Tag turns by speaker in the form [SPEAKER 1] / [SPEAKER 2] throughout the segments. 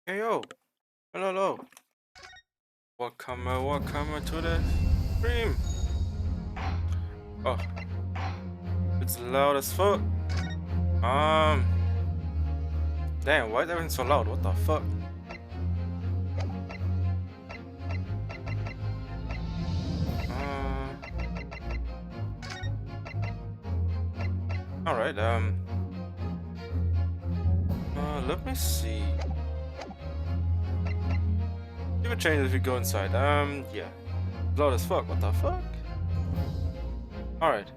[SPEAKER 1] Hey yo, hello, hello. Welcome to the stream. Oh, it's loud as fuck. Um, damn, why is everything so loud? What the fuck? Uh, alright, let me see. You can change it if you go inside. Yeah. Loud as fuck, what the fuck? Alright,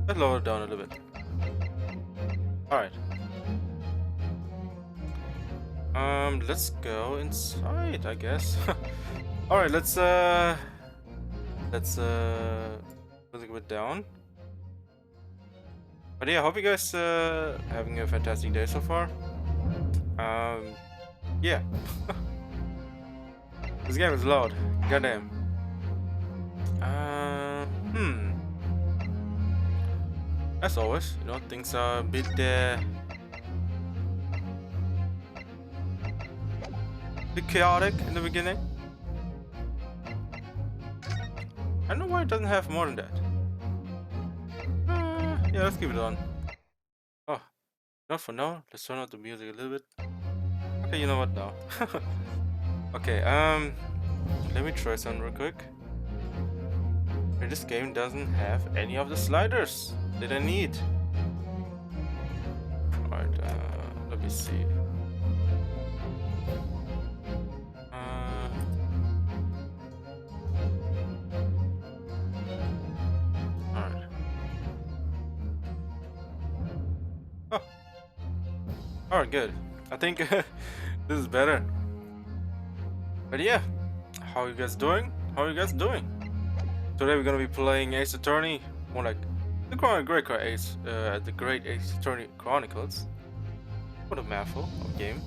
[SPEAKER 1] let's lower it down a little bit. Alright. Let's go inside, I guess. Alright, let's put it a bit down. But yeah, hope you guys having a fantastic day so far. Yeah. This game is loud. Goddamn. Hmm. As always, things are a bit chaotic in the beginning. I don't know why it doesn't have more than that. Yeah, let's keep it on. Oh, not for now. Let's turn out the music a little bit. Okay, you know what now? Okay, let me try something real quick. This game doesn't have any of the sliders that I need. Alright, let me see. Alright. Oh, alright, good. I think this is better. But yeah, how you guys doing? How are you guys doing? Today we're gonna be playing Ace Attorney, more like the Great Ace Attorney Chronicles. What a mouthful of game.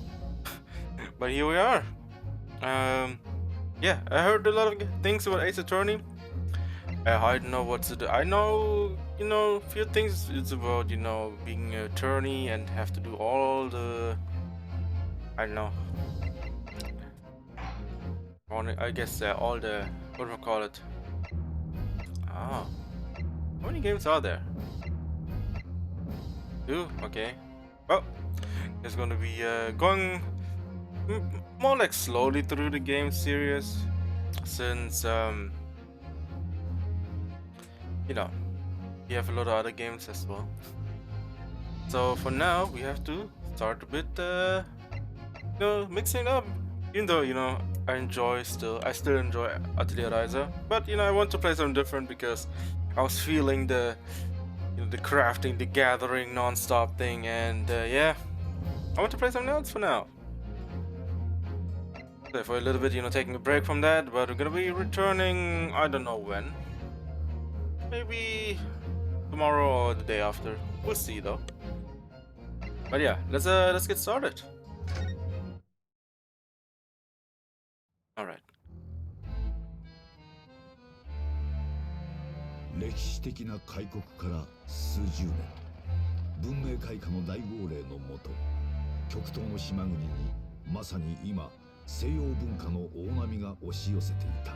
[SPEAKER 1] But here we are. Yeah, I heard a lot of things about Ace Attorney. I don't know what to do. I know, a few things. It's about, being an attorney and have to do all the, I don't know. I guess all the, what do I call it? Ah, how many games are there? Two? Okay. Well, it's gonna be going more like slowly through the game series, since we have a lot of other games as well. So for now, we have to start a bit, mixing up. Even though I still enjoy Atelier Ryza, but I want to play something different because I was feeling the crafting, the gathering, non-stop thing, and yeah, I want to play something else for now. So for a little bit, taking a break from that, but we're gonna be returning. I don't know when. Maybe tomorrow or the day after. We'll see though. But yeah, let's get started. All right.
[SPEAKER 2] 歴史的な開国から数十年、文明開化の大号令のもと、極東の島国にまさに今西洋文化の大波が押し寄せていた。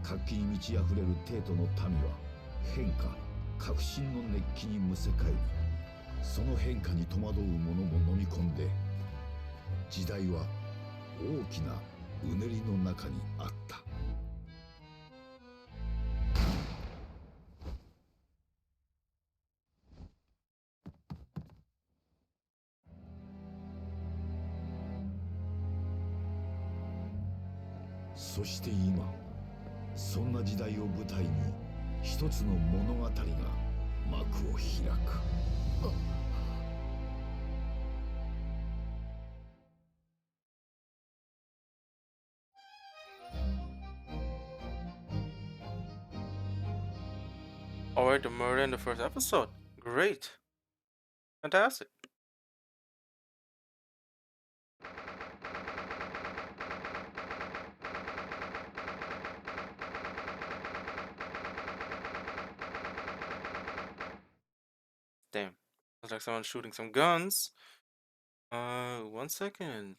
[SPEAKER 2] 活気に満ち溢れる帝都の民は変化、革新の熱気にむせ返り、その変化に戸惑う者も飲み込んで、時代は大きなうねりの中にあった。そして今、そんな時代を舞台に一つの物語が幕を開く。
[SPEAKER 1] Alright, the murder in the first episode. Great. Fantastic. Damn. Looks like someone's shooting some guns. 1 second.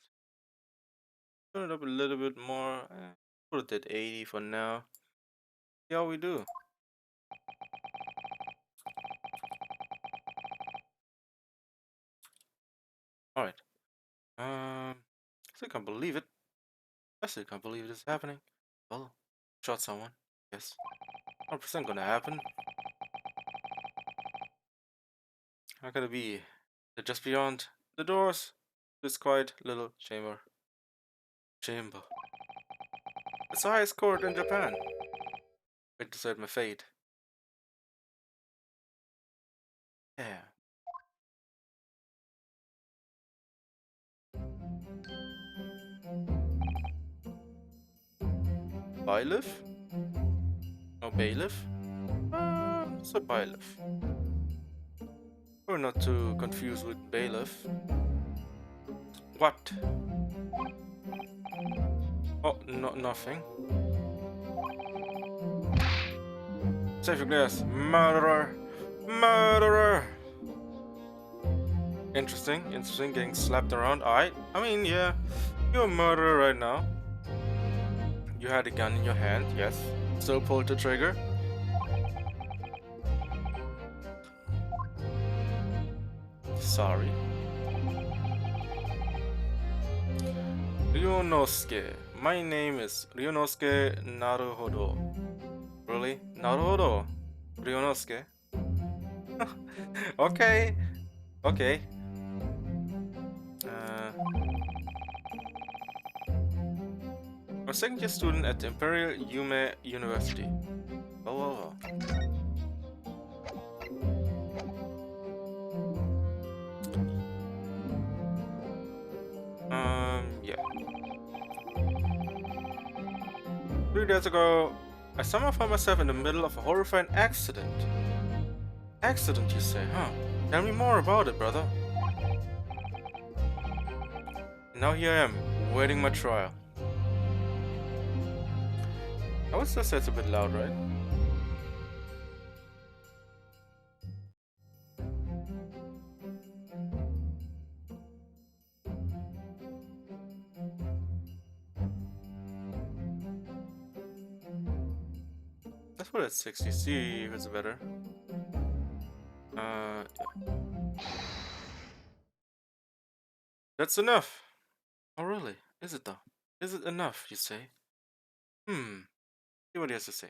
[SPEAKER 1] Turn it up a little bit more. Put it at 80 for now. See how we do. Alright. I still can't believe it. I still can't believe this is happening. Well, shot someone. Yes. 100% gonna happen. How could it be? They're just beyond the doors. This quiet little chamber. It's the highest court in Japan. Wait to decide my fate. Yeah. Bailiff? No bailiff? It's a bailiff. We're not too confused with bailiff. What? Oh, no, nothing. Save your glass. Murderer! Murderer! Interesting, getting slapped around. I mean, yeah, you're a murderer right now. You had a gun in your hand, yes. Still pulled the trigger. Sorry. Ryunosuke. My name is Ryunosuke Naruhodo. Really? Naruhodo? Ryunosuke? Okay. Okay. I'm a second year student at the Imperial Yume University. Oh. Yeah. 3 days ago, I somehow found myself in the middle of a horrifying accident. Accident, you say, huh? Tell me more about it, brother. And now here I am, waiting my trial. I would still say it's a bit loud, right? Let's put it at 60, see if it's better. Yeah. That's enough! Oh really? Is it though? Is it enough, you say? See what he has to say.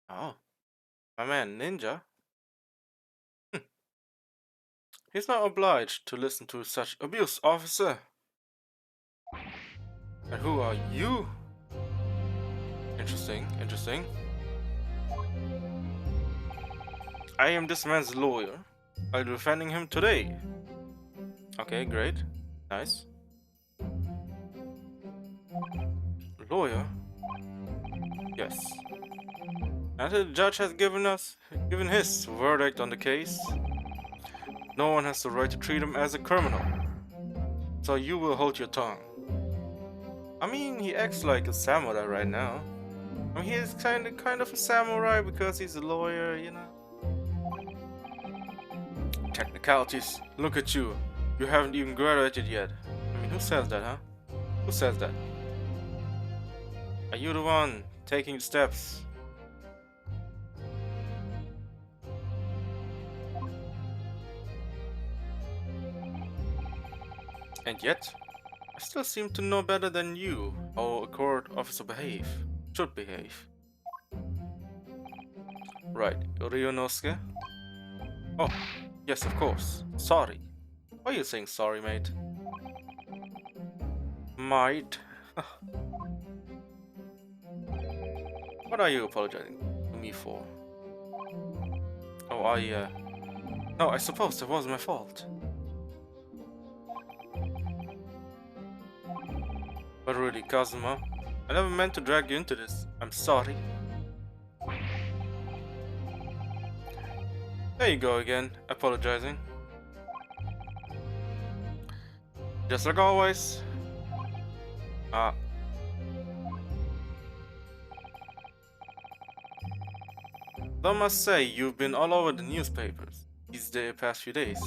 [SPEAKER 1] Oh, my man Ninja? He's not obliged to listen to such abuse, officer. And who are you? Interesting. I am this man's lawyer. I'll be defending him today. Okay, great. Nice. Lawyer? Yes. And the judge has given his verdict on the case. No one has the right to treat him as a criminal. So you will hold your tongue. I mean, he acts like a samurai right now. I mean, he is kind of a samurai because he's a lawyer, you know. Technicalities. Look at you. You haven't even graduated yet. I mean, who says that, huh? Who says that? Are you the one taking the steps? And yet, I still seem to know better than you how a court officer should behave. Right, Ryunosuke? Oh, yes, of course. Sorry. Why are you saying sorry, mate? Mate? What are you apologizing to me for? Oh, no, I suppose it was my fault. But really, Kazuma, I never meant to drag you into this. I'm sorry. There you go again, apologizing. Just like always. Though I must say, you've been all over the newspapers these past few days.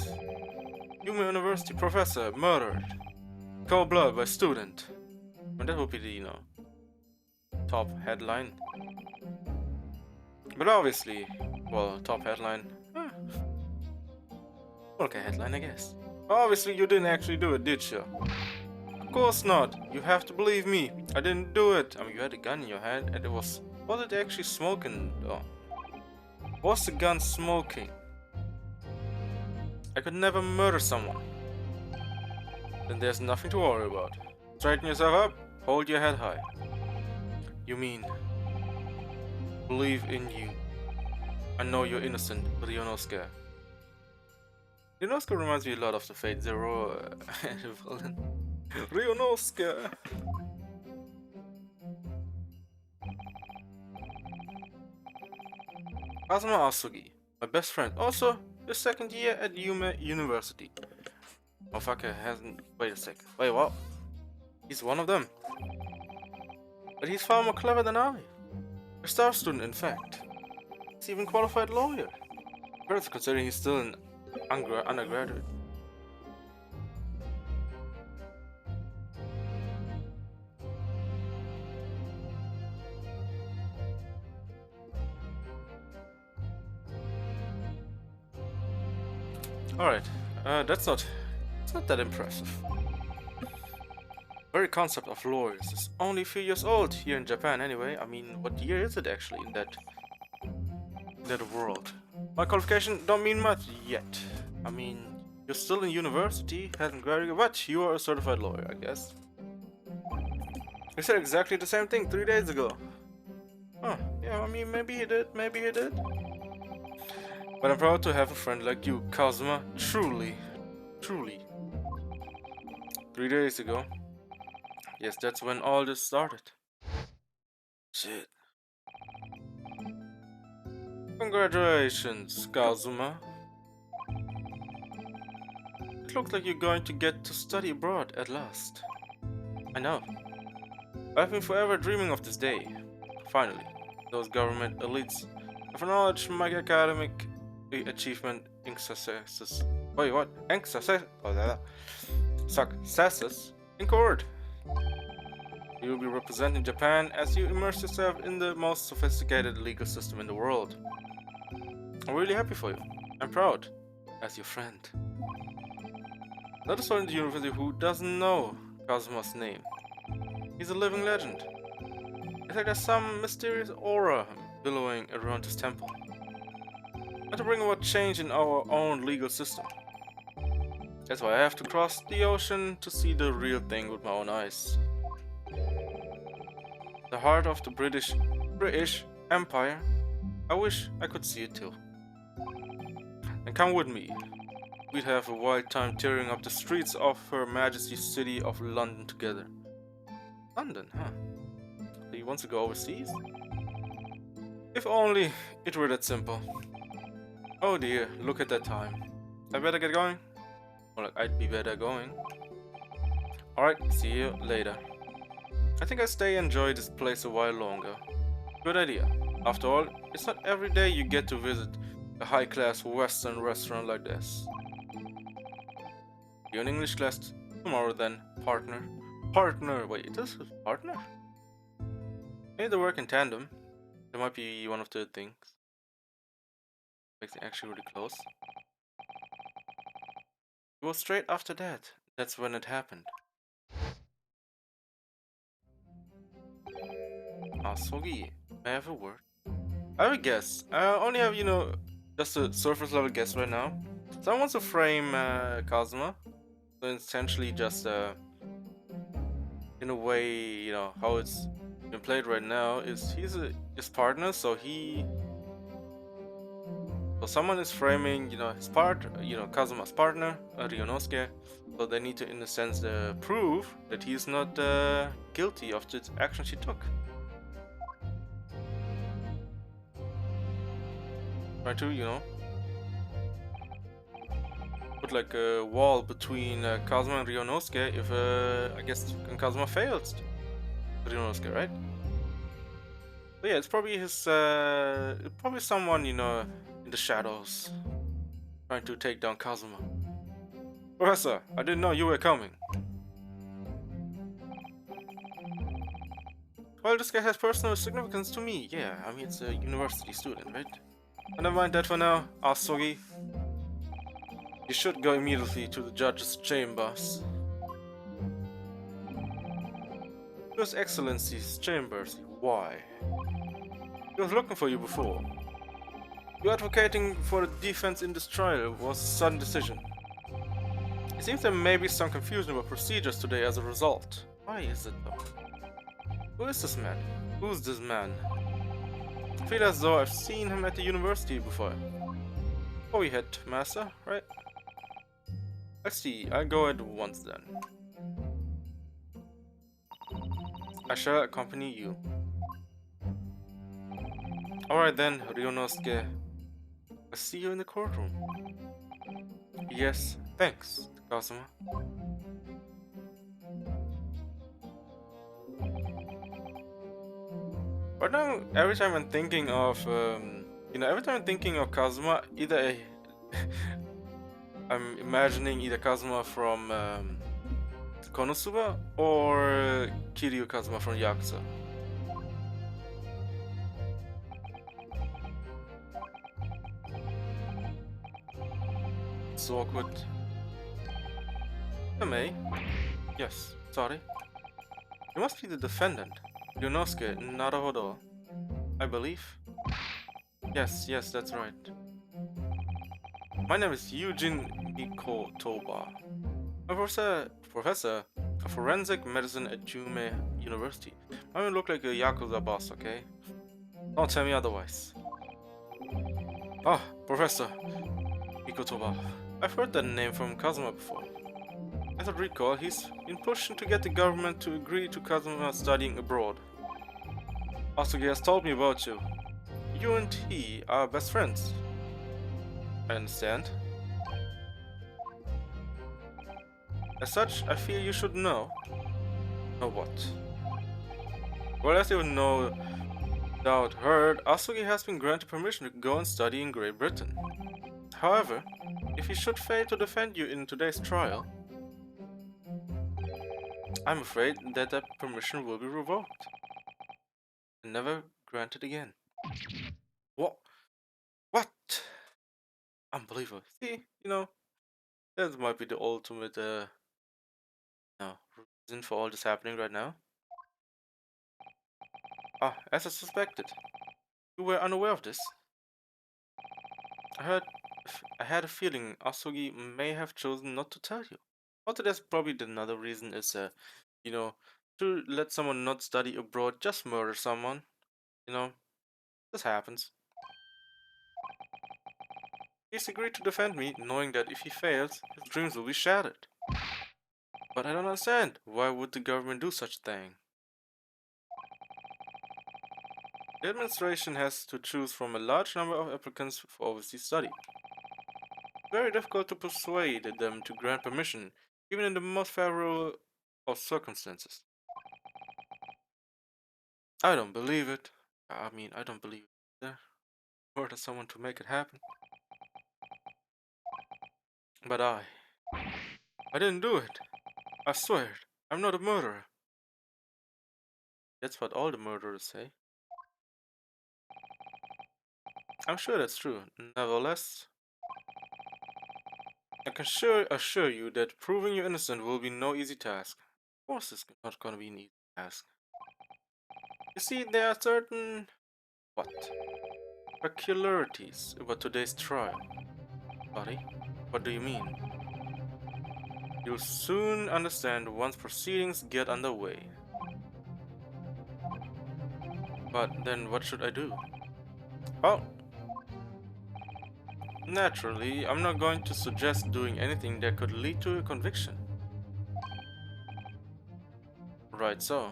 [SPEAKER 1] Yuma University professor murdered. Cold blood by student. And that would be the, top headline. But obviously, well, top headline. Okay, headline, I guess. Obviously, you didn't actually do it, did you? Of course not. You have to believe me. I didn't do it. I mean, you had a gun in your hand, and it was it actually smoking, though? Was the gun smoking? I could never murder someone. Then there's nothing to worry about. Straighten yourself up. Hold your head high. You mean believe in you. I know you're innocent, but you're no scared. Ryonosuke reminds me a lot of the Fate Zero villain. Ryonosuke! Kazuma Asugi, my best friend, also the second year at Yume University. Motherfucker hasn't. Wait a sec. Wait, what? He's one of them. But he's far more clever than I. A star student, in fact. He's even qualified lawyer. First, considering he's still an undergraduate. Alright, it's not that impressive. Very concept of lawyers is only a few years old here in Japan anyway. I mean, what year is it actually in that world? My qualification don't mean much yet. I mean, you're still in university, hasn't graduated, but you are a certified lawyer, I guess. You said exactly the same thing 3 days ago. Huh, yeah, I mean, maybe he did. But I'm proud to have a friend like you, Kazuma. Truly. 3 days ago. Yes, that's when all this started. Shit. Congratulations, Kazuma. It looks like you're going to get to study abroad at last. I know. I've been forever dreaming of this day. Finally, those government elites have acknowledged my academic achievement in successes. Wait, what? Successes in court. You will be representing Japan as you immerse yourself in the most sophisticated legal system in the world. I'm really happy for you. I'm proud, as your friend. Let us in the university who doesn't know Kazuma's name. He's a living legend. It's like there's some mysterious aura billowing around his temple. And to bring about change in our own legal system. That's why I have to cross the ocean to see the real thing with my own eyes. The heart of the British Empire. I wish I could see it too. And come with me. We'd have a wild time tearing up the streets of Her Majesty's city of London together. London, huh? He wants to go overseas? If only it were that simple. Oh dear, look at that time. I better get going. Or like, I'd be better going. Alright, see you later. I think I'll stay and enjoy this place a while longer. Good idea. After all, it's not every day you get to visit a high-class Western restaurant like this. You're in English class tomorrow then, partner. Partner, wait, this is partner? Maybe they work in tandem. That might be one of the things. Makes it actually really close. It was straight after that. That's when it happened. Asogi, I have a word. I have a guess. I only have, just a surface level guess right now. Someone wants to frame Kazuma. So essentially just in a way, how it's been played right now is he's his partner, so someone is framing, his Kazuma's partner, Ryonosuke, so they need to, in a sense, prove that he's not guilty of the action she took. Try to, put like a wall between Kazuma and Ryonosuke if, I guess, Kazuma fails Ryonosuke, right? But yeah, it's probably his, probably someone, you know, in the shadows, trying to take down Kazuma. Professor, I didn't know you were coming. Well, this guy has personal significance to me. Yeah, I mean, it's a university student, right? But never mind that for now. Asogi, you should go immediately to the judge's chambers. His Excellency's chambers. Why? He was looking for you before. You advocating for the defense in this trial was a sudden decision. It seems there may be some confusion about procedures today as a result. Why is it though? Who is this man? Who's this man? I feel as though I've seen him at the university before. Oh, we had Master, right? Let's see, I'll go at once then. I shall accompany you. Alright then, Ryonosuke. I'll see you in the courtroom. Yes, thanks, Kazuma. Right now, every time I'm thinking of, every time I'm thinking of Kazuma, either I'm imagining either Kazuma from Konosuba or Kiryu Kazuma from Yakuza. So awkward. May? Yes, sorry. You must be the defendant. Ryonosuke Naruhodo, I believe. Yes, that's right. My name is Eugene Mikotoba. I'm professor of forensic medicine at Jume University. I don't look like a Yakuza boss, okay? Don't tell me otherwise. Ah, Professor Mikotoba. I've heard that name from Kazuma before. As I recall, he's been pushing to get the government to agree to Kazuma studying abroad. Asugi has told me about you. You and he are best friends. I understand. As such, I feel you should know. Know what? Well, as you no doubt heard, Asugi has been granted permission to go and study in Great Britain. However, if he should fail to defend you in today's trial, I'm afraid that permission will be revoked and never granted again. What? What? Unbelievable. See, that might be the ultimate reason for all this happening right now. Ah, as I suspected. You were unaware of this. I had a feeling Asugi may have chosen not to tell you. Also, there's probably another reason is, to let someone not study abroad, just murder someone. This happens. He's agreed to defend me, knowing that if he fails, his dreams will be shattered. But I don't understand. Why would the government do such a thing? The administration has to choose from a large number of applicants for overseas study. It's very difficult to persuade them to grant permission, even in the most favorable of circumstances. I don't believe it. I don't believe it either. Murder someone to make it happen. But I didn't do it. I swear it. I'm not a murderer. That's what all the murderers say. I'm sure that's true. Nevertheless, I can assure you that proving you innocent will be no easy task. Of course it's not gonna be an easy task. You see, there are certain... what? Peculiarities about today's trial. Buddy, what do you mean? You'll soon understand once proceedings get underway. But then what should I do? Well, naturally, I'm not going to suggest doing anything that could lead to a conviction. Right so.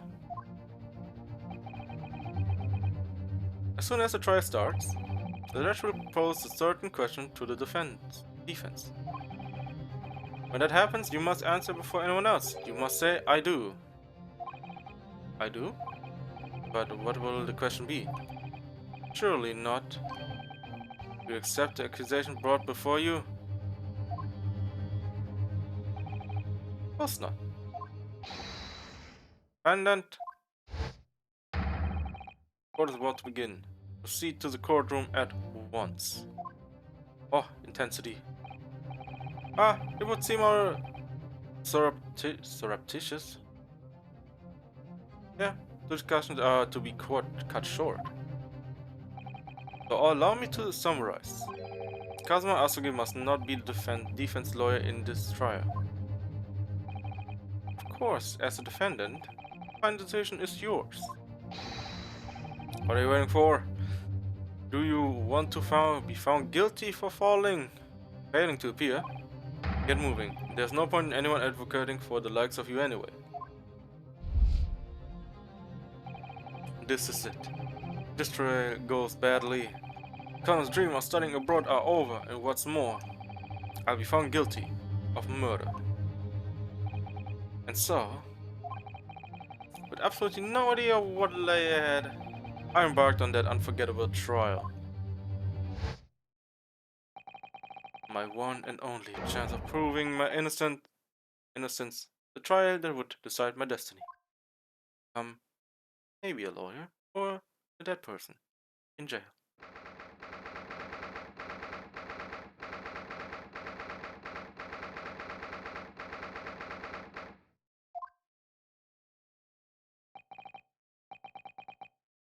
[SPEAKER 1] As soon as the trial starts, the judge will pose a certain question to the defense. When that happens, you must answer before anyone else. You must say, I do. I do? But what will the question be? Surely not. You accept the accusation brought before you? Of course not. Defendant, court is about to begin. Proceed to the courtroom at once. Oh, intensity. Ah, it would seem our surreptitious. Yeah, the discussions are to be cut short. So allow me to summarize. Kazuma Asugi must not be the defense lawyer in this trial. Of course, as a defendant, the final decision is yours. What are you waiting for? Do you want to be found guilty for failing to appear? Get moving. There's no point in anyone advocating for the likes of you anyway. This is it. This trial goes badly. Connor's dream of studying abroad are over, and what's more, I'll be found guilty of murder. And so, with absolutely no idea what lay ahead, I embarked on that unforgettable trial. My one and only chance of proving my innocence, the trial that would decide my destiny. Maybe a lawyer, or a dead person, in jail.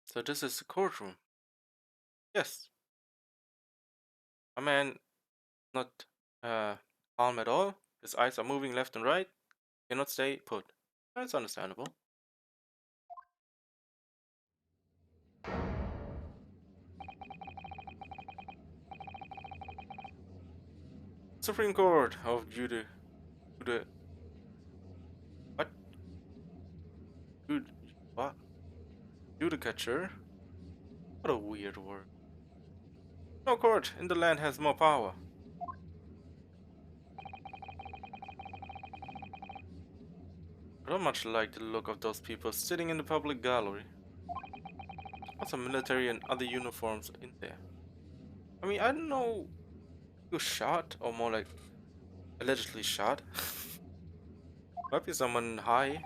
[SPEAKER 1] So this is the courtroom. Yes. A man not calm at all. His eyes are moving left and right. Cannot stay put. That's understandable. Supreme Court of Jude what? Jude what? Judicature? What a weird word. No court in the land has more power. I don't much like the look of those people sitting in the public gallery. Lots of military and other uniforms in there. I mean, I don't know who shot, or more like allegedly shot. Might be someone high.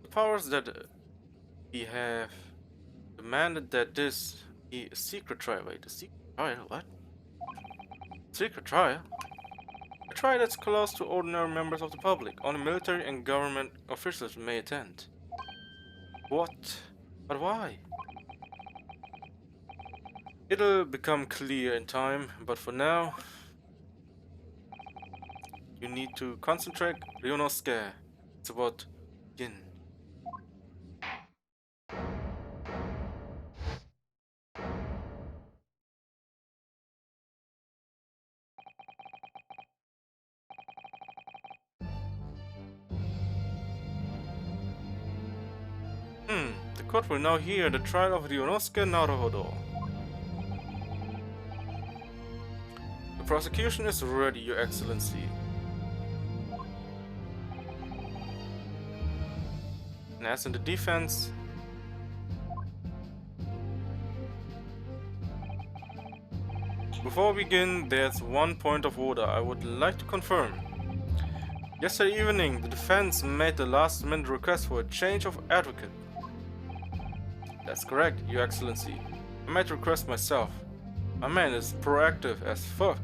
[SPEAKER 1] The powers that we have demanded that this be a secret trial. Wait, a secret trial? What? Secret trial? A trial that's closed to ordinary members of the public. Only military and government officials may attend. What? But why? It'll become clear in time, but for now, you need to concentrate. Ryunosuke. It's about Yin. The court will now hear the trial of Ryunosuke Naruhodo. The prosecution is ready, Your Excellency. And as in the defense, before we begin, there's one point of order I would like to confirm. Yesterday evening, the defense made the last-minute request for a change of advocate. That's correct, Your Excellency. I made the request myself. My man is proactive as fuck.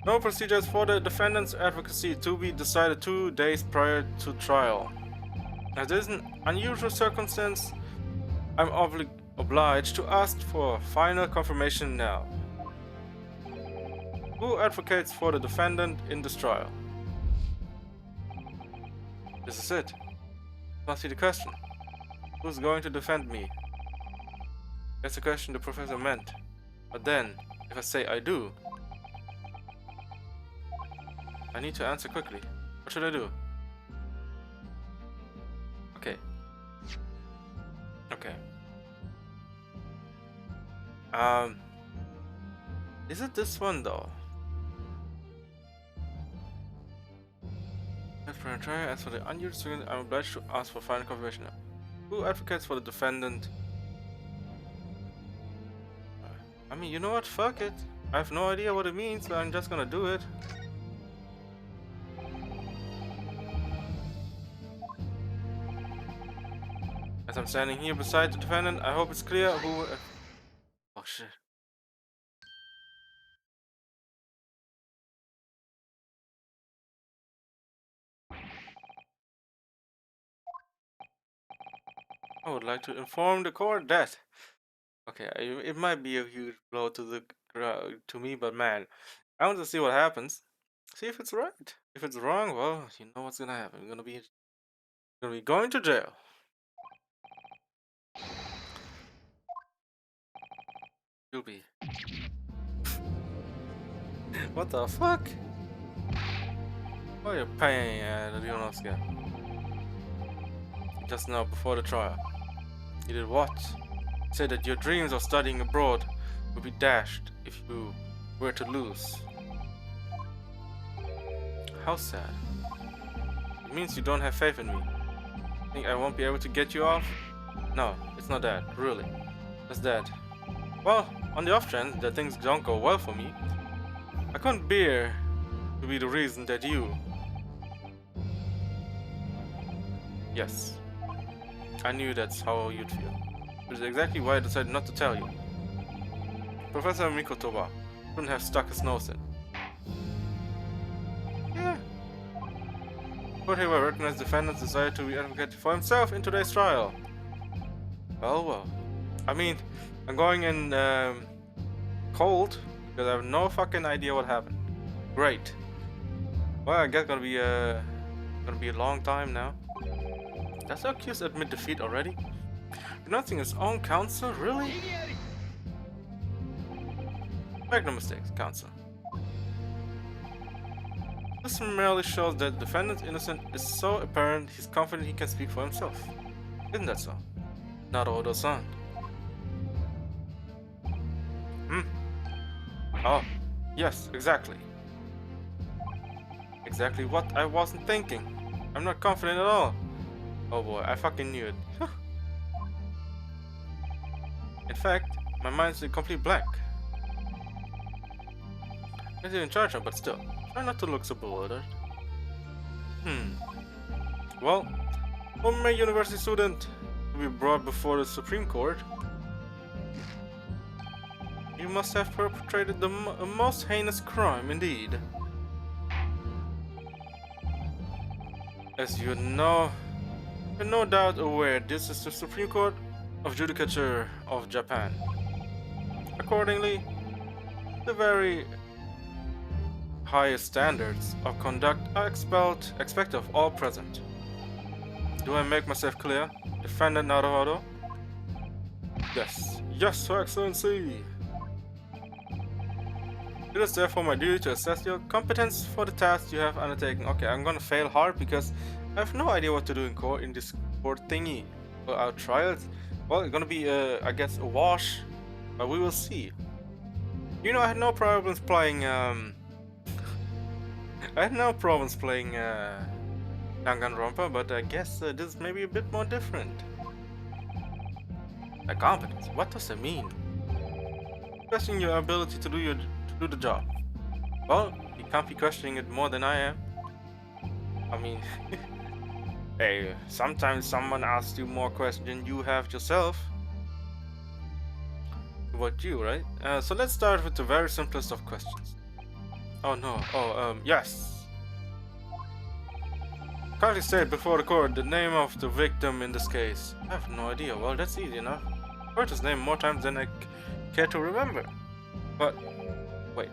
[SPEAKER 1] No procedures for the defendant's advocacy to be decided 2 days prior to trial. As this is an unusual circumstance, I'm obliged to ask for final confirmation now. Who advocates for the defendant in this trial? This is it. Must be the question. Who's going to defend me? That's the question the professor meant. But then, if I say I do, I need to answer quickly. What should I do? Okay. Okay. Is it this one though? As for a trial, as for the unused student, I'm obliged to ask for final confirmation. Who advocates for the defendant? I mean, you know what? Fuck it. I have no idea what it means, but I'm just gonna do it. As I'm standing here beside the defendant, I hope it's clear who... Oh shit. I would like to inform the court that... Okay, it might be a huge blow to the to me, but man, I want to see what happens. See if it's right. If it's wrong, well, you know what's gonna happen. We're gonna be going to jail. You'll be. What the fuck? Oh, you're paying the Leonovsky. Just now, before the trial. You did what? You said that your dreams of studying abroad would be dashed if you were to lose. How sad. It means you don't have faith in me. Think I won't be able to get you off? No, it's not that, really. It's that. Well, on the off chance that things don't go well for me, I couldn't bear to be the reason that you... Yes. I knew that's how you'd feel. Which is exactly why I decided not to tell you. Professor Mikotoba couldn't have stuck his nose in. Yeah. Court hereby recognized the defendant's desire to be advocate for himself in today's trial. Well. I mean, I'm going in cold because I have no fucking idea what happened. Great. Well, I guess gonna be a long time now. Does the accused admit defeat already? Renouncing his own counsel? Really? Make no mistakes, counsel. This merely shows that the defendant's innocence is so apparent he's confident he can speak for himself. Isn't that so? Naruto-san. Oh, yes, exactly. Exactly what I wasn't thinking. I'm not confident at all. Oh boy, I fucking knew it. In fact, my mind's a complete blank. I'm in charge now, but still, try not to look so bewildered. Well, former university student to be brought before the Supreme Court. You must have perpetrated the most heinous crime, indeed. As you know, you're no doubt aware this is the Supreme Court of Judicature of Japan. Accordingly, the very highest standards of conduct are expected of all present. Do I make myself clear, Defendant Naruhodo? Yes, Your Excellency. It is therefore my duty to assess your competence for the task you have undertaken. Okay, I'm gonna fail hard because I have no idea what to do in court in this court thingy. For our trials, well, it's gonna be, I guess, a wash, but we will see. You know, I had no problems playing, Danganronpa, but I guess this is maybe a bit more different. A competence? What does that mean? Questioning your ability to do the job. Well, you can't be questioning it more than I am. I mean, hey, sometimes someone asks you more questions than you have yourself. About you, right? So let's start with the very simplest of questions. Oh no, yes. Kindly state before the court the name of the victim in this case. I have no idea. Well, that's easy enough. I've heard his name more times than I care to remember. But, wait.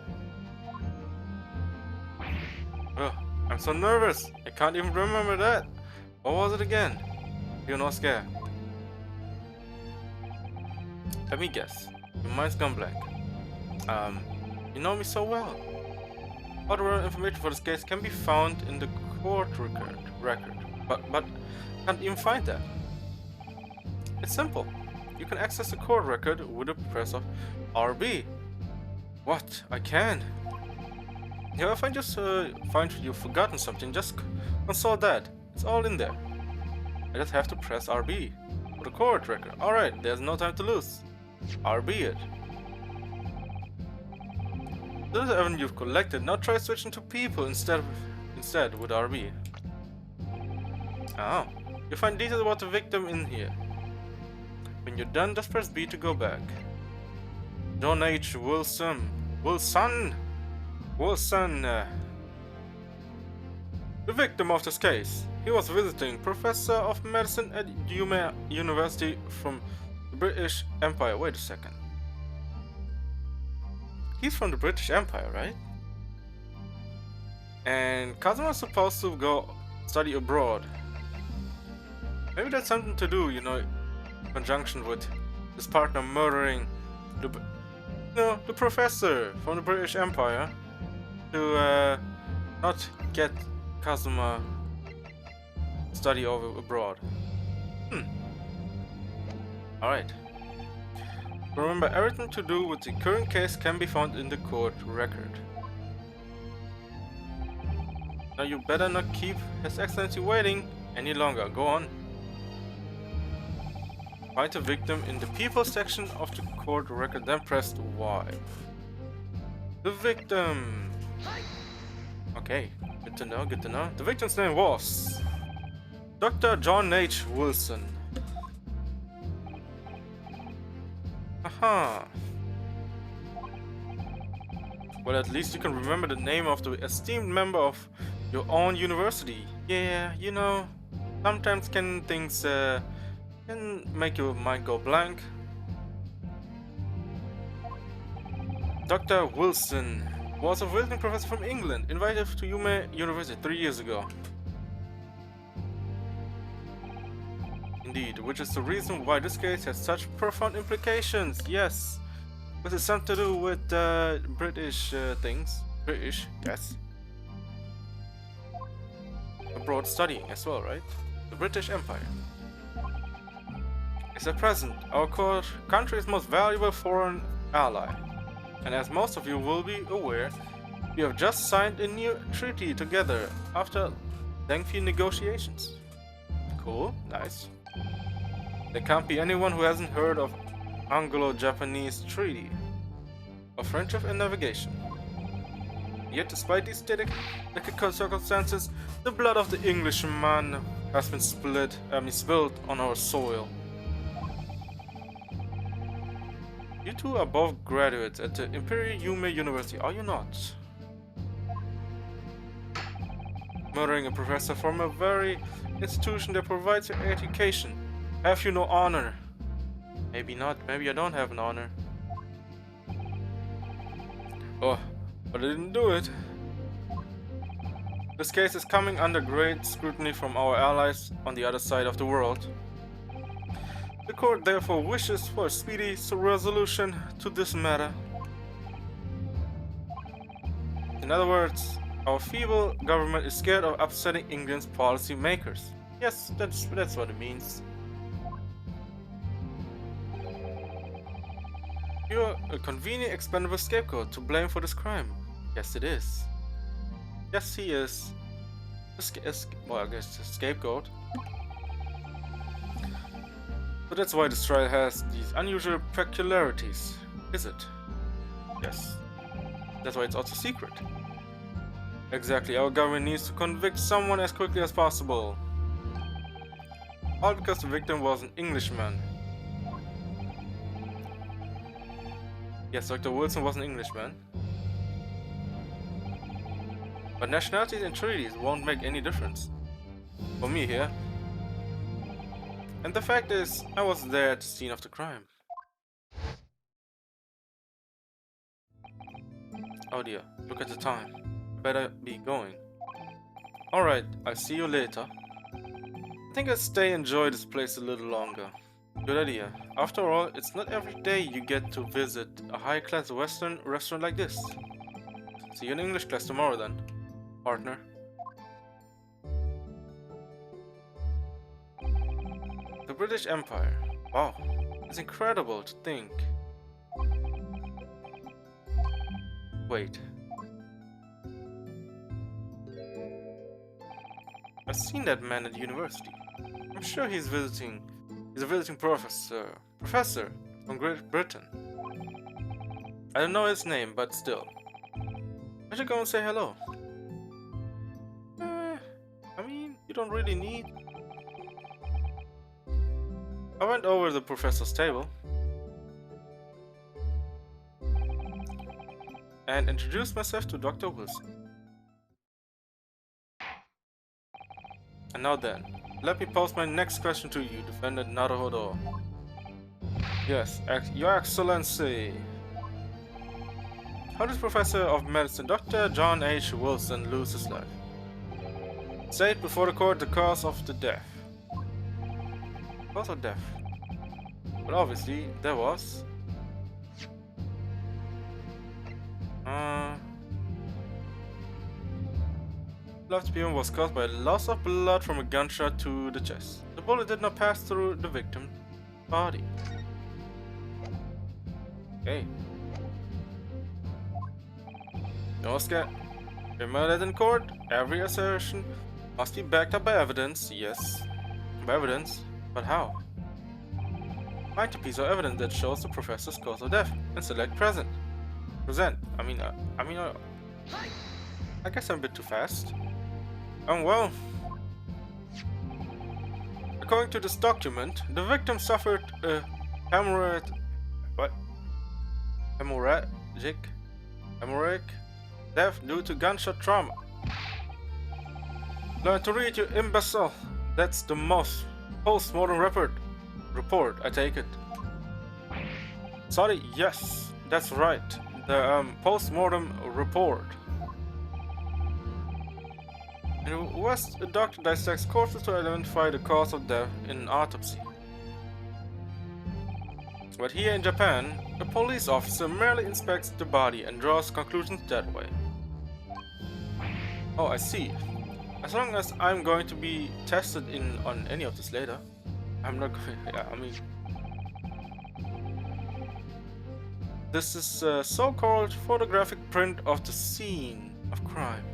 [SPEAKER 1] Ugh, I'm so nervous. I can't even remember that. What was it again? You're not scared. Let me guess. Your mind's gone blank. You know me so well. All the relevant information for this case can be found in the court record. But I can't even find that. It's simple. You can access the court record with the press of RB. What? I can? Yeah, if I just find you've forgotten something, just console that. It's all in there. I just have to press RB for the court record. Alright, there's no time to lose. RB it. This is everything you've collected. Now try switching to people instead with RB. Oh. You find details about the victim in here. When you're done, just press B to go back. John H. Wilson. The victim of this case. He was visiting professor of medicine at University from the British Empire. Wait a second. He's from the British Empire, right? And Kazuma's supposed to go study abroad. Maybe that's something to do, in conjunction with his partner murdering the professor from the British Empire to not get Kazuma study over abroad. Alright. Remember, everything to do with the current case can be found in the court record. Now you better not keep His Excellency waiting any longer. Go on. Find the victim in the people section of the court record, then press Y. The victim. Okay, good to know, good to know. The victim's name was Dr. John H. Wilson. Aha. Well, at least you can remember the name of the esteemed member of your own university. Yeah, sometimes things can make your mind go blank. Dr. Wilson was a visiting professor from England, invited to Yume University 3 years ago. Indeed, which is the reason why this case has such profound implications. Yes, this is something to do with British things. British, yes. Abroad studying as well, right? The British Empire. Is at present our country's most valuable foreign ally. And as most of you will be aware, we have just signed a new treaty together after lengthy negotiations. Cool, nice. There can't be anyone who hasn't heard of Anglo-Japanese Treaty of Friendship and Navigation. Yet, despite these difficult circumstances, the blood of the Englishman has been spilled on our soil. You two are both graduates at the Imperial Yume University, are you not? Murdering a professor from a very institution that provides your education. Have you no honor? Maybe not, maybe I don't have an honor. Oh, but I didn't do it. This case is coming under great scrutiny from our allies on the other side of the world. The court therefore wishes for a speedy resolution to this matter. In other words, our feeble government is scared of upsetting England's policy makers. Yes, that's what it means. You're a convenient, expendable scapegoat to blame for this crime. Yes, it is. Yes, he is. Well, I guess a scapegoat. So that's why this trial has these unusual peculiarities, is it? Yes. That's why it's also secret. Exactly, our government needs to convict someone as quickly as possible. All because the victim was an Englishman. Yes, Dr. Wilson was an Englishman. But nationalities and treaties won't make any difference. For me here. And the fact is, I was there at the scene of the crime. Oh dear, look at the time. Better be going. Alright, I'll see you later. I think I'll stay and enjoy this place a little longer. Good idea. After all, it's not every day you get to visit a high-class Western restaurant like this. See you in English class tomorrow then, partner. The British Empire. Wow, it's incredible to think. I've seen that man at the university. I'm sure he's visiting. He's a visiting professor. Professor from Great Britain. I don't know his name, but still. I should go and say hello. I mean, you don't really need. I went over to the professor's table and introduced myself to Dr. Wilson. And now then, let me pose my next question to you, Defendant Naruhodo. Yes, Your Excellency. How did Professor of Medicine Dr. John H. Wilson lose his life? State before the court the cause of the death. Cause of death. But obviously, there was. Blood spume was caused by loss of blood from a gunshot to the chest. The bullet did not pass through the victim's body. Okay. No scat. Remember that in court, every assertion must be backed up by evidence. Yes, by evidence. But how? Find a piece of evidence that shows the professor's cause of death and select present. Present. I guess I'm a bit too fast. Well, according to this document, the victim suffered a hemorrhagic death due to gunshot trauma. Learn to read, you imbecile. That's the most post-mortem report, I take it. Sorry, yes, that's right. The post-mortem report. In the West, a doctor dissects corpses to identify the cause of death in an autopsy. But here in Japan, a police officer merely inspects the body and draws conclusions that way. Oh, I see. As long as I'm going to be tested on any of this later, I'm not going. Yeah, I mean, this is a so-called photographic print of the scene of crime.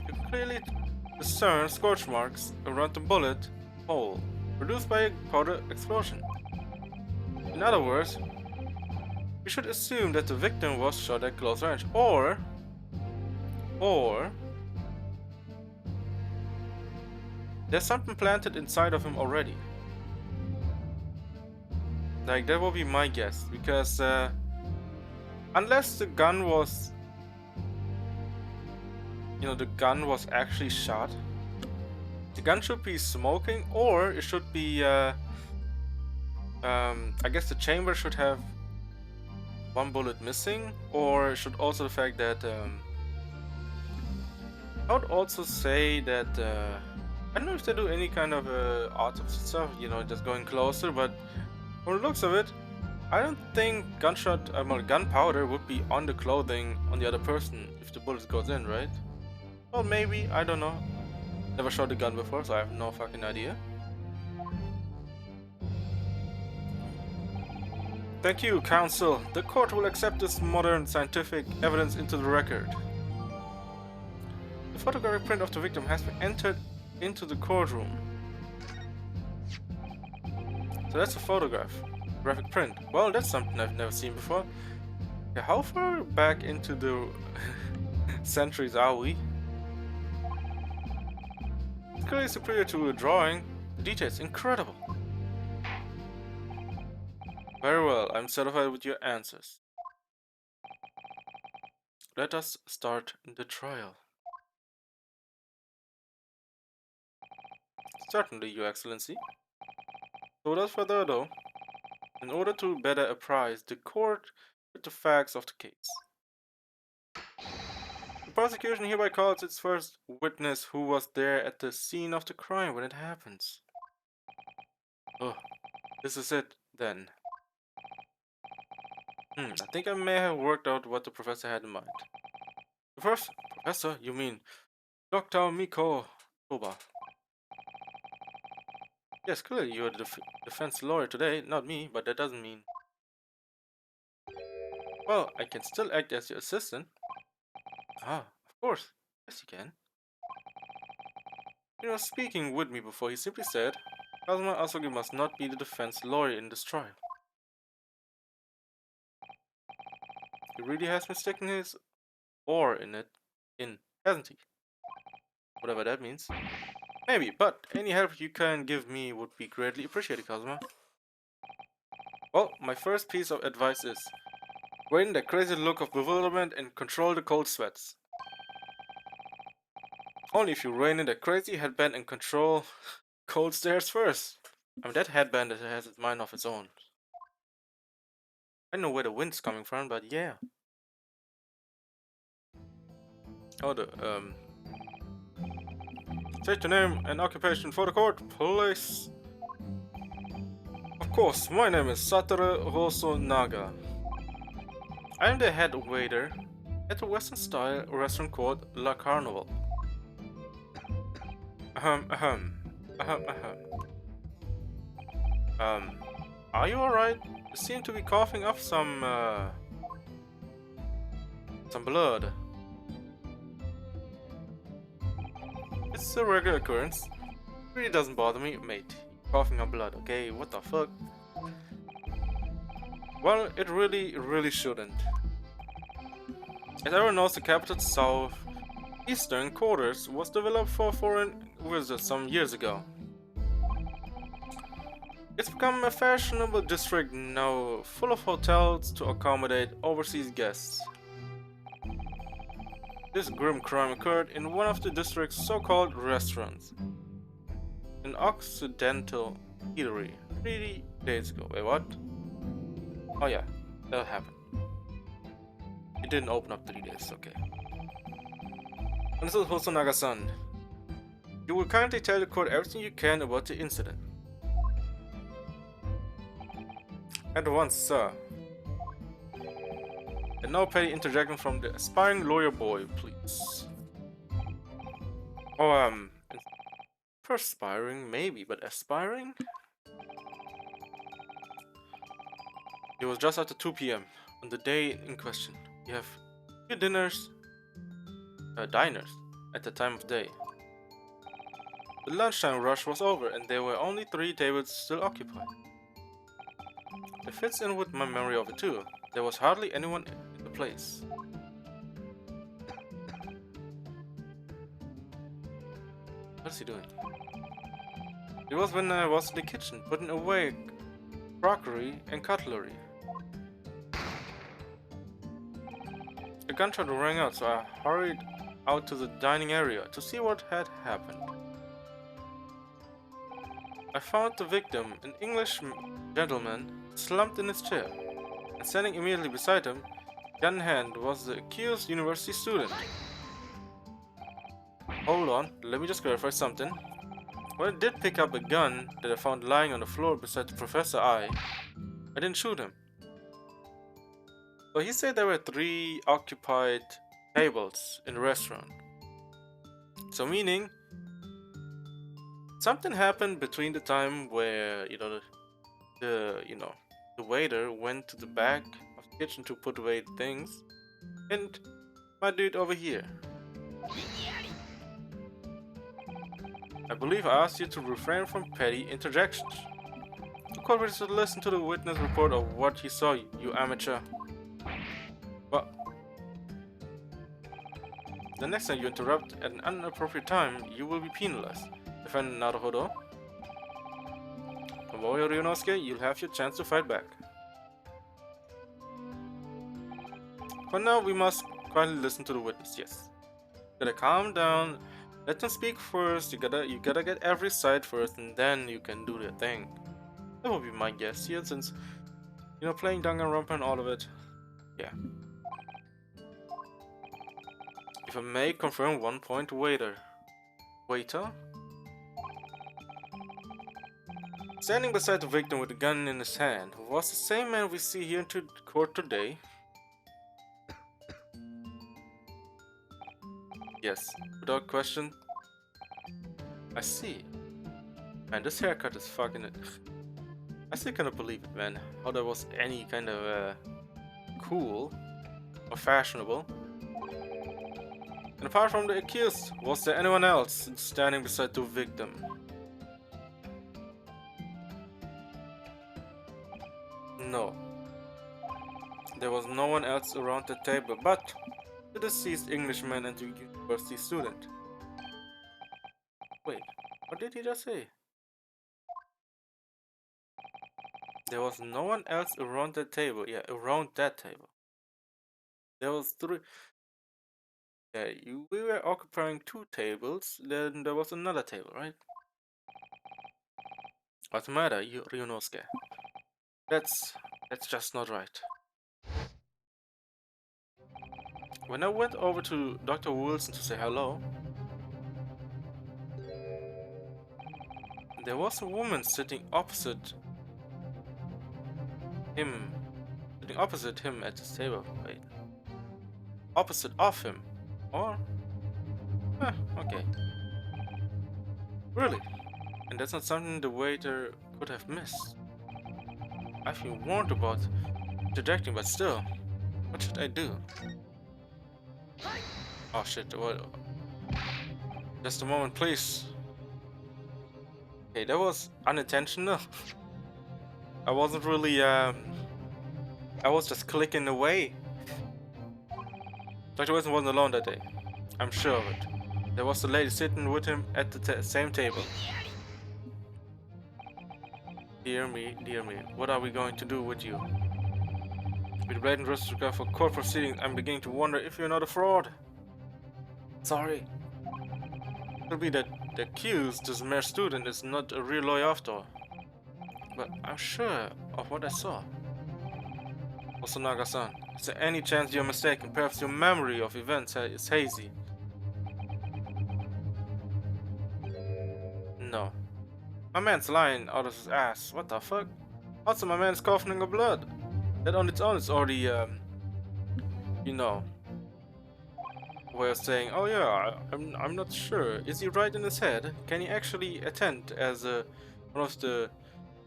[SPEAKER 1] You can clearly discern scorch marks around the bullet hole produced by a powder explosion. In other words, we should assume that the victim was shot at close range, or there's something planted inside of him already. Like, that will be my guess, because unless the gun was, the gun was actually shot, the gun should be smoking, or it should be, I guess the chamber should have one bullet missing, or it should also the fact that, I would also say that, I don't know if they do any kind of autopsy stuff, just going closer, but from the looks of it, I don't think gunpowder would be on the clothing on the other person if the bullet goes in, right? Well, maybe, I don't know. Never shot a gun before, so I have no fucking idea. Thank you, counsel. The court will accept this modern scientific evidence into the record. The photographic print of the victim has been entered into the courtroom. So that's a graphic print. Well, that's something I've never seen before. Okay, how far back into the centuries are we? It's clearly superior to a drawing. The details incredible. Very well, I'm satisfied with your answers. Let us start the trial. Certainly, Your Excellency. So without further ado, in order to better apprise the court with the facts of the case, the prosecution hereby calls its first witness who was there at the scene of the crime when it happens. Oh, this is it, then. I think I may have worked out what the professor had in mind. The first professor? You mean Dr. Miko Toba? Yes, clearly you're the defense lawyer today, not me, but that doesn't mean... Well, I can still act as your assistant. Ah, of course. Yes, you can. He was speaking with me before. He simply said, Kazuma Asogi must not be the defense lawyer in this trial. He really has mistaken his oar in, hasn't he? Whatever that means. Maybe, but any help you can give me would be greatly appreciated, Kazuma. Well, my first piece of advice is rein the crazy look of bewilderment and control the cold sweats. Only if you rein in the crazy headband and control cold stares first. I mean, that headband has its mind of its own. I don't know where the wind's coming from, but yeah. Oh, state your name and occupation for the court, please. Of course, my name is Satoru Hosonaga. I am the head waiter at the Western-style restaurant called La Carnival. Ahem, ahem, ahem, ahem. Are you alright? You seem to be coughing up some blood. It's a regular occurrence. It really doesn't bother me, mate. Coughing up blood, okay? What the fuck? Well, it really shouldn't. As everyone knows, the capital's southeastern quarters was developed for foreign visitors some years ago. It's become a fashionable district now, full of hotels to accommodate overseas guests. This grim crime occurred in one of the district's so-called restaurants, an Occidental eatery, 3 days ago. Wait, what? Oh yeah, that happened. It didn't open up 3 days, okay. And this is Hosonaga-san. You will kindly tell the court everything you can about the incident. At once, sir. And no petty interjection from the aspiring lawyer boy, please. Oh, perspiring, maybe, but aspiring? It was just after 2 p.m. on the day in question. We have few diners at the time of day. The lunchtime rush was over and there were only 3 tables still occupied. It fits in with my memory of it too. There was hardly anyone in the place. What is he doing? It was when I was in the kitchen putting away crockery and cutlery. The gunshot rang out, so I hurried out to the dining area to see what had happened. I found the victim, an English gentleman, slumped in his chair, and standing immediately beside him, gun in hand, was the accused university student. Hold on, let me just clarify something. When I did pick up a gun that I found lying on the floor beside the professor, I didn't shoot him. So he said there were 3 occupied tables in the restaurant. So meaning something happened between the time where the waiter went to the back of the kitchen to put away things, and my dude over here. I believe I asked you to refrain from petty interjections. The court will to listen to the witness report of what he saw, you amateur. But the next time you interrupt at an inappropriate time, you will be penalized. Defendant Naruhodo. Tomoyo Ryunosuke, you'll have your chance to fight back. For now, we must quietly listen to the witness, yes. You gotta calm down, let them speak first, you gotta get every side first, and then you can do the thing. That would be my guess here, since, playing Danganronpa and all of it. Yeah. If I may confirm 1 point, waiter. Waiter? Standing beside the victim with a gun in his hand was the same man we see here in court today. Yes, without question. I see. Man, this haircut is fucking it. I still cannot believe it, man. How that was any kind of cool or fashionable. And apart from the accused, was there anyone else standing beside the victim? No. There was no one else around the table but the deceased Englishman and the university student. Wait, what did he just say? There was no one else around that table. Yeah, around that table. There was three. Yeah, we were occupying two tables. Then there was another table, right? What's the matter, Ryunosuke? That's that's just not right. When I went over to Dr. Wilson to say hello, there was a woman him, sitting opposite him at this table. Wait, opposite of him, or okay, really? And that's not something the waiter could have missed. I've been warned about interjecting, but still, what should I do? Oh shit! Well, just a moment, please. Okay, that was unintentional. I wasn't really I was just clicking away. Dr. Wilson wasn't alone that day. I'm sure of it. There was a lady sitting with him at the same table. Dear me, what are we going to do with you? With blatant disregard for court proceedings, I'm beginning to wonder if you're not a fraud. Sorry. It could be that the accused, this mere student, is not a real lawyer after all. But I'm sure of what I saw. Osanaga-san, is there any chance you're mistaken? Perhaps your memory of events is hazy. No. My man's lying out of his ass. What the fuck? Also, my man's coughing up blood. That on its own is already, you know, way of saying, oh yeah, I'm not sure. Is he right in his head? Can he actually attend as one of the,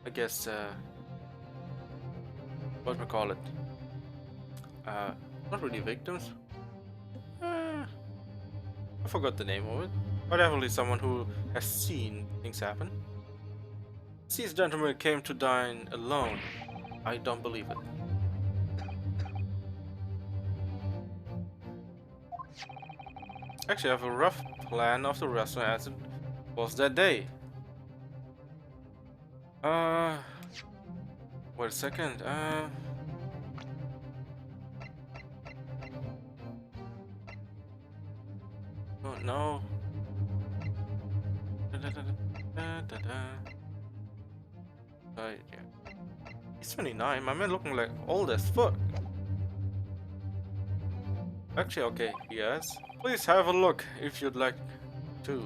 [SPEAKER 1] I guess, what we call it? Not really victims. I forgot the name of it. But definitely someone who has seen things happen. These gentlemen came to dine alone. I don't believe it. Actually, I have a rough plan of the restaurant as it was that day. Wait a second. Don't know. Yeah. He's 29. My man looking like old as fuck. Actually, okay, yes. Please have a look if you'd like to.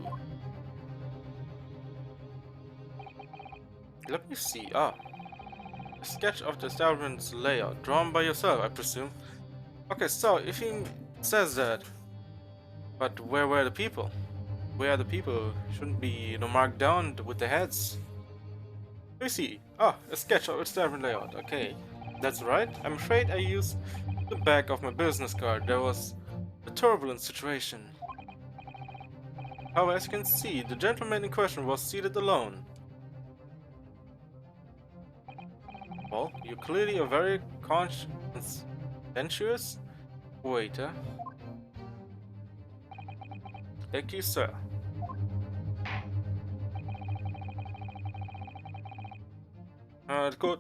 [SPEAKER 1] Let me see. Ah, a sketch of the establishment's layout, drawn by yourself, I presume. Okay, so if he says that, but where were the people? Where are the people? Shouldn't be, marked down with the heads. Let me see. Ah, a sketch of establishment layout. Okay, that's right. I'm afraid I used the back of my business card. There was a turbulent situation. However, as you can see, the gentleman in question was seated alone. Well, you're clearly a very conscientious waiter. Thank you, sir. The court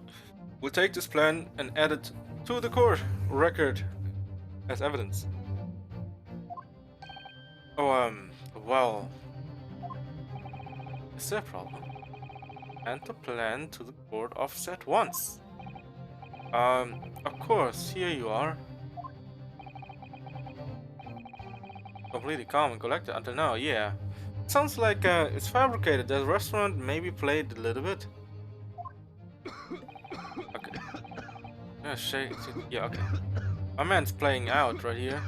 [SPEAKER 1] will take this plan and add it to the court record as evidence. Oh, well, is there a problem? And the plan to the court office at once. Of course, here you are. Completely calm and collected until now, yeah. Sounds like it's fabricated. The restaurant maybe played a little bit. Okay. Yeah, shake. Yeah, okay. My man's playing out right here.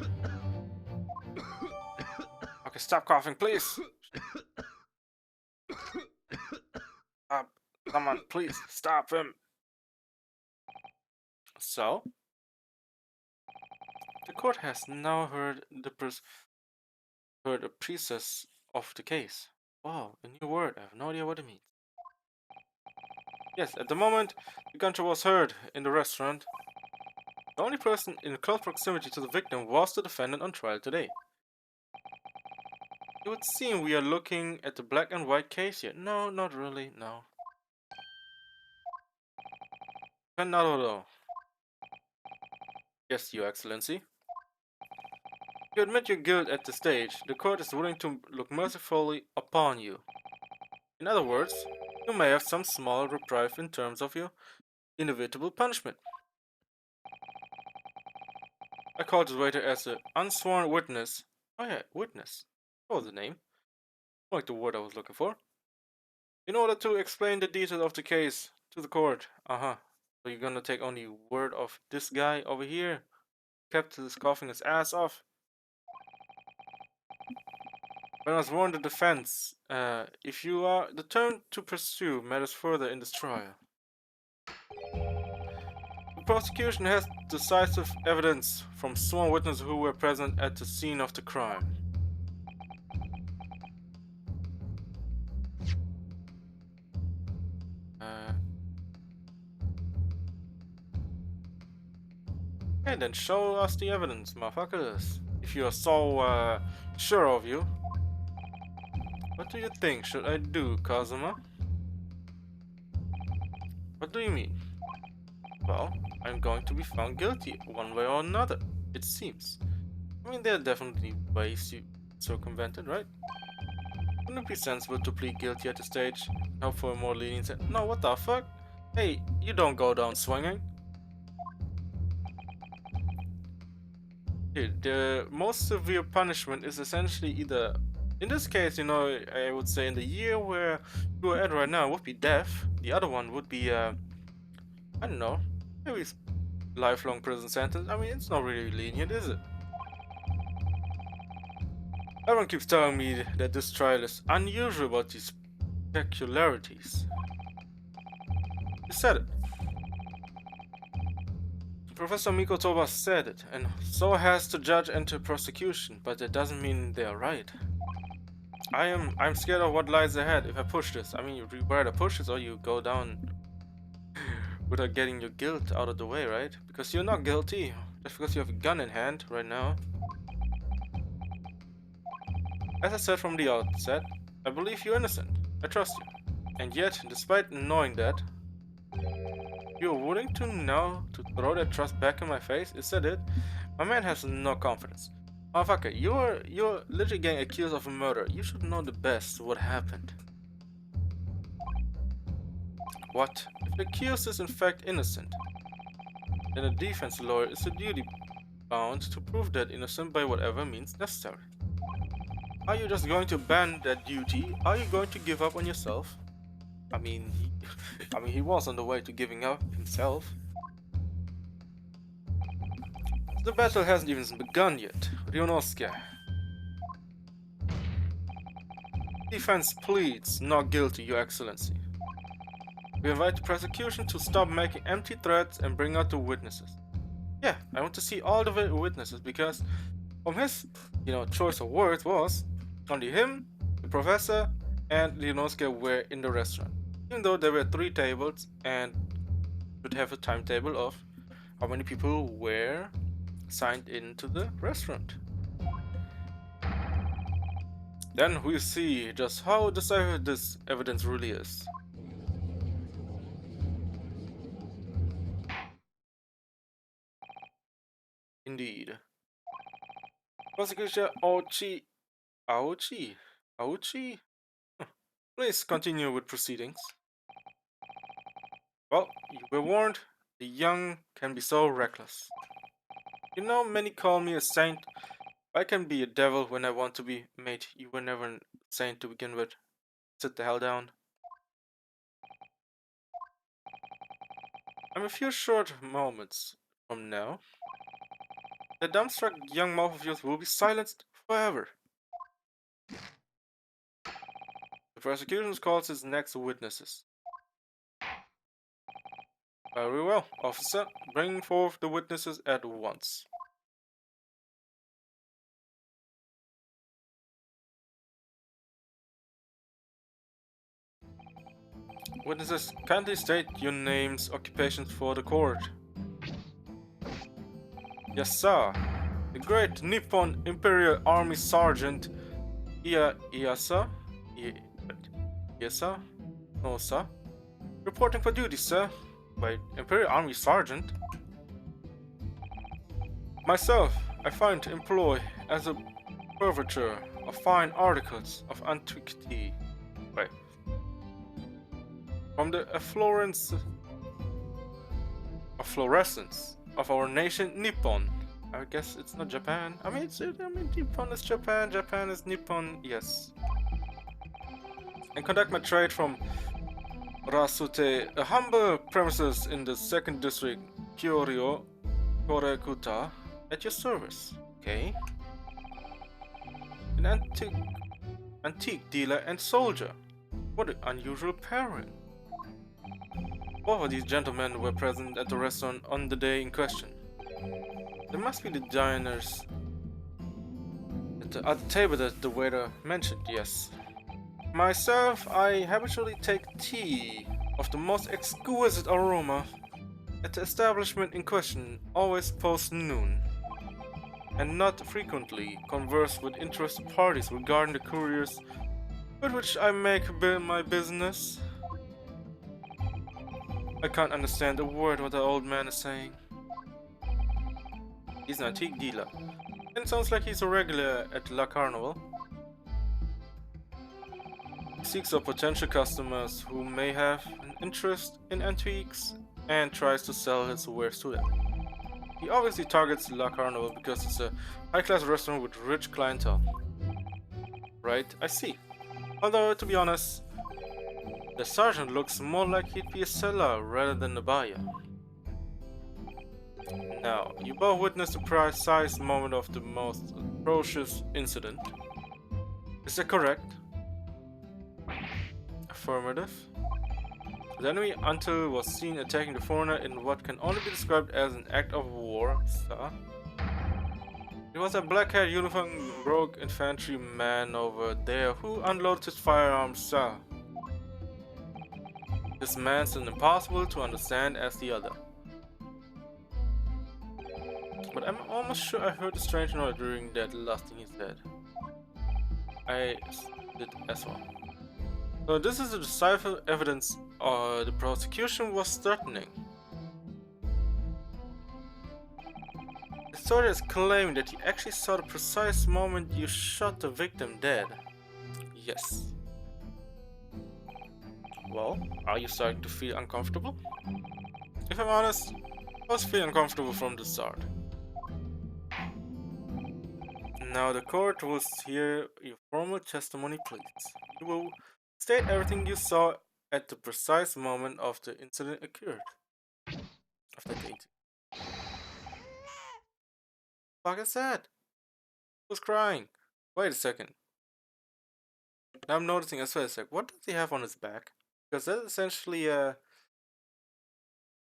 [SPEAKER 1] Okay, stop coughing, please. Stop. Someone, please stop him. So, the court has now heard the Heard a process of the case. Wow, a new word. I have no idea what it means. Yes, at the moment, the gunshot was heard in the restaurant. The only person in close proximity to the victim was the defendant on trial today. It would seem we are looking at the black and white case here. No, not really, no. And not at all. Yes, Your Excellency. You admit your guilt at this stage. The court is willing to look mercifully upon you. In other words, you may have some small reprieve in terms of your inevitable punishment. I called the waiter as an unsworn witness. Oh yeah, witness. What was the name? Like the word I was looking for. In order to explain the details of the case to the court. Uh-huh. So you're gonna take only word of this guy over here? Kept his coughing his ass off. When I was warned the defense, if you are determined to pursue matters further in this trial. The prosecution has decisive evidence from sworn witnesses who were present at the scene of the crime. Okay, then show us the evidence, motherfuckers. If you are so sure of you. What do you think should I do, Kazuma? What do you mean? Well, I'm going to be found guilty one way or another, it seems. I mean, there are definitely ways you circumvent it, right? Wouldn't it be sensible to plead guilty at this stage? Hope for a more lenient sentence? No, what the fuck? Hey, you don't go down swinging. Dude, the most severe punishment is essentially either, in this case, you know, I would say in the year where you are at right now would be death. The other one would be, I don't know, maybe lifelong prison sentence. I mean, it's not really lenient, is it? Everyone keeps telling me that this trial is unusual about these peculiarities. You said it. Professor Miko Toba said it, and so has the judge and the prosecution, but that doesn't mean they are right. I'm scared of what lies ahead if I push this. I mean, you either push this or you go down without getting your guilt out of the way, right? Because you're not guilty, just because you have a gun in hand right now. As I said from the outset, I believe you're innocent. I trust you. And yet, despite knowing that, you're willing to now to throw that trust back in my face? Is that it? My man has no confidence. Motherfucker, you're literally getting accused of a murder. You should know the best what happened. What? If the accused is in fact innocent, then a defense lawyer is a duty bound to prove that innocent by whatever means necessary. Are you just going to abandon that duty? Are you going to give up on yourself? I mean, he was on the way to giving up himself. The battle hasn't even begun yet. Ryonosuke. Defense pleads not guilty, Your Excellency. We invite the prosecution to stop making empty threats and bring out the witnesses. Yeah, I want to see all the witnesses because from his, choice of words was only him, the professor, and Ryonosuke were in the restaurant. Even though there were 3 tables and should have a timetable of how many people were signed into the restaurant. Then we see just how decisive this evidence really is. Indeed. Prosecutor Aochi? Huh. Please continue with proceedings. Well, you were warned, the young can be so reckless. You know, many call me a saint. I can be a devil when I want to be. Mate, you were never a saint to begin with. Sit the hell down. I'm a few short moments from now. The dumbstruck young mouth of yours will be silenced forever. The prosecution calls its next witnesses. Very well, officer. Bring forth the witnesses at once. Witnesses, kindly state your names, occupations for the court. Yes, sir. The great Nippon Imperial Army Sergeant Iyasa? Iyasa? No, sir. Reporting for duty, sir. Wait, Imperial Army Sergeant? Myself, I find employ as a purveyor of fine articles of antiquity. Wait. From the efflorescence of our nation Nippon. I guess it's not Japan. I mean, Nippon is Japan, Japan is Nippon, yes. And conduct my trade from Rasute, a humble premises in the 2nd district, Kyoryo, Korekuta, at your service. Okay. An antique dealer and soldier. What an unusual pairing. Both of these gentlemen were present at the restaurant on the day in question. They must be the diners at the table that the waiter mentioned, yes. Myself, I habitually take tea of the most exquisite aroma at the establishment in question, always post noon, and not frequently converse with interested parties regarding the careers with which I make my business. I can't understand a word what the old man is saying. He's an antique dealer, and it sounds like he's a regular at La Carnival. He seeks out potential customers who may have an interest in antiques and tries to sell his wares to them. He obviously targets La Carnival because it's a high-class restaurant with rich clientele. Right, I see. Although, to be honest, the sergeant looks more like he'd be a seller rather than a buyer. Now, you both witnessed the precise moment of the most atrocious incident. Is that correct? Affirmative. The enemy until was seen attacking the foreigner in what can only be described as an act of war, sir. It was a black-haired uniformed rogue infantry man over there who unloaded his firearms, sir. This man's as impossible to understand as the other. But I'm almost sure I heard a strange noise during that last thing he said. I did as well. So this is the decisive evidence the prosecution was threatening. The soldiers claim that he actually saw the precise moment you shot the victim dead. Yes. Well, are you starting to feel uncomfortable? If I'm honest, I was feeling uncomfortable from the start. Now the court will hear your formal testimony, please. You will state everything you saw at the precise moment of the incident occurred. Of that date. Fuck is that? Who's crying? Wait a second. Now I'm noticing as well, like, what does he have on his back? Because that's essentially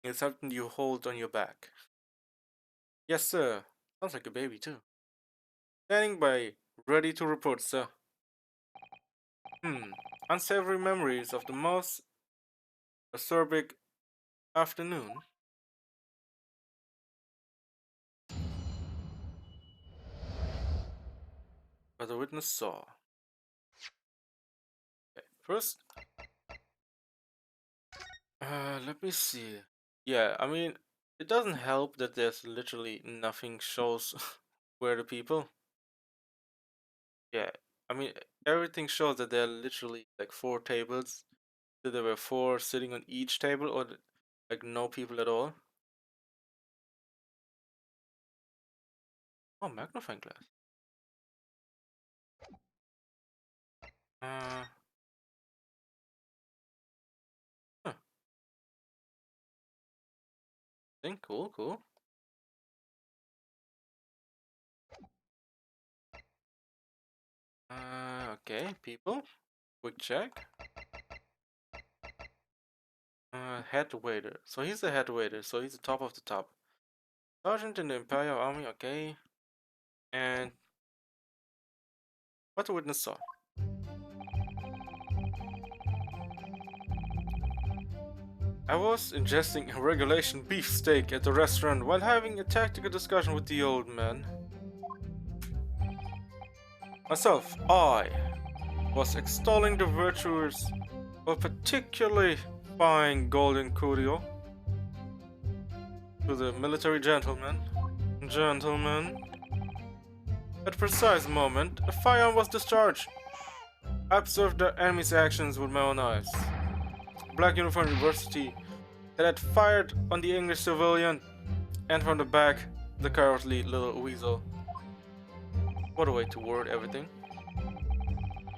[SPEAKER 1] it's something you hold on your back. Yes, sir. Sounds like a baby too. Standing by, ready to report, sir. Unsavory memories of the most acerbic afternoon. But the witness saw. Okay, first, let me see. Yeah, I mean, it doesn't help that there's literally nothing shows where the people. Yeah, I mean, everything shows that there are literally like 4 tables. That there were 4 sitting on each table, or like no people at all. Oh, magnifying glass. Uh, huh. Think cool, cool. Okay, people. Quick check. Head waiter. So he's the head waiter. So he's the top of the top. Sergeant in the Imperial Army. Okay. And what the witness saw. I was ingesting a regulation beef steak at the restaurant while having a tactical discussion with the old man. Myself, I was extolling the virtues of a particularly fine golden curio to the military gentleman. Gentlemen, at a precise moment, a firearm was discharged. I observed the enemy's actions with my own eyes. Black uniform university that had fired on the English civilian, and from the back, the cowardly little weasel. What a way to word everything.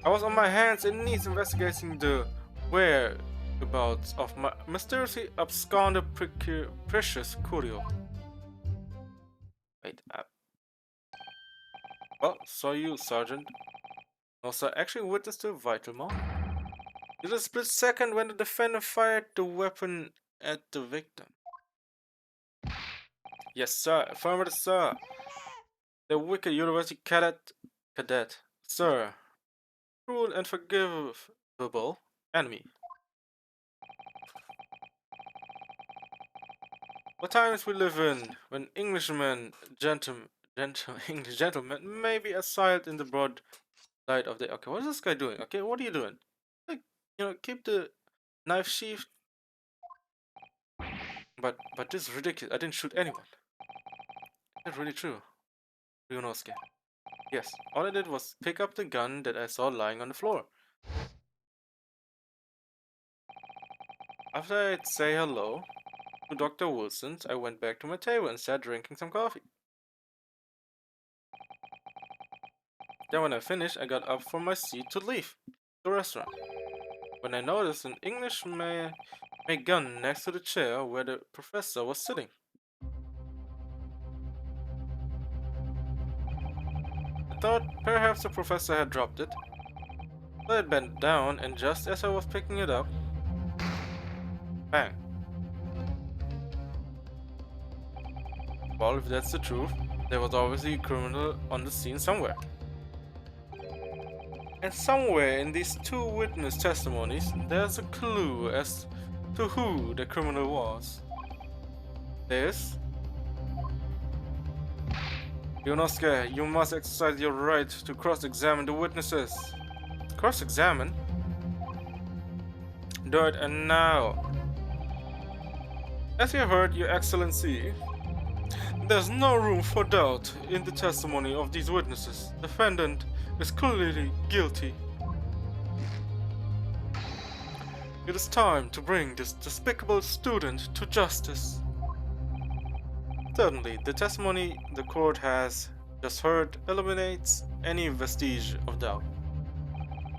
[SPEAKER 1] I was on my hands and knees investigating the whereabouts of my mysteriously absconded precious curio. Wait, well, saw you, Sergeant. Also, I actually witnessed a vital moment. In a split second when the defender fired the weapon at the victim. Yes, sir. Affirmative, sir. The wicked university cadet, sir. Cruel and forgivable enemy. What times we live in, when Englishmen, English gentlemen, may be assailed in the broad light of day. Okay, what is this guy doing? Okay, what are you doing? Like, keep the knife sheathed. But this is ridiculous. I didn't shoot anyone. Is that really true? Ryunosuke. Yes, all I did was pick up the gun that I saw lying on the floor. After I'd say hello to Dr. Wilson's, I went back to my table and sat drinking some coffee. Then when I finished, I got up from my seat to leave the restaurant. When I noticed an Englishman gun next to the chair where the professor was sitting. I thought perhaps the professor had dropped it. So I bent down, and just as I was picking it up, bang. Well, if that's the truth, there was obviously a criminal on the scene somewhere. And somewhere in these two witness testimonies, there's a clue as to who the criminal was. There's... Ryunosuke, you must exercise your right to cross-examine the witnesses. Cross-examine? Do it, and now. As you heard, Your Excellency, there's no room for doubt in the testimony of these witnesses. Defendant is clearly guilty. It is time to bring this despicable student to justice. Certainly, the testimony the court has just heard eliminates any vestige of doubt.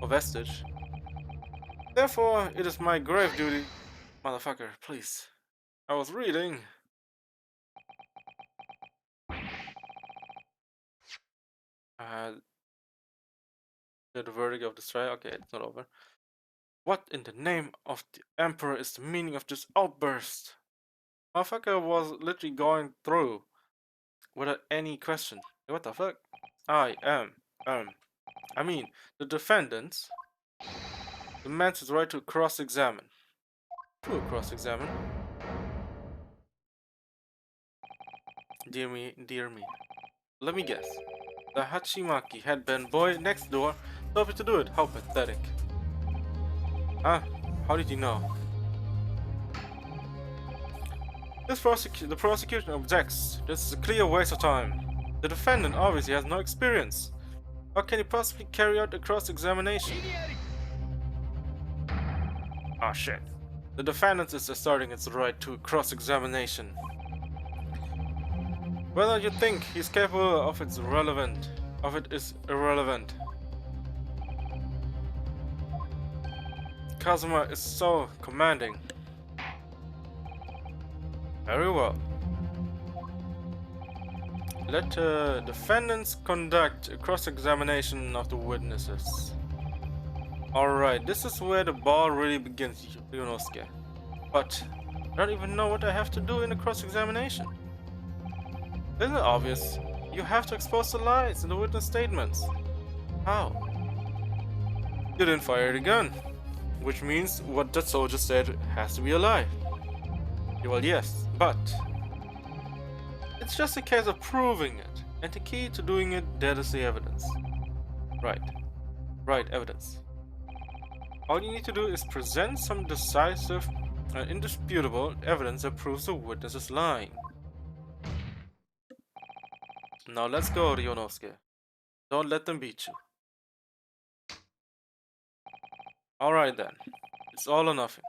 [SPEAKER 1] Or vestige. Therefore, it is my grave duty... Motherfucker, please. I was reading. The verdict of the trial. Okay, it's not over. What in the name of the Emperor is the meaning of this outburst? Motherfucker was literally going through without any question. What the fuck? I mean, the defendants demands his right to cross-examine. To cross-examine. Dear me. Let me guess. The Hachimaki headband boy next door told me to do it. How pathetic. Huh? How did you know? The prosecution objects. This is a clear waste of time. The defendant obviously has no experience. How can he possibly carry out a cross-examination? Ah, shit. The defendant is asserting its right to cross-examination. Whether you think he's capable of it is irrelevant. Kazuma is so commanding. Very well. Let the defendants conduct a cross-examination of the witnesses. Alright, this is where the ball really begins, Ryunosuke. But I don't even know what I have to do in a cross-examination. Isn't it obvious? You have to expose the lies in the witness statements. How? You didn't fire the gun, which means what that soldier said has to be a lie. Well, yes, but it's just a case of proving it, and the key to doing it, that is the evidence. Right. Right, evidence. All you need to do is present some decisive and indisputable evidence that proves the witness is lying. Now let's go, Ryonosuke. Don't let them beat you. Alright then. It's all or nothing.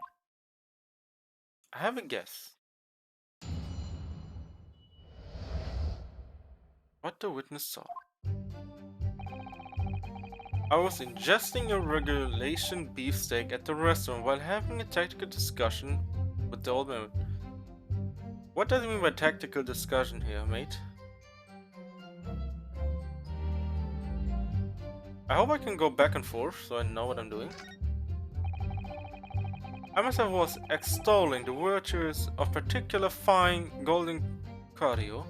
[SPEAKER 1] I have a guess. What the witness saw. I was ingesting a regulation beefsteak at the restaurant while having a tactical discussion with the old man. What does he mean by tactical discussion here, mate? I hope I can go back and forth so I know what I'm doing. I myself was extolling the virtues of particular fine golden cardio.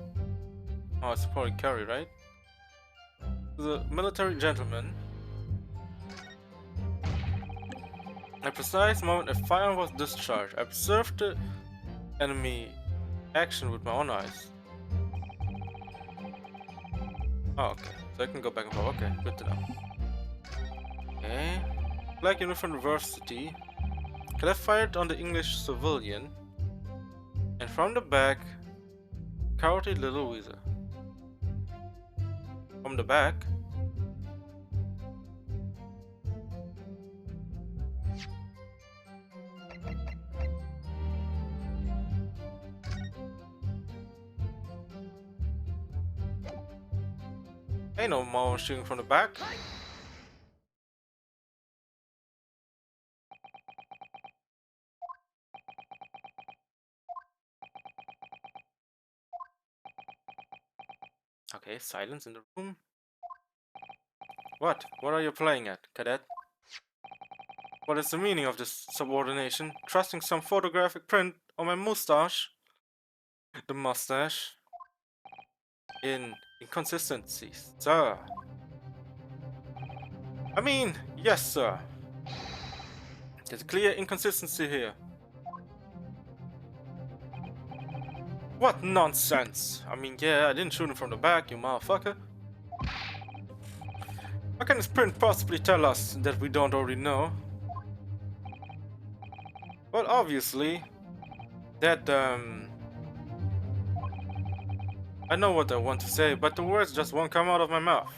[SPEAKER 1] Oh, it's probably curry, right? The military gentleman. At a precise moment, a firearm was discharged. I observed the enemy action with my own eyes. Oh, okay. So I can go back and forth. Okay, good to know. Okay. Black uniform University. Cadet fired on the English civilian. And from the back, cowardly little weasel. From the back. Ain't no more shooting from the back. Okay, silence in the room. What? What are you playing at, cadet? What is the meaning of this subordination? Trusting some photographic print on my mustache? The mustache? In inconsistencies, sir. I mean, yes, sir. There's clear inconsistency here. What nonsense! I mean, yeah, I didn't shoot him from the back, you motherfucker. How can this print possibly tell us that we don't already know? Well, obviously, that, I know what I want to say, but the words just won't come out of my mouth.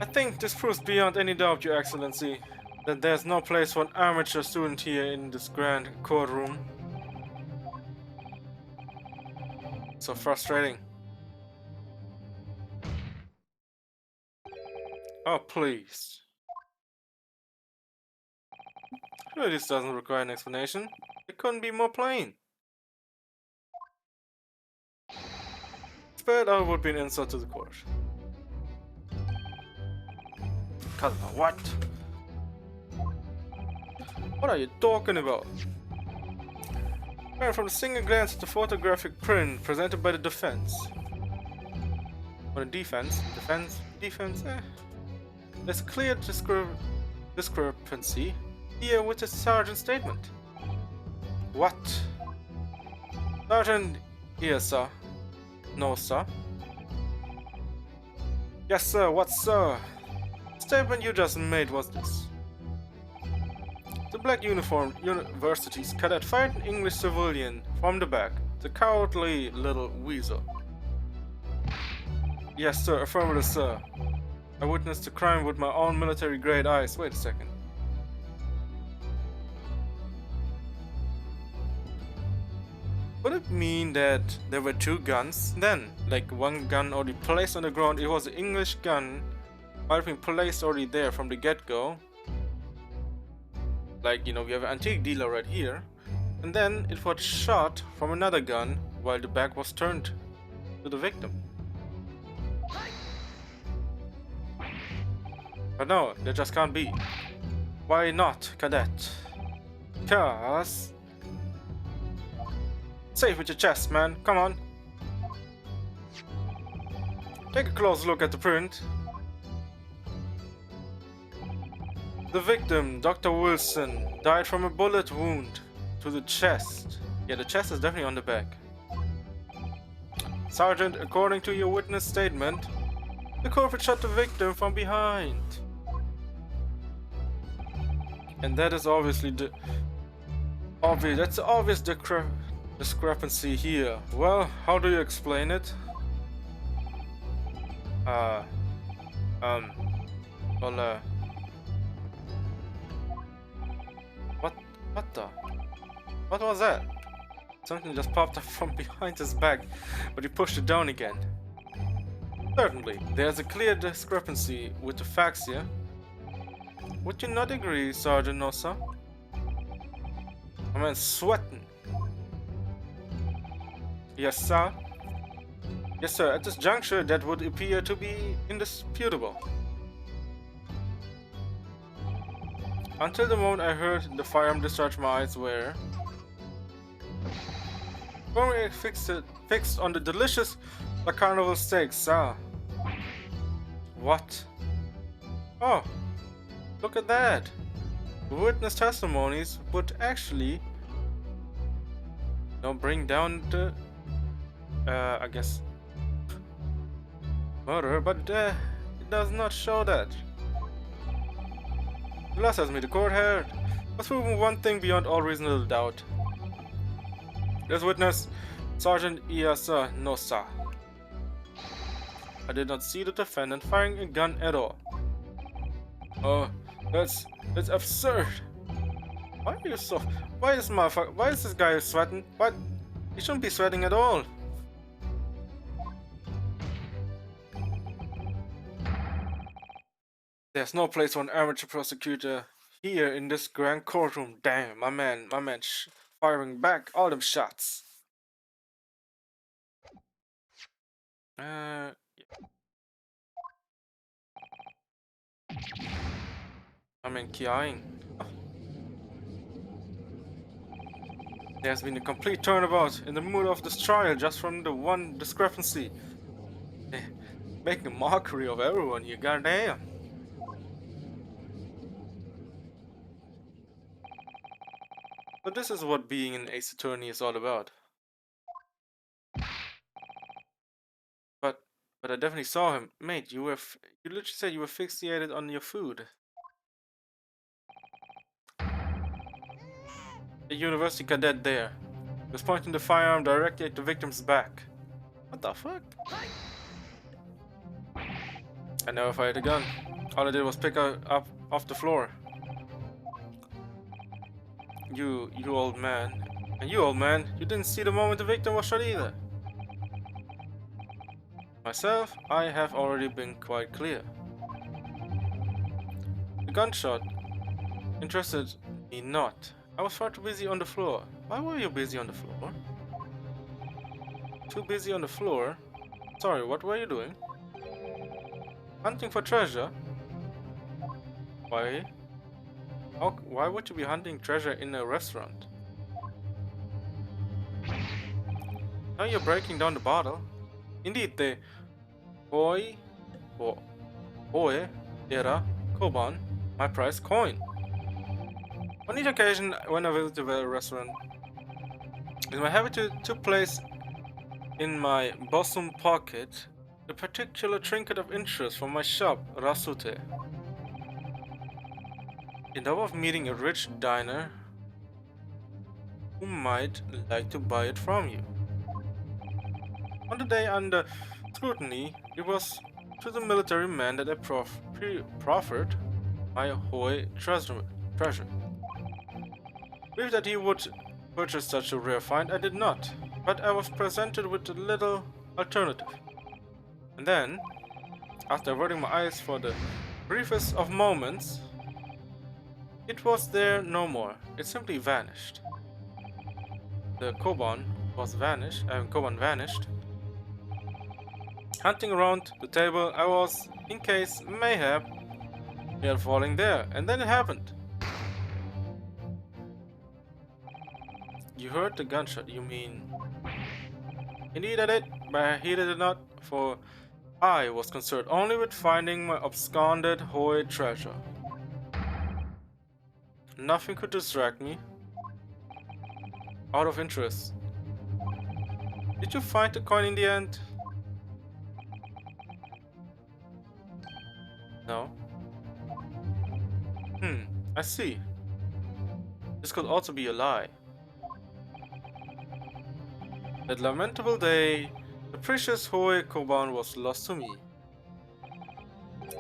[SPEAKER 1] I think this proves beyond any doubt, Your Excellency, that there's no place for an amateur student here in this grand courtroom. So frustrating. Oh, please. Sure, this doesn't require an explanation. It couldn't be more plain. But I would be an insult to the court. Kazuma, what? What are you talking about? And from a single glance at the photographic print presented by the defense. Or the defense? Defense, eh. There's a clear discrepancy here with the sergeant's statement. What? Sergeant, here, sir. No, sir. Yes, sir. What, sir? The statement you just made was this. The black uniformed university's cadet fired an English civilian from the back. The cowardly little weasel. Yes, sir. Affirmative, sir. I witnessed the crime with my own military-grade eyes. Wait a second. Would it mean that there were two guns then? Like one gun already placed on the ground, it was an English gun, might have been placed already there from the get-go. Like, you know, we have an antique dealer right here. And then it was shot from another gun while the back was turned to the victim. But no, that just can't be. Why not, cadet? Cause... Say it with your chest, man. Come on. Take a close look at the print. The victim, Dr. Wilson, died from a bullet wound to the chest. Yeah, the chest is definitely on the back. Sergeant, according to your witness statement, the culprit shot the victim from behind. And that is obviously that's the obvious discrepancy here. Well, how do you explain it? Uh, um, well, what the? What was that? Something just popped up from behind his back, but he pushed it down again. Certainly, there's a clear discrepancy with the facts here. Would you not agree, Sergeant Nosa? My man's sweating. Yes, sir. Yes, sir. At this juncture, that would appear to be indisputable. Until the moment I heard the firearm discharge, my eyes were firmly fixed on the delicious carnival steak, sir. What? Oh, look at that. The witness testimonies would actually bring down the, I guess, murder, but it does not show that. The law tells me the court had was proven one thing beyond all reasonable doubt. This witness, Sergeant Iasa Nosa. I did not see the defendant firing a gun at all. Oh, that's absurd. Why are you so? Why is this guy sweating? What? He shouldn't be sweating at all. There's no place for an amateur prosecutor here in this grand courtroom. Damn, my man firing back all them shots. Yeah. I mean, Kiaing. There's been a complete turnabout in the mood of this trial just from the one discrepancy. Making a mockery of everyone, you goddamn. But this is what being an ace attorney is all about. But I definitely saw him. Mate, you literally said you were fixated on your food. A university cadet there was pointing the firearm directly at the victim's back. What the fuck? I never fired a gun. All I did was pick her up off the floor. You old man. And you old man, you didn't see the moment the victim was shot either. Myself, I have already been quite clear. The gunshot interested me not. I was far too busy on the floor. Why were you busy on the floor? Too busy on the floor? Sorry, what were you doing? Hunting for treasure? Why? Why would you be hunting treasure in a restaurant? Now you're breaking down the bottle. Indeed, the boy era koban, my prized coin. On each occasion when I visited a restaurant, it is my habit to place in my bosom pocket the particular trinket of interest from my shop, Rasute. In the hope of meeting a rich diner who might like to buy it from you. On the day under scrutiny, it was to the military man that I proffered my Hoi treasure. Believe that he would purchase such a rare find, I did not, but I was presented with a little alternative. And then, after averting my eyes for the briefest of moments, it was there no more. It simply vanished. The koban vanished. Hunting around the table, I was, in case mayhap, near falling there, and then it happened. You heard the gunshot, you mean? Indeed I did, but I heeded it not, for I was concerned only with finding my absconded Hoi treasure. Nothing could distract me. Out of interest. Did you find the coin in the end? No. I see. This could also be a lie. That lamentable day, the precious Hoei Koban was lost to me.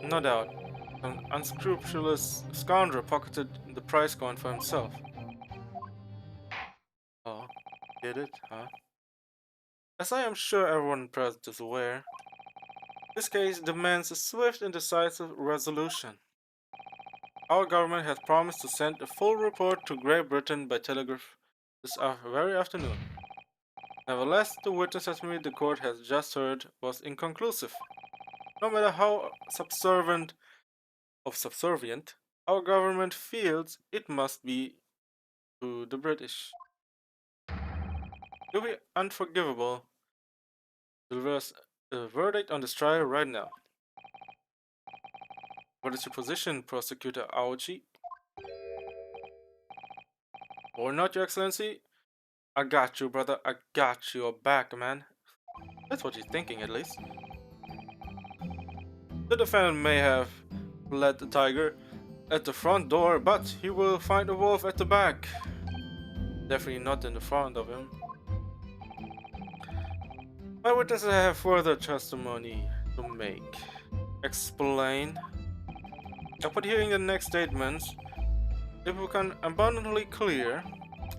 [SPEAKER 1] No doubt, some unscrupulous scoundrel pocketed the prize coin for himself. Oh, did it, huh? As I am sure everyone present is aware, this case demands a swift and decisive resolution. Our government has promised to send a full report to Great Britain by telegraph this very afternoon. Nevertheless, the witness testimony the court has just heard was inconclusive. No matter how subservient our government feels it must be to the British. It will be unforgivable to reverse a verdict on this trial right now. What is your position, Prosecutor Aoji? Or not, Your Excellency? I got you, brother. I got your back, man. That's what you're thinking, at least. The defendant may have led the tiger at the front door, but he will find the wolf at the back. Definitely not in the front of him. My witnesses have further testimony to make. Explain. Upon hearing the next statements, it will become abundantly clear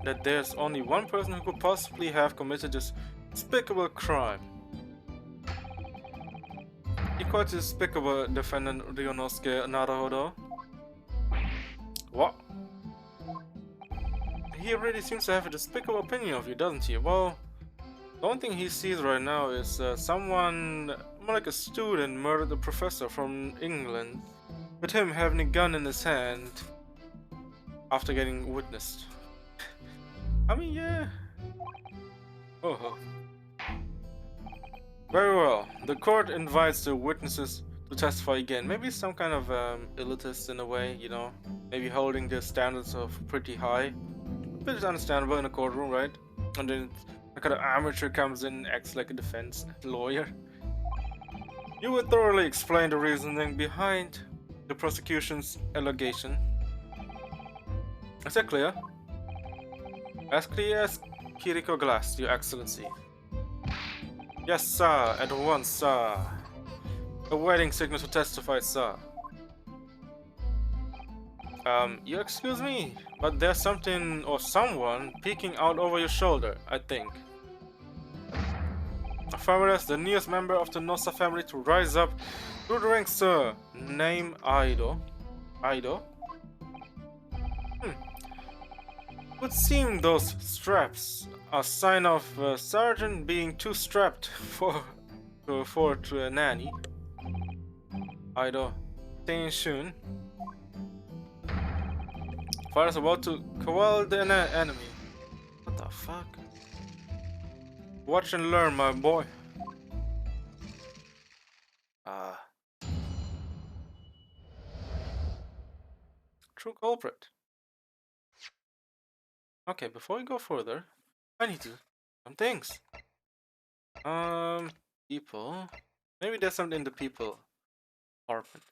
[SPEAKER 1] that there's only one person who could possibly have committed this despicable crime. He quite despicable, defendant Ryonosuke Naruhodo. What? He really seems to have a despicable opinion of you, doesn't he? Well, the only thing he sees right now is someone, more like a student, murdered a professor from England, with him having a gun in his hand after getting witnessed. I mean, yeah. Oh. Very well. The court invites the witnesses to testify again. Maybe some kind of elitist in a way, you know. Maybe holding their standards of pretty high. But it's understandable in a courtroom, right? And then a kind of amateur comes in and acts like a defense lawyer. You would thoroughly explain the reasoning behind the prosecution's allegation. Is that clear? As clear as Kiriko glass, Your Excellency. Yes, sir. At once, sir. Awaiting signal to testify, sir. You excuse me, but there's something or someone peeking out over your shoulder, I think. Affirmative, the newest member of the Nosa family to rise up through the ranks, sir. Name Aido. Aido? Would seem those straps are a sign of a sergeant being too strapped to afford a nanny. Aido. Tenshun. Father's about to quell the enemy. What the fuck? Watch and learn, my boy. True culprit. Okay, before we go further, I need to some things. People. Maybe there's something in the people department.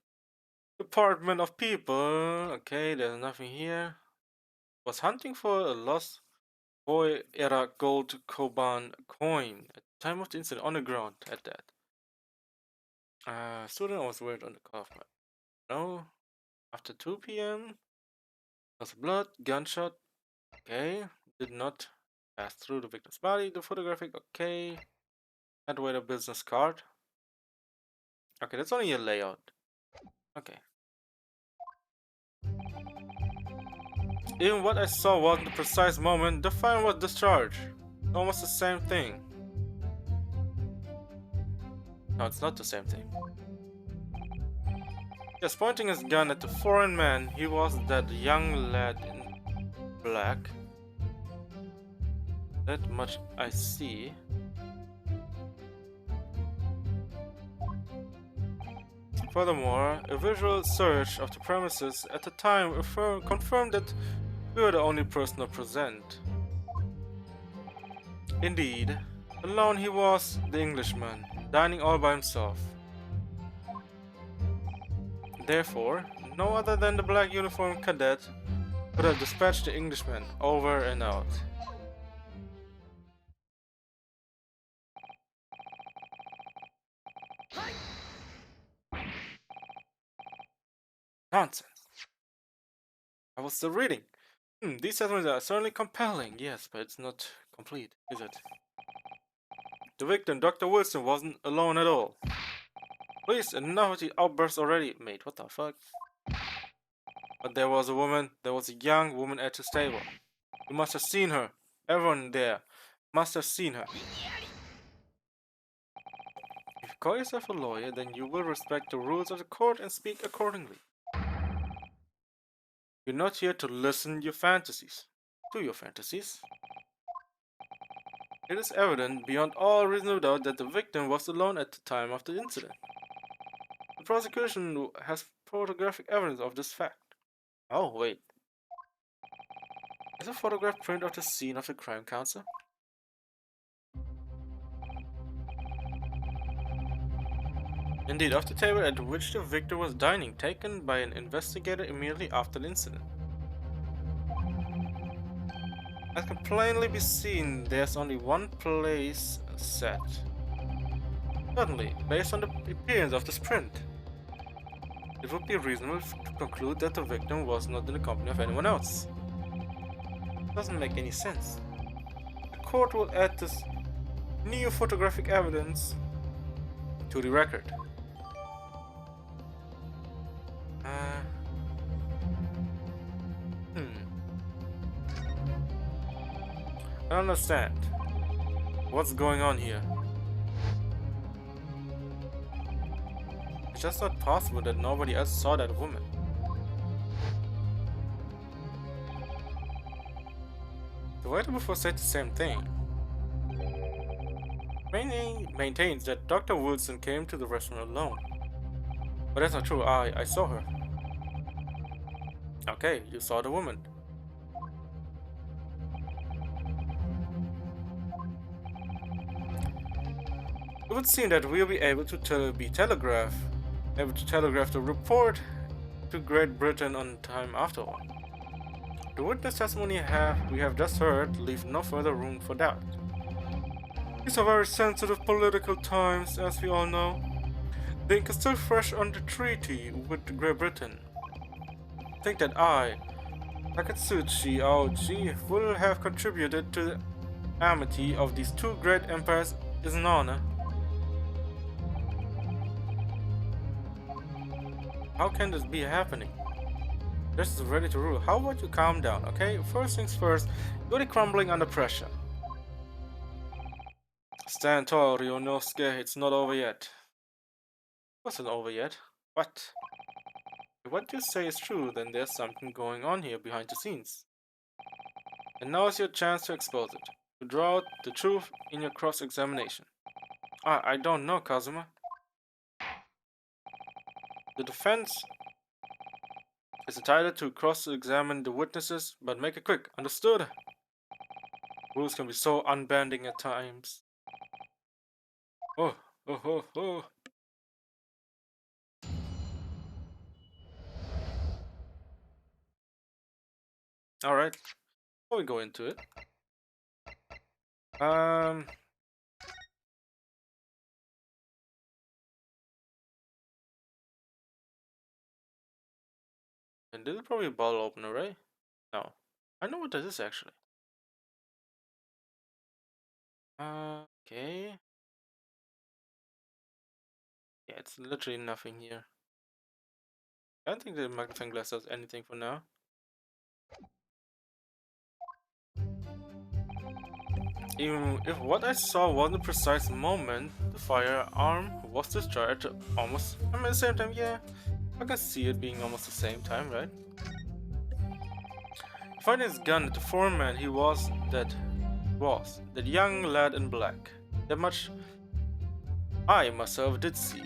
[SPEAKER 1] Department of people. Okay, there's nothing here. Was hunting for a lost Boy era gold Koban coin at the time of the incident on the ground at that. Student was weird on the cuff. No. After 2 p.m. There's blood, gunshot. Okay. Did not pass through the victim's body. The photographic, okay. Had to wait a business card. Okay, that's only a layout. Okay. Even what I saw wasn't the precise moment the fire was discharged. Almost the same thing. No, it's not the same thing. Yes, pointing his gun at the foreign man, he was that young lad in black. That much I see. Furthermore, a visual search of the premises at the time confirmed that we were the only personnel present. Indeed, alone he was, the Englishman, dining all by himself. Therefore, no other than the black uniformed cadet could have dispatched the Englishman over and out. Nonsense. I was still reading. These statements are certainly compelling, yes, but it's not complete, is it? The victim, Dr. Wilson, wasn't alone at all. Please, enough of the outbursts already. Mate, what the fuck? But there was a woman, there was a young woman at his table. You must have seen her. Everyone there must have seen her. If you call yourself a lawyer, then you will respect the rules of the court and speak accordingly. You're not here to listen to your fantasies. It is evident beyond all reasonable doubt that the victim was alone at the time of the incident. The prosecution has photographic evidence of this fact. Oh, wait. Is a photograph print of the scene of the crime, Counsel? Indeed, of the table at which the victim was dining, taken by an investigator immediately after the incident. As can plainly be seen, there's only one place set. Certainly, based on the appearance of this print, it would be reasonable to conclude that the victim was not in the company of anyone else. Doesn't make any sense. The court will add this new photographic evidence to the record. I don't understand. What's going on here? It's just not possible that nobody else saw that woman. The writer before said the same thing. Maintains that Dr. Wilson came to the restaurant alone. But that's not true. I saw her. Okay, you saw the woman. It would seem that we'll be able to telegraph the report to Great Britain on time after all. The witness testimony we have just heard leaves no further room for doubt. These are very sensitive political times, as we all know. The ink is still fresh on the treaty with Great Britain. Think that I, Takatsuchi Aoji, will have contributed to the amity of these two great empires is an honor. How can this be happening? This is ready to rule. How about you calm down, okay? First things first, you're really crumbling under pressure. Stand tall, Ryonosuke. It's not over yet. What's not over yet? What? If what you say is true, then there's something going on here behind the scenes. And now is your chance to expose it. To draw out the truth in your cross-examination. I don't know, Kazuma. The defense is entitled to cross-examine the witnesses, but make it quick, understood? Rules can be so unbending at times. Oh. Alright, before we go into it. And this is probably a bottle opener, right? No. I know what this is actually. Okay. Yeah, it's literally nothing here. I don't think the magnifying glass does anything for now. Even if what I saw wasn't a precise moment, the firearm was discharged almost at the same time. Yeah, I can see it being almost the same time, right? Finding his gun at the foreman, he was that young lad in black. That much I myself did see.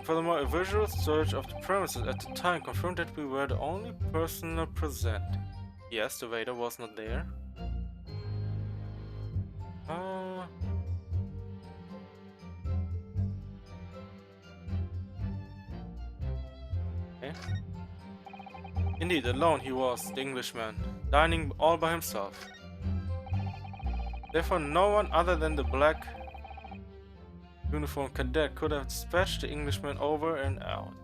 [SPEAKER 1] Furthermore, a visual search of the premises at the time confirmed that we were the only personnel present. Yes, the waiter was not there. Okay. Indeed, alone he was, the Englishman, dining all by himself. Therefore, no one other than the black uniformed cadet could have dispatched the Englishman over and out.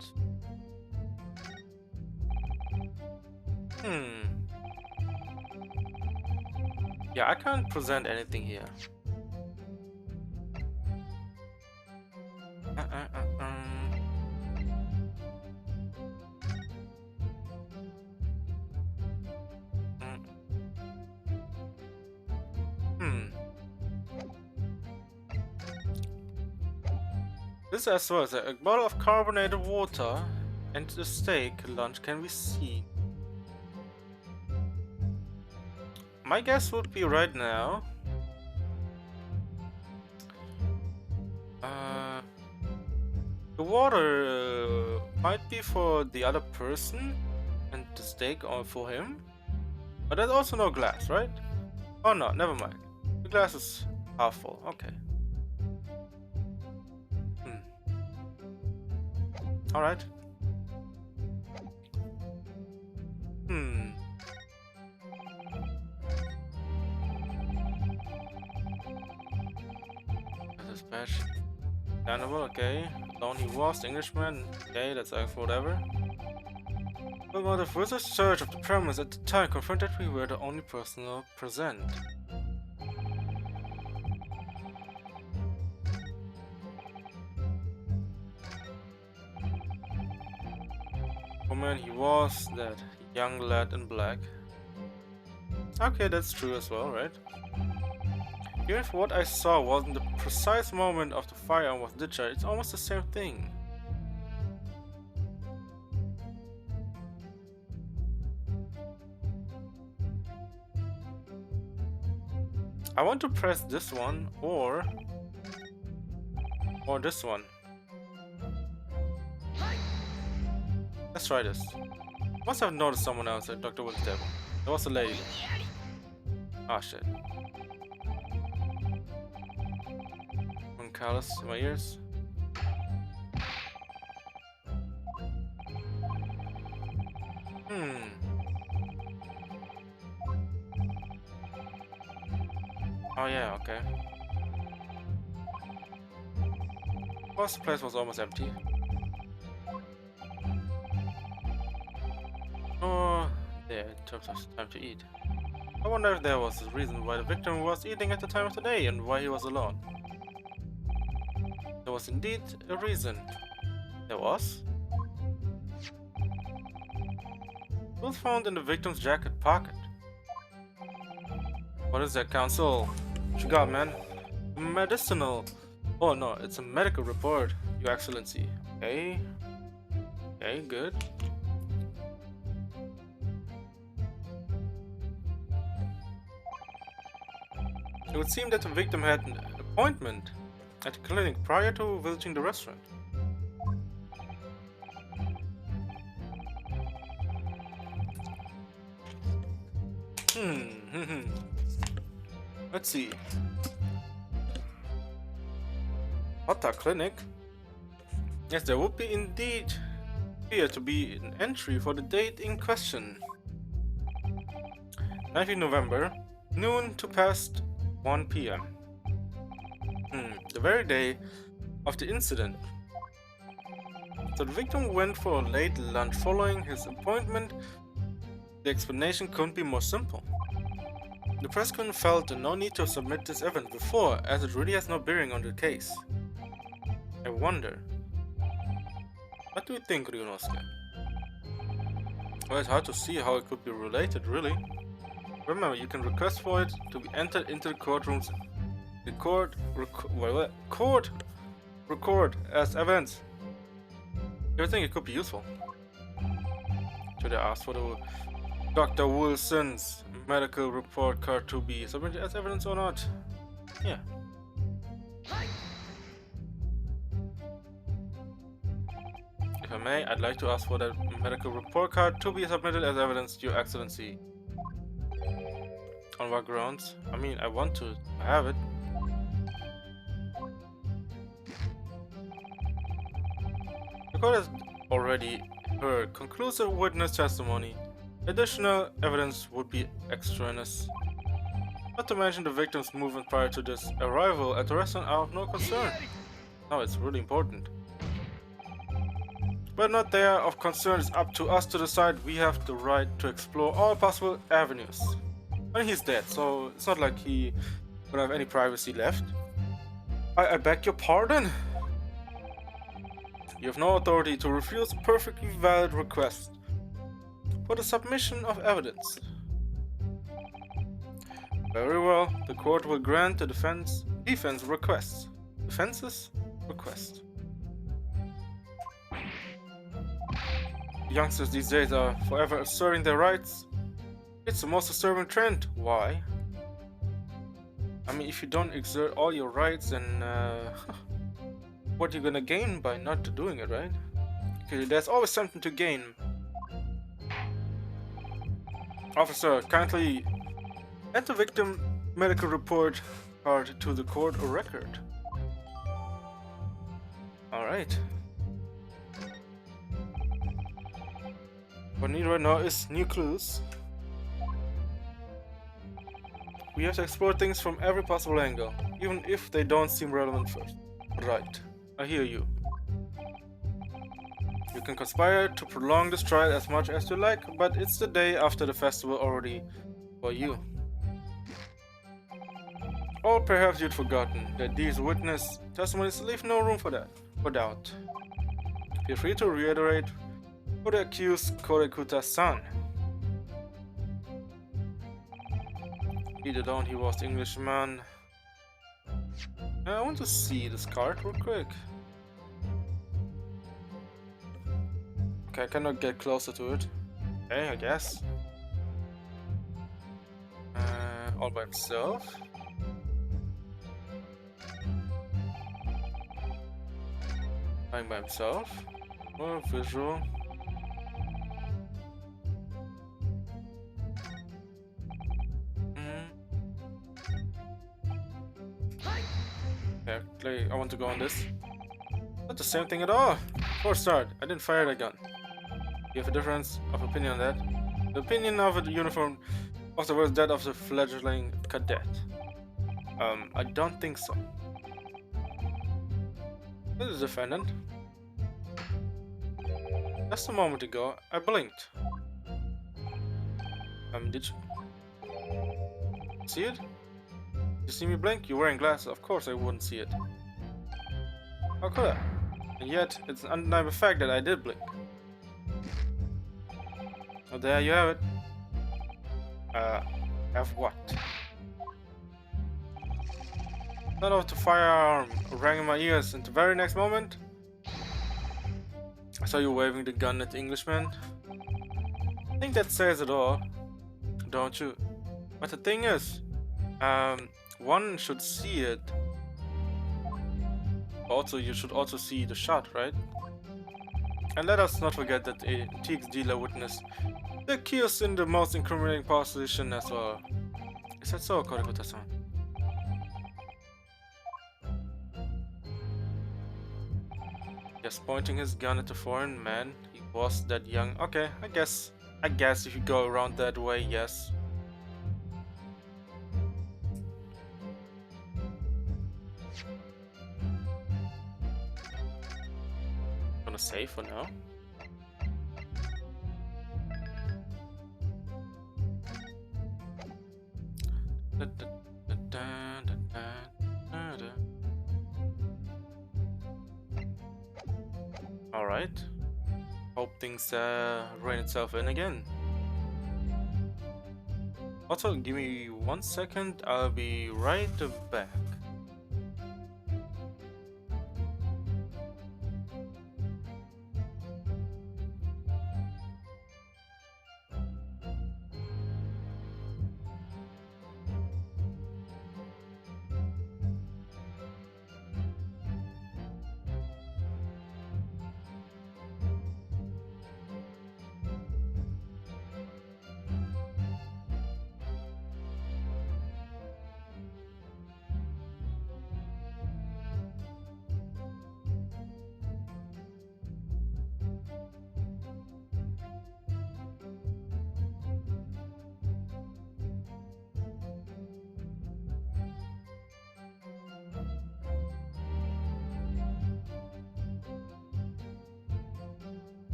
[SPEAKER 1] Yeah, I can't present anything here. This as well as a bottle of carbonated water and the steak lunch can be seen. My guess would be right now. The water might be for the other person and the steak or for him. But there's also no glass, right? Oh no, never mind. The glass is half full, okay. Alright. Dispatch. Cannibal, okay. Down he was, the Englishman. Okay, that's whatever. But the further search of the premise at the time confirmed that we were the only personnel present. Man, he was that young lad in black. Okay, that's true as well, right? Even if what I saw wasn't the precise moment of the firearm was discharged, it's almost the same thing. I want to press this one or this one. Let's try this. Must have noticed someone else at Dr. Will's table. There was a lady. Ah, shit. I'm callous in my ears. Oh yeah, okay. First place was almost empty. Oh, there, in terms of time to eat. I wonder if there was a reason why the victim was eating at the time of the day and why he was alone. There was indeed a reason. There was? It was found in the victim's jacket pocket. What is that, Counsel? What you got, man? Medicinal. Oh no, it's a medical report, Your Excellency. Okay. Okay, good. It would seem that the victim had an appointment at the clinic prior to visiting the restaurant. Let's see. Hotta clinic? Yes, there would be indeed appear to be an entry for the date in question. 19 November, noon to past 1 p.m. The very day of the incident. So the victim went for a late lunch following his appointment. The explanation couldn't be more simple. The prosecution felt no need to submit this evidence before, as it really has no bearing on the case. I wonder. What do you think, Ryunosuke? Well, it's hard to see how it could be related, really. Remember, you can request for it to be entered into the courtrooms. The court record as evidence. Do you think it could be useful? Should I ask for the Dr. Wilson's medical report card to be submitted as evidence or not? Yeah. I may, I'd like to ask for that medical report card to be submitted as evidence, Your Excellency. On what grounds? I mean, I want to have it. The court has already heard conclusive witness testimony. Additional evidence would be extraneous. Not to mention the victim's movement prior to this arrival at the restaurant are of no concern. No, it's really important. But not they are of concern, it's up to us to decide. We have the right to explore all possible avenues. And he's dead, so it's not like he would have any privacy left. I beg your pardon? You have no authority to refuse a perfectly valid request for the submission of evidence. Very well, the court will grant the defense request. Defense's request. Youngsters these days are forever asserting their rights. It's the most disturbing trend. Why? I mean, if you don't exert all your rights, then what are you gonna gain by not doing it, right? Okay, there's always something to gain. Officer, kindly add the victim medical report card to the court record. Alright. What we need right now is new clues. We have to explore things from every possible angle, even if they don't seem relevant first. Right, I hear you. You can conspire to prolong this trial as much as you like, but it's the day after the festival already for you. Or perhaps you'd forgotten that these witness testimonies leave no room for doubt. Feel free to reiterate for the accused Korekuta-san. Lead it on, he was the Englishman. I want to see this card real quick. Okay, I cannot get closer to it. Okay, I guess. All by himself. Playing by himself. Or visual. Okay, I want to go on this. Not the same thing at all. For a start, I didn't fire the gun. You have a difference of opinion on that? The opinion of the uniform officer was that of the fledgling cadet. I don't think so. This is the defendant. Just a moment ago, I blinked. Did you see it? You see me blink? You're wearing glasses. Of course I wouldn't see it. How could I? And yet, it's an undeniable fact that I did blink. Oh, there you have it. Have what? Not off the firearm rang in my ears, and the very next moment, I saw you waving the gun at the Englishman. I think that says it all, don't you? But the thing is, one should see it. Also, you should also see the shot, right? And let us not forget that a antiques dealer witnessed the accused in the most incriminating position as well. Is that so, Korekuta-san? Just pointing his gun at the foreign man. He was that young. Okay, I guess if you go around that way, yes. Gonna save for now. Alright. Hope things rein itself in again. Also, give me 1 second, I'll be right back.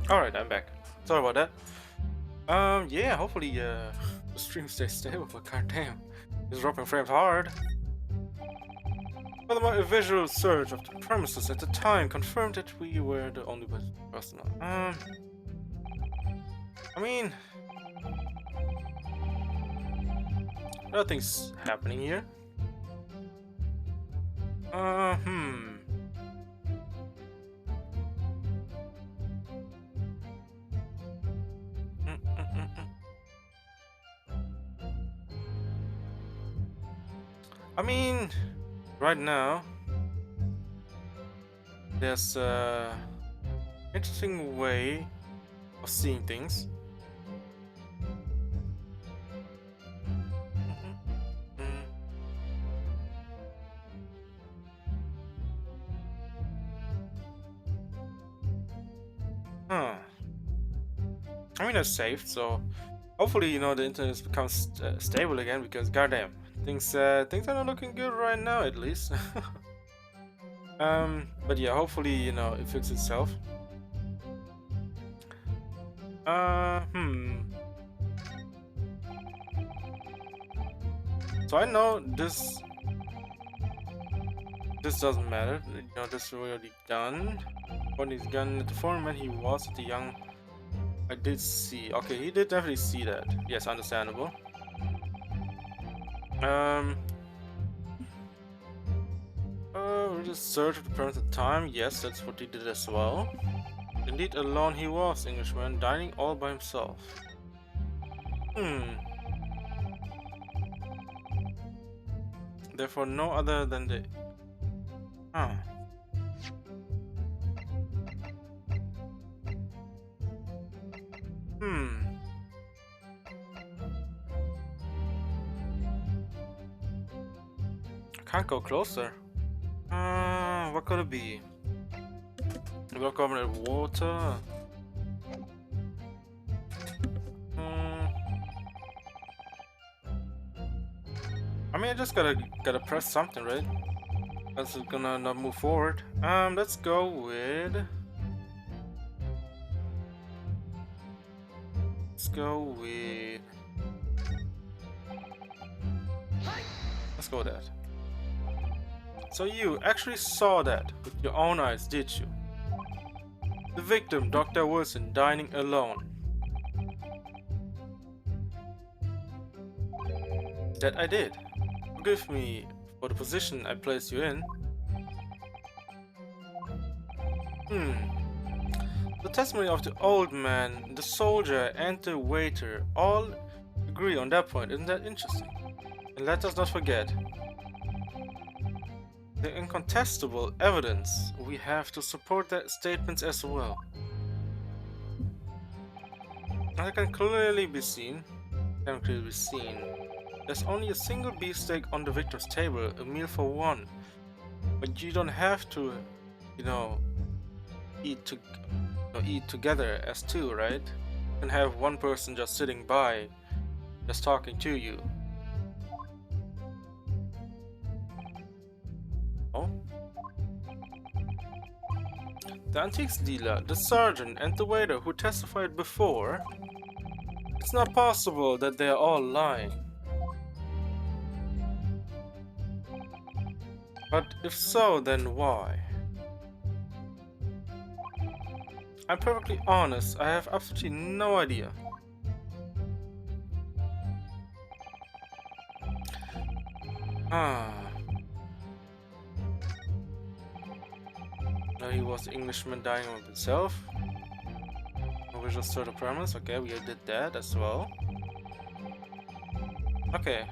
[SPEAKER 1] Alright, I'm back. Sorry about that. Yeah, hopefully, the stream stays stable, but goddamn, it's dropping frames hard. Furthermore, a visual search of the premises at the time confirmed that we were the only person. I mean, nothing's happening here. Uh, hmm. I mean, right now, there's a interesting way of seeing things. Huh. I mean, I saved, so hopefully, you know, the internet becomes stable again. Because goddamn, things are not looking good right now, at least. But yeah, hopefully, you know, it fixes itself. So I know this doesn't matter. You know, this is already done. When he's gone at the foreman, he was at the young. I did see. Okay, he did definitely see that. Yes, understandable. We just search the parents at the time. Yes, that's what he did as well. Indeed, alone he was, Englishman, dining all by himself. Therefore, no other than the. Huh. I can't go closer. What could it be? Well carbonated water. I mean, I just gotta press something, right? That's gonna not move forward. Let's go with. Let's go with. Let's go with that. So you actually saw that with your own eyes, did you? The victim, Dr. Wilson, dining alone. That I did. Forgive me for the position I placed you in. The testimony of the old man, the soldier, and the waiter all agree on that point. Isn't that interesting? And let us not forget the incontestable evidence we have to support their statements as well. As can clearly be seen, there's only a single beefsteak on the victim's table, a meal for one. But you don't have to, you know, eat together as two, right? You can have one person just sitting by, just talking to you. Oh? The antiques dealer, the sergeant, and the waiter who testified before. It's not possible that they're all lying. But if so, then why? I'm perfectly honest, I have absolutely no idea. No, he was the Englishman dining with himself. We just saw the premise. Okay, we did that as well. Okay.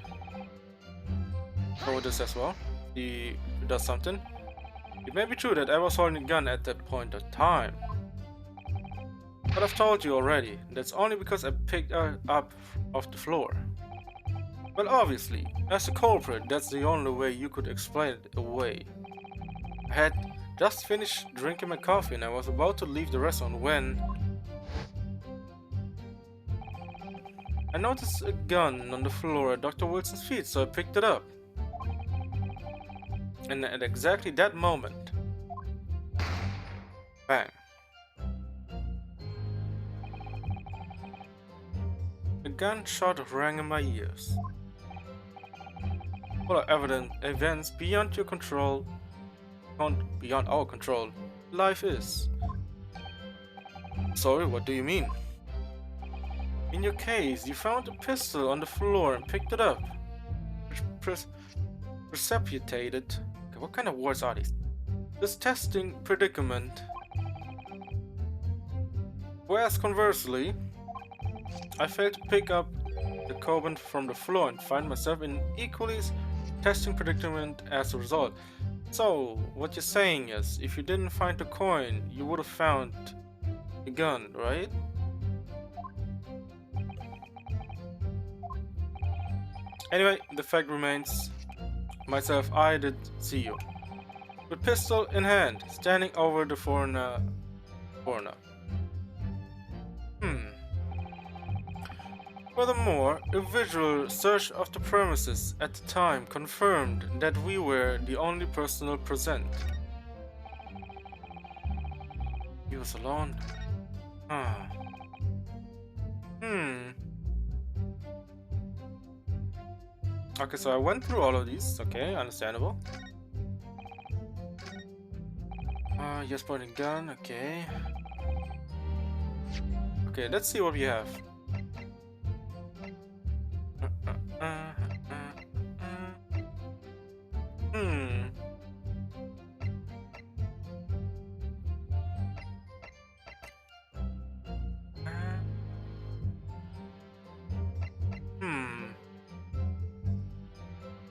[SPEAKER 1] Go with this as well. He does something. It may be true that I was holding a gun at that point of time. But I've told you already, that's only because I picked her up off the floor. Well, obviously, as a culprit, that's the only way you could explain it away. I had just finished drinking my coffee and I was about to leave the restaurant when I noticed a gun on the floor at Dr. Wilson's feet, so I picked it up. And at exactly that moment, bang. gunshot rang in my ears. Full of evident events beyond your control, beyond our control. Life is. Sorry, what do you mean? In your case, you found a pistol on the floor and picked it up. Precipitated. Okay, what kind of words are these? This testing predicament. Whereas conversely, I failed to pick up the carbon from the floor and find myself in equally testing predicament as a result. So, what you're saying is, if you didn't find the coin, you would have found the gun, right? Anyway, the fact remains, myself, I did see you. With pistol in hand, standing over the foreigner. Furthermore, a visual search of the premises at the time confirmed that we were the only personnel present. He was alone? Ah. Okay, so I went through all of these. Okay, understandable. Yes, pointing gun. Okay. Okay, let's see what we have.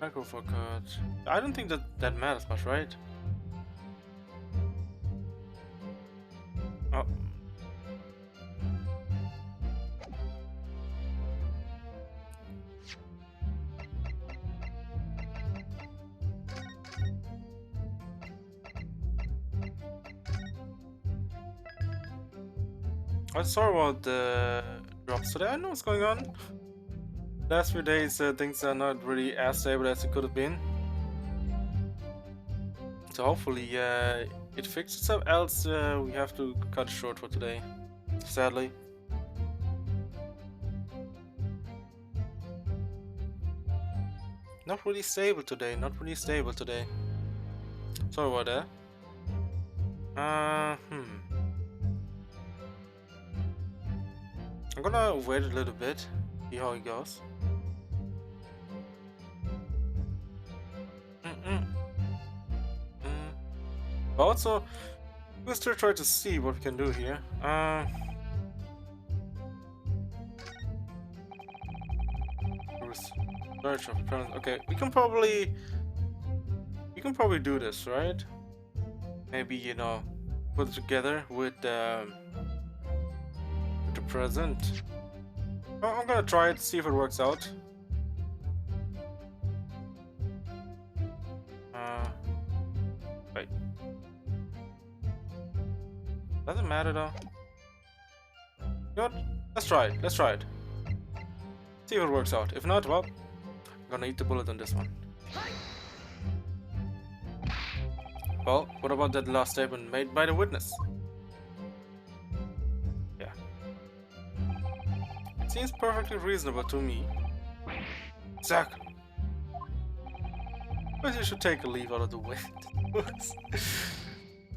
[SPEAKER 1] Microphone card. I don't think that matters much, right? Oh. I'm sorry about the drops today. I know what's going on. Last few days, things are not really as stable as it could have been. So hopefully, it fixes itself. Else, we have to cut it short for today. Sadly. Not really stable today. Not really stable today. Sorry about that. I'm gonna wait a little bit, see how it goes. But also, we'll still try to see what we can do here. Research of parents. Okay, we can probably do this, right? Maybe, you know, put it together with the present. Oh, I'm gonna try it, see if it works out. Wait. Doesn't matter though. You know what? Let's try it. Let's try it. See if it works out. If not, well, I'm gonna eat the bullet on this one. Well, what about that last statement made by the witness? Yeah. It seems perfectly reasonable to me. Exactly. But you should take a leaf out of the wind.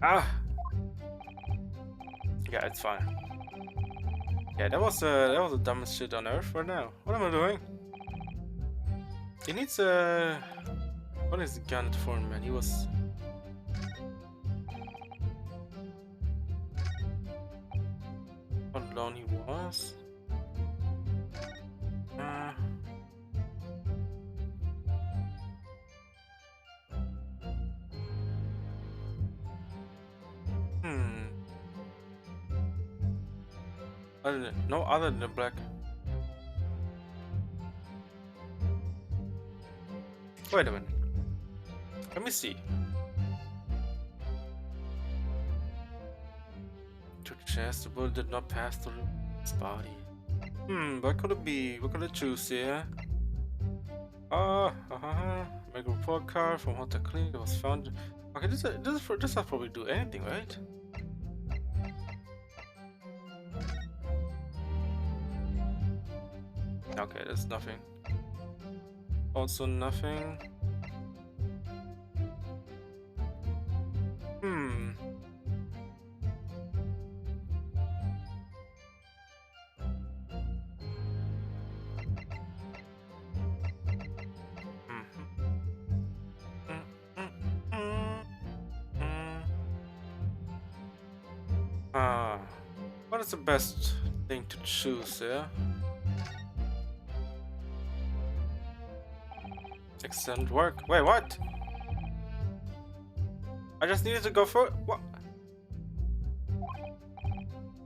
[SPEAKER 1] Ah. Yeah, it's fine. Yeah, that was the dumbest shit on earth right now. What am I doing? He needs a... What is the gun for, man? He was... How long he was? No other than black. Wait a minute. Let me see. To the chest, the bullet did not pass through his body. What could it be? What could I choose here? Make a report card from Hunter Clinic that was found. Okay, this will probably do anything, right? Okay, there's nothing. Also nothing. Hmm. Ah, what is the best thing to choose here? Excellent work. Wait, what? I just needed to go for what?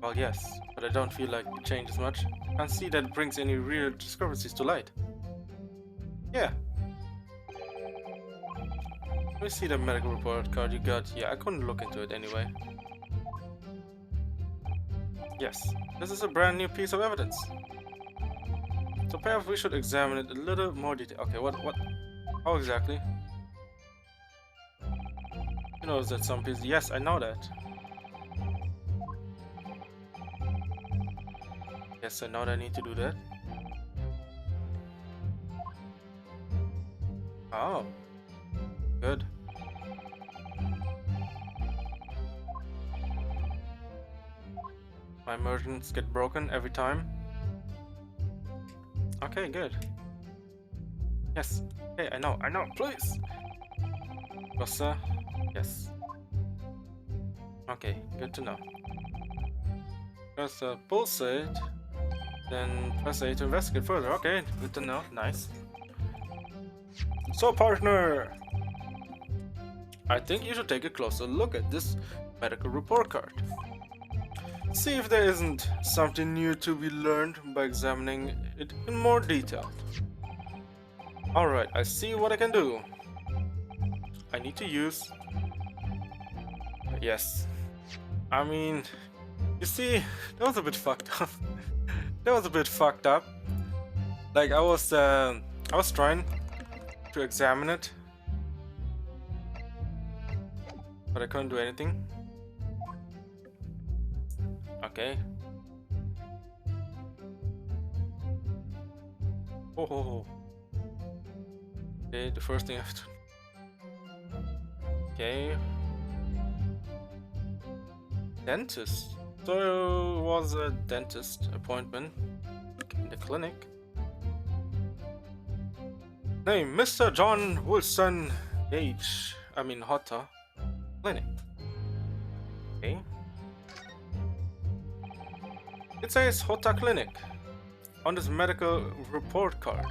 [SPEAKER 1] Well, yes, but I don't feel like it changes much. Can't see that it brings any real discrepancies to light. Yeah. Let me see the medical report card you got. Yeah, I couldn't look into it anyway. Yes, this is a brand new piece of evidence. So perhaps we should examine it a little more detail. Okay, what, how exactly? You know that some pieces. Yes, I know that. Yes, I know that I need to do that. Oh, good. My merchants get broken every time. Okay, good. Yes. Hey, I know, please. Rossa. Yes. Okay, good to know. Press pulsate, then press A to investigate further. Okay, good to know. Nice. So, partner, I think you should take a closer look at this medical report card. See if there isn't something new to be learned by examining it in more detail. Alright, I see what I can do. I need to use... Yes. I mean, you see, that was a bit fucked up. That was a bit fucked up. Like, I was trying to examine it, but I couldn't do anything. Okay. Oh. Okay, the first thing I have to... Okay. Dentist. So it was a dentist appointment in the clinic. Name Mr. John Wilson Gage. I mean Hotta. Clinic. Okay. It says Hotta Clinic on this medical report card.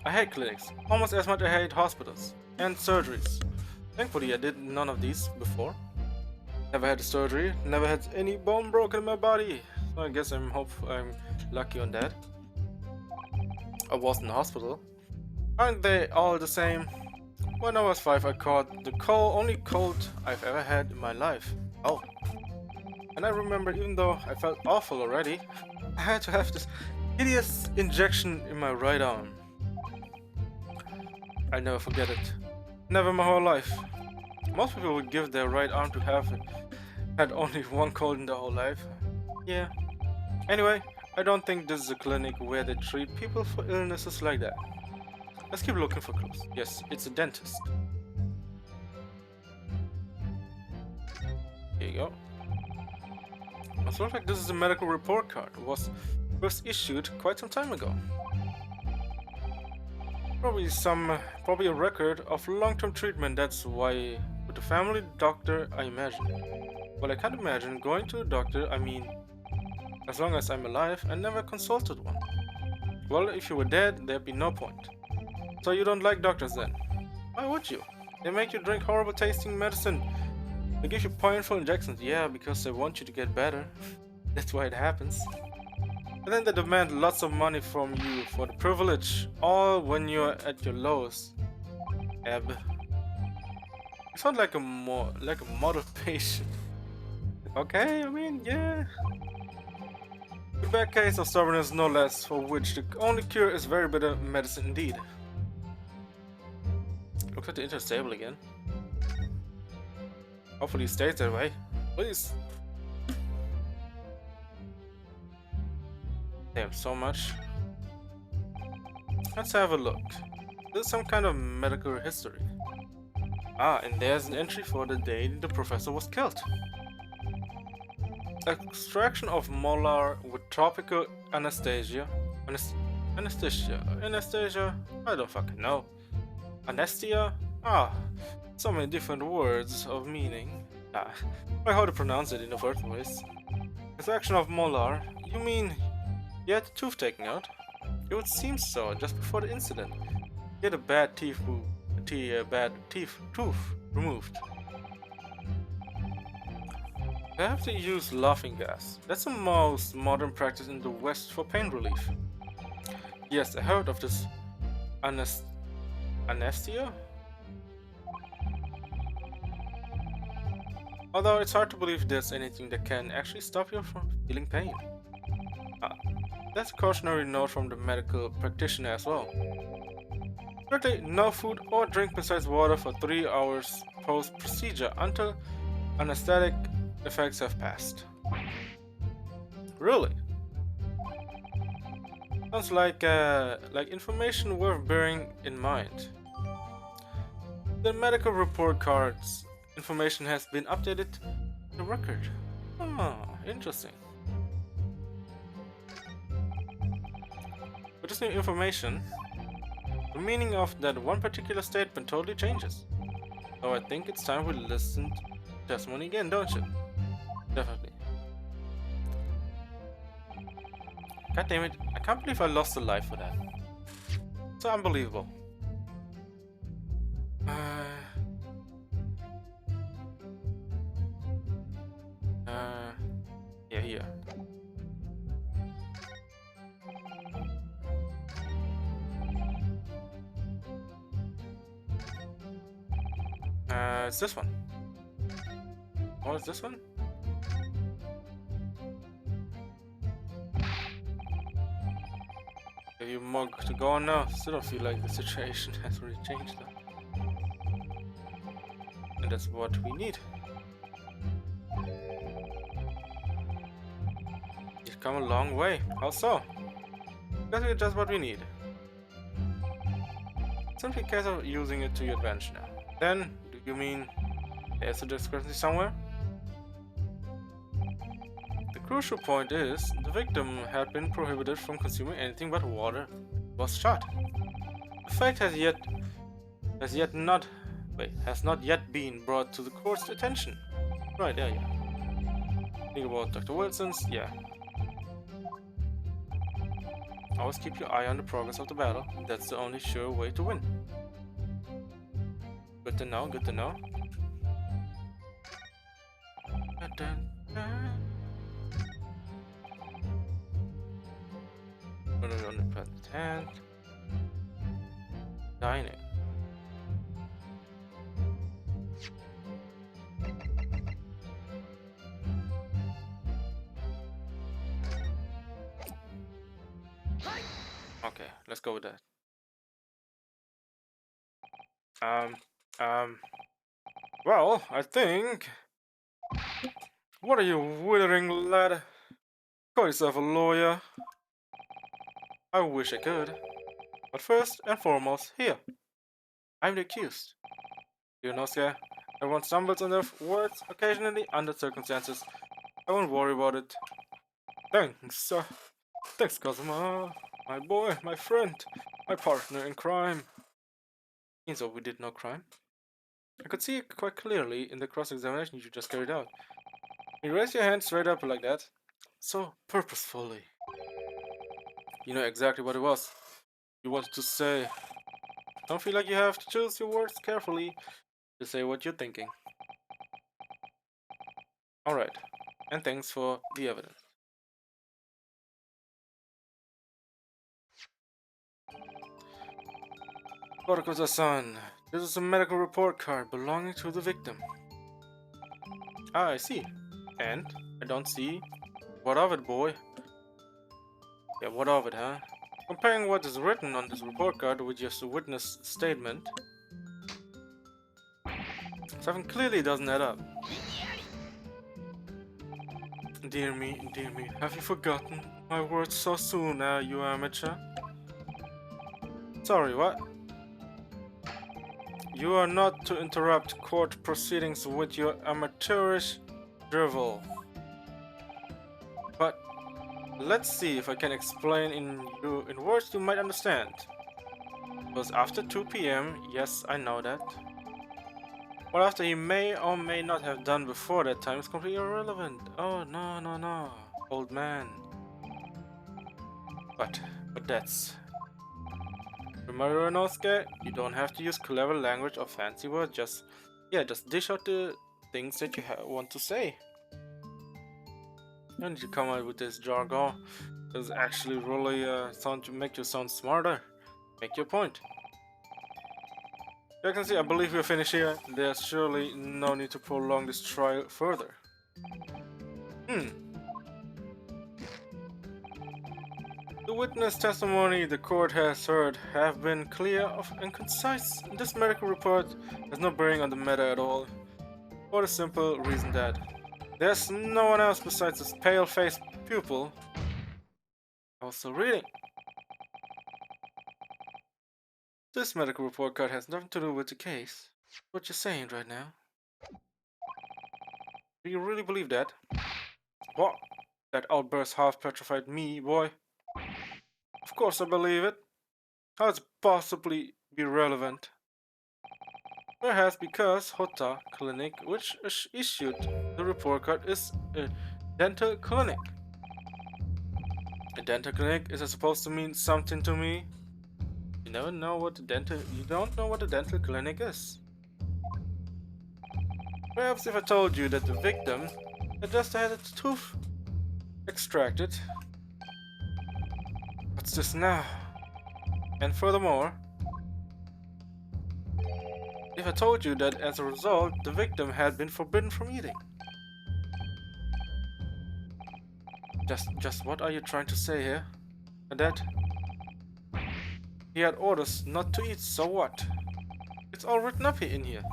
[SPEAKER 1] I hate clinics, almost as much as I hate hospitals and surgeries. Thankfully I did none of these before. Never had a surgery, never had any bone broken in my body. So I guess I'm lucky on that. I was in the hospital. Aren't they all the same? When I was 5 I caught the only cold I've ever had in my life. Oh. And I remember, even though I felt awful already, I had to have this hideous injection in my right arm. I'll never forget it. Never my whole life. Most people would give their right arm to have had only one cold in their whole life. Yeah. Anyway, I don't think this is a clinic where they treat people for illnesses like that. Let's keep looking for clues. Yes, it's a dentist. Here you go. It looks like this is a medical report card. It was first issued quite some time ago. Probably a record of long-term treatment. That's why with the family doctor, I imagine. Well, I can't imagine going to a doctor. I mean, as long as I'm alive, I never consulted one. Well, if you were dead, there'd be no point. So you don't like doctors then? Why would you? They make you drink horrible tasting medicine. They give you painful injections. Yeah, because they want you to get better. That's why it happens. And then they demand lots of money from you for the privilege, all when you're at your lowest ebb. You sound like a model patient. Okay, I mean, yeah. A bad case of stubbornness, no less, for which the only cure is very bitter medicine indeed. Looks like the internet's stable again. Hopefully it stays that way. Please. Damn, so much. Let's have a look. There's some kind of medical history. Ah, and there's an entry for the day the professor was killed. Extraction of molar with topical anesthesia. Anesthesia? I don't fucking know. Anesthesia? Ah, so many different words of meaning. Ah, or how to pronounce it in the first place. Extraction of molar? You mean you had a tooth taken out? It would seem so, just before the incident. You had a bad tooth removed. They have to use laughing gas. That's the most modern practice in the West for pain relief. Yes, I heard of this anesthesia? Although it's hard to believe there's anything that can actually stop you from feeling pain. Ah, that's a cautionary note from the medical practitioner as well. Thirdly, no food or drink besides water for 3 hours post-procedure until anesthetic effects have passed. Really? Sounds like information worth bearing in mind. The medical report card's information has been updated to the record. Oh, interesting. With this new information, the meaning of that one particular statement totally changes. So I think it's time we listen to testimony again, don't you? Definitely. God damn it, I can't believe I lost a life for that. So unbelievable. Yeah, here. It's this one. What is this one? Have you more to go on now? Still don't feel like the situation has really changed though. And that's what we need. You've come a long way. How so? That's just what we need. Simply a case of using it to your advantage now. Then, do you mean there's a discrepancy somewhere? The crucial point is, the victim had been prohibited from consuming anything but water. Was shot. The fact has not yet been brought to the court's attention. Right, yeah. Think about Dr. Wilson's, yeah. Always keep your eye on the progress of the battle. That's the only sure way to win. Good to know, good to know. On the present hand. Dining. Okay, let's go with that. Well, I think... What are you withering, lad? Call yourself a lawyer. I wish I could. But first and foremost, here. I'm the accused. You know, Sky, everyone stumbles on their words occasionally under circumstances. I won't worry about it. Thanks, sir. Thanks, Cosmo. My boy, my friend, my partner in crime. Seems though we did no crime. I could see it quite clearly in the cross-examination you just carried out. You raised your hand straight up like that. So purposefully. You know exactly what it was you wanted to say. Don't feel like you have to choose your words carefully to say what you're thinking. Alright, and thanks for the evidence. Chronicles-san, this is a medical report card belonging to the victim. Ah, I see. And I don't see. What of it, boy? Yeah, what of it, huh? Comparing what is written on this report card with just a witness statement, something clearly doesn't add up. Dear me, have you forgotten my words so soon, you amateur? Sorry, what? You are not to interrupt court proceedings with your amateurish drivel. But let's see if I can explain in words you might understand. It was after 2 p.m. Yes, I know that. What after he may or may not have done before that time is completely irrelevant. Oh, no, old man. But that's... Remember, Renosuke, you don't have to use clever language or fancy words, just dish out the things that you want to say. You don't need to come out with this jargon. It's actually really make you sound smarter. Make your point. You can see, I believe we're finished here. There's surely no need to prolong this trial further. The witness testimony the court has heard have been clear and concise. This medical report has no bearing on the matter at all, for the simple reason that there's no one else besides this pale-faced pupil. Also reading. This medical report card has nothing to do with the case. What you're saying right now? Do you really believe that? What? That outburst half petrified me, boy. Of course I believe it. How is it possibly be relevant? Perhaps because Hota Clinic, which issued the report card, is a dental clinic. A dental clinic is supposed to mean something to me. You don't know what a dental clinic is. Perhaps if I told you that the victim had just had its tooth extracted. What's this now? And furthermore, if I told you that as a result the victim had been forbidden from eating. Just what are you trying to say here? That he had orders not to eat, so what? It's all written up in here.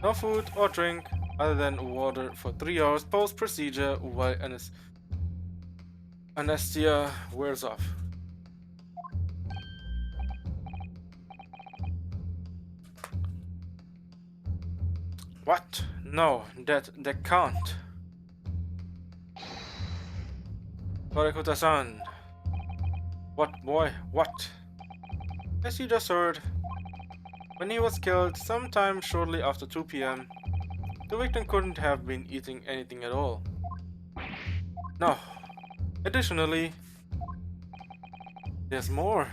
[SPEAKER 1] No food or drink other than water for 3 hours post-procedure while anesthesia wears off. What? No, that can't. Torikuta-san. What, boy? What? As you just heard, when he was killed sometime shortly after 2 p.m., the victim couldn't have been eating anything at all. No. Additionally, there's more.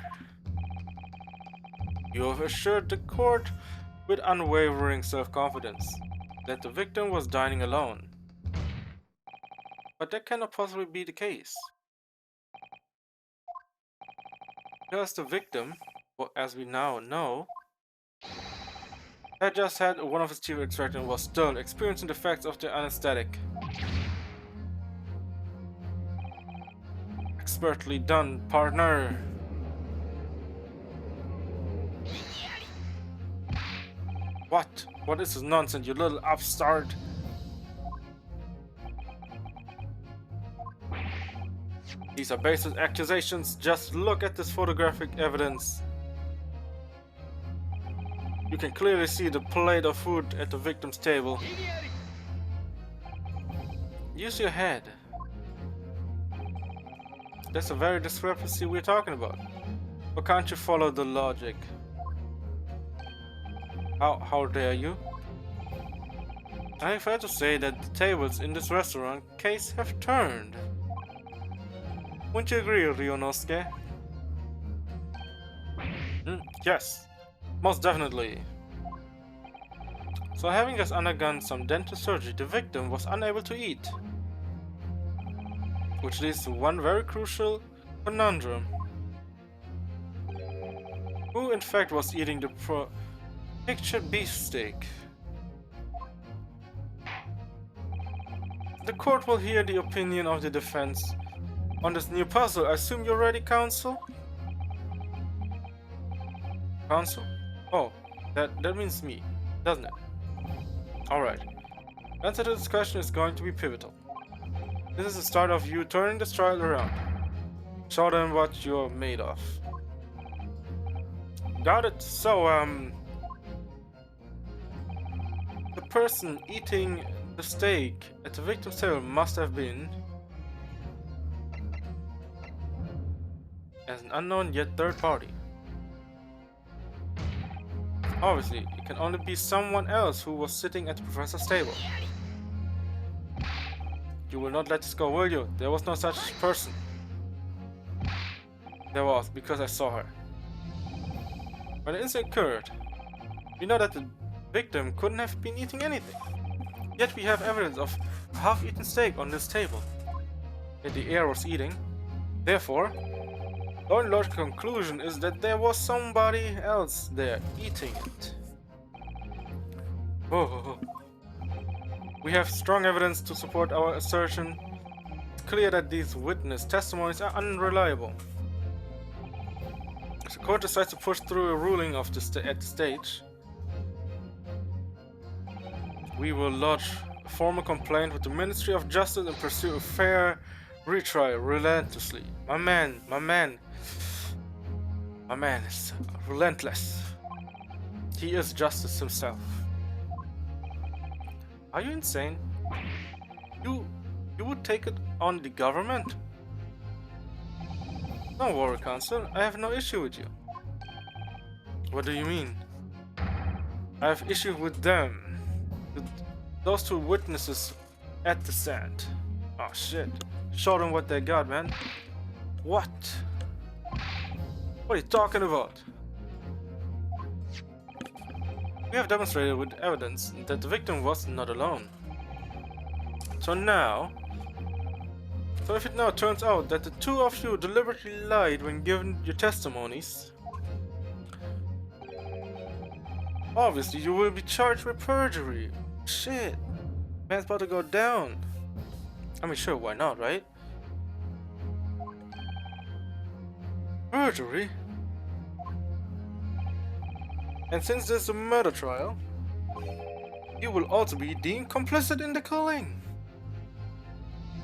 [SPEAKER 1] You have assured the court with unwavering self-confidence that the victim was dining alone. But that cannot possibly be the case. Because the victim, as we now know, had just had one of his teeth extracted and was still experiencing the effects of the anesthetic. Expertly done, partner. What? What is this nonsense, you little upstart? These are baseless accusations. Just look at this photographic evidence. You can clearly see the plate of food at the victim's table. Use your head. That's a very discrepancy we're talking about. Or can't you follow the logic? How dare you? I fair to say that the tables in this restaurant case have turned. Wouldn't you agree, Ryonosuke? Yes, most definitely. So having just undergone some dental surgery, the victim was unable to eat. Which leads to one very crucial conundrum. Who in fact was eating the pictured beefsteak? The court will hear the opinion of the defense on this new puzzle. I assume you're ready, counsel? Counsel? Oh, that means me, doesn't it? Alright. The answer to this question is going to be pivotal. This is the start of you turning this trial around. Show them what you're made of. Got it. So, the person eating the steak at the victim's table must have been as an unknown yet third party. Obviously, it can only be someone else who was sitting at the professor's table. You will not let this go, will you? There was no such person. There was, because I saw her. When the incident occurred, we know that the victim couldn't have been eating anything. Yet we have evidence of a half-eaten steak on this table that the heir was eating. Therefore, the only logical conclusion is that there was somebody else there eating it. Oh. We have strong evidence to support our assertion. It's clear that these witness testimonies are unreliable. If the court decides to push through a ruling of at the stage, we will lodge a formal complaint with the Ministry of Justice and pursue a fair retrial relentlessly. My man is relentless. He is justice himself. Are you insane? You would take it on the government? Don't worry, Counsel. I have no issue with you. What do you mean? I have issue with them. With those two witnesses at the stand. Oh shit. Show them what they got, man. What? What are you talking about? We have demonstrated with evidence that the victim was not alone. So if it now turns out that the two of you deliberately lied when giving your testimonies, obviously you will be charged with perjury. Shit. Man's about to go down. I mean, sure, why not, right? Perjury? And since there's a murder trial, you will also be deemed complicit in the killing.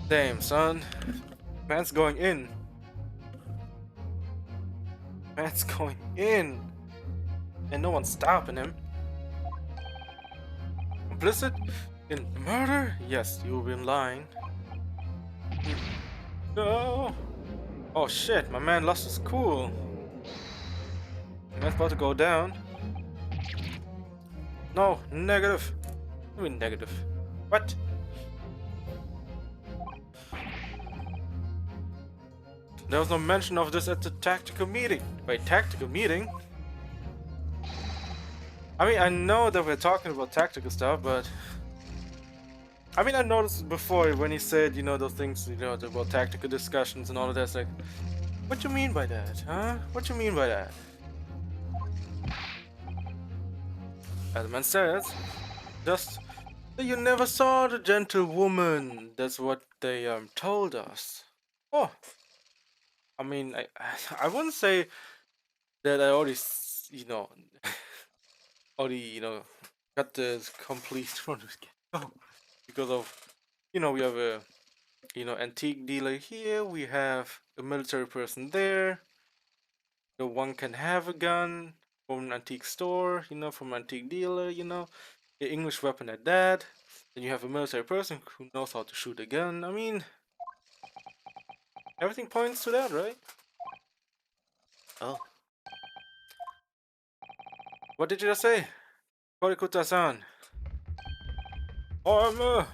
[SPEAKER 1] Damn, son. Man's going in. Man's going in. And no one's stopping him. Complicit in murder? Yes, you've been lying. No. Oh shit, my man lost his cool. Man's about to go down. No, negative. I mean negative. What? There was no mention of this at the tactical meeting. Wait, tactical meeting? I mean, I know that we're talking about tactical stuff, but... I mean, I noticed before when he said, you know, those things, you know, about tactical discussions and all of that. It's like, what you mean by that, huh? What you mean by that? As the man says, just that you never saw the gentlewoman. That's what they told us. Oh, I mean, I wouldn't say that I already, you know, got the complete oh, because of, you know, we have a, you know, antique dealer here. We have a military person there. The one can have a gun from an antique store, you know, from an antique dealer, you know, an English weapon at that. Then you have a military person who knows how to shoot a gun. I mean, everything points to that, right? Oh. What did you just say? Korikuta-san. Oh,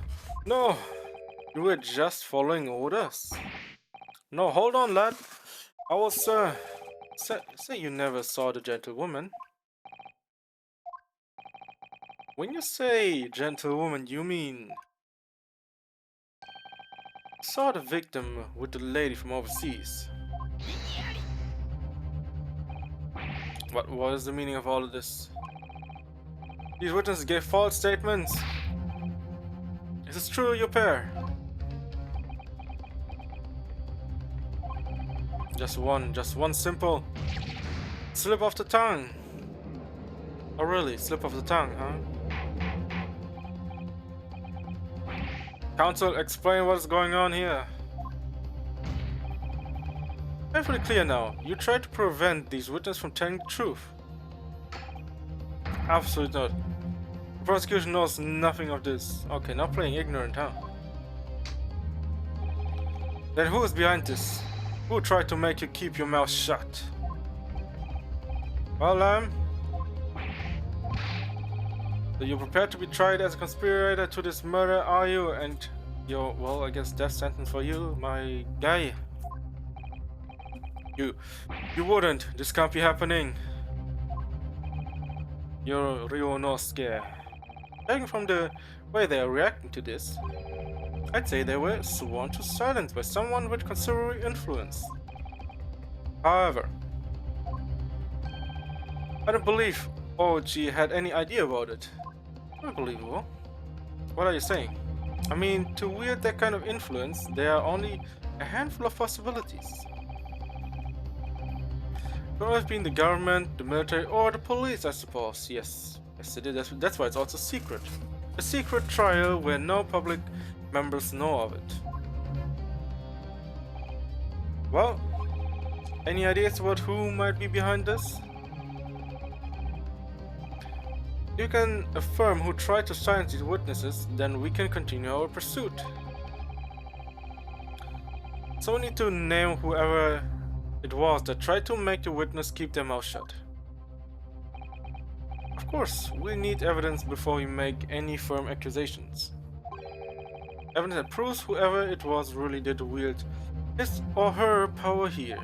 [SPEAKER 1] no. You were just following orders. No, hold on, lad. I was, say you never saw the gentlewoman. When you say gentlewoman, you mean... saw the victim with the lady from overseas. What is the meaning of all of this? These witnesses gave false statements. Is this true, your pair? Just one simple slip of the tongue. Oh really, slip of the tongue, huh? Counsel, explain what's going on here. Perfectly clear now. You tried to prevent these witnesses from telling the truth. Absolutely not. The prosecution knows nothing of this. Okay, not playing ignorant, huh? Then who is behind this? Who tried to make you keep your mouth shut? Well, so you're prepared to be tried as a conspirator to this murder, are you? And your, well, I guess death sentence for you, my guy. You wouldn't. This can't be happening. You're Ryo no Scare. Judging from the way they are reacting to this, I'd say they were sworn to silence by someone with considerable influence. However, I don't believe OG had any idea about it. Unbelievable. What are you saying? I mean, to wield that kind of influence, there are only a handful of possibilities. It could have been the government, the military, or the police, I suppose. Yes, it is. That's why it's also secret. A secret trial where no public members know of it. Well, any ideas about who might be behind this? You can affirm who tried to silence these witnesses, then we can continue our pursuit. So we need to name whoever it was that tried to make the witness keep their mouth shut. Of course, we need evidence before we make any firm accusations. Evidence that proves whoever it was really did wield his or her power here.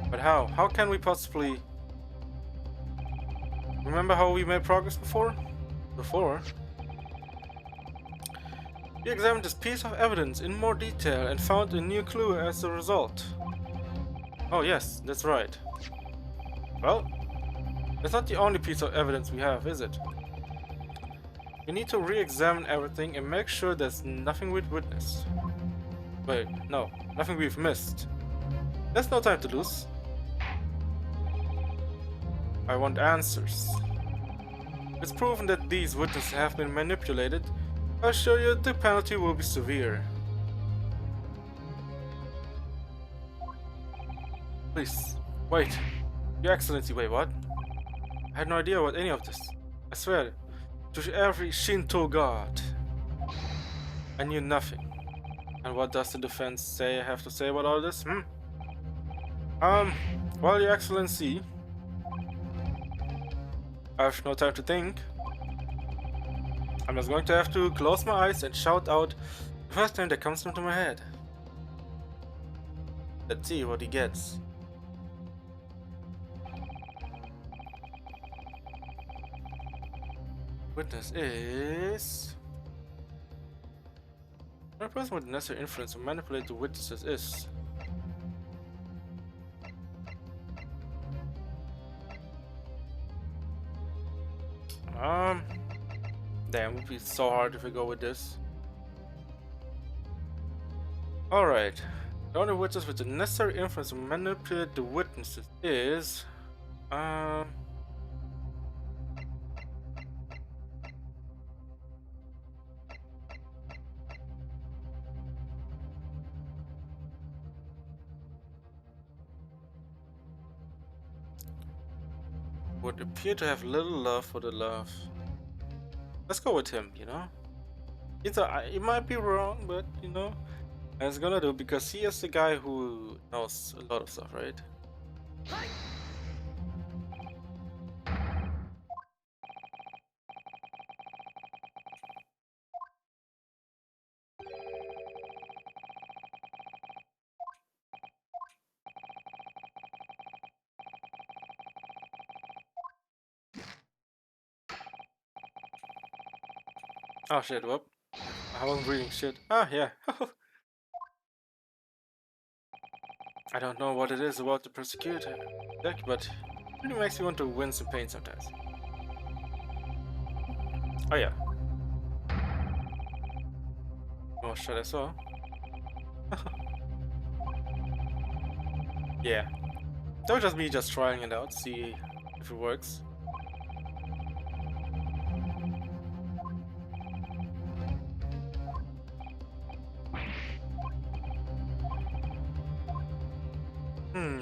[SPEAKER 1] But how? How can we possibly... Remember how we made progress before? We examined this piece of evidence in more detail and found a new clue as a result. Oh yes, that's right. Well, that's not the only piece of evidence we have, is it? We need to re-examine everything and make sure there's nothing we've witnessed. Wait, no, nothing we've missed. There's no time to lose. I want answers. It's proven that these witnesses have been manipulated. I'll show you the penalty will be severe. Please, wait. Your Excellency, wait, what? I had no idea about any of this. I swear, to every Shinto god. I knew nothing. And what does the defense have to say about all this, Well, Your Excellency, I have no time to think. I'm just going to have to close my eyes and shout out the first name that comes into my head. Let's see what he gets. Witness is... A person with necessary influence to manipulate the witnesses is... Damn, it would be so hard if we go with this. Alright. The only witness with the necessary influence to manipulate the witnesses is... would appear to have little love for the love. Let's go with him, you know? It might be wrong, but you know, it's gonna do because he is the guy who knows a lot of stuff, right? Oh shit, whoop. I wasn't reading shit. Ah, yeah. I don't know what it is about the prosecutor deck, but it really makes me want to win some pain sometimes. Oh yeah. Oh shit, I saw. Yeah. That was just me just trying it out, see if it works.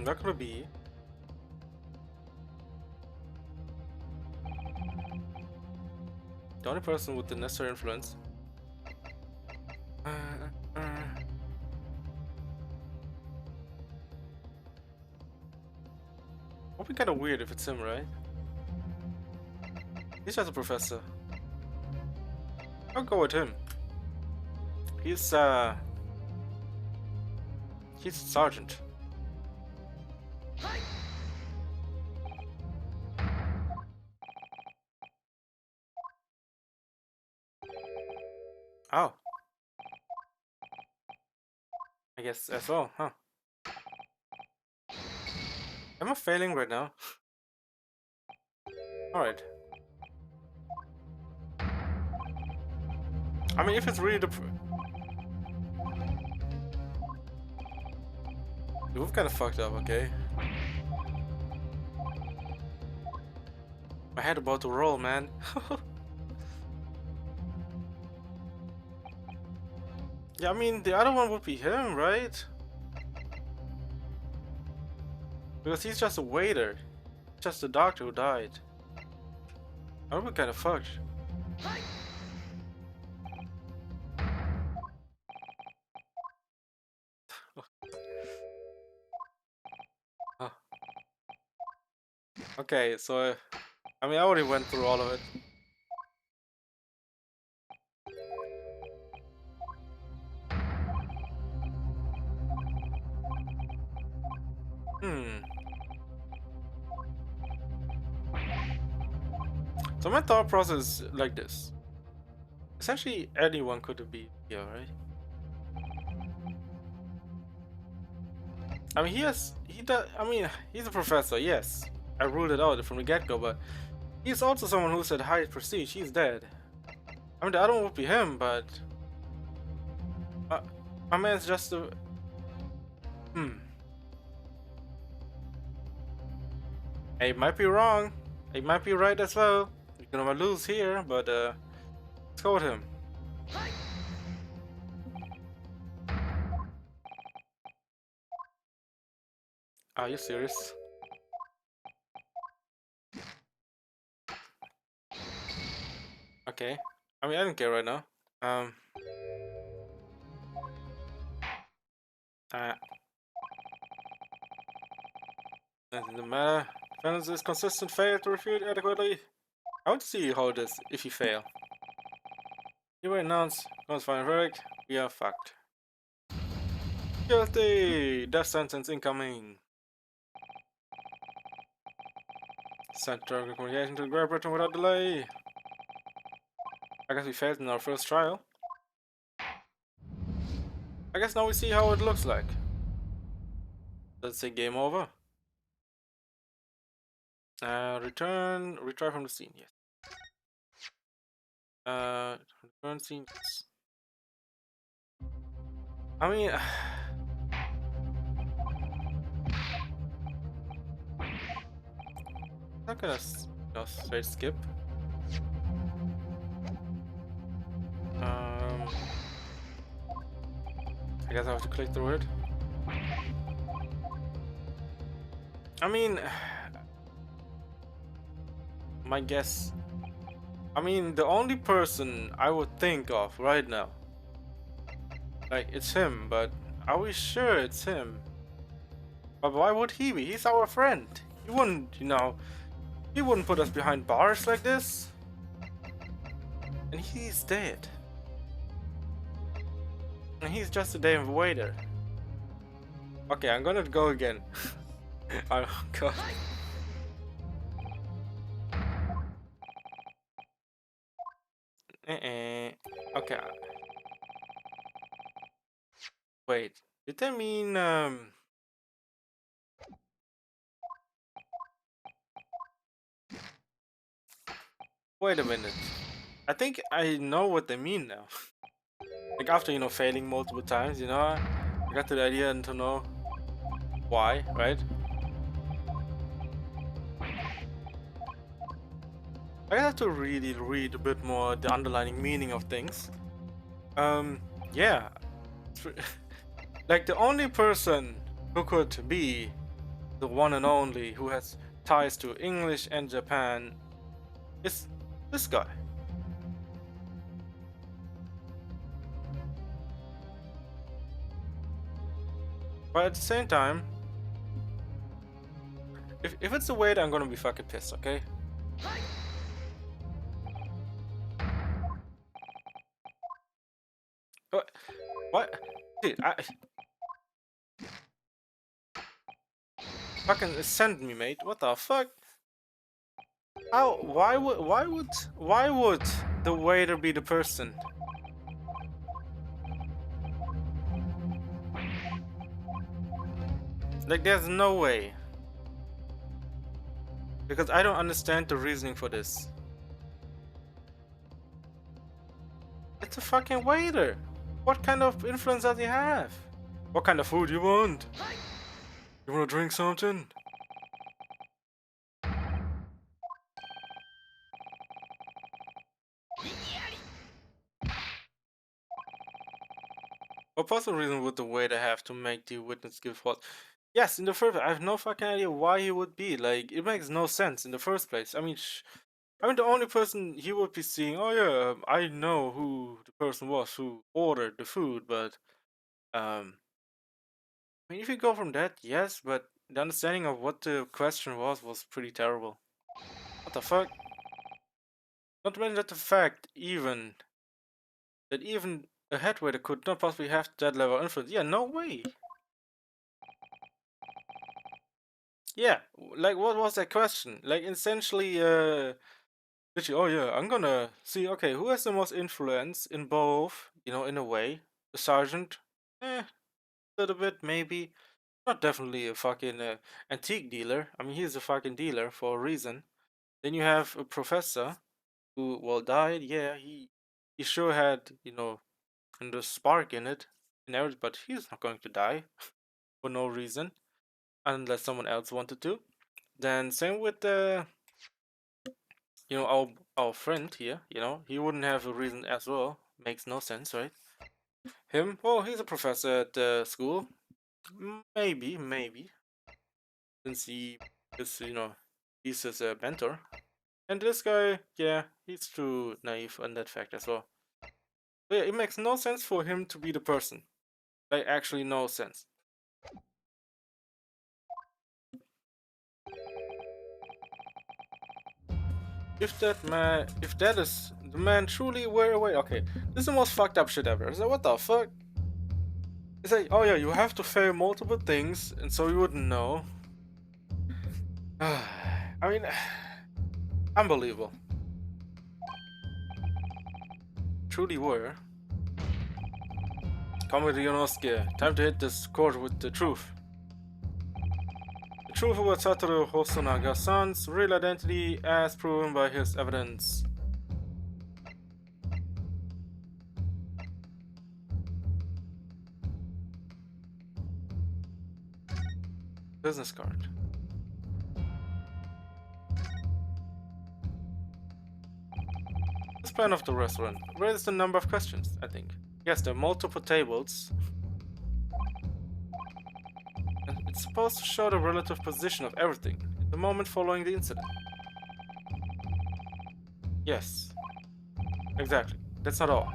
[SPEAKER 1] Not gonna be. the only person with the necessary influence. Would be kind of weird if it's him, right? He's just a professor. I'll go with him. He's a sergeant. Oh. I guess as well, huh? Am I failing right now? Alright. I mean, if it's really the we've kind of fucked up, okay? My head about to roll, man. Yeah, I mean, the other one would be him, right? Because he's just a waiter. Just a doctor who died. I would be kind of fucked. Huh. Okay, so I mean, I already went through all of it. Hmm. So my thought process is like this. Essentially, anyone could be here, right? I mean, he does. I mean, he's a professor. Yes, I ruled it out from the get-go, but he's also someone who's at high prestige. He's dead. I mean, the other one would be him, but my man's just a. Hmm. I might be wrong. I might be right as well. You're gonna lose here, but let's go with him. Are you serious? Okay. I mean, I don't care right now. Uh, doesn't matter. Defense is consistent. Fail to refute adequately. I want to see how it is if you fail. You will announce. Don't find a verdict. We are fucked. Guilty. Death sentence incoming. Send target communication to the Great Britain without delay. I guess we failed in our first trial. I guess now we see how it looks like. Does it say game over? Retry from the scene, yes. Return scene, yes. I mean, I'm not gonna straight skip. I guess I have to click through it. I mean, my guess. I mean, the only person I would think of right now, like, it's him, but are we sure it's him? But why would he be? He's our friend. He wouldn't, he wouldn't put us behind bars like this. And he's dead. And he's just a damn waiter. Okay, I'm gonna go again. Oh god. Okay. Wait, did I mean wait a minute. I think I know what they mean now. Like after, failing multiple times, I got to the idea and to know why, right? I have to really read a bit more the underlying meaning of things. Yeah. Like the only person who could be the one and only who has ties to English and Japan is this guy. But at the same time, if it's a waiter, I'm gonna be fucking pissed, okay? What? What? Dude, I fucking send me, mate. What the fuck? How? Why would the waiter be the person? Like, there's no way. Because I don't understand the reasoning for this. It's a fucking waiter. What kind of influence does he have? What kind of food you want? You wanna drink something? What possible reason would the waiter have to make the witness give false? Yes, in the first, I have no fucking idea why he would be. Like, it makes no sense in the first place. I mean, the only person he would be seeing. Oh yeah, I know who the person was who ordered the food, but I mean, if you go from that, yes, but the understanding of what the question was pretty terrible. What the fuck? Not to mention that the fact even a head waiter could not possibly have that level of influence. Yeah, no way. Yeah, like what was that question? Like essentially, literally, oh yeah, I'm gonna see. Okay, who has the most influence in both? You know, in a way, the sergeant, a little bit maybe. Not definitely a fucking antique dealer. I mean, he's a fucking dealer for a reason. Then you have a professor who well died. Yeah, he sure had the spark in it and everything, but he's not going to die for no reason unless someone else wanted to. Then same with the our friend here. He wouldn't have a reason as well. Makes no sense, right? Him? Well, he's a professor at the school. Maybe since he is he's his mentor. And this guy, yeah, he's too naive on that fact as well. But yeah, it makes no sense for him to be the person. Like, actually, no sense. If that is the man truly were away, okay, this is the most fucked up shit ever. So what the fuck? It's like, oh yeah, you have to fail multiple things, and so you wouldn't know. I mean, unbelievable. Truly were. Come with Yonosuke. Time to hit this court with the truth. The truth about Satoru Hosonaga-san's real identity as proven by his evidence. Business card. This plan of the restaurant raises the number of questions, I think. Yes, there are multiple tables. And it's supposed to show the relative position of everything at the moment following the incident. Yes, exactly. That's not all.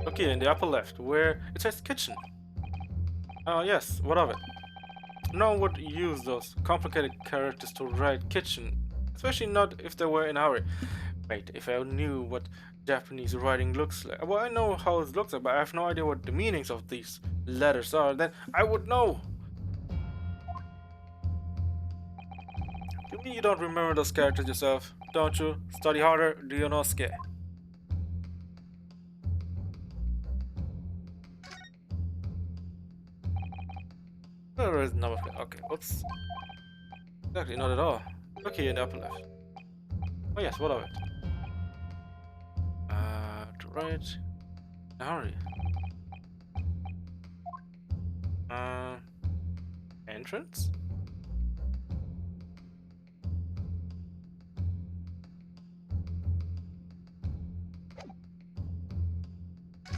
[SPEAKER 1] Look here in the upper left, where it says kitchen. Yes, what of it? No one would use those complicated characters to write kitchen, especially not if they were in a hurry. Wait, if I knew what Japanese writing looks like. Well, I know how it looks like, but I have no idea what the meanings of these letters are. Then I would know. You mean you don't remember those characters yourself, don't you? Study harder, Ryunosuke. There is no. Okay, whoops. Exactly, not at all. Look here in the upper left. Oh yes, what of it? To right. Hurry. Uh, entrance?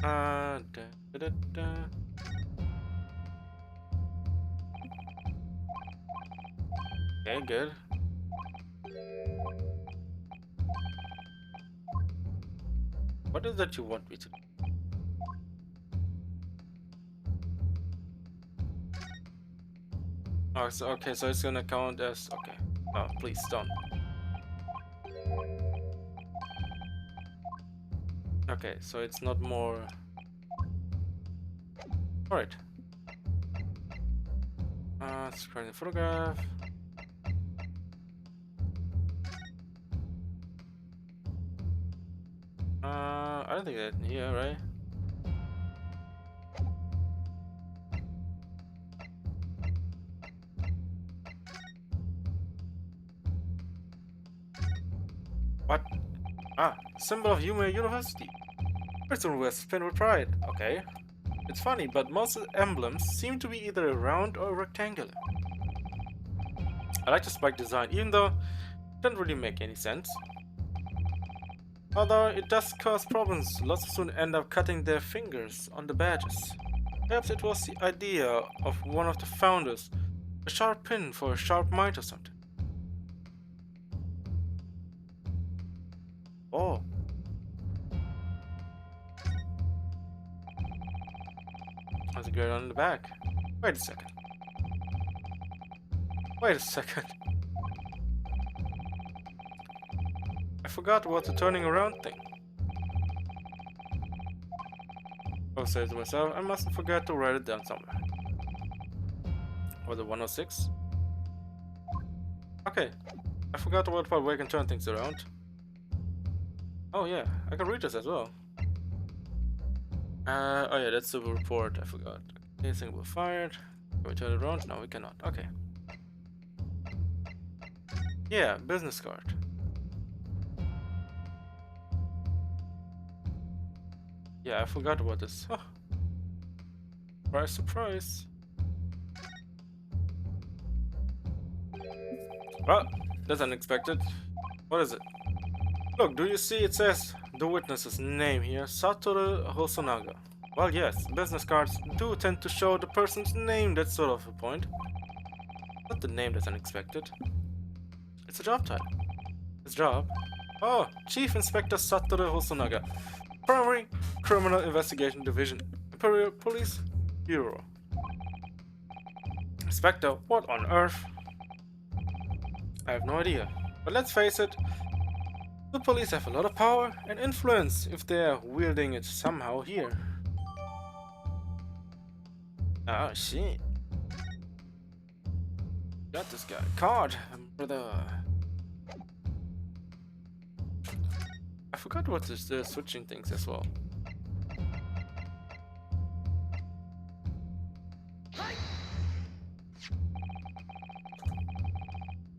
[SPEAKER 1] Da, da, da, da. Okay, good. What is that you want me to do? Oh, so, okay, so it's gonna count as okay. No, please don't. Okay, so it's not more. All right. Screen the photograph. I don't think that here, right? What? Ah, symbol of Yuma University. Person with spin with pride. Okay. It's funny, but most emblems seem to be either round or rectangular. I like the spike design, even though it doesn't really make any sense. Although it does cause problems, lots of students end up cutting their fingers on the badges. Perhaps it was the idea of one of the founders, a sharp pin for a sharp mind or something. Oh. There's a girl on the back. Wait a second. Wait a second. I forgot about the turning around thing. I'll say to myself, I mustn't forget to write it down somewhere. Or the 106? Okay. I forgot about part where I can turn things around. Oh yeah, I can read this as well. Oh yeah, that's the report, I forgot. Okay, single fired. Can we turn it around? No, we cannot. Okay. Yeah, business card. Yeah, I forgot about this. Huh. Surprise, surprise. Well, that's unexpected. What is it? Look, do you see it says the witness's name here, Satoru Hosonaga. Well, yes, business cards do tend to show the person's name, that's sort of a point. Not the name that's unexpected. It's a job title. His job? Oh, Chief Inspector Satoru Hosonaga. Primary Criminal Investigation Division, Imperial Police Bureau. Inspector, what on earth? I have no idea. But let's face it, the police have a lot of power and influence if they're wielding it somehow here. Oh shit. Got this guy. Card, brother. I forgot what is the switching things as well.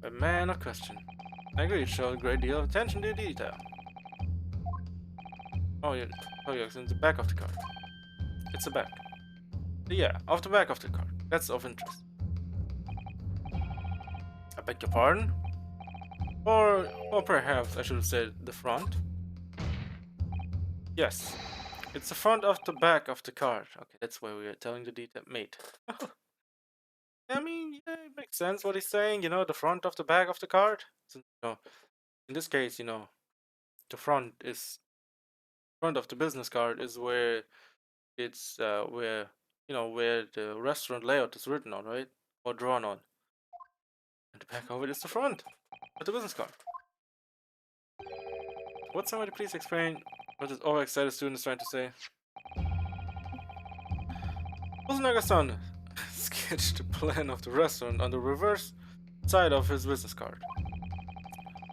[SPEAKER 1] A man of question. I agree, you show a great deal of attention to detail. Oh yeah, it's in the back of the card. It's the back. Yeah, off the back of the card. That's of interest. I beg your pardon? Or perhaps I should have said the front. Yes, it's the front of the back of the card. Okay, that's why we are telling the detail. Mate. I mean, yeah, it makes sense what he's saying. You know, the front of the back of the card. Since, you know, in this case, you know, the front of the business card is where it's where where the restaurant layout is written on, right, or drawn on, and the back of it is the front of the business card. Would somebody please explain what this overexcited student is trying to say? Usunaga-san sketched the plan of the restaurant on the reverse side of his business card.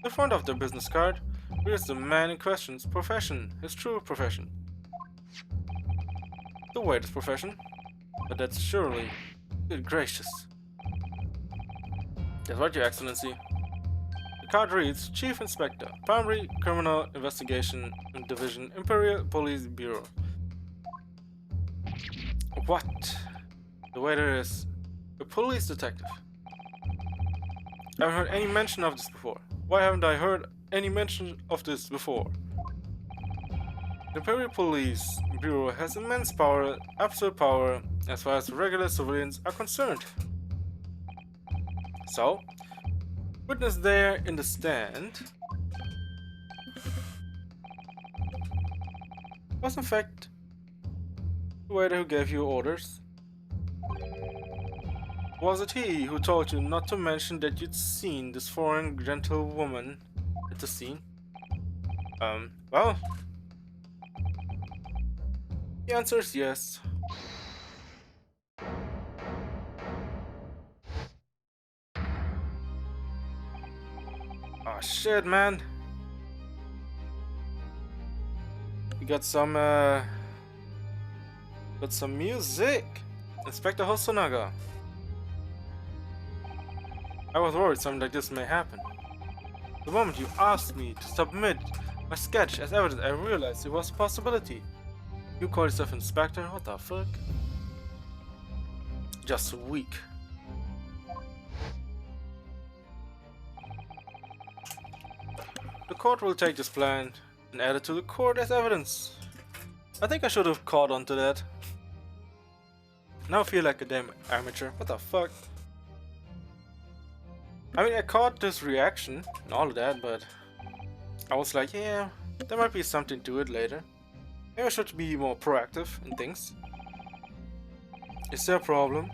[SPEAKER 1] The front of the business card reads the man in question's profession, his true profession. The waiter's profession, but that's surely good gracious. That's right, Your Excellency. The card reads Chief Inspector, Primary Criminal Investigation Division, Imperial Police Bureau. What? The waiter is a police detective. I haven't heard any mention of this before. Why haven't I heard any mention of this before? The Imperial Police Bureau has immense power, absolute power, as far as regular civilians are concerned. So, witness there in the stand was in fact the waiter who gave you orders. Was it he who told you not to mention that you'd seen this foreign gentlewoman at the scene? Well, the answer is yes. Oh shit, man. We got some music. Inspector Hosonaga. I was worried something like this may happen. The moment you asked me to submit my sketch as evidence, I realized it was a possibility. You call yourself Inspector? What the fuck? Just weak. The court will take this plan and add it to the court as evidence. I think I should have caught on to that. Now I feel like a damn amateur. What the fuck? I mean, I caught this reaction and all of that, but I was like, yeah, there might be something to it later. Maybe I should be more proactive in things. Is there a problem?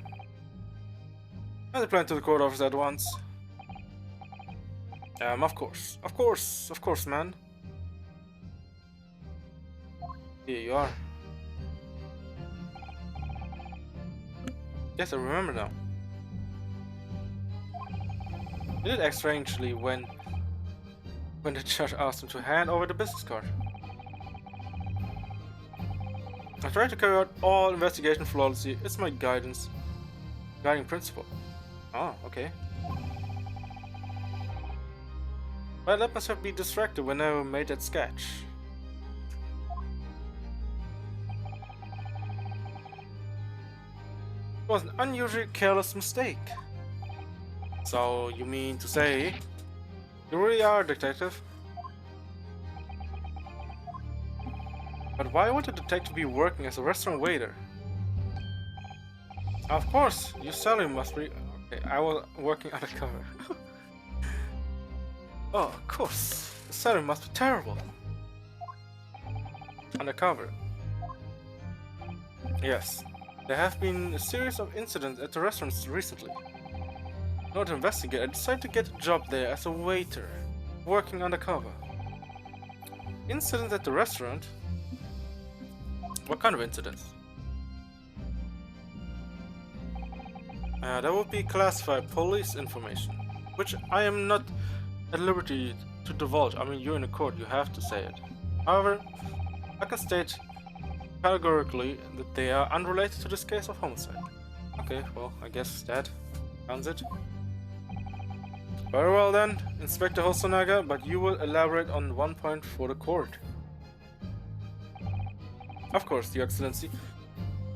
[SPEAKER 1] I plan to the court office at once. Of course, man. Here you are. Yes, I remember now. He did act strangely when the judge asked him to hand over the business card. I try to carry out all investigation flawlessly. It's my guiding principle. Oh, okay. Well, I let myself be distracted when I made that sketch. It was an unusually careless mistake. So, you mean to say you really are a detective? But why would a detective be working as a restaurant waiter? Of course, your salary must be... Okay, I was working undercover. Oh, of course. The salary must be terrible. Undercover. Yes. There have been a series of incidents at the restaurants recently. In order to investigate, I decided to get a job there as a waiter, working undercover. Incidents at the restaurant? What kind of incidents? That would be classified police information, which I am not at liberty to divulge. I mean, you're in a court, you have to say it. However, I can state categorically that they are unrelated to this case of homicide. Okay, well, I guess that sounds it. Very well then, Inspector Hosonaga, but you will elaborate on one point for the court. Of course, Your Excellency.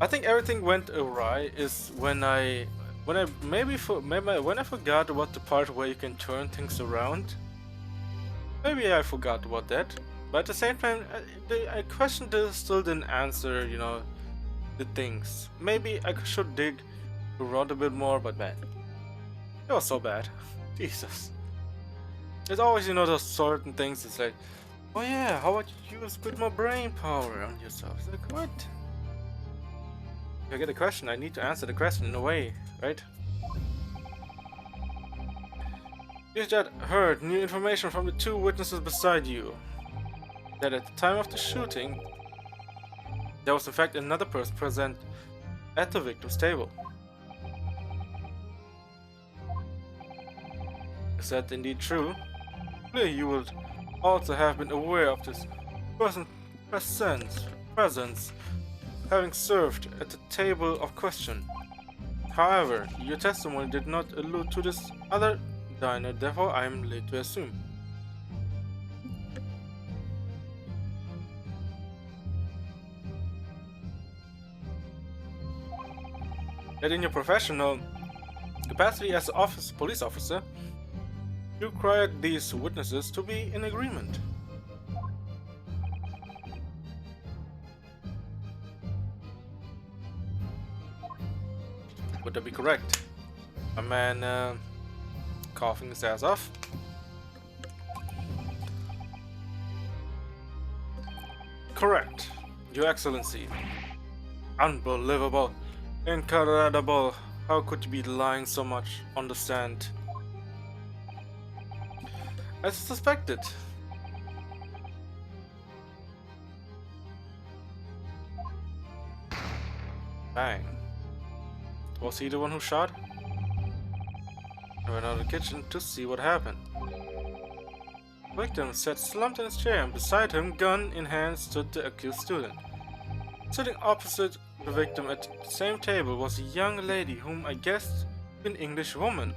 [SPEAKER 1] I think everything went awry is when I forgot about the part where you can turn things around. Maybe I forgot about that, but at the same time, I question still didn't answer, you know, the things. Maybe I should dig around a bit more, but man, it was so bad. Jesus. There's always, you know, those certain things. It's like, oh yeah, how about you use a bit more brain power on yourself? It's like, what? If I get a question, I need to answer the question in a way, right? You just heard new information from the two witnesses beside you. That at the time of the shooting, there was in fact another person present at the victim's table. Is that indeed true? Clearly you would also have been aware of this person's presence, having served at the table of question. However, your testimony did not allude to this other diner, therefore I am led to assume. That in your professional capacity as a police officer, you required these witnesses to be in agreement. Would that be correct? A man coughing his ass off. Correct, Your Excellency. Unbelievable. Incredible. How could you be lying so much on the stand? As suspected. Bang. Was he the one who shot? I went out of the kitchen to see what happened. The victim sat slumped in his chair, and beside him, gun in hand, stood the accused student. Sitting opposite the victim at the same table was a young lady whom I guessed to be an English woman.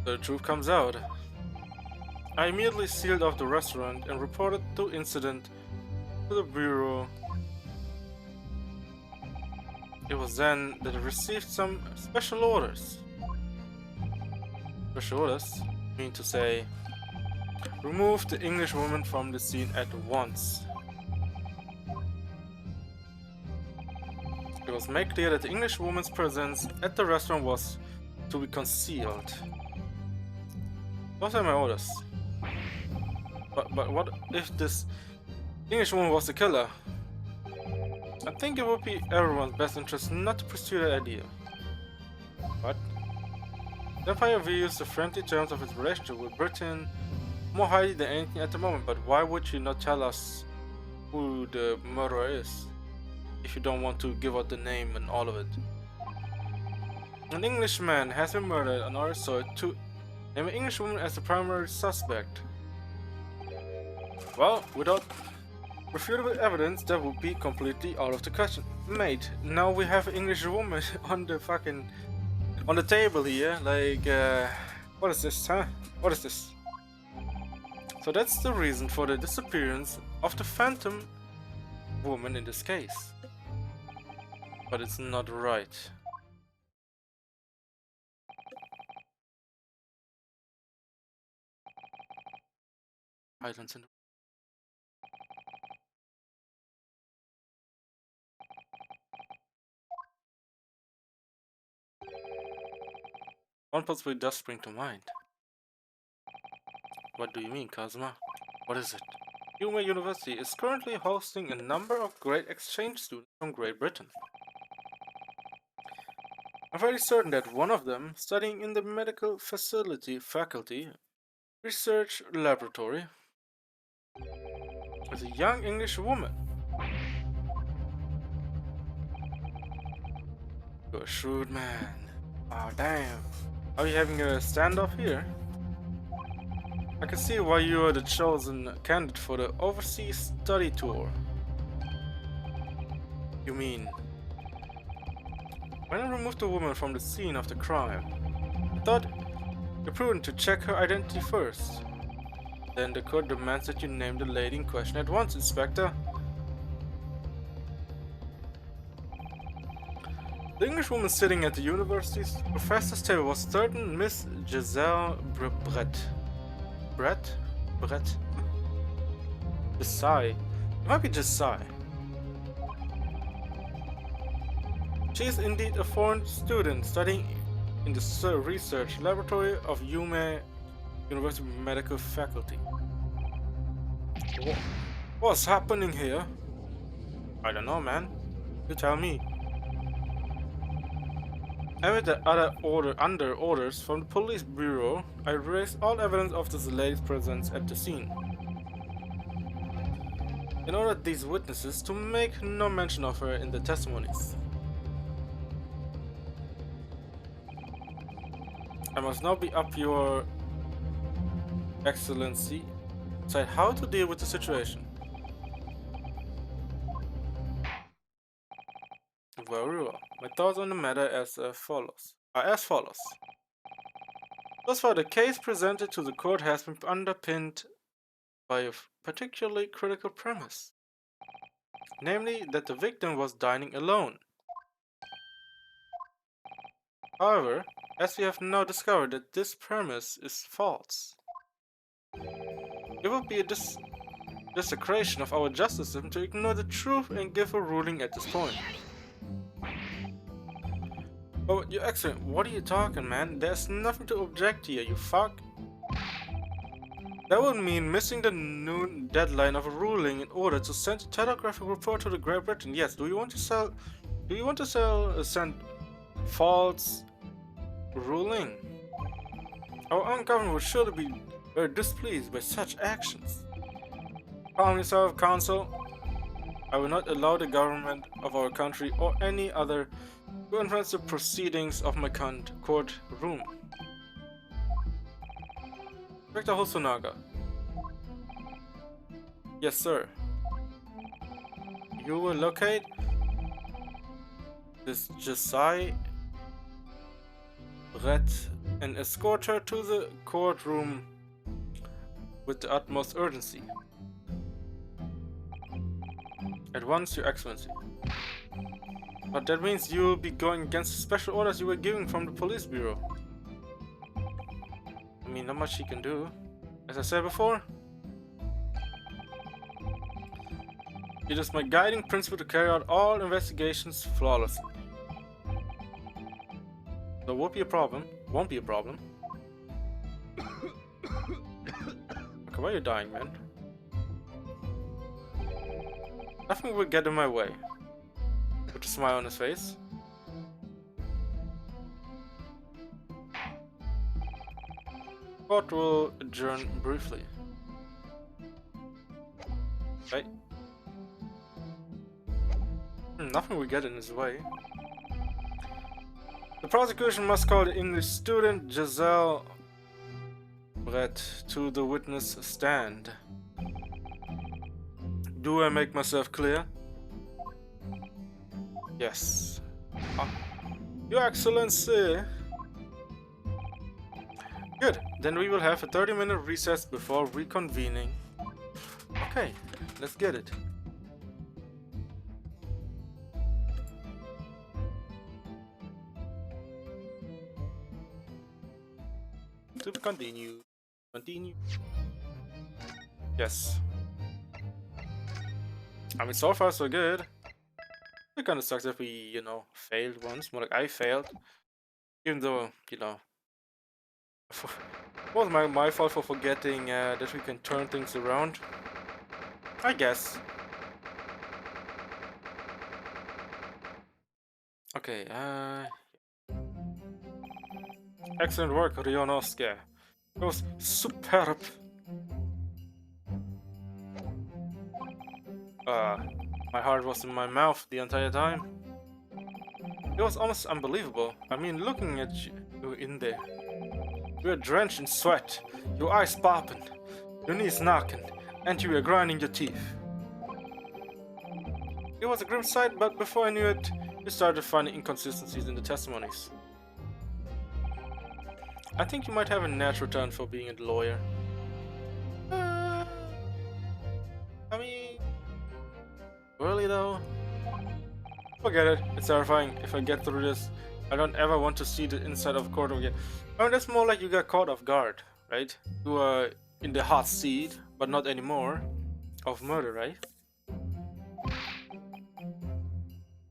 [SPEAKER 1] The truth comes out. I immediately sealed off the restaurant and reported the incident to the bureau. It was then that I received some special orders. Special orders mean to say, remove the English woman from the scene at once. It was made clear that the English woman's presence at the restaurant was to be concealed. Those are my orders. But what if this English woman was the killer? I think it would be everyone's best interest not to pursue that idea. But the Empire views the friendly terms of its relationship with Britain more highly than anything at the moment, but why would you not tell us who the murderer is, if you don't want to give out the name and all of it? An Englishman has been murdered on our soil to name an Englishwoman as the primary suspect. Well, without refutable evidence, that would be completely out of the question. Mate, now we have an English woman on the table here, like, what is this, huh? What is this? So that's the reason for the disappearance of the phantom woman in this case. But it's not right. Islands in the one possibility does spring to mind. What do you mean, Kazuma? What is it? Yume University is currently hosting a number of great exchange students from Great Britain. I'm fairly certain that one of them, studying in the medical faculty research laboratory, is a young English woman. You're a shrewd man. Oh damn. Are you having a standoff here? I can see why you are the chosen candidate for the overseas study tour. You mean, when I removed the woman from the scene of the crime, I thought it prudent to check her identity first. Then the court demands that you name the lady in question at once, Inspector. The English woman sitting at the university's professor's table was certain Miss Giselle Brett. Brett? Desai. It might be Desai. She is indeed a foreign student studying in the research laboratory of Yume University Medical Faculty. What's happening here? I don't know, man. You tell me. And with the under orders from the police bureau, I erased all evidence of this lady's presence at the scene. In order these witnesses to make no mention of her in the testimonies. I must now be up your excellency decide how to deal with the situation. Very well. My thoughts on the matter are as follows. Thus far, the case presented to the court has been underpinned by a particularly critical premise, namely that the victim was dining alone. However, as we have now discovered that this premise is false, it would be a desecration of our justice system to ignore the truth and give a ruling at this point. Oh, Your Excellency, what are you talking, man? There's nothing to object here, you fuck. That would mean missing the noon deadline of a ruling in order to send a telegraphic report to the Great Britain. Yes, do you want to Do you want to send false ruling? Our own government would surely be very displeased by such actions. Calm yourself, Council. I will not allow the government of our country or any other to influence the proceedings of my courtroom. Inspector Hosonaga. Yes, sir. You will locate this Josai Brett and escort her to the courtroom with the utmost urgency. At once, Your Excellency. But that means you'll be going against the special orders you were given from the police bureau. I mean, not much she can do. As I said before, it is my guiding principle to carry out all investigations flawlessly. So won't be a problem. Won't be a problem. Okay, why are you dying, man? Nothing will get in my way. With a smile on his face. Court will adjourn briefly. Right? Nothing will get in his way. The prosecution must call the English student Giselle Brett to the witness stand. Do I make myself clear? Yes. Your Excellency. Good. Then we will have a 30-minute recess before reconvening. Okay, let's get it. To continue. Continue. Yes. I mean, so far so good. It kind of sucks if we, you know, failed once. More like I failed. Even though, you know, it was my fault for forgetting that we can turn things around. I guess. Okay, excellent work, Ryonosuke. It was superb. My heart was in my mouth the entire time. It was almost unbelievable. I mean, looking at you in there. You were drenched in sweat, your eyes popping, your knees knocking, and you were grinding your teeth. It was a grim sight, but before I knew it, you started finding inconsistencies in the testimonies. I think you might have a natural talent for being a lawyer. I mean, really though? Forget it, it's terrifying. If I get through this, I don't ever want to see the inside of a courtroom again. I mean, that's more like you got caught off guard, right? You were in the hot seat, but not anymore, of murder, right?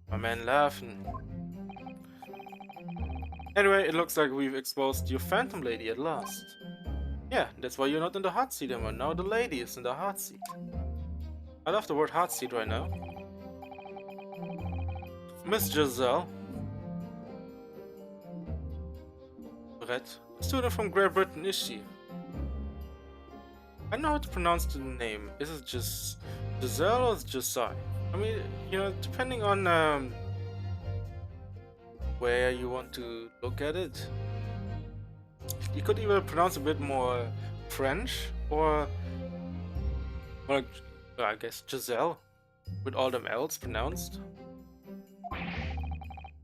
[SPEAKER 1] My man laughing. Anyway, it looks like we've exposed your phantom lady at last. Yeah, that's why you're not in the hot seat anymore. Now the lady is in the hot seat. I love the word hot seat right now. Miss Giselle Brett, a student from Great Britain, is she? I know how to pronounce the name. Is it just Giselle or Josiah? I mean, you know, depending on where you want to look at it. You could either pronounce a bit more French or I guess Giselle with all them L's pronounced.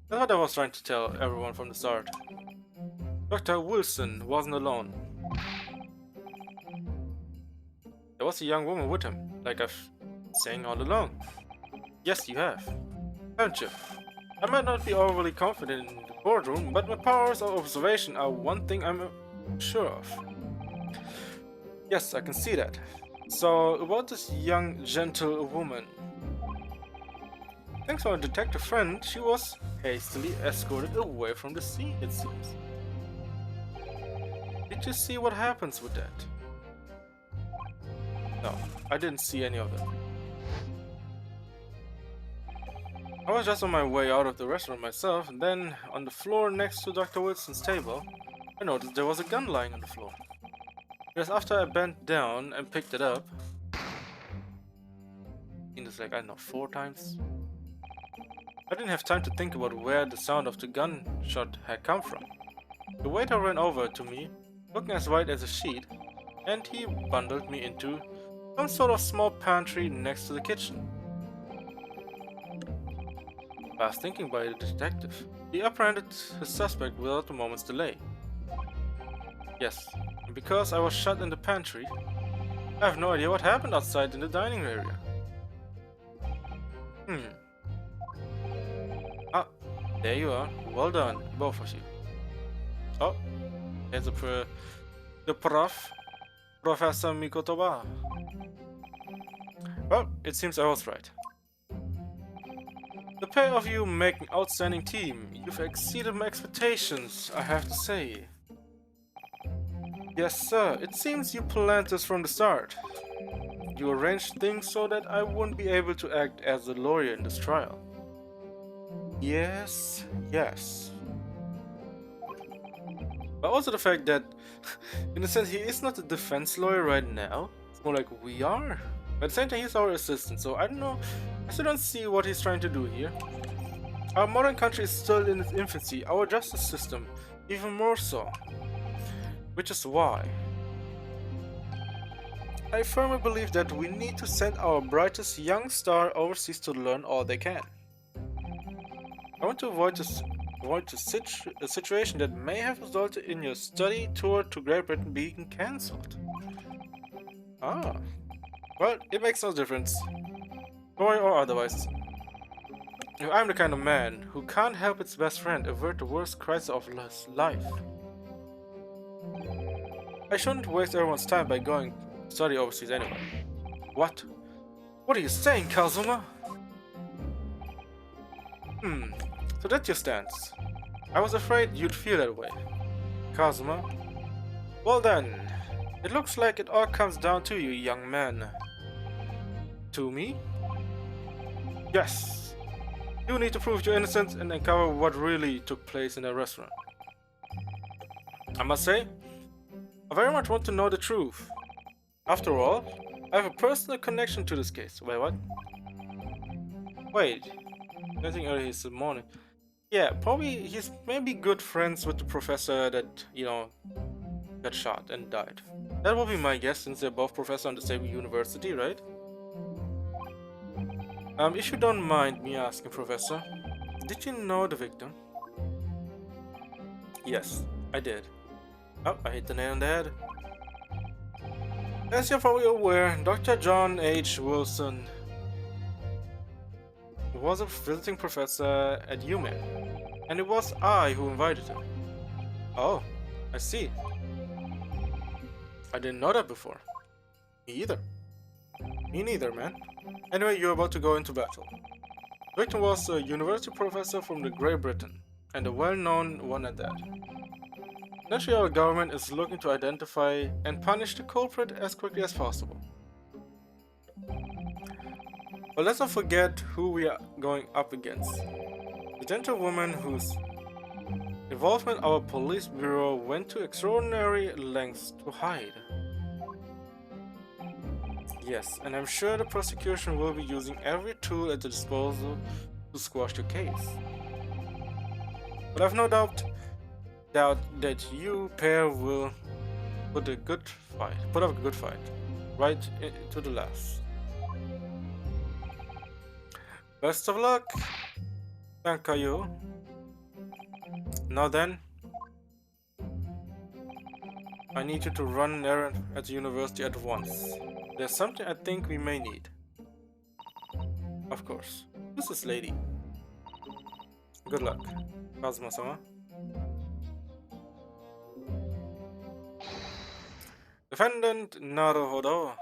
[SPEAKER 1] That's what I was trying to tell everyone from the start. Dr. Wilson wasn't alone. There was a young woman with him, like I've been saying all along. Yes, you have. Haven't you? I might not be overly confident in the boardroom, but my powers of observation are one thing I'm sure of. Yes, I can see that. So, about this young, gentle woman. Thanks to our detective friend, she was hastily escorted away from the scene, it seems. Did you see what happens with that? No, I didn't see any of them. I was just on my way out of the restaurant myself, and then on the floor next to Dr. Wilson's table, I noticed there was a gun lying on the floor. Just after I bent down and picked it up, seen this like, I don't know, 4 times. I didn't have time to think about where the sound of the gunshot had come from. The waiter ran over to me, looking as white as a sheet, and he bundled me into some sort of small pantry next to the kitchen. Fast thinking by the detective, he apprehended his suspect without a moment's delay. Yes, and because I was shut in the pantry, I have no idea what happened outside in the dining area. Ah, there you are. Well done, both of you. Oh, there's the prof, Professor Mikotoba. Well, it seems I was right. The pair of you make an outstanding team. You've exceeded my expectations, I have to say. Yes, sir. It seems you planned this from the start. You arranged things so that I wouldn't be able to act as the lawyer in this trial. Yes, yes. But also the fact that, in a sense, he is not a defense lawyer right now. It's more like we are. But at the same time, he's our assistant, so I don't know. I still don't see what he's trying to do here. Our modern country is still in its infancy, our justice system, even more so. Which is why I firmly believe that we need to send our brightest young star overseas to learn all they can. I want to avoid a situation that may have resulted in your study tour to Great Britain being cancelled. Ah, well, it makes no difference, boy or otherwise. I'm the kind of man who can't help its best friend avert the worst crisis of his life. I shouldn't waste everyone's time by going to study overseas anyway. What? What are you saying, Kazuma? So that's your stance. I was afraid you'd feel that way. Kazuma? Well then, it looks like it all comes down to you, young man. To me? Yes. You need to prove your innocence and uncover what really took place in that restaurant. I must say, I very much want to know the truth. After all, I have a personal connection to this case. Wait, what? Wait, nothing earlier this morning. Yeah, probably he's maybe good friends with the professor that, got shot and died. That would be my guess since they're both professors on the same university, right? If you don't mind me asking, Professor, did you know the victim? Yes, I did. Oh, I hit the nail on the head. As you're probably aware, Dr. John H. Wilson was a visiting professor at UMaine, and it was I who invited him. Oh, I see. I didn't know that before. Me either. Me neither, man. Anyway, you're about to go into battle. Victor was a university professor from the Great Britain, and a well-known one at that. Naturally, our government is looking to identify and punish the culprit as quickly as possible. But let's not forget who we are going up against. The gentlewoman whose involvement our police bureau went to extraordinary lengths to hide. Yes, and I'm sure the prosecution will be using every tool at their disposal to squash the case. But I've no doubt that you pair will put up a good fight, right to the last. Best of luck, thank you. Now then, I need you to run an errand at the university at once. There's something I think we may need. Of course. Who's this lady? Good luck, Kazuma-sama. Defendant Naruhodo.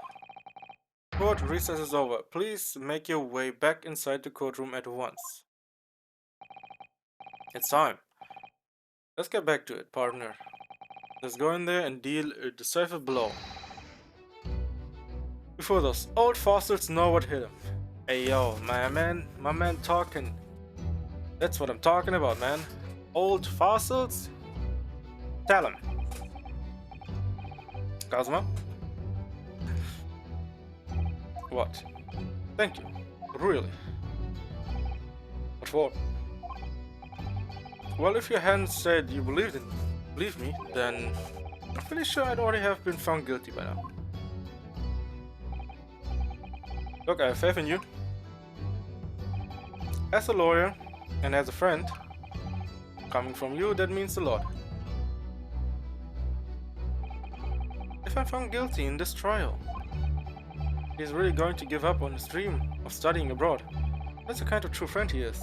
[SPEAKER 1] Court recess is over. Please make your way back inside the courtroom at once. It's time. Let's get back to it, partner. Let's go in there and deal a decisive blow. Before those old fossils know what hit him. Hey yo, my man talking. That's what I'm talking about, man. Old fossils? Tell him. Cosmo? What? Thank you. Really. What for? Well, if you hadn't said you believe me, then I'm pretty sure I'd already have been found guilty by now. Look, I have faith in you. As a lawyer and as a friend, coming from you, that means a lot. If I'm found guilty in this trial, he's really going to give up on his dream of studying abroad. That's the kind of true friend he is.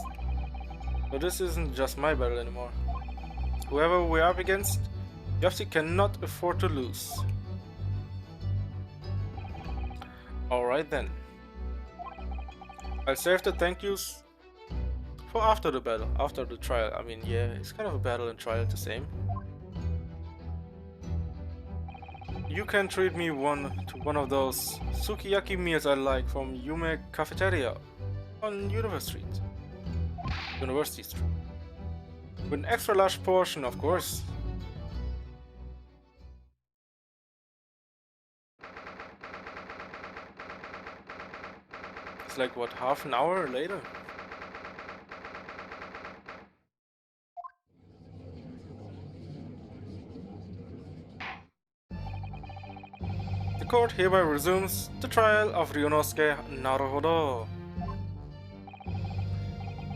[SPEAKER 1] So this isn't just my battle anymore. Whoever we're up against, Yofti cannot afford to lose. Alright then. I'll save the thank yous for after the battle, after the trial. I mean, yeah, it's kind of a battle and trial the same. You can treat me to one of those sukiyaki meals I like from Yume Cafeteria on University Street. With an extra large portion, of course. It's like, what, half an hour later? The court hereby resumes the trial of Ryunosuke Naruhodo.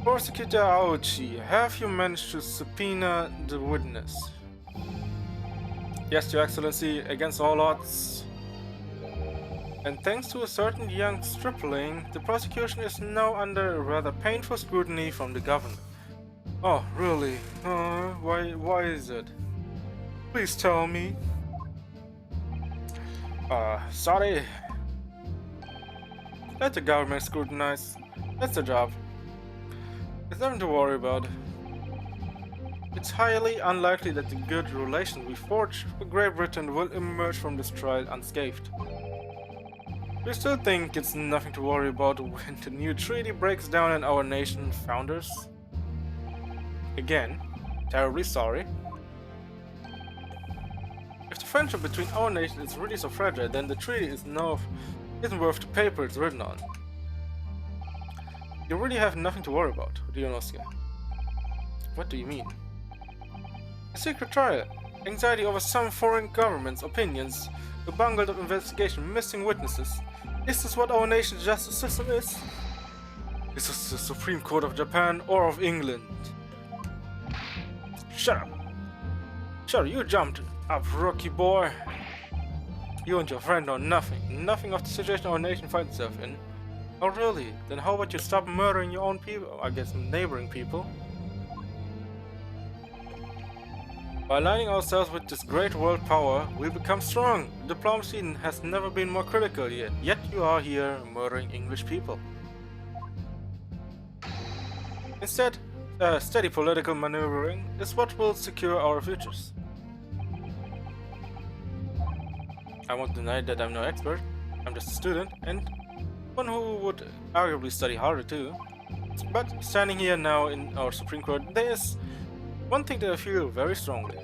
[SPEAKER 1] Prosecutor Aochi, have you managed to subpoena the witness? Yes, Your Excellency, against all odds. And thanks to a certain young stripling, the prosecution is now under rather painful scrutiny from the government. Oh, really? Why is it? Please tell me. Sorry. Let the government scrutinize. That's the job. There's nothing to worry about. It's highly unlikely that the good relations we forged with Great Britain will emerge from this trial unscathed. We still think it's nothing to worry about when the new treaty breaks down and our nation founders? Again, terribly sorry. If the friendship between our nations is really so fragile, then the treaty isn't worth the paper it's written on. You really have nothing to worry about, Ryunosuke. What do you mean? A secret trial, anxiety over some foreign government's opinions, a bungled investigation, missing witnesses. Is this what our nation's justice system is? Is this the Supreme Court of Japan or of England? Shut up! Sure, you jumped up, rookie boy. You and your friend know nothing of the situation our nation finds itself in. Oh really? Then how about you stop murdering your own people, I guess neighboring people? By aligning ourselves with this great world power, we become strong. Diplomacy has never been more critical yet you are here murdering English people. Instead, steady political maneuvering is what will secure our futures. I won't deny that I'm no expert. I'm just a student, and one who would arguably study harder too. But standing here now in our Supreme Court, there is one thing that I feel very strongly.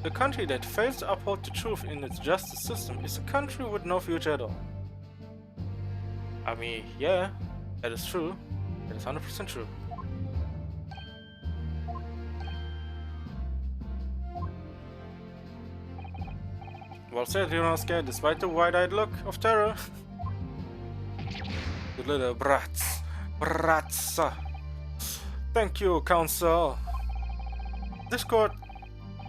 [SPEAKER 1] The country that fails to uphold the truth in its justice system is a country with no future at all. I mean, yeah, that is true. That is 100% true. Well said, Ryunosuke, despite the wide-eyed look of terror. The little brats. Brats. Thank you, Council. This court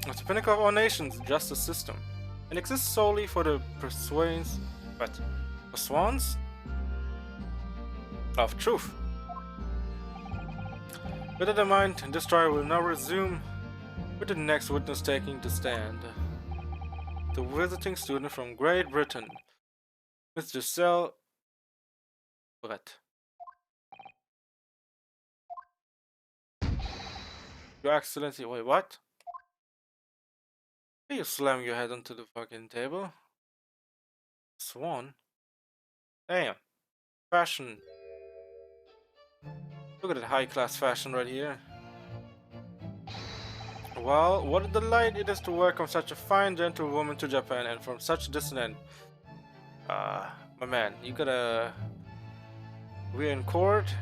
[SPEAKER 1] is the pinnacle of our nation's justice system, and exists solely for the persuasions of truth. With that in mind, this trial will now resume with the next witness taking the stand. The visiting student from Great Britain, Mr. Sel Brett. Your Excellency, wait, what? You slam your head onto the fucking table? Swan? Damn. Fashion. Look at that high-class fashion right here. Well, what a delight it is to welcome such a fine gentlewoman to Japan and from such a distant end. My man, you gotta... We're in court.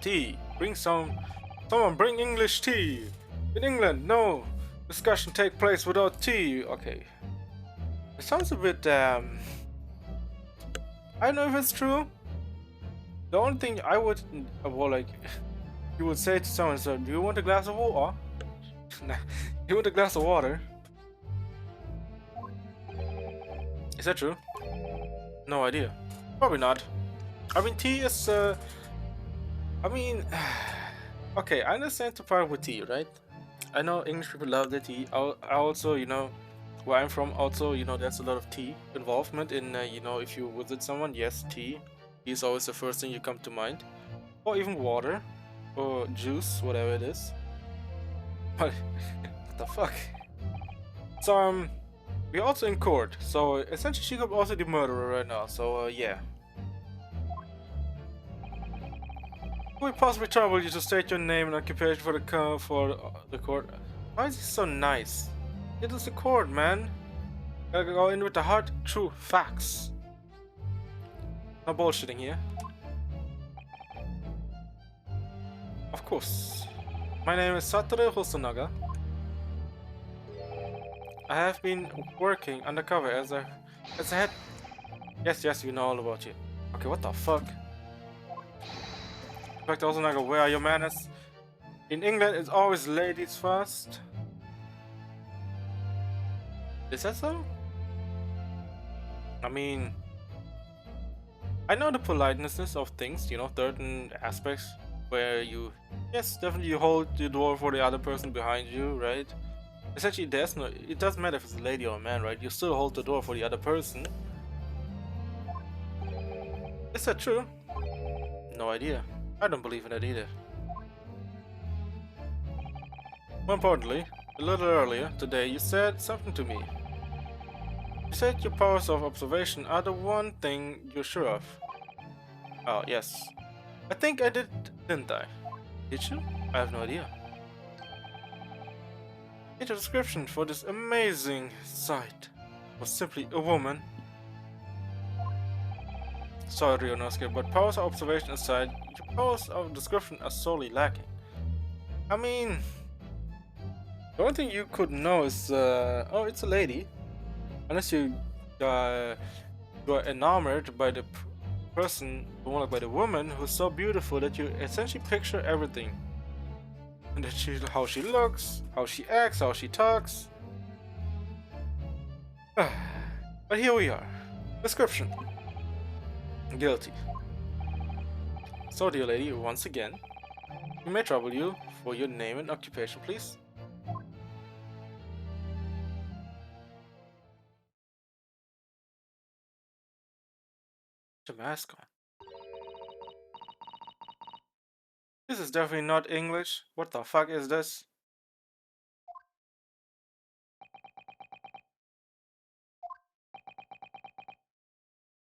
[SPEAKER 1] Tea. Bring some... Someone bring English tea! In England, no discussion take place without tea. Okay. It sounds a bit, I don't know if it's true. The only thing I would... Well, like... You would say to someone, so, do you want a glass of water? Nah, you want a glass of water? Is that true? No idea. Probably not. I mean, tea is, I mean... Okay, I understand the part with tea, right? I know English people love the tea. I also, you know, where I'm from, also, you know, there's a lot of tea involvement in, you know, if you visit someone, yes, tea. Tea is always the first thing you come to mind. Or even water. Or juice, whatever it is. But, what the fuck? So, we're also in court. So, essentially, she could also be the murderer right now. So, yeah. Who would possibly trouble you to state your name and occupation for the court? Why is he so nice? It is the court, man. Gotta go in with the hard, true facts. No bullshitting here. Of course. My name is Satoru Hosonaga. I have been working undercover as a head. Yes, we know all about you. Okay, what the fuck? Inspector Hosonaga, where are your manners? In England, it's always ladies first. Is that so? I mean, I know the politenesses of things, you know, certain aspects where you, yes, definitely you hold the door for the other person behind you, right? Essentially, there's no, it doesn't matter if it's a lady or a man, right? You still hold the door for the other person. Is that true? No idea. I don't believe in it either. More importantly, a little earlier today you said something to me. You said your powers of observation are the one thing you're sure of. Oh, yes. I think I did, didn't I? Did you? I have no idea. The description for this amazing sight was simply a woman. Sorry, Ryonosuke, but powers of observation aside, your powers of description are sorely lacking. I mean, the only thing you could know is, oh, it's a lady. Unless you are enamored by the person, more like by the woman, who's so beautiful that you essentially picture everything. And that how she looks, how she acts, how she talks. But here we are. Description. Guilty. So, dear lady, once again, we may trouble you for your name and occupation, please. The mask on. This is definitely not English. What the fuck is this?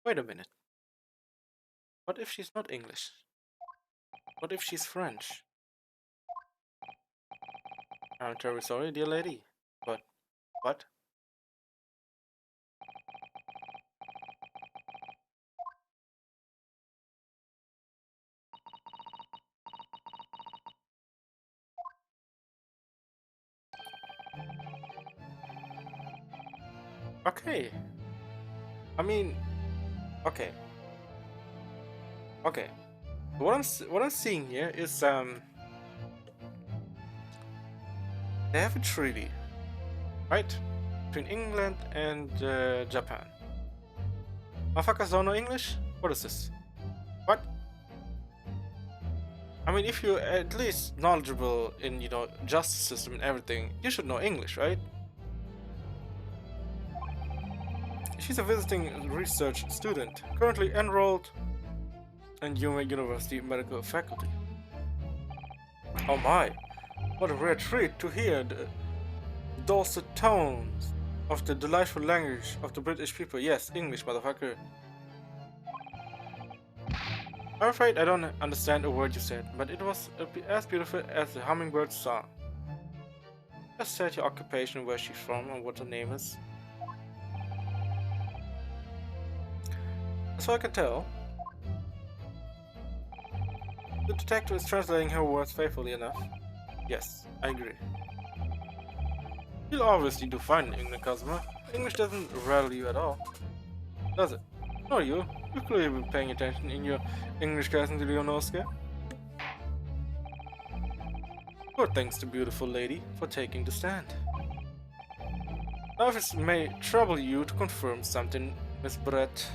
[SPEAKER 1] Wait a minute. What if she's not English? What if she's French? I'm terribly sorry, dear lady. But what? Okay. I mean, okay. Okay. What I'm seeing here is they have a treaty, right, between England and Japan. Motherfuckers don't know English? What is this? What? I mean, if you're at least knowledgeable in, you know, justice system and everything, you should know English, right? She's a visiting research student, currently enrolled in Yuma University Medical Faculty. Oh my, what a rare treat to hear the dulcet tones of the delightful language of the British people. Yes, English, motherfucker. I'm afraid I don't understand a word you said, but it was as beautiful as the hummingbird's song. Just said your occupation, where she's from, and what her name is. As far as I can tell, the detective is translating her words faithfully enough. Yes, I agree. You'll obviously do fine, English customer. English doesn't rattle you at all, does it? Nor you. You've clearly been paying attention in your English class in Leonoska. Good thanks to beautiful lady for taking the stand. Now if it may trouble you to confirm something, Miss Brett.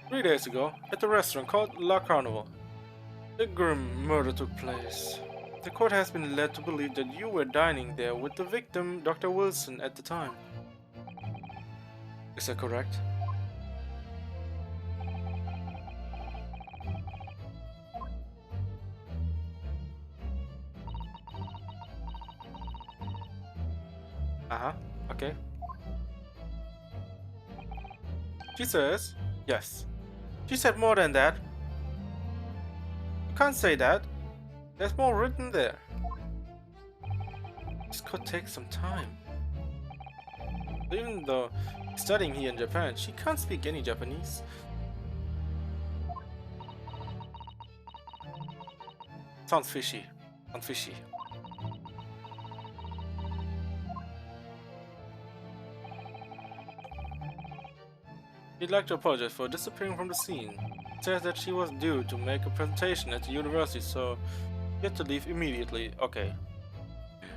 [SPEAKER 1] 3 days ago, at the restaurant called La Carnival, a grim murder took place. The court has been led to believe that you were dining there with the victim, Dr. Wilson, at the time. Is that correct? Uh-huh, okay. She says, yes. She said more than that. You can't say that. There's more written there. This could take some time. Even though studying here in Japan, she can't speak any Japanese. Sounds fishy. Sounds fishy. She'd like to apologize for disappearing from the scene. Says that she was due to make a presentation at the university, so she had to leave immediately. Okay.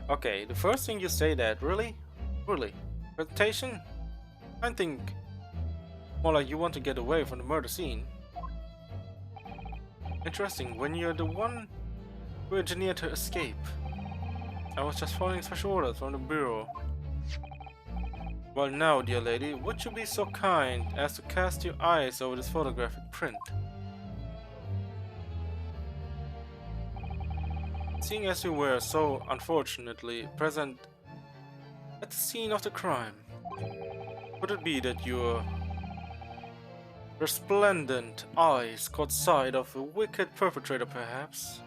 [SPEAKER 1] Okay, the first thing you say that, really? Really? Presentation? I think more like you want to get away from the murder scene. Interesting, when you're the one who engineered her escape. I was just following special orders from the bureau. Well now, dear lady, would you be so kind as to cast your eyes over this photographic print? Seeing as you were so unfortunately present at the scene of the crime, could it be that your resplendent eyes caught sight of a wicked perpetrator, perhaps?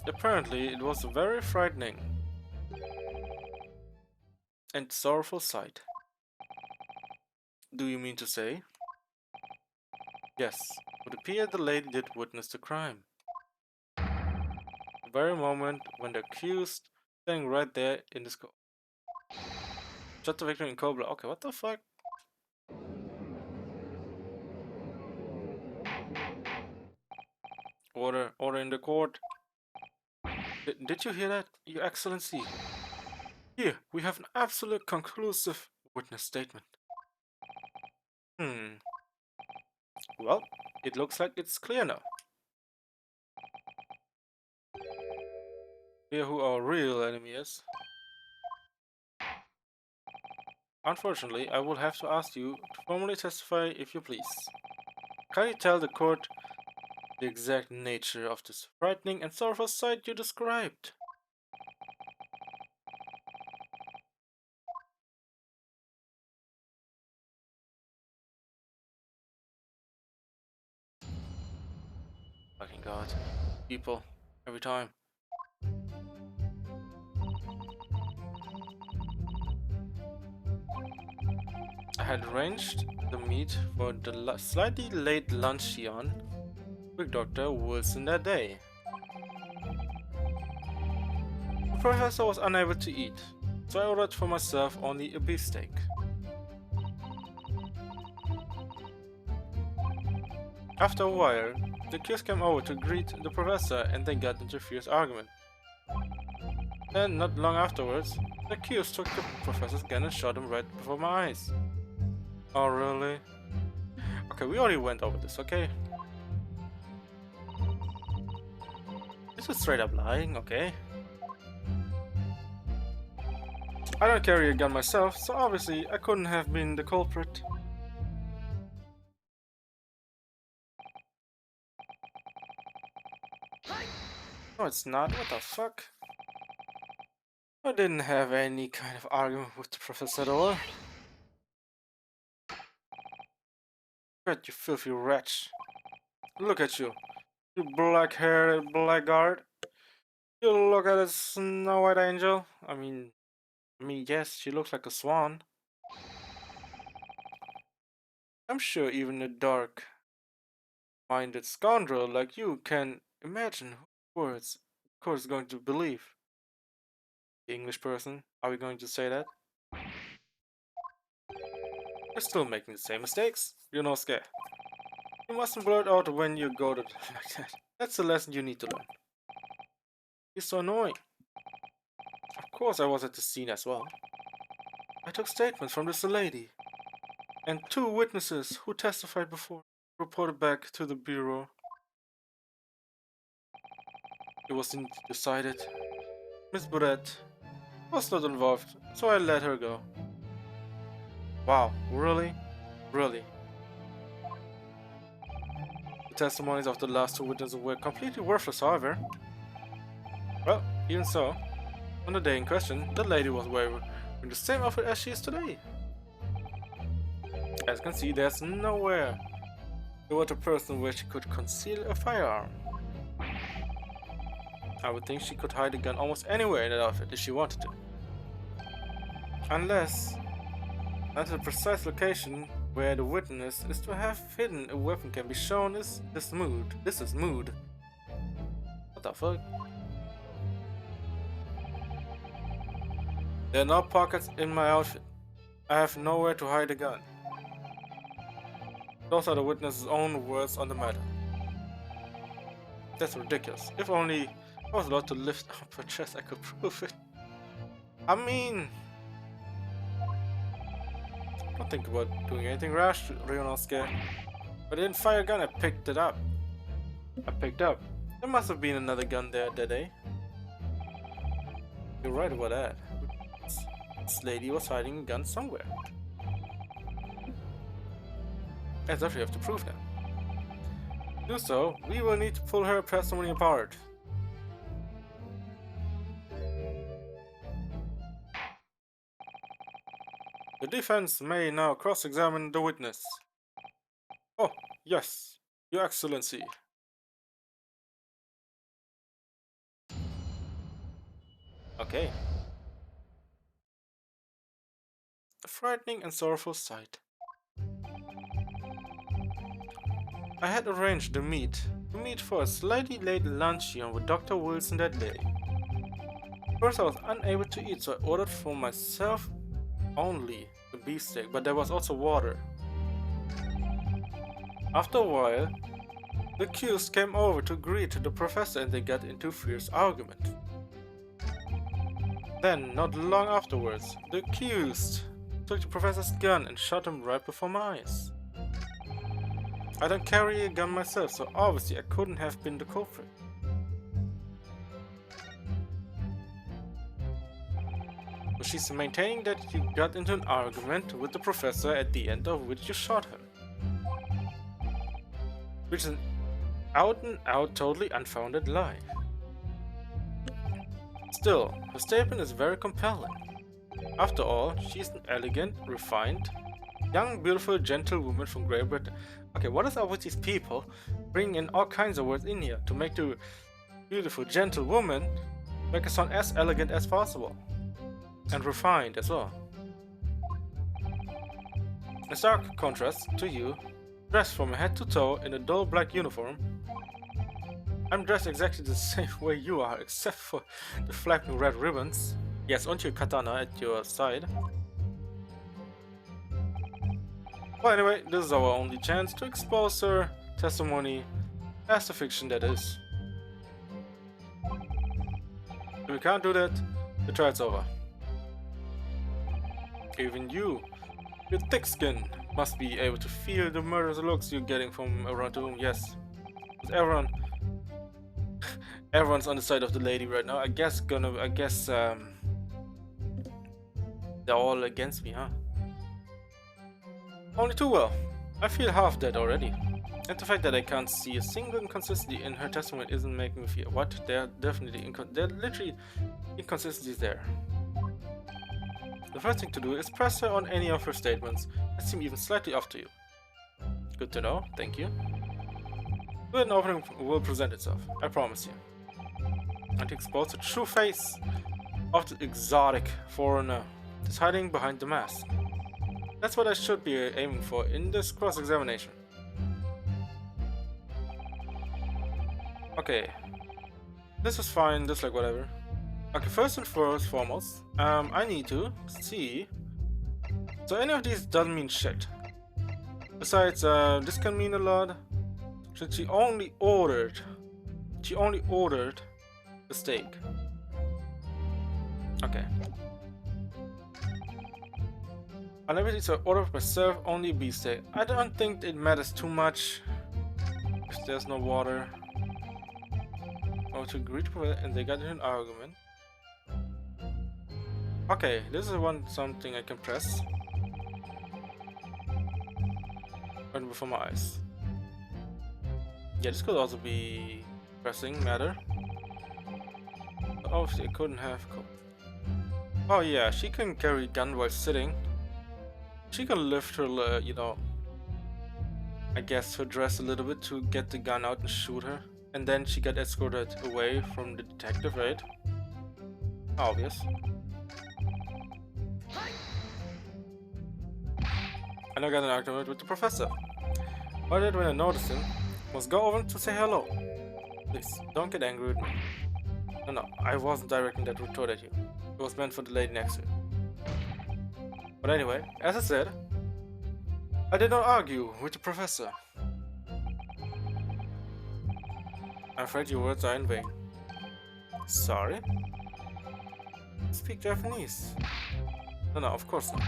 [SPEAKER 1] Apparently, it was a very frightening and sorrowful sight. Do you mean to say? Yes, it would appear the lady did witness the crime. The very moment when the accused standing right there in the scope. Shot the victim in cold blood. Okay, what the fuck? Order in the court. Did you hear that, Your Excellency? Here, we have an absolute conclusive witness statement. Well, it looks like it's clear now. Clear who our real enemy is. Unfortunately, I will have to ask you to formally testify if you please. Can you tell the court the exact nature of this frightening and sorrowful sight you described? Fucking god. People. Every time. I had arranged the meet for the slightly late luncheon with Dr. Wilson that day. The professor was unable to eat, so I ordered for myself only a beefsteak. After a while, the accused came over to greet the professor and they got into a fierce argument. Then, not long afterwards, the accused took the professor's gun and shot him right before my eyes. Oh, really? Okay, we already went over this, okay? This is straight up lying, okay? I don't carry a gun myself, so obviously I couldn't have been the culprit. No, it's not. What the fuck? I didn't have any kind of argument with the professor at all. God, you filthy wretch. Look at you. You black-haired blackguard. You look at a Snow White angel. I mean, yes, she looks like a swan. I'm sure even a dark-minded scoundrel like you can imagine words the court is going to believe. The English person, are we going to say that? You're still making the same mistakes. You're no scare. You mustn't blurt out when you go to like that. That's the lesson you need to learn. You're so annoying. Of course I was at the scene as well. I took statements from this lady and two witnesses who testified before reported back to the bureau. It was decided Miss Burette was not involved, so I let her go. Wow, really? Really? The testimonies of the last two witnesses were completely worthless, however. Well, even so, on the day in question, the lady was wearing the same outfit as she is today. As you can see, there's nowhere there was a person where she could conceal a firearm. I would think she could hide a gun almost anywhere in that outfit if she wanted to. Unless at the precise location where the witness is to have hidden a weapon can be shown is this mood. This is mood. What the fuck? There are no pockets in my outfit. I have nowhere to hide a gun. Those are the witness's own words on the matter. That's ridiculous. If only I was allowed to lift up her chest, I could prove it. I mean, don't think about doing anything rash, Ryunosuke. But I didn't fire a gun, I picked it up. There must have been another gun there that day. You're right about that. This lady was hiding a gun somewhere. As if we have to prove that. To do so, we will need to pull her testimony apart. The defense may now cross-examine the witness. Oh, yes, Your Excellency. Okay. A frightening and sorrowful sight. I had arranged to meet for a slightly late luncheon with Dr. Wilson that day. First I was unable to eat, so I ordered for myself only a beefsteak, but there was also water. After a while, the accused came over to greet the professor and they got into fierce argument. Then, not long afterwards, the accused took the professor's gun and shot him right before my eyes. I don't carry a gun myself, so obviously I couldn't have been the culprit. But she's maintaining that you got into an argument with the professor at the end of which you shot him. Which is an out and out totally unfounded lie. Still, her statement is very compelling. After all, she's an elegant, refined, young, beautiful, gentle woman from Great Britain. Okay, what is up with these people bringing in all kinds of words in here to make the beautiful, gentle woman make it sound as elegant as possible? And refined as well. In stark contrast to you, dressed from head to toe in a dull black uniform, I'm dressed exactly the same way you are, except for the flapping red ribbons. Yes, and your katana at your side. Well, anyway, this is our only chance to expose her testimony as the fiction that is. If we can't do that, the trial's over. Even you, your thick skin, must be able to feel the murderous looks you're getting from around the room. Yes, everyone's on the side of the lady right now. I guess they're all against me, huh? Only too well. I feel half dead already. And the fact that I can't see a single inconsistency in her testimony isn't making me feel what? There are literally inconsistencies there. The first thing to do is press her on any of her statements that seem even slightly off to you. Good to know, thank you. Good, an opening will present itself, I promise you. And to expose the true face of the exotic foreigner that's hiding behind the mask. That's what I should be aiming for in this cross-examination. Okay. This is fine, just like whatever. Okay, first and foremost, I need to see. So any of these doesn't mean shit. Besides, this can mean a lot. Since she only ordered the steak. Okay. Unlimited are ordered by serve only beefsteak. I don't think it matters too much if there's no water. Oh, to agree to it, and they got into an argument. Okay, this is something I can press. Right before my eyes. Yeah, this could also be pressing matter. But obviously, it couldn't have. Oh yeah, she can carry gun while sitting. She can lift her, you know, I guess her dress a little bit to get the gun out and shoot her. And then she got escorted away from the detective, right? Obvious. And I got an argument with the professor. What I did when I noticed him was go over to say hello. Please, don't get angry with me. No, I wasn't directing that retort at you. It was meant for the lady next to you. But anyway, as I said, I did not argue with the professor. I'm afraid your words are in vain. Sorry? Speak Japanese. No, of course not.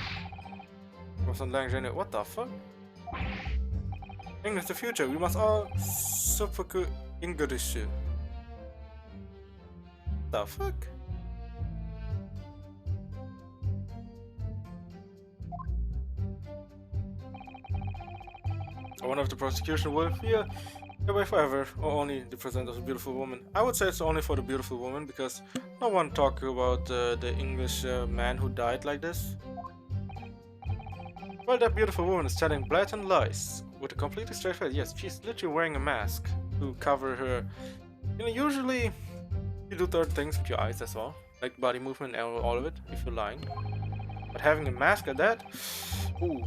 [SPEAKER 1] From language, what the fuck? English the future, we must all seppuku English. The fuck? I wonder if the prosecution will fear away forever, or only the present of a beautiful woman. I would say it's only for the beautiful woman, because no one talk about the English man who died like this. Well, that beautiful woman is telling blatant lies with a completely straight face. Yes, she's literally wearing a mask to cover her. You know, usually you do certain things with your eyes as well, like body movement and all of it, if you're lying. But having a mask like that, ooh,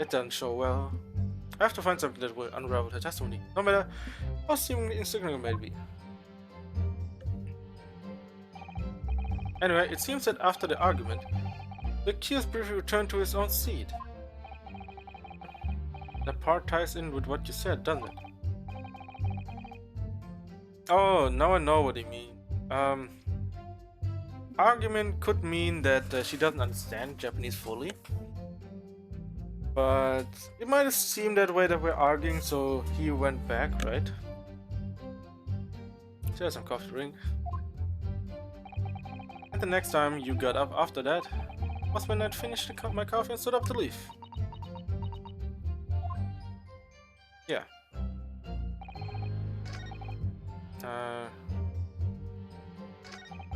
[SPEAKER 1] it doesn't show well. I have to find something that will unravel her testimony, no matter how seemingly insignificant it may be. Anyway, it seems that after the argument, the accused briefly returned to his own seat. That part ties in with what you said, doesn't it? Oh, now I know what you mean. Argument could mean that she doesn't understand Japanese fully. But it might have seemed that way that we're arguing, so he went back, right? So there's some coffee to drink. And the next time you got up after that was when I'd finished my coffee and stood up to leave. Yeah.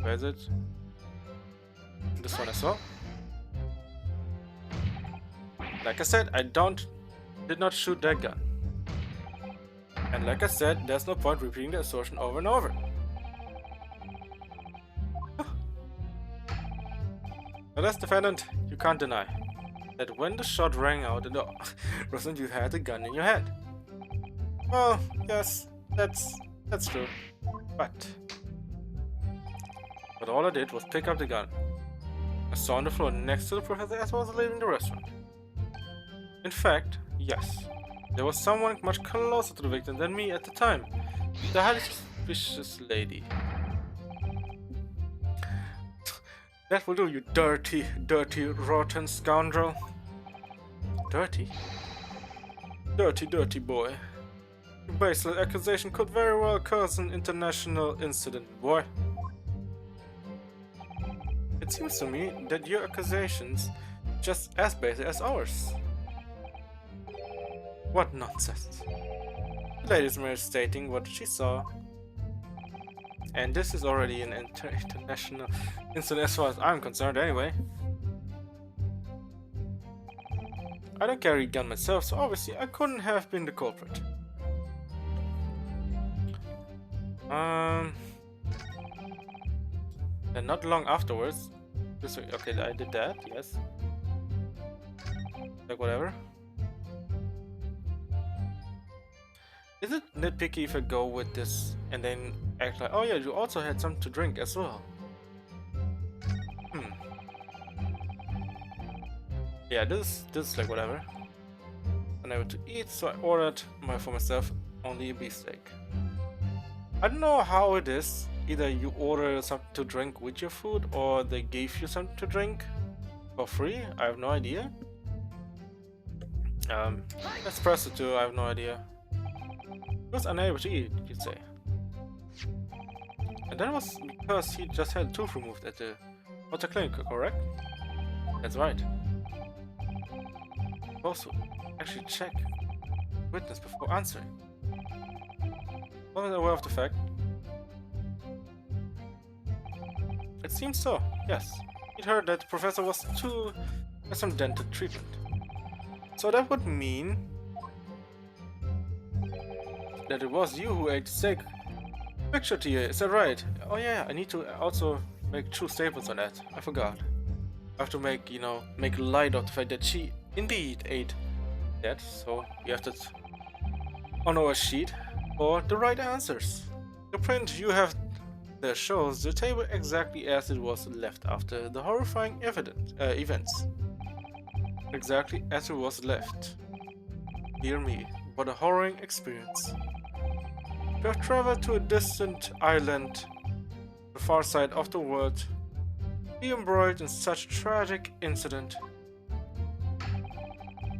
[SPEAKER 1] Where is it? This one as well. Like I said, I did not shoot that gun. And like I said, there's no point repeating the assertion over and over. Now, as defendant, you can't deny that when the shot rang out in the restaurant, you had a gun in your head. Well, yes, that's true. But all I did was pick up the gun. I saw on the floor next to the professor as well as leaving the restaurant. In fact, yes, there was someone much closer to the victim than me at the time. The highly suspicious lady. That will do, you dirty, rotten scoundrel. Dirty? Dirty boy. Your baseless accusation could very well cause an international incident, boy. It seems to me that your accusations are just as basic as ours. What nonsense. The lady is merely stating what she saw. And this is already an international incident as far as I'm concerned anyway. I don't carry a gun myself, so obviously I couldn't have been the culprit. And not long afterwards, okay, I did that, yes. Like whatever. Is it nitpicky if I go with this and then act like, oh yeah, you also had something to drink as well? Yeah, this is like whatever. Unable to eat, so I ordered for myself only a beefsteak. I don't know how it is. Either you order something to drink with your food, or they gave you something to drink for free. I have no idea. Let's press it too. I have no idea. He was unable to eat, you'd say. And that was because he just had a tooth removed at the water clinic, correct? That's right. Also, actually check witness before answering. Wasn't aware of the fact. It seems so, yes. He'd heard that the professor was to get some dental treatment. So that would mean that it was you who ate the steak. Picture to you, is that right? Oh yeah, I need to also make true statements on that. I forgot. I have to make, make light of the fact that she indeed ate that, so you have to on our sheet for the right answers. The print you have there shows the table exactly as it was left after the horrifying events. Exactly as it was left. Dear me, what a harrowing experience. You have traveled to a distant island, the far side of the world, be embroiled in such a tragic incident.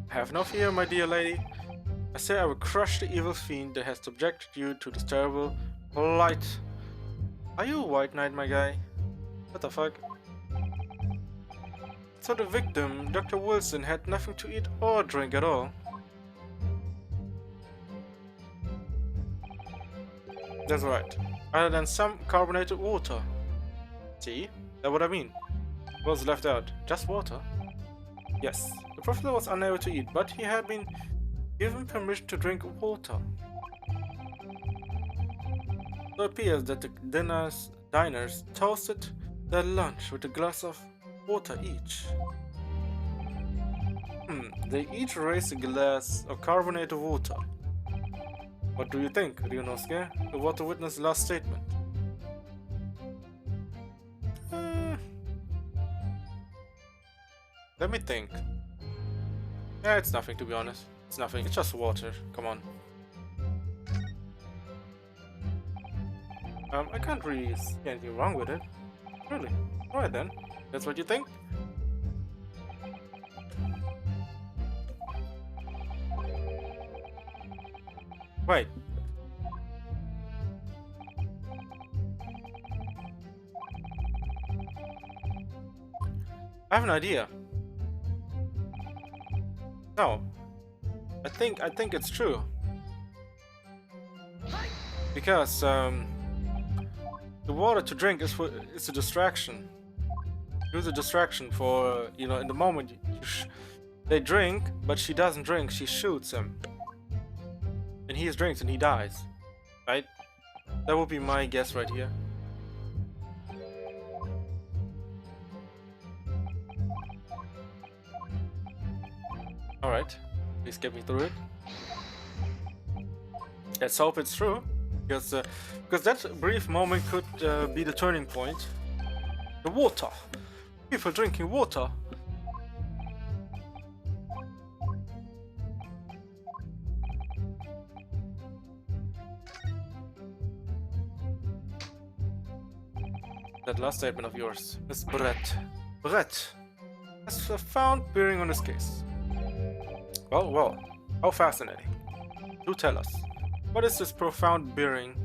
[SPEAKER 1] Have no fear, my dear lady. I say I will crush the evil fiend that has subjected you to this terrible blight. Are you a white knight, my guy? What the fuck? So the victim, Dr. Wilson, had nothing to eat or drink at all. That's right. Other than some carbonated water. See? That's what I mean. What was left out? Just water? Yes. The professor was unable to eat, but he had been given permission to drink water. So it appears that the diners toasted their lunch with a glass of water each. They each raised a glass of carbonated water. What do you think, Ryunosuke? The water witness' last statement. Let me think. Yeah, it's nothing, to be honest. It's nothing, it's just water. Come on. I can't really see anything wrong with it. Really? Alright then. That's what you think? Wait. I have an idea. No. I think it's true. Because the water to drink is a distraction. Use a distraction for, in the moment they drink, but she doesn't drink, she shoots him. And he drinks and he dies. Right? That would be my guess right here. Alright, please get me through it. Let's hope it's true. Because that brief moment could be the turning point. The water. People drinking water. That last statement of yours, Miss Brett. Brett has found bearing on this case. Well, how fascinating. Do tell us. What is this profound bearing?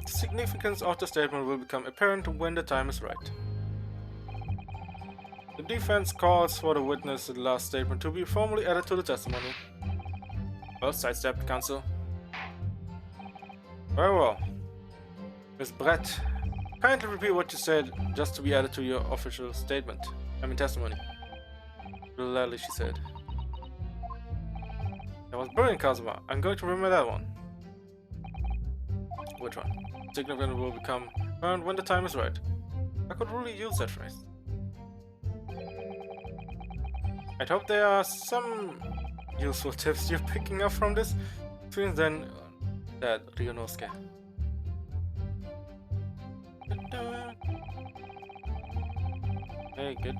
[SPEAKER 1] The significance of the statement will become apparent when the time is right. The defense calls for the witness' last statement to be formally added to the testimony. Well, sidestep, counsel. Very well. Miss Brett, Kindly repeat what you said just to be added to your official statement. Testimony. Gladly, she said. That was brilliant, Kazuma. I'm going to remember that one. Which one? Significant will become apparent when the time is right. I could really use that phrase. I'd hope there are some useful tips you're picking up from this experience than that, Ryunosuke. Hey, good.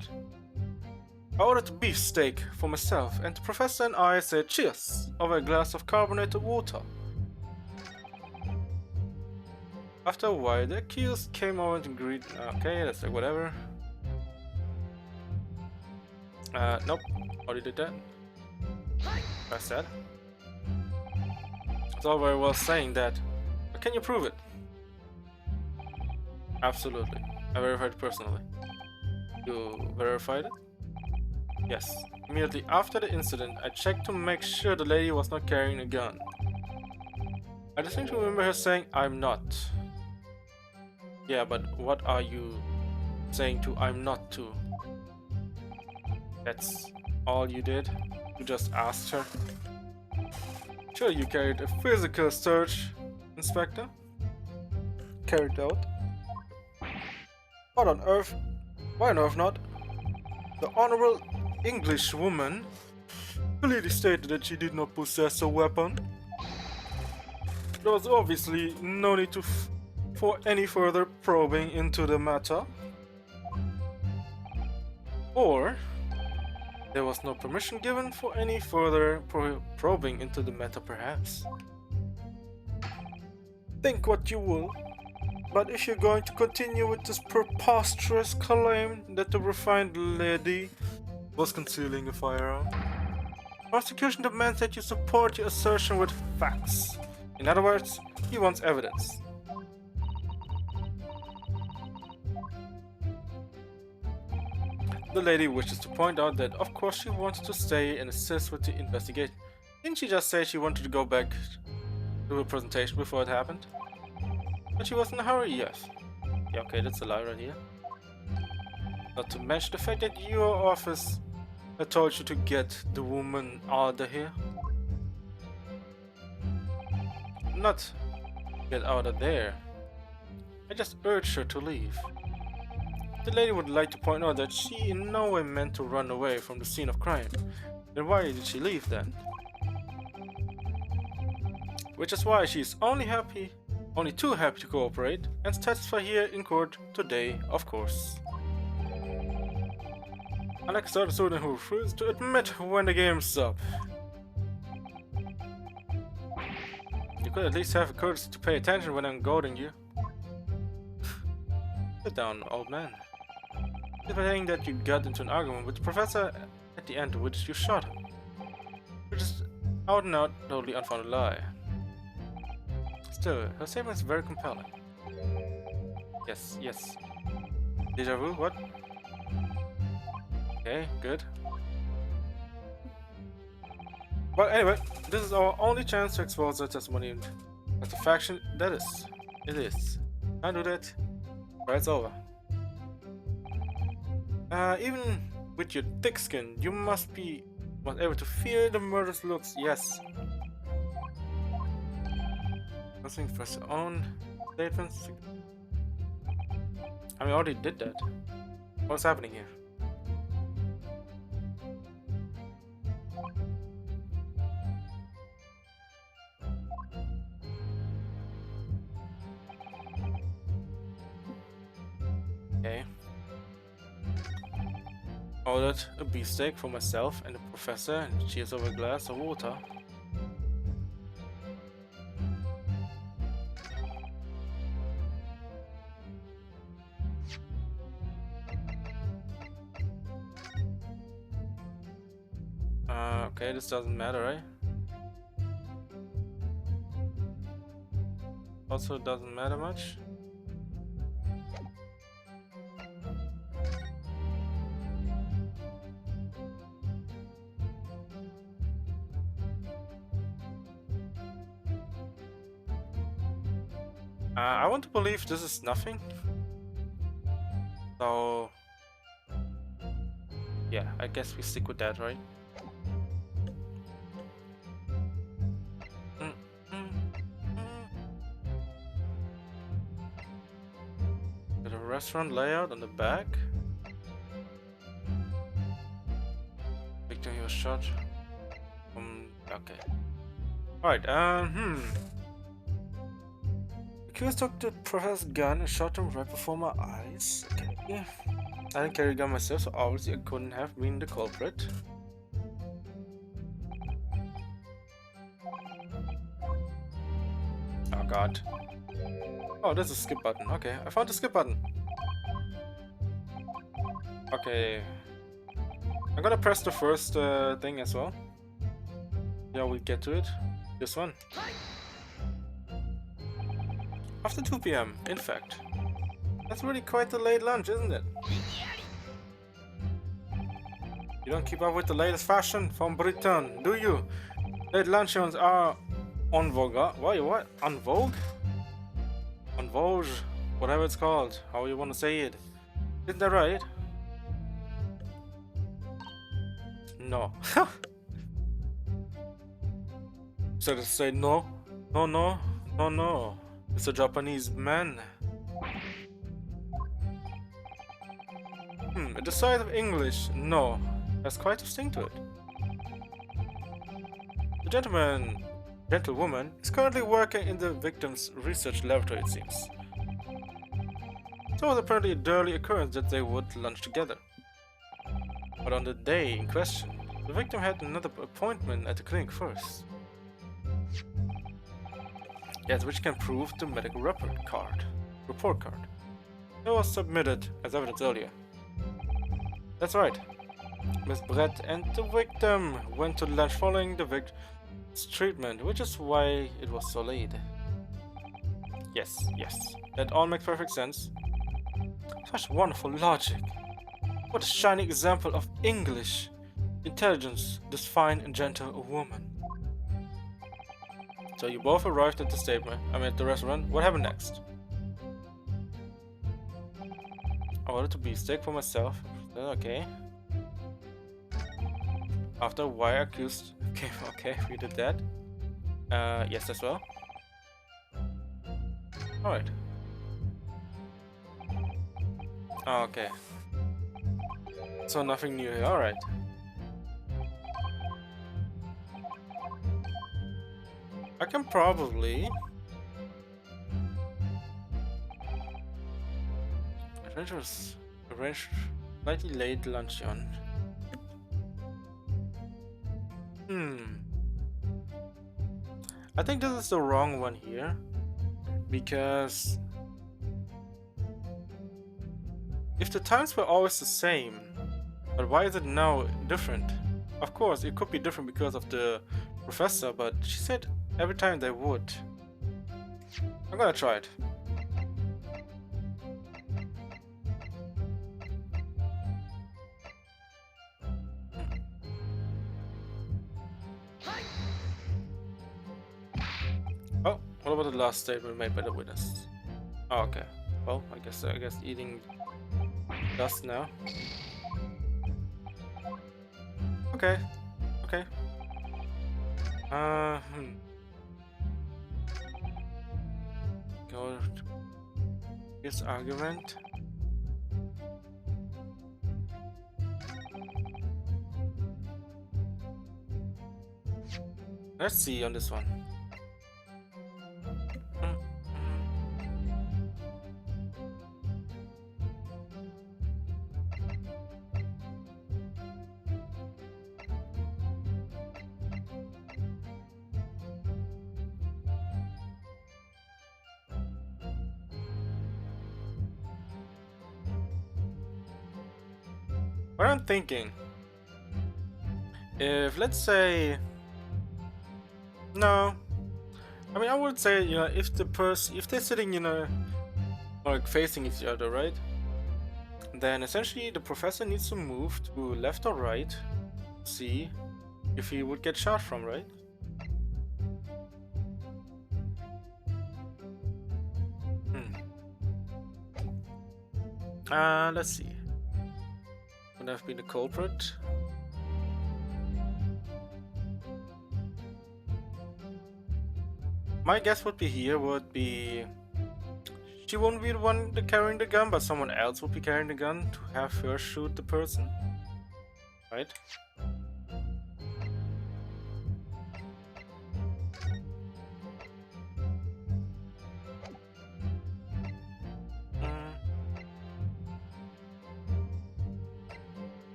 [SPEAKER 1] I ordered a beefsteak for myself, and the professor and I said cheers over a glass of carbonated water. After a while, the accused came over to greet. Okay, that's like whatever. Nope. Already did that. Press that. It's all very well saying that, but can you prove it? Absolutely. I verified it personally. You verified it? Yes. Immediately after the incident, I checked to make sure the lady was not carrying a gun. I distinctly remember her saying, "I'm not." Yeah, but what are you saying to "I'm not" to? That's all you did? You just asked her? Sure, you carried a physical search, Inspector. Carried out. What on earth? Why on earth not? The Honorable English woman clearly stated that she did not possess a weapon. There was obviously no need for any further probing into the matter. Or there was no permission given for any further probing into the matter, perhaps. Think what you will, but if you're going to continue with this preposterous claim that the refined lady was concealing a firearm, prosecution demands that you support your assertion with facts. In other words, he wants evidence. The lady wishes to point out that of course she wanted to stay and assist with the investigation. Didn't she just say she wanted to go back to her presentation before it happened? But she was in a hurry, yes. Yeah, okay, that's a lie right here. Not to mention the fact that your office had told you to get the woman out of here. Not get out of there. I just urged her to leave. The lady would like to point out that she in no way meant to run away from the scene of crime. Then why did she leave then? Which is why she is only too happy to cooperate and testify here in court today, of course. Unlike a certain student who refuses to admit when the game's up. You could at least have the courtesy to pay attention when I'm goading you. Sit down, old man. It's saying that you got into an argument with the professor at the end of which you shot him. Which is out and out, totally unfounded lie. Still, her statement is very compelling. Yes, yes. Deja vu, what? Okay, good. Well, anyway, this is our only chance to expose the testimony as the faction that is. It is. Can't do that. Right, it's over. Even with your thick skin, you must be able to feel the murderous looks. Yes. Nothing for his own statements. I already did that. What's happening here? Okay. Ordered a beefsteak for myself and the professor and cheers over a glass of water. Okay, this doesn't matter, right? Also doesn't matter much. I want to believe this is nothing. So yeah, I guess we stick with that, right? Mm, mm, mm. Got a restaurant layout on the back. Victim, he was shot. Okay. Alright, Accused took the professor's gun and shot him right before my eyes. Okay. Yeah. I didn't carry a gun myself, so obviously I couldn't have been the culprit. Oh god. Oh, there's a skip button. Okay, I found the skip button. Okay. I'm gonna press the first thing as well. Yeah, we get to it. This one. After 2 p.m., in fact. That's really quite the late lunch, isn't it? You don't keep up with the latest fashion from Britain, do you? Late luncheons are en vogue. Why, what? En vogue? En vogue? Whatever it's called. How you want to say it. Isn't that right? No. So to say no? No, no, no, no. It's a Japanese man. The size of English, no. Has quite a sting to it. The gentlewoman, is currently working in the victim's research laboratory, it seems. So it was apparently a daily occurrence that they would lunch together. But on the day in question, the victim had another appointment at the clinic first. Yes, which can prove the medical report card. It was submitted as evidence earlier. That's right. Miss Brett and the victim went to lunch following the victim's treatment, which is why it was so late. Yes, that all makes perfect sense. Such wonderful logic. What a shining example of English intelligence, this fine and gentle woman. So you both arrived at the restaurant. What happened next? I ordered a beefsteak for myself. Okay. After why accused. Okay, we did that. Yes as well. Alright. Okay. So nothing new here. Alright. I can probably arrange slightly late luncheon. I think this is the wrong one here, because if the times were always the same, but why is it now different? Of course, it could be different because of the professor, but she said every time they would. I'm gonna try it. Oh, what about the last statement made by the witness? Oh, okay. Well, I guess eating dust now. Okay. Go to this argument. Let's see on this one. What I'm thinking, if let's say, no, I mean I would say, you know, if they're sitting, you know, like facing each other, right? Then essentially the professor needs to move to left or right, see if he would get shot from, right? Let's see. Would have been the culprit. My guess would be she won't be the one carrying the gun, but someone else will be carrying the gun to have her shoot the person. Right?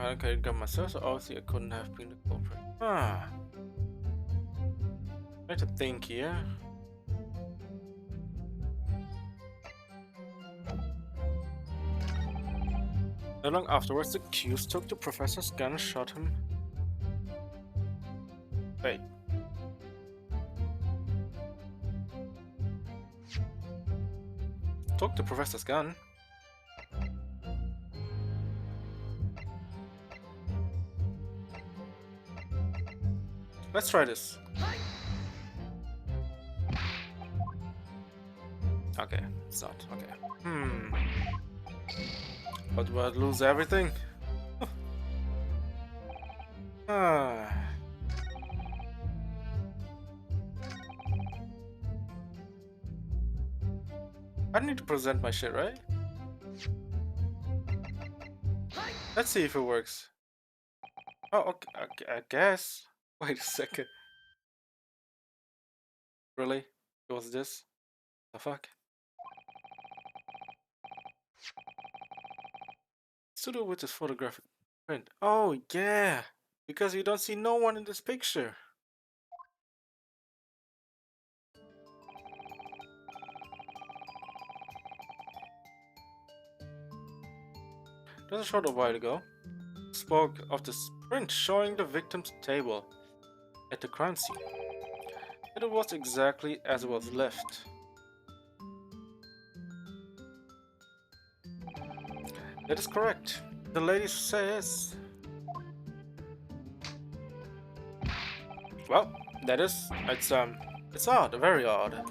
[SPEAKER 1] Okay, got myself, so obviously I couldn't have been the culprit. Try to think here. Not long afterwards, the accused took the professor's gun and shot him. Wait. Took the professor's gun? Let's try this. Okay, it's not. Okay. But do I lose everything? I need to present my shit, right? Let's see if it works. Oh, okay, I guess. Wait a second. Really? It was this? The fuck? To do with this photographic print. Oh yeah, because you don't see no one in this picture. Just a short while ago, spoke of this print showing the victim's table at the crime scene. It was exactly as it was left. That is correct. The lady says. Well, it's odd, very odd.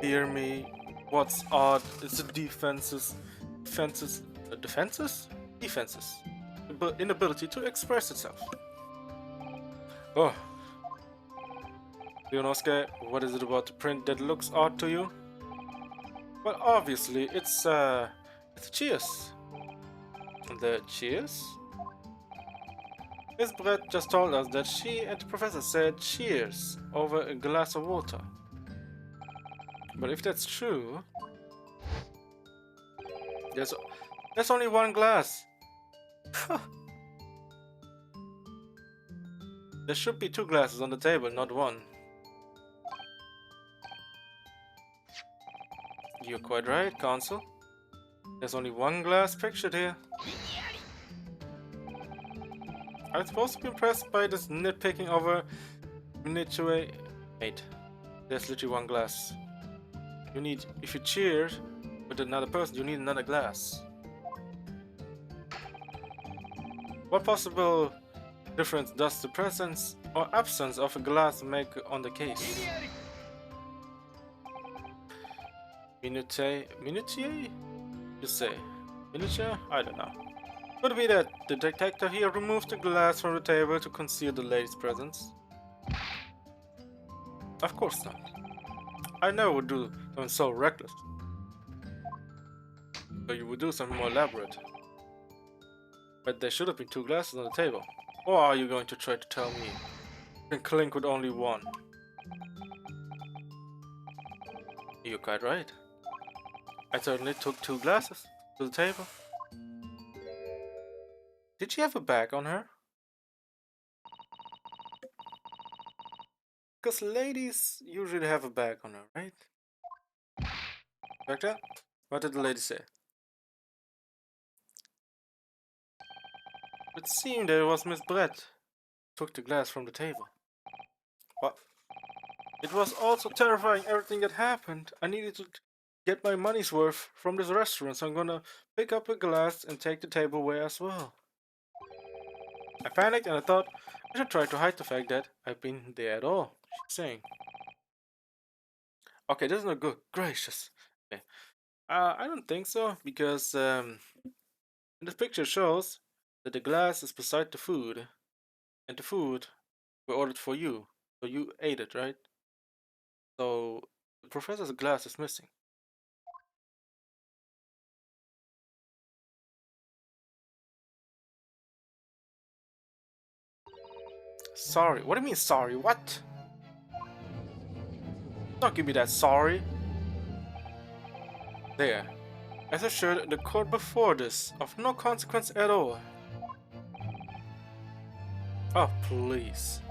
[SPEAKER 1] Hear me. What's odd is the defenses, inability to express itself. Oh, Leonosuke, what is it about the print that looks odd to you? Well, obviously, it's cheers. The cheers? Miss Brett just told us that she and the professor said cheers over a glass of water. But if that's true, there's only one glass. There should be two glasses on the table, not one. You're quite right, Counsel. There's only one glass pictured here. I'm supposed to be impressed by this nitpicking over miniature. Wait, there's literally one glass. If you cheer with another person, you need another glass. What possible difference does the presence or absence of a glass make on the case? Minutiae? You say? Miniature? I don't know. Could it be that the detective here removed the glass from the table to conceal the lady's presence? Of course not. I never would do something so reckless. But you would do something more elaborate. But there should have been two glasses on the table. Or are you going to try to tell me you can clink with only one? You're quite right. I certainly took two glasses to the table. Did she have a bag on her? Because ladies usually have a bag on her, right? Doctor, what did the lady say? It seemed that it was Miss Brett who took the glass from the table. What? It was also terrifying everything that happened. I needed to get my money's worth from this restaurant, so I'm gonna pick up a glass and take the table away as well. I panicked and I thought I should try to hide the fact that I've been there at all, she's saying. Okay, this is not good. Gracious. Okay. I don't think so, because the picture shows that the glass is beside the food, and the food we ordered for you, so you ate it, right? So the professor's glass is missing. Sorry. What do you mean sorry? What? Don't give me that sorry. There. As I assured the court before this, of no consequence at all. Oh, please.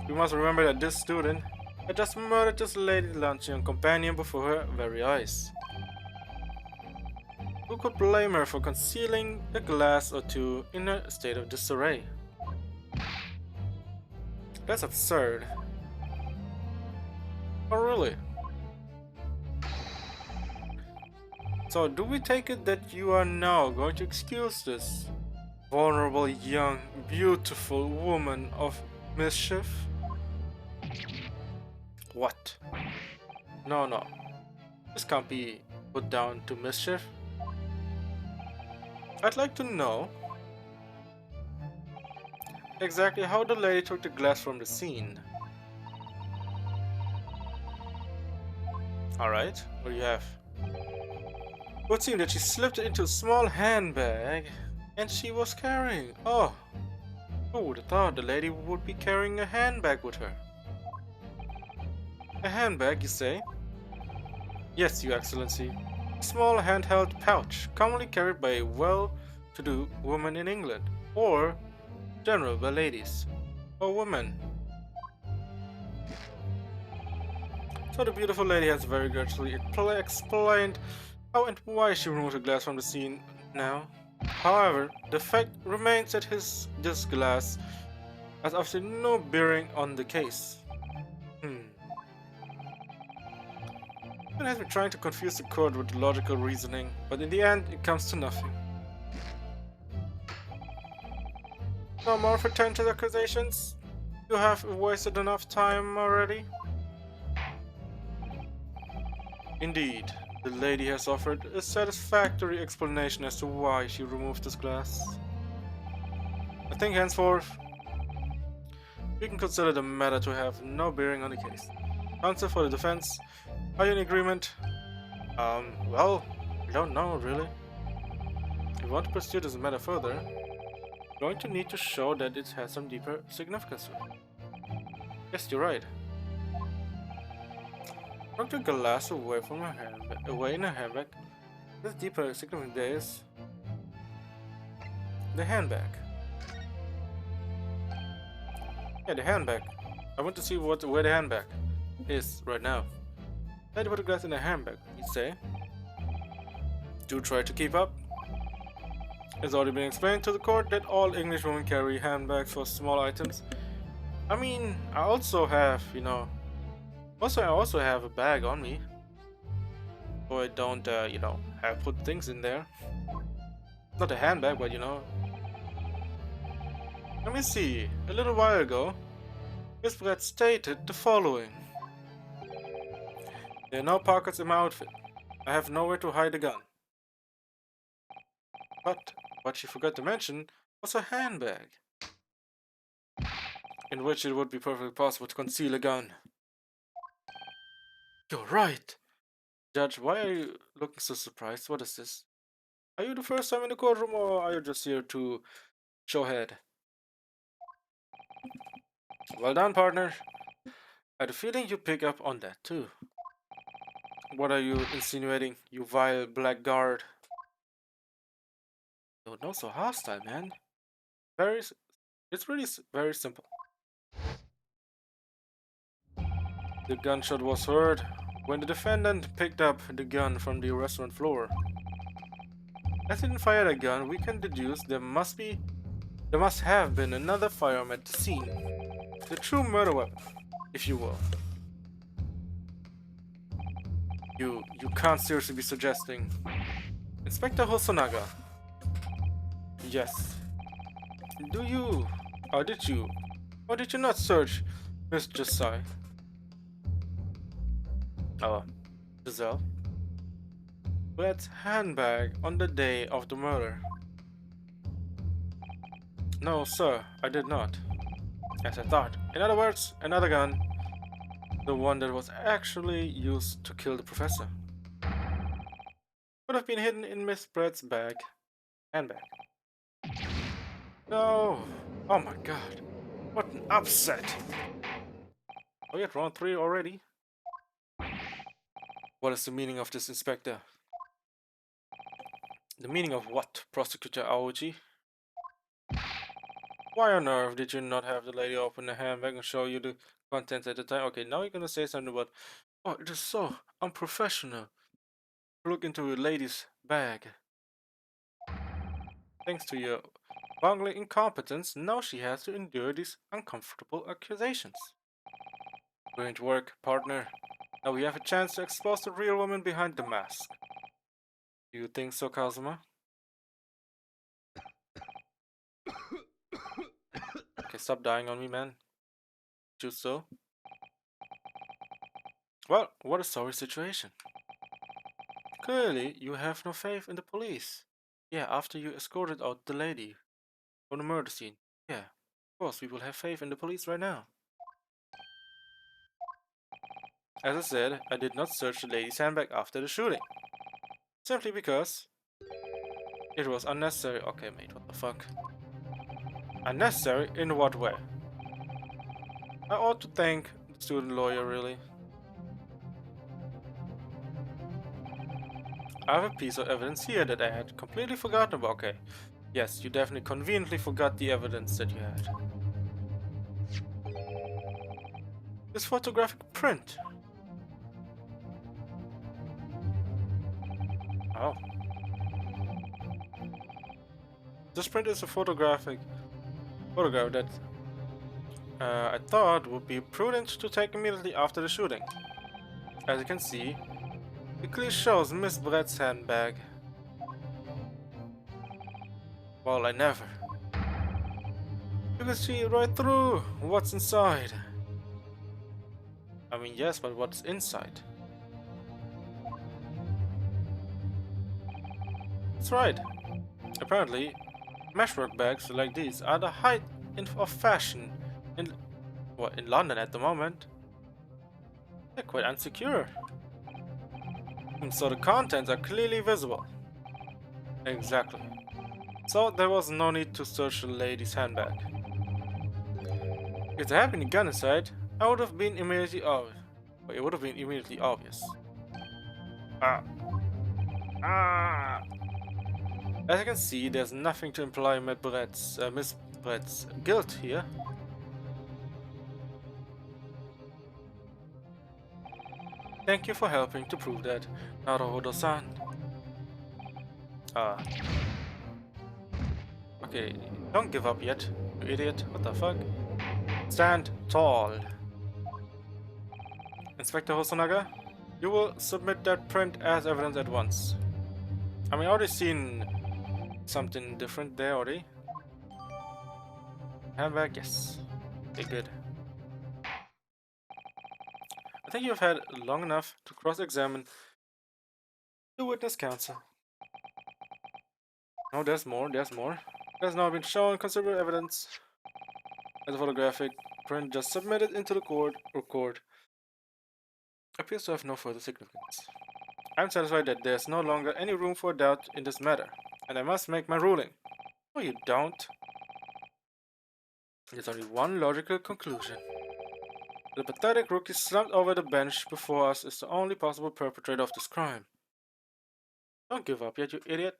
[SPEAKER 1] We must remember that this student had just murdered this lady's luncheon companion before her very eyes. Who could blame her for concealing a glass or two in a state of disarray? That's absurd. Oh, really? So, do we take it that you are now going to excuse this vulnerable, young, beautiful woman of mischief? What? No, no. This can't be put down to mischief. I'd like to know exactly how the lady took the glass from the scene. Alright, what do you have? It would seem that she slipped it into a small handbag and she was carrying. Oh, who would have thought the lady would be carrying a handbag with her? A handbag, you say? Yes, Your Excellency. A small handheld pouch, commonly carried by a well-to-do woman in England, or general by ladies, or women. So the beautiful lady has very graciously explained how and why she removed the glass from the scene now. However, the fact remains that this glass has absolutely no bearing on the case. It has been trying to confuse the court with logical reasoning, but in the end it comes to nothing. No more pretentious accusations? You have wasted enough time already? Indeed, the lady has offered a satisfactory explanation as to why she removed this glass. I think henceforth, we can consider the matter to have no bearing on the case. Counsel for the defense, are you in agreement? Well, I don't know, really. If you want to pursue this matter further, you're going to need to show that it has some deeper significance. Yes, you're right. Knock the glass away from her handbag, away in her handbag. This deeper significance there is the handbag. Yeah, the handbag. I want to see where the handbag is right now. I'd put the glass in the handbag, you say? Do try to keep up. It's already been explained to the court that all English women carry handbags for small items. I mean, I also have, I also have a bag on me. So I don't, have put things in there. Not a handbag, but Let me see. A little while ago, Miss Brett stated the following. There are no pockets in my outfit. I have nowhere to hide a gun. But what she forgot to mention was a handbag, in which it would be perfectly possible to conceal a gun. You're right! Judge, why are you looking so surprised? What is this? Are you the first time in the courtroom, or are you just here to show head? Well done, partner. I had a feeling you'd pick up on that, too. What are you insinuating, you vile blackguard? You're not so hostile, man. It's really very simple. The gunshot was heard when the defendant picked up the gun from the restaurant floor. As he didn't fire the gun, we can deduce there must have been another firearm at the scene. The true murder weapon, if you will. You can't seriously be suggesting. Inspector Hosonaga. Yes. Do you? Or did you? Or did you not search Miss Josiah? Oh, Giselle. Brett's handbag on the day of the murder. No, sir, I did not. As I thought. In other words, another gun. The one that was actually used to kill the professor. Could have been hidden in Miss Brett's handbag. No! Oh my god. What an upset! Are we at round 3 already? What is the meaning of this, Inspector? The meaning of what, Prosecutor Aoji? Why on earth did you not have the lady open the handbag and show you the contents at the time? Okay, now you're gonna say something about, oh, it is so unprofessional to look into a lady's bag. Thanks to your bungling incompetence, now she has to endure these uncomfortable accusations. Brilliant work, partner. Now we have a chance to expose the real woman behind the mask. Do you think so, Kazuma? Okay, stop dying on me, man. Just so. Well, what a sorry situation. Clearly, you have no faith in the police. Yeah, after you escorted out the lady from the murder scene. Yeah, of course we will have faith in the police right now. As I said, I did not search the lady's handbag after the shooting. Simply because it was unnecessary. Okay, mate, what the fuck? Unnecessary in what way? I ought to thank the student lawyer, really. I have a piece of evidence here that I had completely forgotten about. Okay, yes, you definitely conveniently forgot the evidence that you had. This photographic print. Oh. This print is a photograph that I thought would be prudent to take immediately after the shooting. As you can see, it clearly shows Miss Brett's handbag. Well, I never. You can see right through what's inside. I mean, yes, but what's inside? That's right. Apparently, meshwork bags like these are the height of fashion in, well, in London at the moment. They're quite unsecure. So the contents are clearly visible. Exactly. So there was no need to search the lady's handbag. If there had been a gun inside, I would have been immediately obvious. It would have been immediately obvious. Ah. Ah. As you can see, there's nothing to imply Miss Brett's guilt here. Thank you for helping to prove that, Naruhodo-san. Ah. Okay, don't give up yet, you idiot. What the fuck? Stand tall. Inspector Hosonaga, you will submit that print as evidence at once. I mean, I already seen something different there already. Handbag, yes. Okay, good. I think you've had long enough to cross-examine the witness counsel. No, there's more, there's more. There's now been shown considerable evidence as a photographic print just submitted into the court appears to have no further significance. I'm satisfied that there's no longer any room for doubt in this matter, and I must make my ruling. No, you don't. There's only one logical conclusion. The pathetic rookie slumped over the bench before us is the only possible perpetrator of this crime. Don't give up yet, you idiot.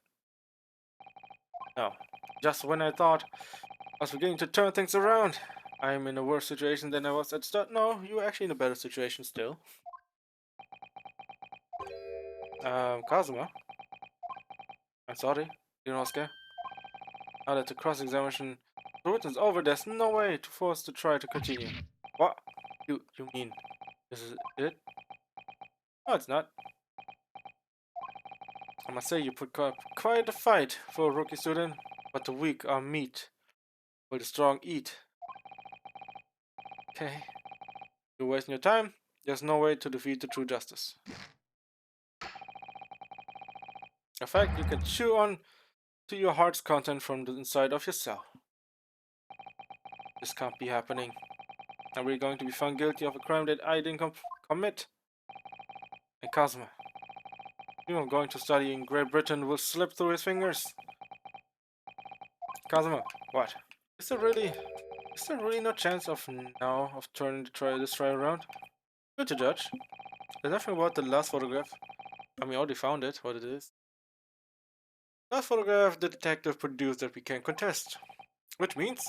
[SPEAKER 1] No, just when I thought I was beginning to turn things around, I am in a worse situation than I was at the start. No, you're actually in a better situation still. Kazuma? I'm sorry, Inosuke. Now that the cross-examination route is over, there's no way to force the trial to continue. What? You mean this is it? No, it's not. I must say you put up quite a fight for a rookie student, but the weak are meat, while the strong eat. Okay. You're wasting your time. There's no way to defeat the true justice. In fact, you can chew on to your heart's content from the inside of your cell. This can't be happening. Are we going to be found guilty of a crime that I didn't commit? And Kazuma, you are going to study in Great Britain will slip through his fingers. Kazuma, what? Is there really no chance of turning this trial around? Good to judge. There's nothing about the last photograph. I mean, I already found it, what it is. Last photograph the detective produced that we can contest. Which means,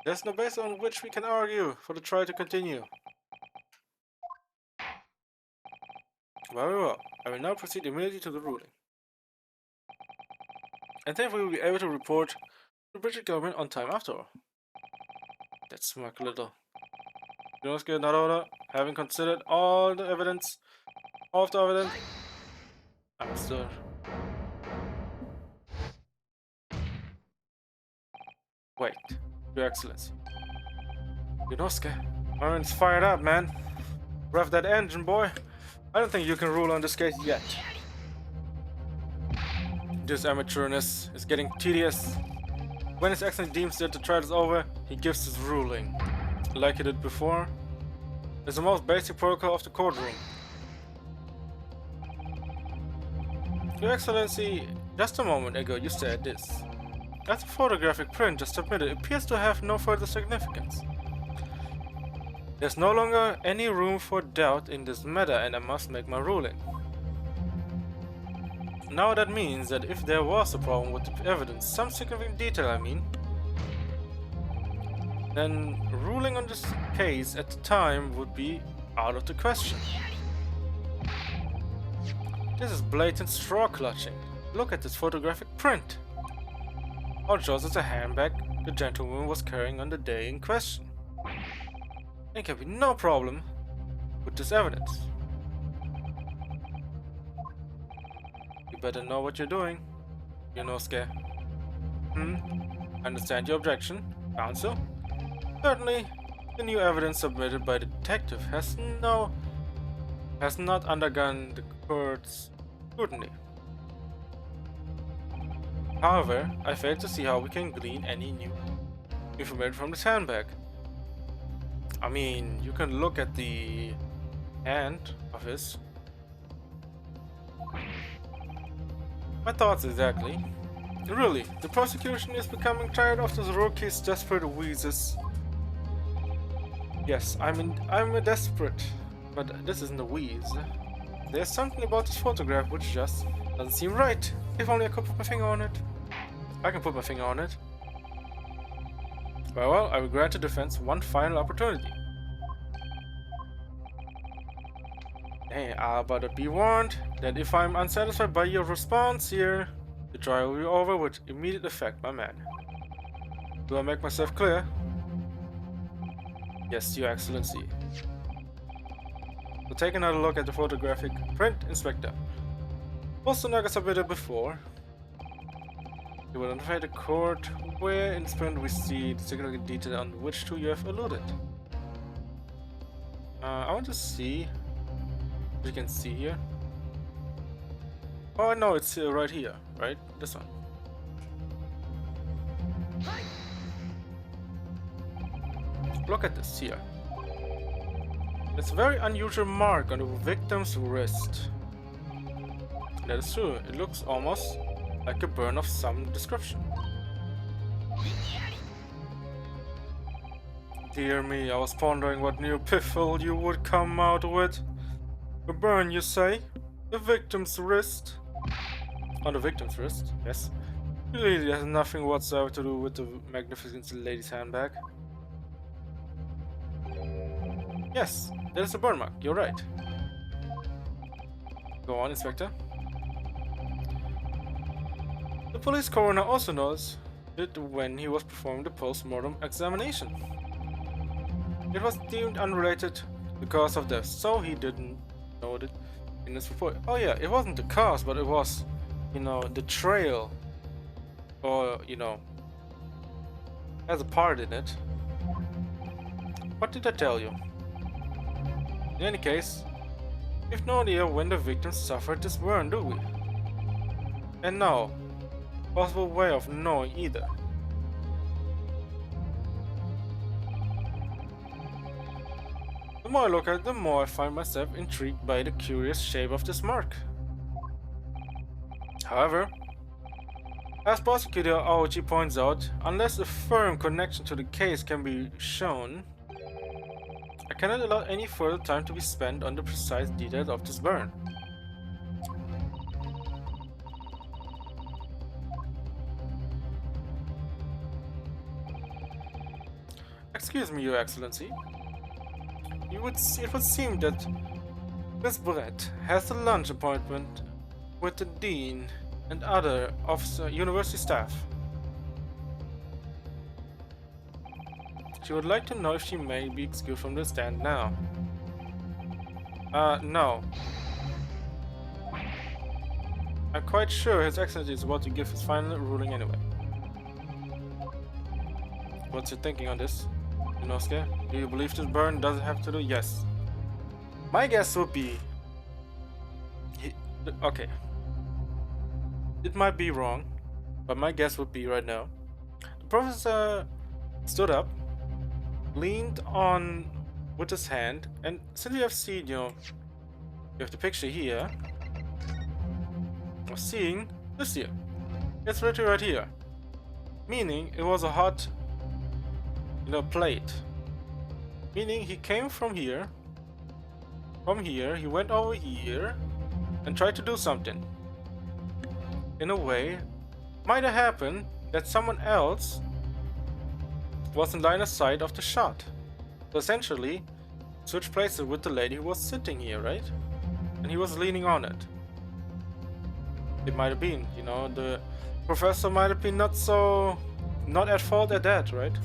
[SPEAKER 1] there's no basis on which we can argue for the trial to continue. Very well. I will now proceed immediately to the ruling. And then we will be able to report to the British government on time after all. That's smart little. Yonosuke Naruto, having considered all the evidence, understood. Wait, Your Excellency. Yonosuke, Iron's fired up, man. Rev that engine, boy. I don't think you can rule on this case yet. This amateurness is getting tedious. When His Excellency deems that the trial is over, he gives his ruling. Like he did before. It's the most basic protocol of the courtroom. Your Excellency, just a moment ago you said this. As the photographic print just submitted appears to have no further significance. There's no longer any room for doubt in this matter and I must make my ruling. Now that means that if there was a problem with the evidence, some significant detail I mean, then ruling on this case at the time would be out of the question. This is blatant straw clutching. Look at this photographic print. All it shows is a handbag the gentleman was carrying on the day in question. There can be no problem with this evidence. You better know what you're doing, Yonosuke. Understand your objection, counsel? Certainly, the new evidence submitted by the detective has not undergone the court's scrutiny. However, I fail to see how we can glean any new information from this handbag. I mean, you can look at the hand of his. My thoughts exactly. Really, the prosecution is becoming tired of those rookie's desperate wheezes. Yes, I'm a desperate, but this isn't a wheeze. There's something about this photograph which just doesn't seem right. If only I could put my finger on it. I can put my finger on it. Very well, I will grant the defense one final opportunity. Hey, but be warned that if I'm unsatisfied by your response here, the trial will be over with immediate effect, my man. Do I make myself clear? Yes, Your Excellency. So take another look at the photographic print, Inspector. Also Naga submitted before. You will notify the court where in this print we see the significant detail on which two you have alluded. I want to see what you can see here. Oh no, it's right here, right? This one. Look at this here. It's a very unusual mark on the victim's wrist. That is true, it looks almost like a burn of some description. Dear me, I was pondering what new piffle you would come out with. A burn, you say? The victim's wrist? On the victim's wrist, yes. It really has nothing whatsoever to do with the magnificent lady's handbag. Yes, that is a burn mark, you're right. Go on, Inspector. The police coroner also knows it when he was performing the post-mortem examination. It was deemed unrelated to the cause of death, so he didn't note it in his report. Oh yeah, it wasn't the cause, but it was you know, the trail, or, you know, has a part in it. What did I tell you? In any case, we've no idea when the victims suffered this burn, do we? And no possible way of knowing either. The more I look at it, the more I find myself intrigued by the curious shape of this mark. However, as Prosecutor Aoji points out, unless a firm connection to the case can be shown, I cannot allow any further time to be spent on the precise details of this burn. Excuse me, Your Excellency. It would seem that Miss Brett has a lunch appointment with the Dean and other officer university staff. She would like to know if she may be excused from the stand now. No. I'm quite sure His Excellency is about to give his final ruling anyway. What's your thinking on this, Inosuke? Do you believe this burn doesn't have to do? Yes. My guess would be... okay. It might be wrong, but my guess would be right now. The professor stood up, leaned on with his hand, and since you have seen, you know, you have the picture here, of seeing this here. It's literally right here. Meaning it was a hot, you know, plate. Meaning he came from here, he went over here, and tried to do something. In a way, might have happened that someone else was in line of sight of the shot. So essentially, switch places with the lady who was sitting here, right? And he was leaning on it. It might have been, you know, the professor might have been not at fault at that, right?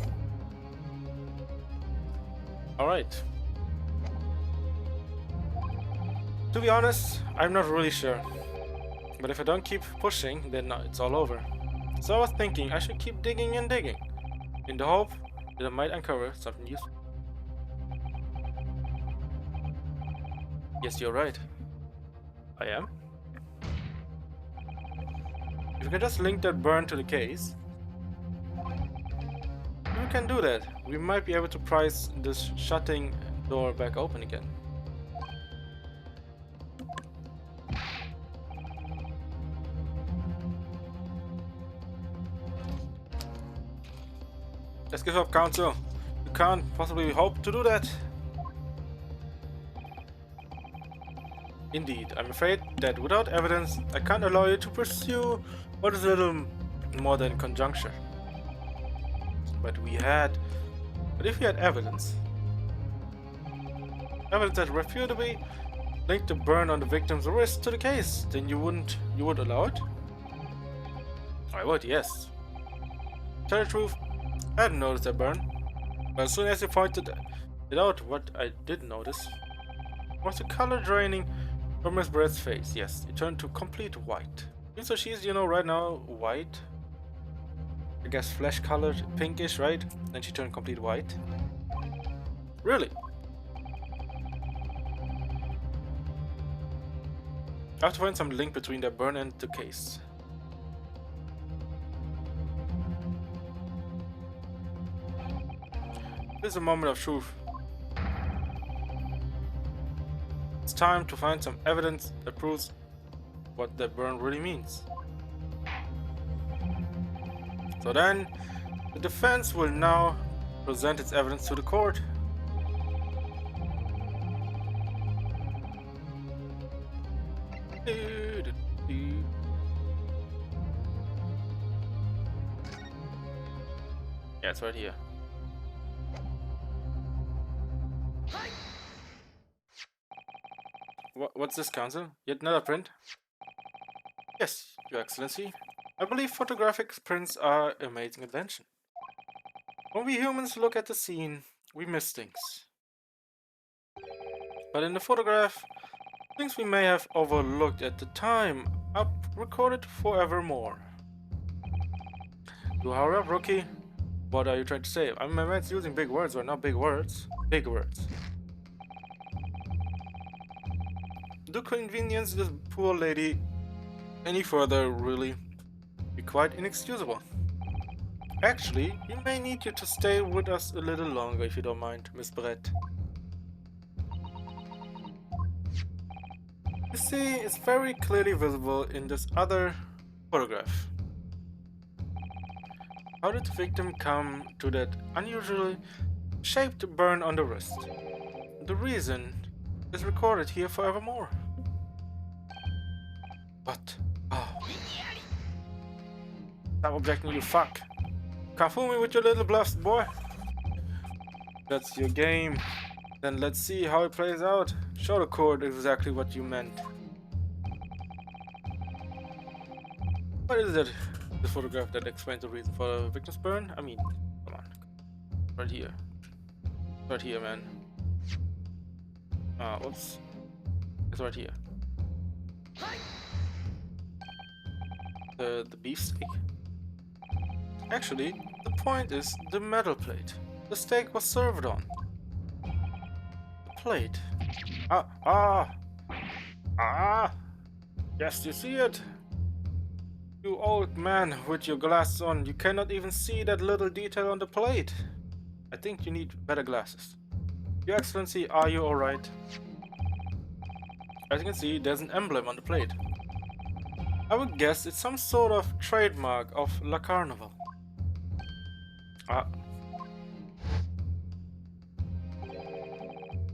[SPEAKER 1] Alright. To be honest, I'm not really sure. But if I don't keep pushing, then it's all over. So I was thinking I should keep digging and digging, in the hope that I might uncover something useful. Yes, you're right. I am. If we can just link that burn to the case, we can do that. We might be able to prise this shutting door back open again. Let's give up, Council. You can't possibly hope to do that. Indeed, I'm afraid that without evidence, I can't allow you to pursue what is a little more than conjecture. But if we had evidence that refutably linked the burn on the victim's wrist to the case, then you would allow it? I would, yes. Tell the truth, I hadn't noticed that burn, but as soon as you pointed it out, what I did notice was the color draining from Miss Brett's face. Yes, it turned to complete white. So she's, you know, right now white. I guess flesh colored, pinkish, right? Then she turned complete white. Really? I have to find some link between the burn and the case. This is a moment of truth. It's time to find some evidence that proves what that burn really means. So then, the defense will now present its evidence to the court. Yeah, it's right here. What's this, Council? Yet another print? Yes, Your Excellency. I believe photographic prints are an amazing invention. When we humans look at the scene, we miss things. But in the photograph, things we may have overlooked at the time up recorded forevermore. You hurry up, rookie. What are you trying to say? I mean, my man's using big words right now. Big words. Big words. Do convenience this poor lady any further, really be quite inexcusable. Actually, we may need you to stay with us a little longer if you don't mind, Miss Brett. You see, it's very clearly visible in this other photograph. How did the victim come to that unusually shaped burn on the wrist? The reason is recorded here forevermore. What? Oh. Stop objecting, you fuck. Can't fool me with your little bluffs, boy. That's your game. Then let's see how it plays out. Show the court exactly what you meant. What is it? The photograph that explains the reason for the victim's burn? I mean, come on. Right here. Right here, man. Whoops. It's right here. The beefsteak? Actually, the point is the metal plate the steak was served on. The plate. Yes, you see it? You old man with your glasses on, you cannot even see that little detail on the plate. I think you need better glasses. Your Excellency, are you alright? As you can see, there's an emblem on the plate. I would guess it's some sort of trademark of La Carnival.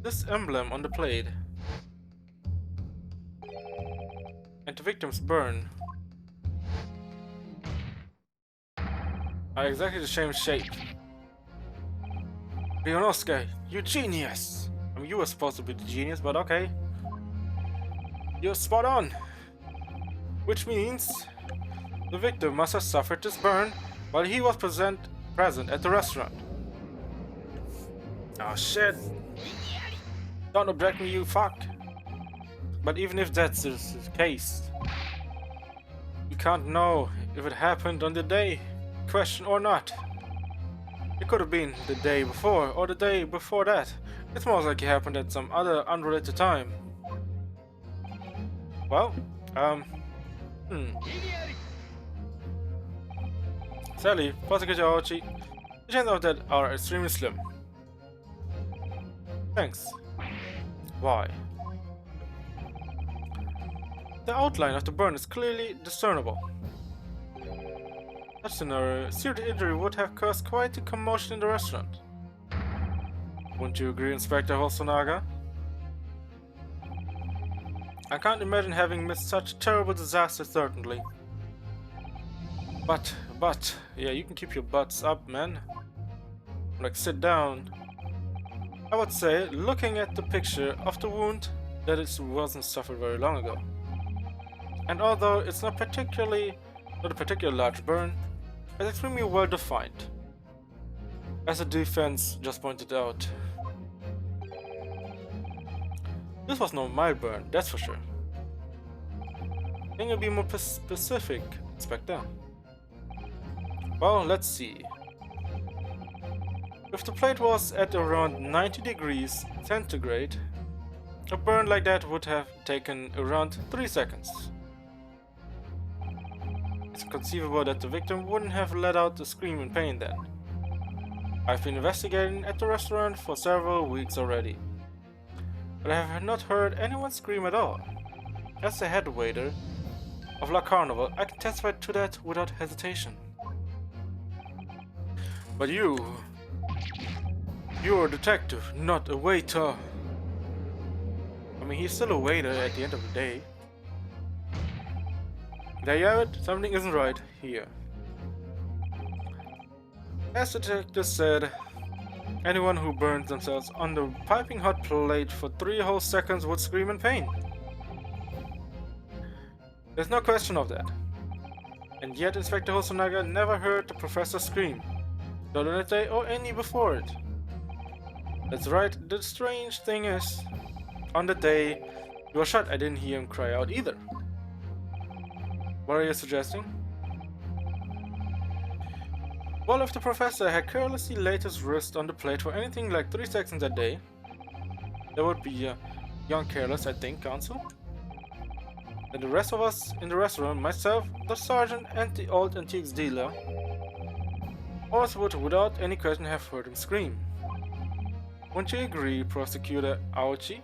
[SPEAKER 1] This emblem on the plate and the victim's burn are exactly the same shape. Leonosuke, you genius! I mean, you were supposed to be the genius, but okay. You're spot on! Which means the victim must have suffered this burn while he was present at the restaurant. Oh shit! Don't object me, you fuck! But even if that's the case, you can't know if it happened on the day in question or not. It could have been the day before or the day before that. It's most likely happened at some other unrelated time. Well, Sadly, the chances of that are extremely slim. Thanks. Why? The outline of the burn is clearly discernible. Such a serious injury would have caused quite a commotion in the restaurant. Wouldn't you agree, Inspector Hosonaga? I can't imagine having missed such a terrible disaster, certainly. But, yeah, you can keep your butts up, man. Like, sit down. I would say, looking at the picture of the wound, that it wasn't suffered very long ago. And although it's not a particularly large burn, it's extremely well defined. As the defense just pointed out. This was no mild burn, that's for sure. Can you be more specific, Inspector? Well, let's see. If the plate was at around 90 degrees centigrade, a burn like that would have taken around 3 seconds. It's conceivable that the victim wouldn't have let out a scream in pain then. I've been investigating at the restaurant for several weeks already, but I have not heard anyone scream at all. As the head waiter of La Carnival, I can testify to that without hesitation. But you're a detective, not a waiter. I mean, he's still a waiter at the end of the day. There you have it, something isn't right here. As the detective said, anyone who burns themselves on the piping hot plate for 3 whole seconds would scream in pain. There's no question of that. And yet Inspector Hosonaga never heard the professor scream, not on that day or any before it. That's right, the strange thing is, on the day he was shot I didn't hear him cry out either. What are you suggesting? Well, if the professor had carelessly laid his wrist on the plate for anything like 3 seconds a day, that would be young careless, I think, Counsel. And the rest of us in the restaurant, myself, the sergeant, and the old antiques dealer, also would without any question have heard him scream. Wouldn't you agree, Prosecutor Aochi?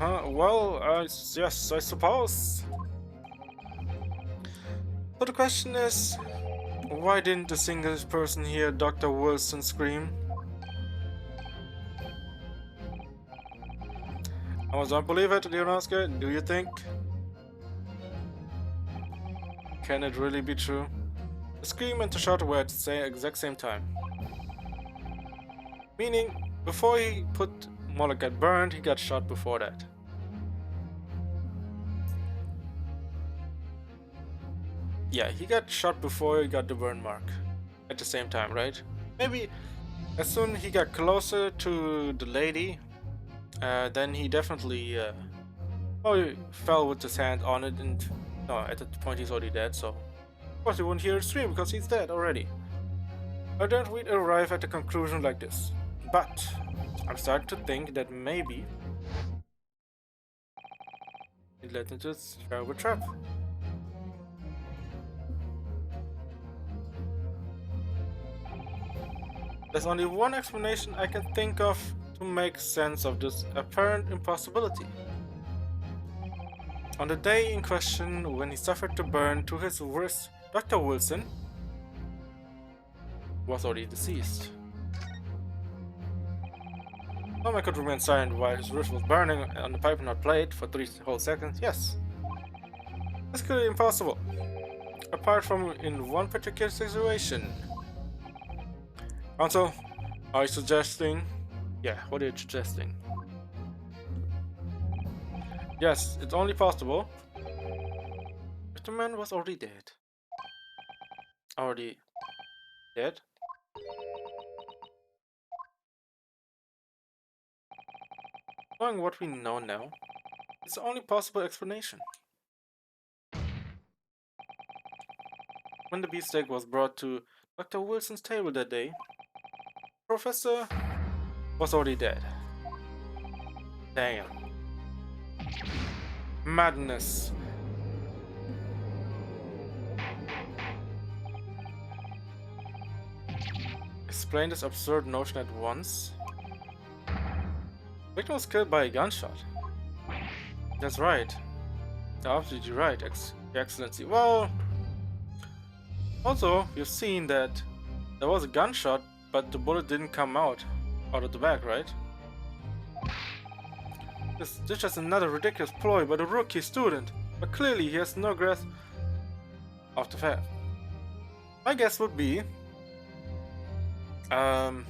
[SPEAKER 1] Well, yes, I suppose. So the question is, why didn't a single person hear Dr. Wilson scream? I don't believe it, Leonosuke, do you think? Can it really be true? The scream and the shot were at the exact same time. Meaning, before Moloch got burned, he got shot before that. Yeah, he got shot before he got the burn mark. At the same time, right? Maybe as soon as he got closer to the lady, then he definitely he fell with his hand on it, and no, at that point he's already dead, so of course he wouldn't hear a scream because he's dead already. Why don't we arrive at a conclusion like this? But I'm starting to think that maybe it led into this terrible trap. There's only one explanation I can think of to make sense of this apparent impossibility. On the day in question, when he suffered the burn to his wrist, Dr. Wilson was already deceased. Some I could remain silent while his wrist was burning on the pipe not plate for 3 whole seconds, yes. That's clearly impossible. Apart from in one particular situation. Counsel, are you suggesting? Yeah, what are you suggesting? Yes, it's only possible if the man was already dead. Already dead? Knowing what we know now, it's the only possible explanation. When the beefsteak was brought to Dr. Wilson's table that day, the professor was already dead. Damn. Madness. Explain this absurd notion at once. Victim was killed by a gunshot. That's right. You're absolutely right, Your Excellency. Well, also, you've seen that there was a gunshot, but the bullet didn't come out of the back, right? This is just another ridiculous ploy by the rookie student, but clearly he has no grasp of the fact. My guess would be the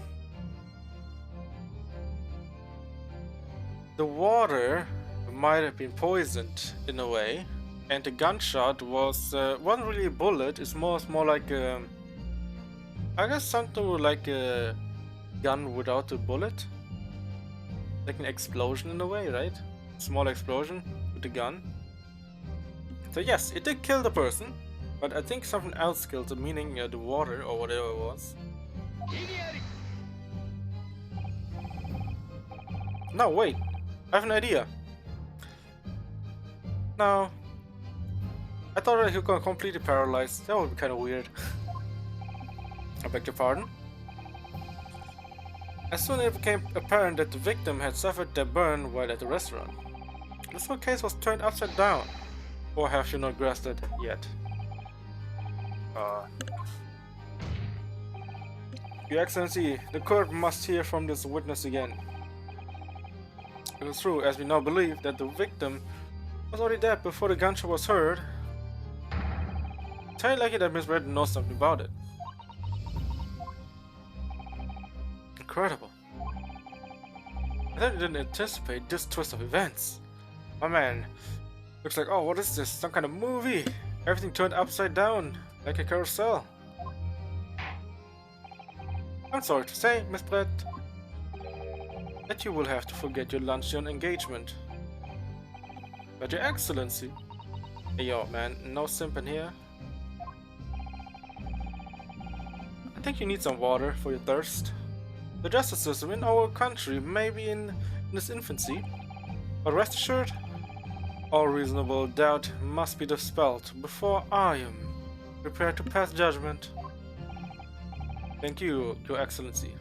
[SPEAKER 1] water might have been poisoned in a way, and the gunshot wasn't really a bullet. It's more like I guess something like a gun without a bullet. Like an explosion in a way, right? Small explosion with the gun. So yes, it did kill the person, but I think something else killed him, meaning the water or whatever it was. No, wait. I have an idea. No. I thought that he was completely paralyzed. That would be kind of weird. I beg your pardon? As soon as it became apparent that the victim had suffered their burn while at the restaurant, this whole case was turned upside down. Or have you not grasped it yet? Your Excellency, the court must hear from this witness again. It is true, as we now believe, that the victim was already dead before the gunshot was heard. It's highly likely that Miss Red knows something about it. Incredible. I certainly didn't anticipate this twist of events. My man, looks like, oh, what is this? Some kind of movie? Everything turned upside down, like a carousel. I'm sorry to say, Miss Brett, that you will have to forget your luncheon engagement. But Your Excellency, Hey yo, man, no simping here. I think you need some water for your thirst. The justice system in our country may be in its infancy, but rest assured, all reasonable doubt must be dispelled before I am prepared to pass judgment. Thank you, Your Excellency.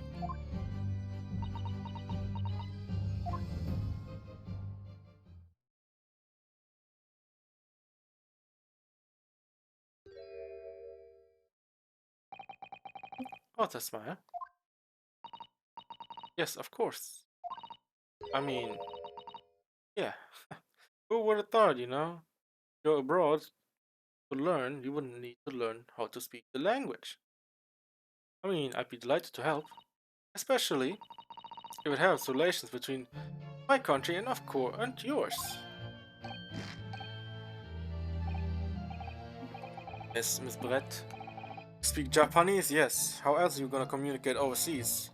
[SPEAKER 1] Oh, that's smile. Yes, of course. I mean, yeah. Who would have thought, you know? Go abroad to learn, you wouldn't need to learn how to speak the language. I mean, I'd be delighted to help, especially if it helps relations between my country and of course and yours. Yes, Miss Brett. Speak Japanese? Yes. How else are you gonna communicate overseas?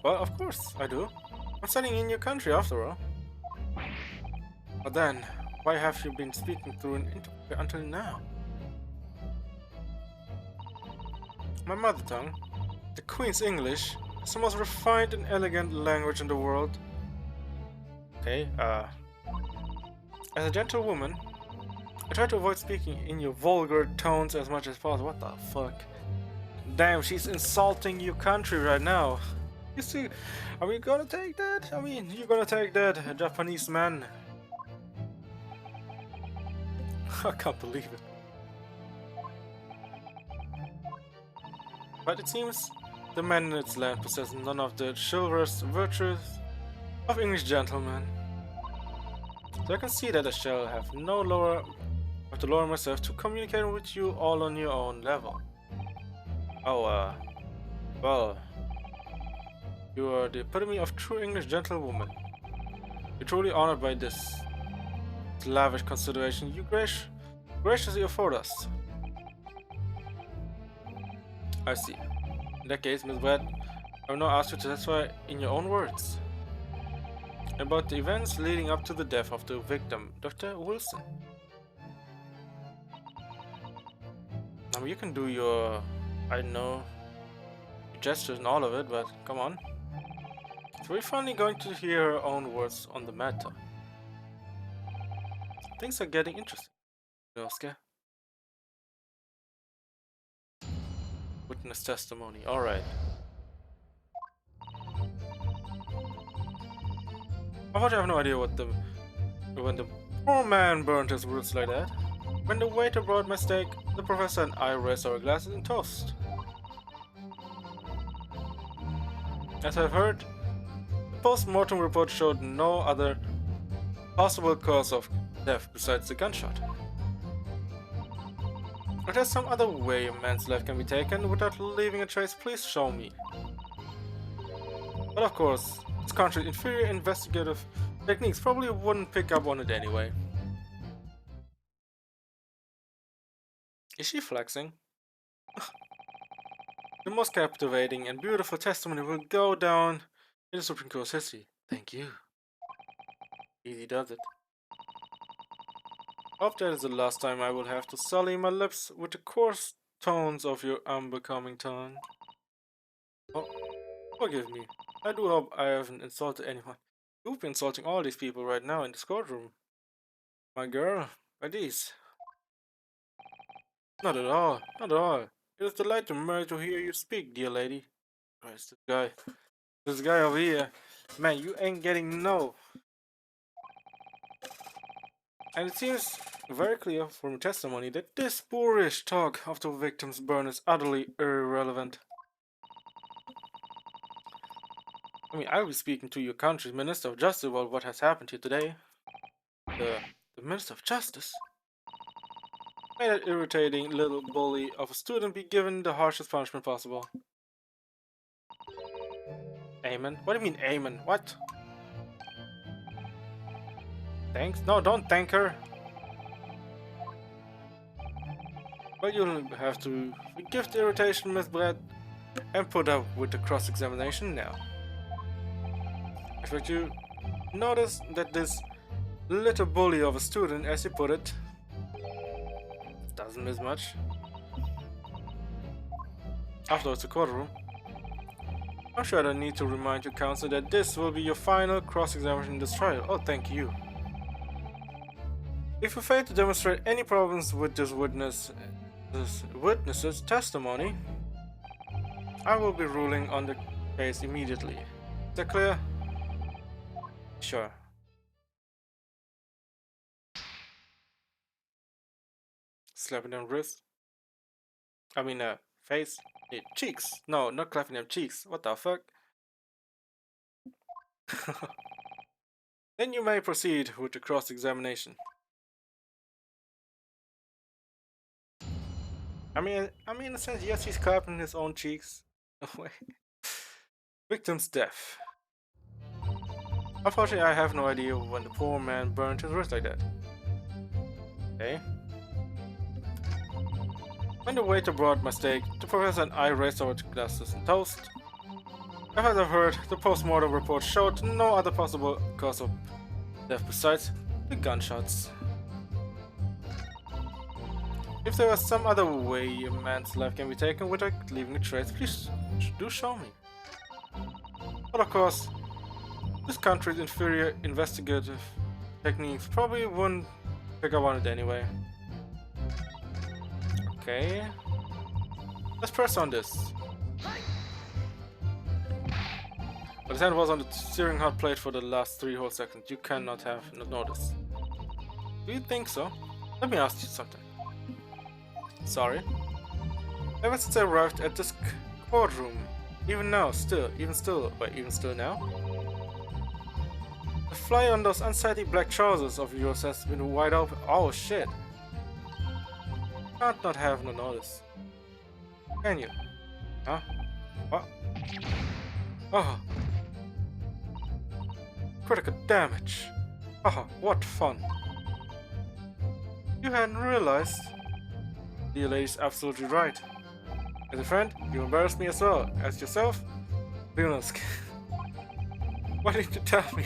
[SPEAKER 1] Well, of course, I do. I'm studying in your country after all. But then, why have you been speaking through an interpreter until now? My mother tongue, the Queen's English, is the most refined and elegant language in the world. Okay, as a gentlewoman, I try to avoid speaking in your vulgar tones as much as possible. What the fuck? Damn, she's insulting your country right now. You see, are we gonna take that? I mean, you're gonna take that, Japanese man. I can't believe it. But it seems the man in its land possesses none of the chivalrous virtues of English gentlemen. So I can see that I shall have to lower myself to communicate with you all on your own level. Oh, well, you are the epitome of true English gentlewoman. You're truly honored by this lavish consideration you graciously afford us. I see. In that case, Miss Brett, I will now ask you to testify in your own words about the events leading up to the death of the victim, Dr. Wilson. I mean, you can do your, I don't know, gestures and all of it, but come on. So we're finally going to hear her own words on the matter. Things are getting interesting, Yosuke. Witness testimony, alright. I thought you have no idea when the poor man burned his words like that. When the waiter brought my steak, the professor and I raised our glasses in toast. As I've heard, the post-mortem report showed no other possible cause of death besides the gunshot. If there's some other way a man's life can be taken without leaving a trace, please show me. But of course, this country's inferior investigative techniques probably wouldn't pick up on it anyway. Is she flexing? The most captivating and beautiful testimony will go down in the Supreme Court's history. Thank you. Easy does it. Hope that is the last time I will have to sully my lips with the coarse tones of your unbecoming tongue. Oh, forgive me. I do hope I haven't insulted anyone. You've been insulting all these people right now in this courtroom. My girl, by these. Not at all, not at all. It is a delight to me to hear you speak, dear lady. Christ, this guy over here. Man, you ain't getting no. And it seems very clear from testimony that this boorish talk of the victim's burn is utterly irrelevant. I mean, I'll be speaking to your country's Minister of Justice about what has happened here today. The Minister of Justice? May that irritating little bully of a student be given the harshest punishment possible. Amen? What do you mean, amen? What? Thanks? No, don't thank her. But you'll have to forgive the irritation, Miss Brett, and put up with the cross-examination now. I expect you Notice that this little bully of a student, as you put it, doesn't miss much. After it's a courtroom. I'm sure I don't need to remind you, Counselor, that this will be your final cross-examination in this trial. Oh, thank you. If you fail to demonstrate any problems with this witness's testimony, I will be ruling on the case immediately. Is that clear? Sure. Slapping them wrist. I mean, face. Cheeks. No, not clapping them cheeks. What the fuck? Then you may proceed with the cross-examination. I mean, in a sense, yes, he's clapping his own cheeks. No way. Victim's death. Unfortunately, I have no idea when the poor man burned his wrist like that. Okay. When the waiter brought my steak, the professor and I raced over to glasses and toast. As I've heard, the post-mortem report showed no other possible cause of death besides the gunshots. If there was some other way a man's life can be taken without leaving a trace, please do show me. But of course, this country's inferior investigative techniques probably wouldn't pick up on it anyway. Okay. Let's press on this. But his hand was on the steering hot plate for the last 3 whole seconds. You cannot have not noticed. Do you think so? Let me ask you something. Sorry. Ever since I arrived at this courtroom, even still now, the fly on those unsightly black trousers of yours has been wide open. Oh shit. Can't not have no notice. Can you? Huh? What? Oh. Critical damage. Haha, what fun. You hadn't realized. The lady's absolutely right. As a friend, you embarrassed me as well. As yourself, Vilnusk. Why didn't you tell me?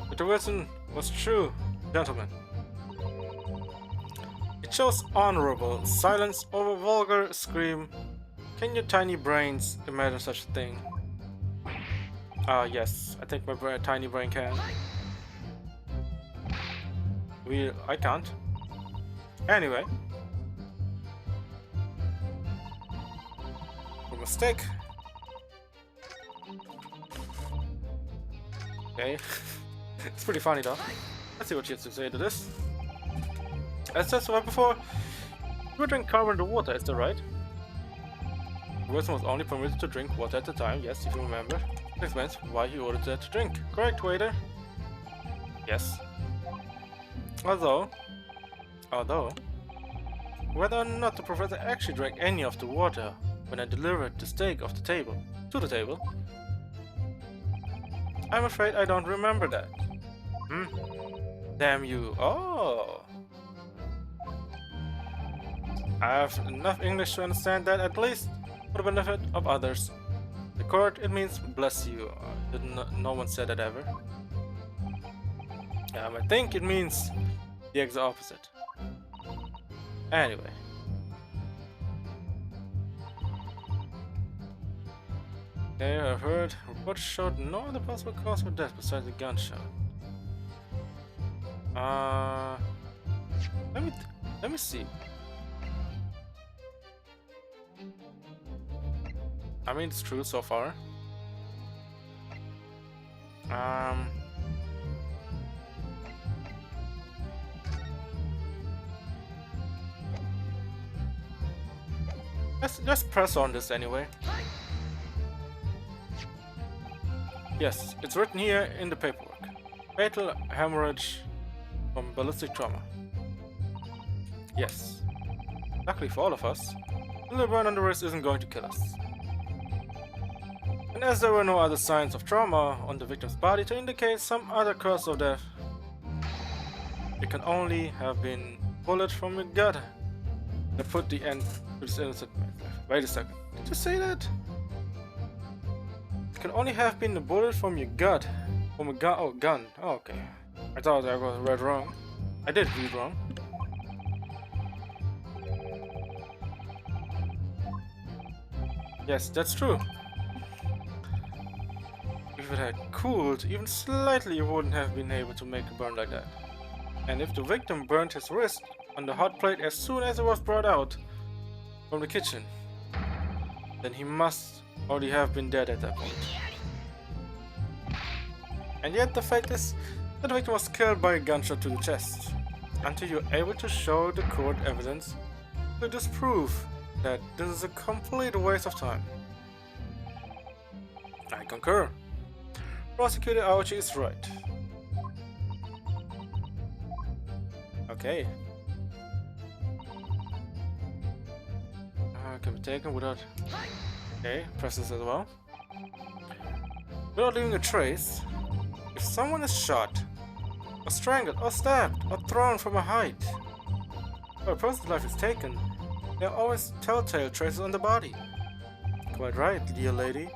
[SPEAKER 1] But the Wilson was true, gentlemen. It shows honorable silence over vulgar scream. Can your tiny brains imagine such a thing? Yes, I think my tiny brain can. I can't. Anyway. A mistake. Okay. It's pretty funny though. Let's see what she has to say to this. As I said before, you drink carbonated water, is that right? Wilson was only permitted to drink water at a time, yes, if you remember. This explains why he ordered that to drink. Correct, waiter? Yes. Although, whether or not the professor actually drank any of the water when I delivered the steak to the table, I'm afraid I don't remember that. Damn you. Oh. I have enough English to understand that, at least for the benefit of others. The court, it means bless you. No one said that ever. I think it means the exact opposite. Anyway. Okay, I've heard reports showed no other possible cause for death besides a gunshot. Let me see. I mean, it's true so far. Let's press on this anyway. Yes, it's written here in the paperwork. Fatal hemorrhage from ballistic trauma. Yes. Luckily for all of us, the little burn on the wrist isn't going to kill us. And as there were no other signs of trauma on the victim's body to indicate some other cause of death, it can only have been a bullet from a gut that put the end to this innocent man's life. Wait a second, did you say that? It can only have been a bullet from your gut Oh my god, oh, gun. Oh, okay. I thought I was read wrong. I did read wrong. Yes, that's true. If it had cooled even slightly, you wouldn't have been able to make a burn like that. And if the victim burned his wrist on the hot plate as soon as it was brought out from the kitchen, then he must already have been dead at that point. And yet the fact is that the victim was killed by a gunshot to the chest. Until you're able to show the court evidence to disprove that this is a complete waste of time. I concur. Prosecutor Aochi is right. Okay. Can be taken without... Okay, press this as well. Without leaving a trace, if someone is shot, or strangled, or stabbed, or thrown from a height, or a person's life is taken, there are always telltale traces on the body. Quite right, dear lady.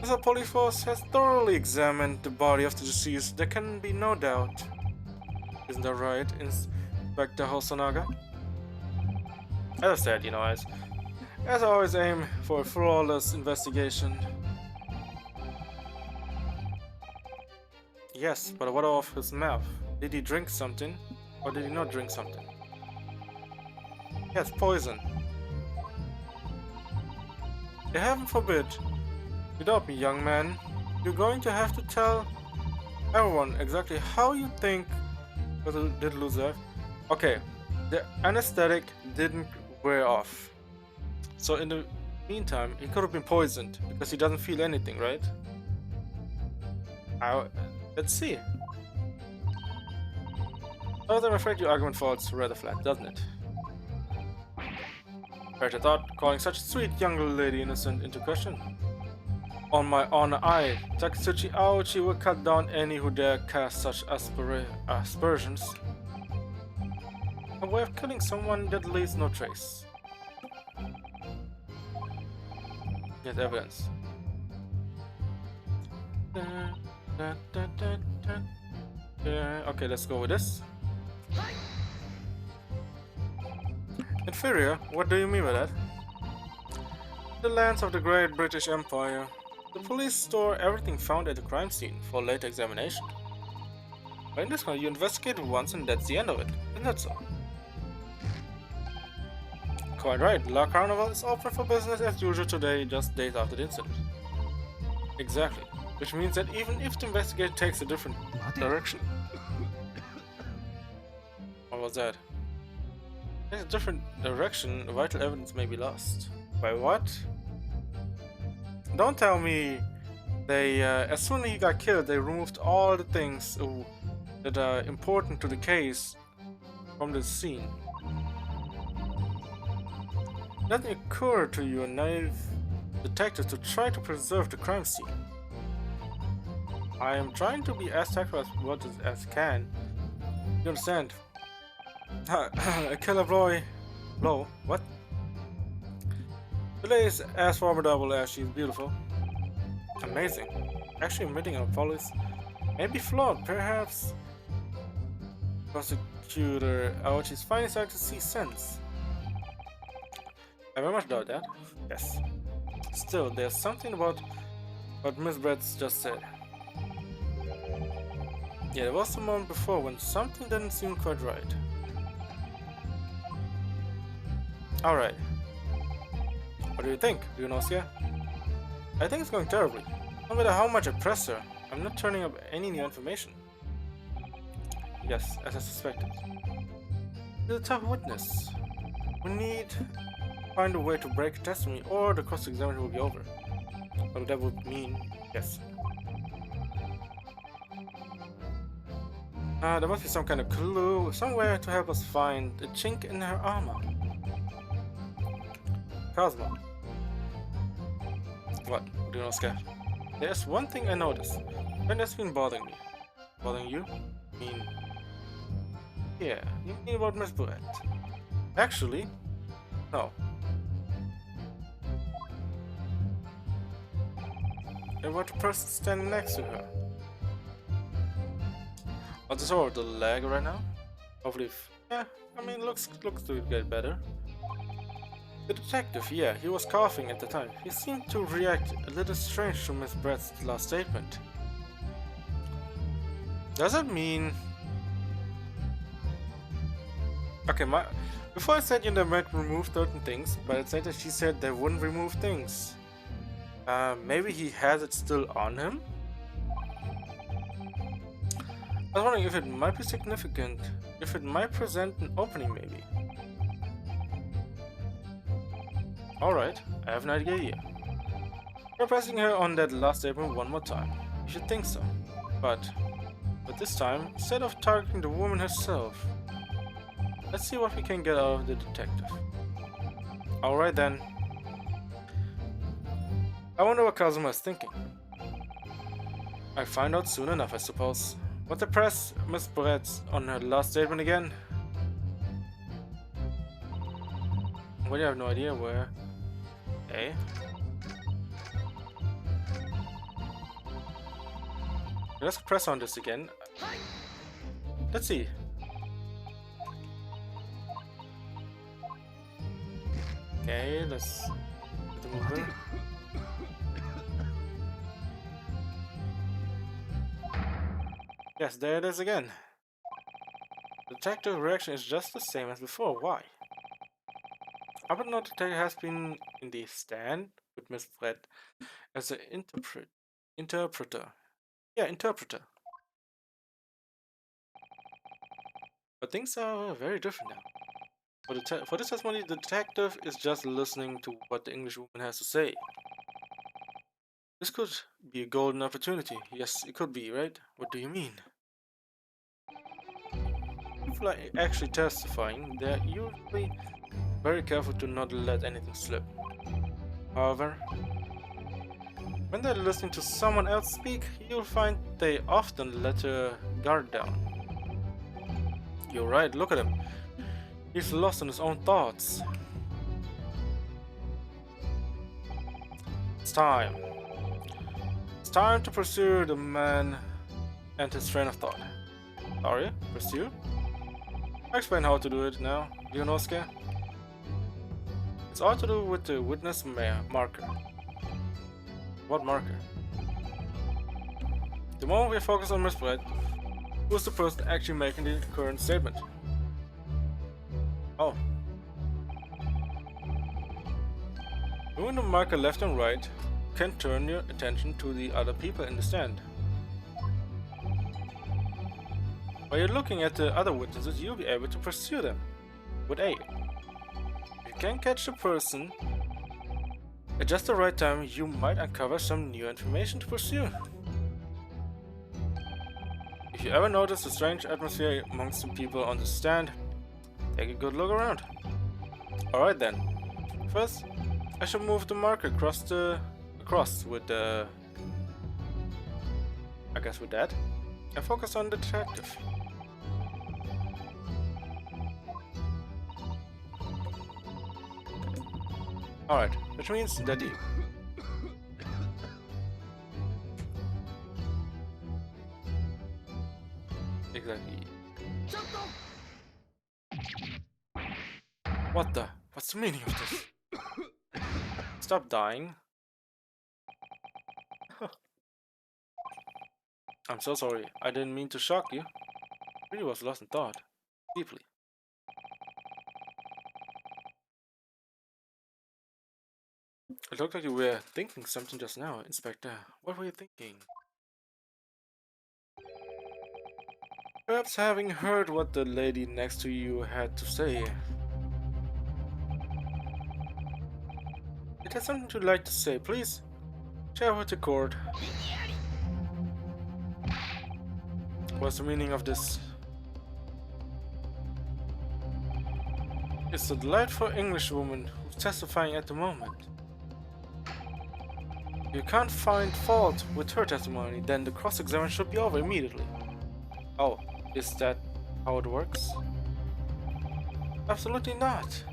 [SPEAKER 1] As a police force has thoroughly examined the body of the deceased, there can be no doubt. Isn't that right, Inspector Hosonaga? As I said, you know, as I always aim for a flawless investigation. Yes, but what of his mouth? Did he drink something, or did he not drink something? Yes, poison. Heaven forbid. Without me, young man, you're going to have to tell everyone exactly how you think did Loser. Okay, the anesthetic didn't wear off. So in the meantime, he could have been poisoned because he doesn't feel anything, right? Let's see. But I'm afraid your argument falls rather flat, doesn't it? Right, I thought calling such a sweet young lady innocent into question. On my honor, Takatsuchi Aochi, will cut down any who dare cast such aspersions. A way of killing someone that leaves no trace. Get evidence. Okay, let's go with this. Inferior? What do you mean by that? The lands of the Great British Empire. The police store everything found at the crime scene for later examination. But in this one, you investigate once and that's the end of it. Isn't that so? Quite right. La Carnival is open for business as usual today, just days after the incident. Exactly. Which means that even if the investigation takes a different direction... What was that? In a different direction, vital evidence may be lost. By what? Don't tell me they, as soon as he got killed, they removed all the things that are important to the case from the scene. Doesn't occur to you, a naive detective, to try to preserve the crime scene? I am trying to be as tactful as can. You understand? A killer blow? What? The lady is as formidable as she is beautiful. Amazing. Actually admitting her policy may be flawed, perhaps. Prosecutor Aochi's finally starting to see sense. I very much doubt that. Yes. Still, there's something about what Miss Bretts just said. Yeah, there was a moment before when something didn't seem quite right. Alright. What do you think, Ryunosuke? I think it's going terribly. No matter how much I press her, I'm not turning up any new information. Yes, as I suspected. She's a tough witness. We need to find a way to break her testimony or the cross-examination will be over. But that would mean yes. There must be some kind of clue somewhere to help us find a chink in her armor. Kazuma. What? Do you not scared? There's one thing I noticed, and that's been bothering me. Bothering you? Yeah, you mean about Miss Brett? Actually, no. about the person standing next to her. Oh, this over the leg right now? Hopefully, yeah, I mean, looks to get better. The detective, yeah, he was coughing at the time. He seemed to react a little strange to Miss Brett's last statement. Does that mean... Okay, before I said they might remove certain things, but it said that she said they wouldn't remove things. Maybe he has it still on him? I was wondering if it might be significant, if it might present an opening maybe. Alright, I have an idea. We're pressing her on that last statement one more time. You should think so. But this time, instead of targeting the woman herself, let's see what we can get out of the detective. Alright then. I wonder what Kazuma is thinking. I'll find out soon enough, I suppose. What the press Miss Brett on her last statement again? Well, I have no idea where. Hey. Let's press on this again. Let's see. Okay, let's get the mover. Yes, there it is again. The detective reaction is just the same as before. Why? I would not detective has been in the stand with Miss Brett as an interpreter. Yeah, interpreter. But things are very different now. For this testimony, the detective is just listening to what the English woman has to say. This could be a golden opportunity. Yes, it could be, right? What do you mean? People are actually testifying. They're usually very careful to not let anything slip. However, when they're listening to someone else speak, you'll find they often let their guard down. You're right, look at him. He's lost in his own thoughts. It's time. It's time to pursue the man and his train of thought. Sorry, pursue? I'll explain how to do it now, Leonosuke. It's all to do with the witness marker. What marker? The moment we focus on Miss Brett, who's the person actually making the current statement? Oh. Moving the marker left and right can turn your attention to the other people in the stand. While you're looking at the other witnesses, you'll be able to pursue them with A. If you can catch the person at just the right time, you might uncover some new information to pursue. If you ever notice a strange atmosphere amongst the people on the stand, take a good look around. Alright then. First, I should move the marker across with the... I guess with that. And focus on the detective. Alright, which means that he... Exactly. What the? What's the meaning of this? Stop dying. I'm so sorry. I didn't mean to shock you. I really was lost in thought. Deeply. It looked like you were thinking something just now, Inspector. What were you thinking? Perhaps having heard what the lady next to you had to say. It has something you'd like to say, please. Share with the court. What's the meaning of this? It's a delightful Englishwoman who's testifying at the moment. If you can't find fault with her testimony, then the cross-examination should be over immediately. Oh, is that how it works? Absolutely not.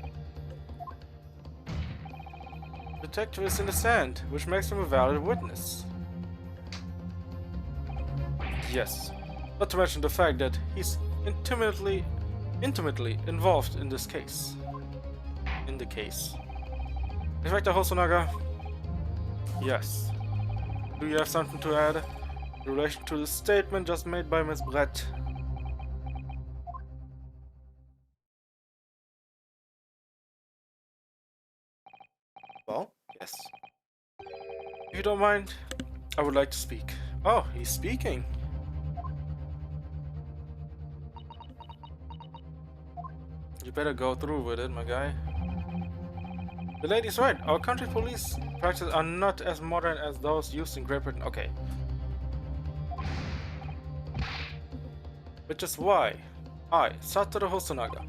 [SPEAKER 1] The detective is in the stand, which makes him a valid witness. Yes. Not to mention the fact that he's intimately involved in this case. Inspector Hosonaga? Yes. Do you have something to add in relation to the statement just made by Miss Brett? Well, yes. If you don't mind, I would like to speak. Oh, he's speaking. You better go through with it, my guy. The lady's right. Our country police practices are not as modern as those used in Great Britain. Okay. Which is why I, Satoru Hosonaga,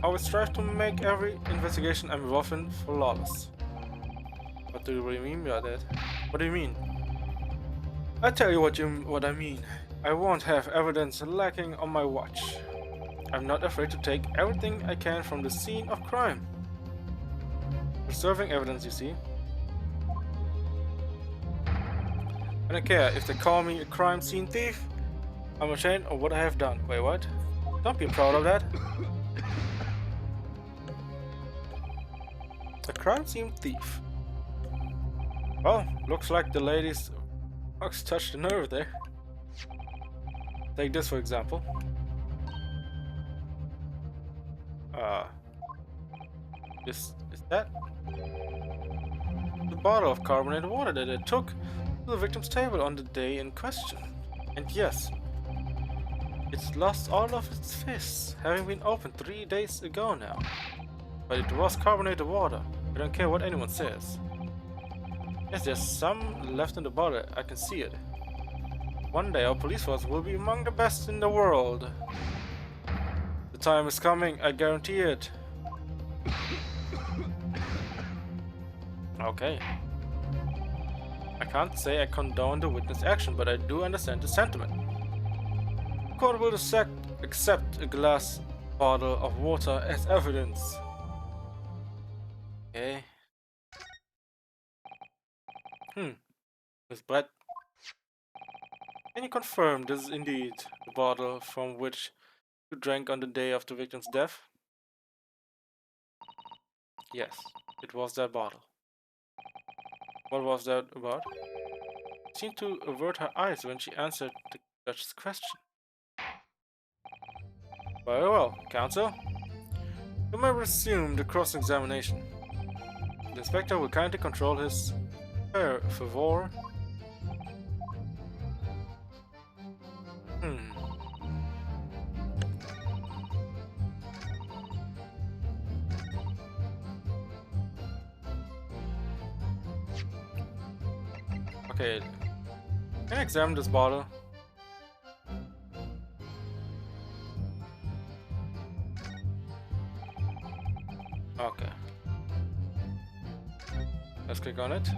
[SPEAKER 1] always strive to make every investigation I'm involved in flawless. What do you really mean by that? What do you mean? I tell you what I mean. I won't have evidence lacking on my watch. I'm not afraid to take everything I can from the scene of crime. Preserving evidence, you see. I don't care if they call me a crime scene thief. I'm ashamed of what I have done. Wait, what? Don't be proud of that. A crime scene thief. Well, looks like the lady's ox touched the nerve there. Take this for example. Is that the bottle of carbonated water that I took to the victim's table on the day in question? And yes, it's lost all of its fizz, having been opened 3 days ago now. But it was carbonated water. I don't care what anyone says. Yes, there's some left in the bottle, I can see it. One day our police force will be among the best in the world. The time is coming, I guarantee it. Okay. I can't say I condone the witness action, but I do understand the sentiment. The court will accept a glass bottle of water as evidence. Okay. Miss Brett, can you confirm this is indeed the bottle from which you drank on the day of the victim's death? Yes, it was that bottle. What was that about? She seemed to avert her eyes when she answered the judge's question. Very well, counsel. You may resume the cross-examination. The inspector will kindly control his favor. Okay, can I examine this bottle? Okay. Let's click on it.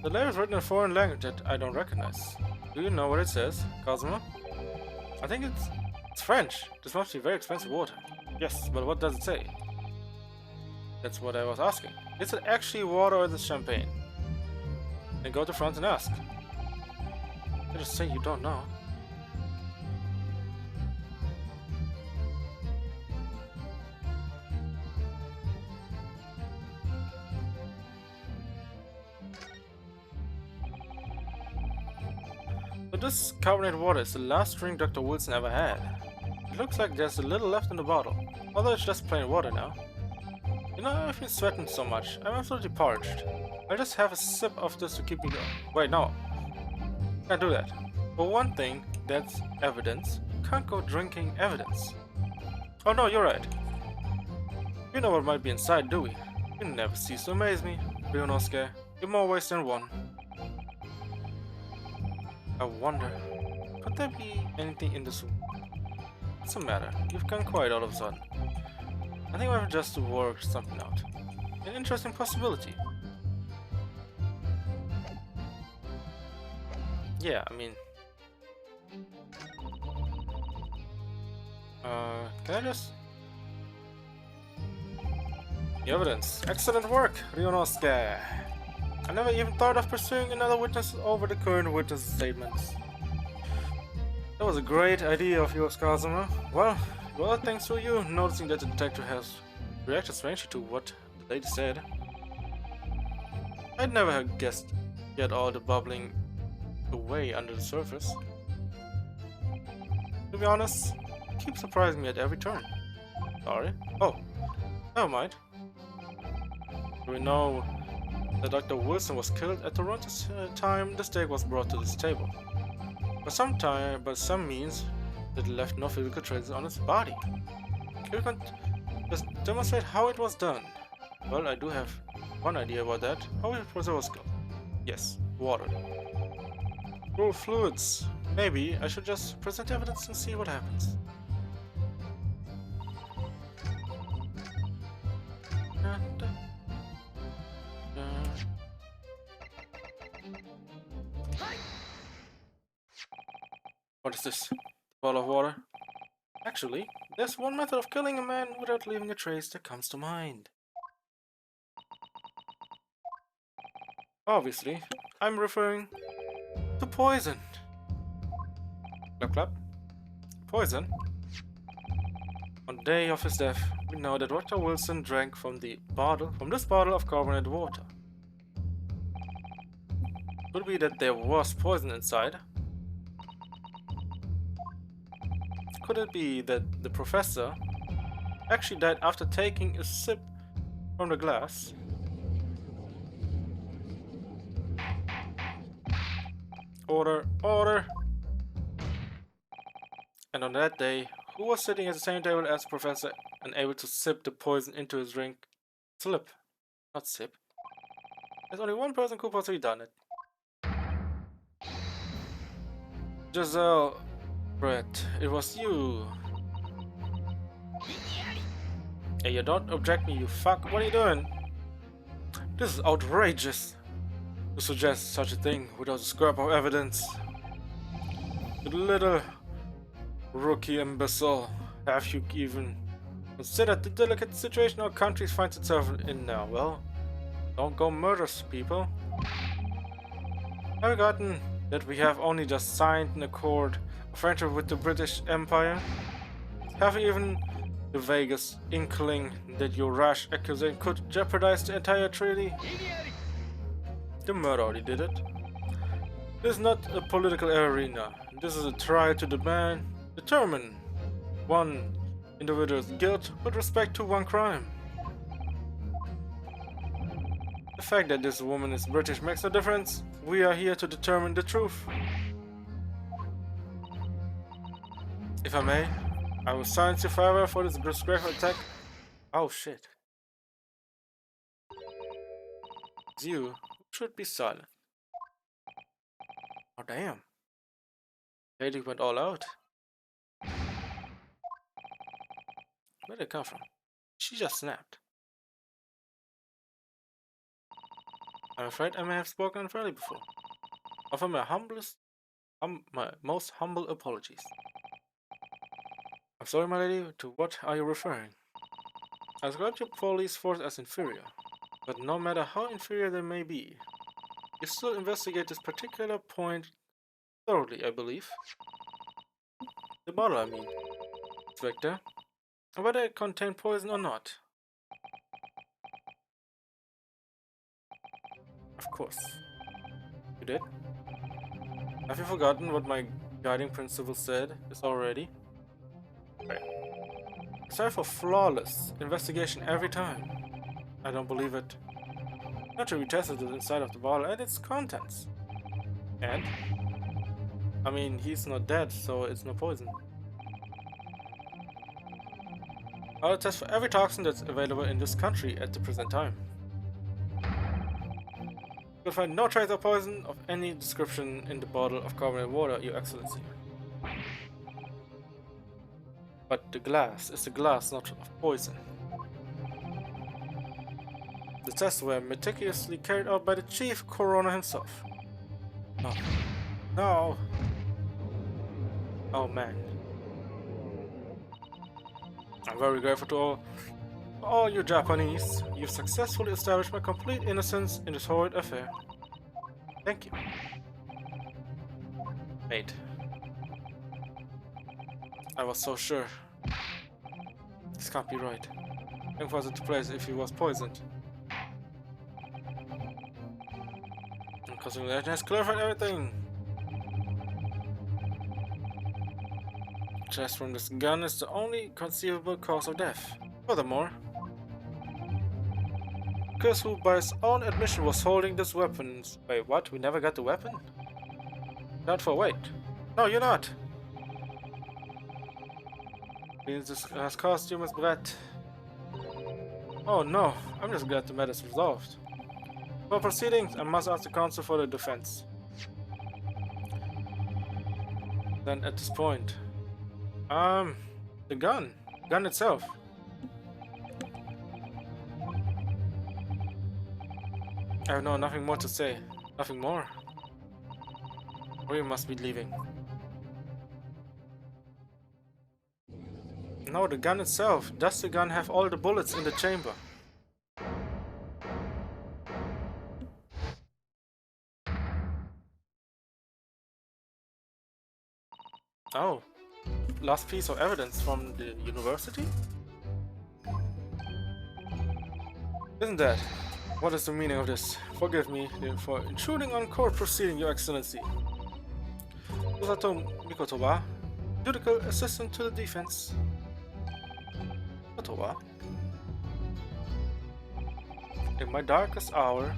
[SPEAKER 1] The label is written in a foreign language that I don't recognize. Do you know what it says, Cosmo? I think it's French. This must be very expensive water. Yes, but what does it say? That's what I was asking. Is it actually water or is it champagne? Then go to front and ask. You just say you don't know. So this carbonated water is the last drink Dr. Wilson ever had. It looks like there's a little left in the bottle, although it's just plain water now. You know, I've been sweating so much, I'm absolutely parched. I'll just have a sip of this to keep me going. Wait, no. Can't do that. For one thing, that's evidence. You can't go drinking evidence. Oh no, you're right. You know what might be inside, do we? You never cease to amaze me, Ryunosuke, in more ways than one. I wonder, could there be anything in this? What's the matter? You've gone quiet all of a sudden. I think we have just to work something out. An interesting possibility. Yeah, I mean... can I just... The evidence. Excellent work, Ryunosuke. I never even thought of pursuing another witness over the current witness statements. That was a great idea of yours, Kazuma. Well, thanks to you noticing that the detective has reacted strangely to what the lady said. I'd never have guessed he had all the bubbling away under the surface. To be honest, you keep surprising me at every turn. Sorry. Oh, never mind. We know that Dr. Wilson was killed at around the time the steak was brought to this table. By some means that left no physical traces on his body. Can you just demonstrate how it was done? Well, I do have one idea about that. How it was killed. Yes, water. Through fluids. Maybe I should just present evidence and see what happens. What is this? Ball of water? Actually, there's one method of killing a man without leaving a trace that comes to mind. Obviously, I'm referring to poison. Clap clap. Poison? On the day of his death, we know that Dr. Wilson drank from this bottle of carbonated water. Could it be that there was poison inside? Could it be that the professor actually died after taking a sip from the glass? Order, order! And on that day, who was sitting at the same table as the professor and able to sip the poison into his drink? Slip, not sip. There's only one person who could possibly done it. Giselle, Brett, it was you. Hey, you don't object me, you fuck. What are you doing? This is outrageous. To suggest such a thing without a scrap of evidence. You little rookie imbecile. Have you even considered the delicate situation our country finds itself in now? Well, don't go murder people. Have you forgotten that we have only just signed an accord of friendship with the British Empire? Have you even the vaguest inkling that your rash accusation could jeopardize the entire treaty? The murder already did it. This is not a political arena. This is a trial to determine one individual's guilt with respect to one crime. The fact that this woman is British makes no difference. We are here to determine the truth. If I may, I will silence you forever for this disgraceful attack. Oh shit. It's you should be silent. Oh damn. Lady went all out. Where did it come from? She just snapped. I'm afraid I may have spoken unfairly before. Offer my my most humble apologies. I'm sorry, my lady, to what are you referring? I described your police force as inferior, but no matter how inferior they may be, you still investigate this particular point thoroughly, I believe. The bottle, I mean, Inspector. Whether it contained poison or not. Of course. You did? Have you forgotten what my guiding principle said is already? Right. Sorry for flawless investigation every time. I don't believe it. Naturally, we tested the inside of the bottle and its contents. And? I mean, he's not dead, so it's no poison. I'll test for every toxin that's available in this country at the present time. You'll find no trace of poison of any description in the bottle of carbonated water, Your Excellency. But the glass is the glass, not of poison. The tests were meticulously carried out by the chief coroner himself. No. No. Oh man. I'm very grateful to all you Japanese. You've successfully established my complete innocence in this horrid affair. Thank you. Wait. I was so sure. This can't be right. Thing falls into place if he was poisoned. And Cosmic Legend has clarified everything. Just from this gun is the only conceivable cause of death. Furthermore, Chris, who by his own admission was holding this weapon. Wait, what? We never got the weapon? Doubtful, wait. No, you're not. This has caused you much breath. Oh no, I'm just glad the matter's resolved. For proceedings, I must ask the counsel for the defense. Then at this point, the gun itself. I have nothing more to say. Nothing more. We must be leaving. No, the gun itself. Does the gun have all the bullets in the chamber? Oh, last piece of evidence from the university? Isn't that? What is the meaning of this? Forgive me for intruding on court proceeding, Your Excellency. Usato Mikotoba, judicial assistant to the defense. Mikotoba? In my darkest hour,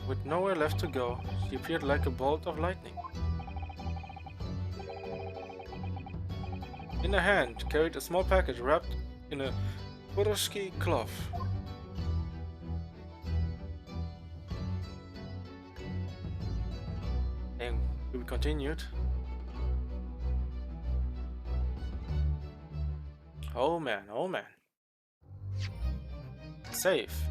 [SPEAKER 1] with nowhere left to go, she appeared like a bolt of lightning. In her hand, carried a small package wrapped in a Kuroshiki cloth. And we continued. Oh man, oh man. Safe.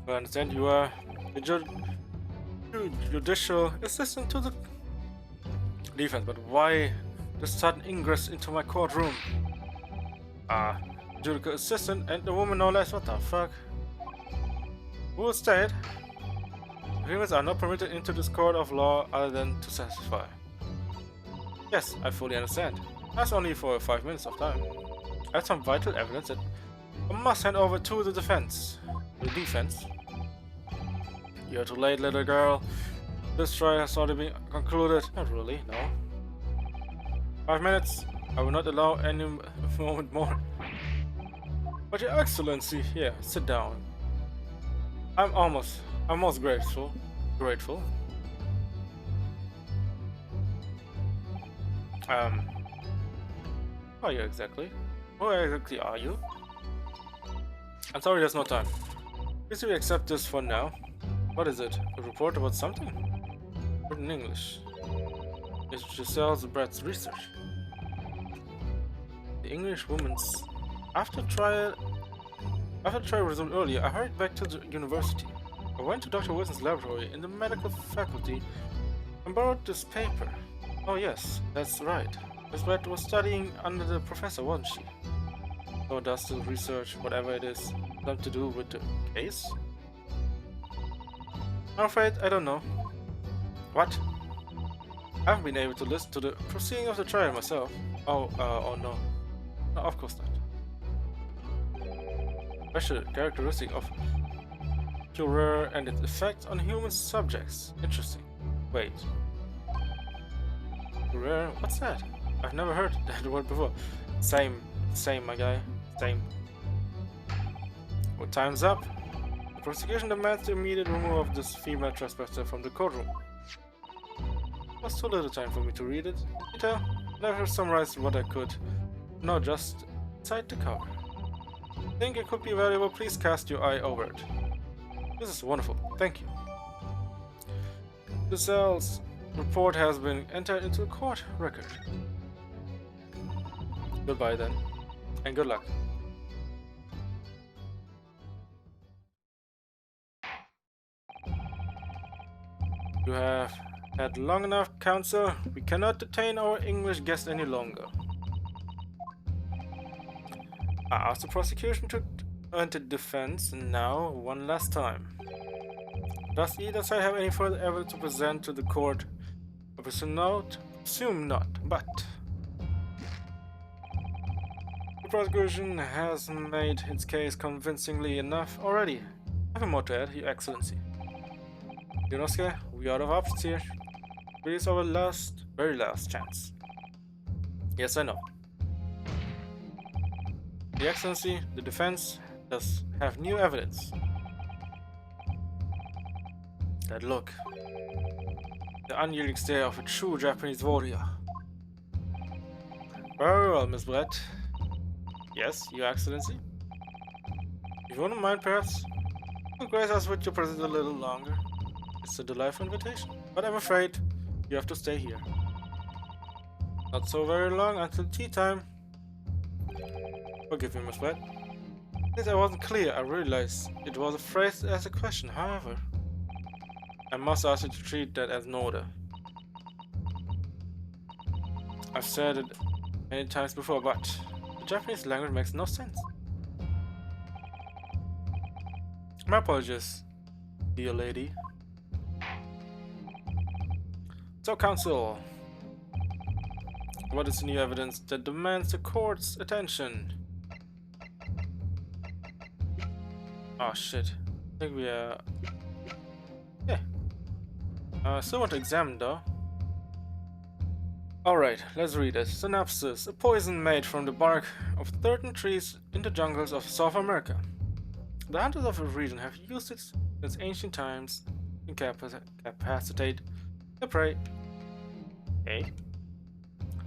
[SPEAKER 1] I understand you are the judicial assistant to the defense, but why the sudden ingress into my courtroom? Judicial assistant and the woman no less. What the fuck? Who will state humans are not permitted into this court of law other than to satisfy. Yes, I fully understand. That's only for 5 minutes of time. I have some vital evidence that I must hand over to the defense. The defense. You're too late, little girl. This trial has already been concluded. Not really, no. 5 minutes. I will not allow any moment more. But Your Excellency, here, sit down. I'm most grateful. Who are you exactly? Who exactly are you? I'm sorry, there's no time. Please we accept this for now. What is it? A report about something? Written in English. It's Giselle's Brett's research. The English woman's... After trial resumed earlier, I hurried back to the university. I went to Dr. Wilson's laboratory in the medical faculty and borrowed this paper. Oh yes, that's right. Miss Brett was studying under the professor, wasn't she? So does the research, whatever it is, have to do with the case? I'm afraid I don't know. What? I haven't been able to listen to the proceeding of the trial myself. Oh no. No, of course not. Special characteristic of MyoRU and its effect on human subjects. Interesting. Wait. MyoRU? What's that? I've never heard that word before. Same, my guy. Same. Well, time's up. The prosecution demands the immediate removal of this female trespasser from the courtroom. It was too little time for me to read it. Peter, let her summarize what I could. No, just cite the cover. Think it could be valuable, please cast your eye over it. This is wonderful, thank you. Giselle's report has been entered into a court record. Goodbye then, and good luck. You have had long enough, Counsel. We cannot detain our English guest any longer. I asked the prosecution to enter defense, and now one last time. Does either side have any further evidence to present to the court? I presume not. But the prosecution has made its case convincingly enough already. Nothing more to add, Your Excellency. Yonosuke, we are out of options here. This is our very last chance. Yes, I know. Your Excellency, the defense does have new evidence. That look. The unyielding stare of a true Japanese warrior. Very well, Miss Brett. Yes, Your Excellency. If you wouldn't mind, perhaps, you grace us with your presence a little longer. It's a delightful invitation, but I'm afraid you have to stay here. Not so very long until tea time. Forgive me, Miss Brett. Since I wasn't clear, I realized it was a phrase as a question. However, I must ask you to treat that as an order. I've said it many times before, but the Japanese language makes no sense. My apologies, dear lady. So, Counsel, what is the new evidence that demands the court's attention? Oh shit. I think we are... Yeah. I still want to examine though. Alright, let's read it. Synopsis. A poison made from the bark of certain trees in the jungles of South America. The hunters of the region have used it since ancient times to incapacitate their prey. Okay.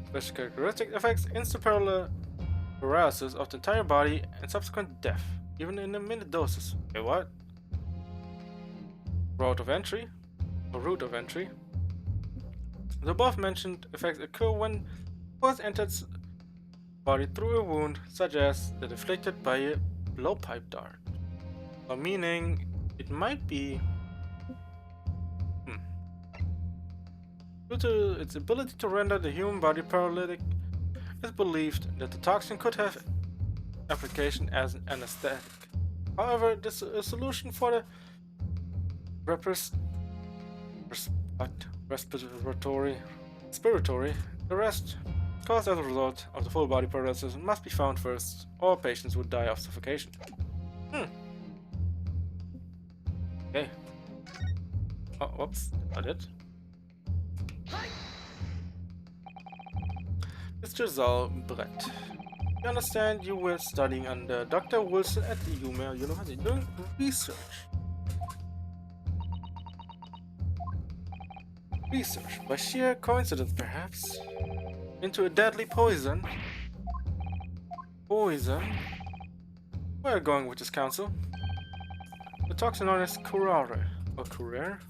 [SPEAKER 1] Special characteristic affects instant paralysis of the entire body and subsequent death, even in the minute doses. Okay, what? Route of entry. The above mentioned effects occur when poison enters the body through a wound, such as that inflicted by a blowpipe dart. So meaning it might be due to its ability to render the human body paralytic, it's believed that the toxin could have application as an anesthetic. However, this is a solution for the respiratory arrest caused as a result of the full body paralysis must be found first, or patients would die of suffocation. Okay. Oh, whoops, not it. Mr. Zal Brett, you understand you were studying under Dr. Wilson at the UMail University doing research. By sheer coincidence perhaps, into a deadly poison. Where are you going with this, Counsel? The toxin known as curare, or curare?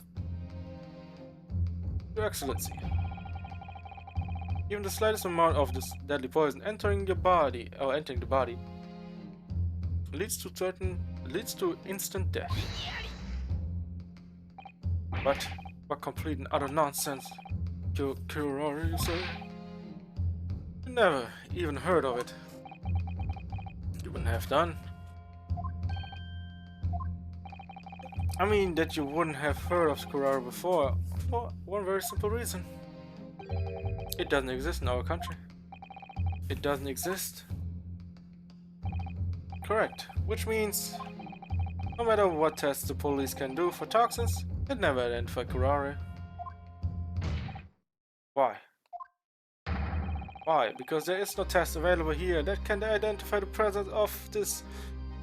[SPEAKER 1] Your Excellency. Even the slightest amount of this deadly poison entering the body leads to instant death. But what complete and utter nonsense. Curare, you say? You never even heard of it. You wouldn't have done. I mean that you wouldn't have heard of curare before, for one very simple reason. It doesn't exist in our country. It doesn't exist. Correct. Which means, no matter what tests the police can do for toxins, it never identified curare. Why? Why? Because there is no test available here that can identify the presence of this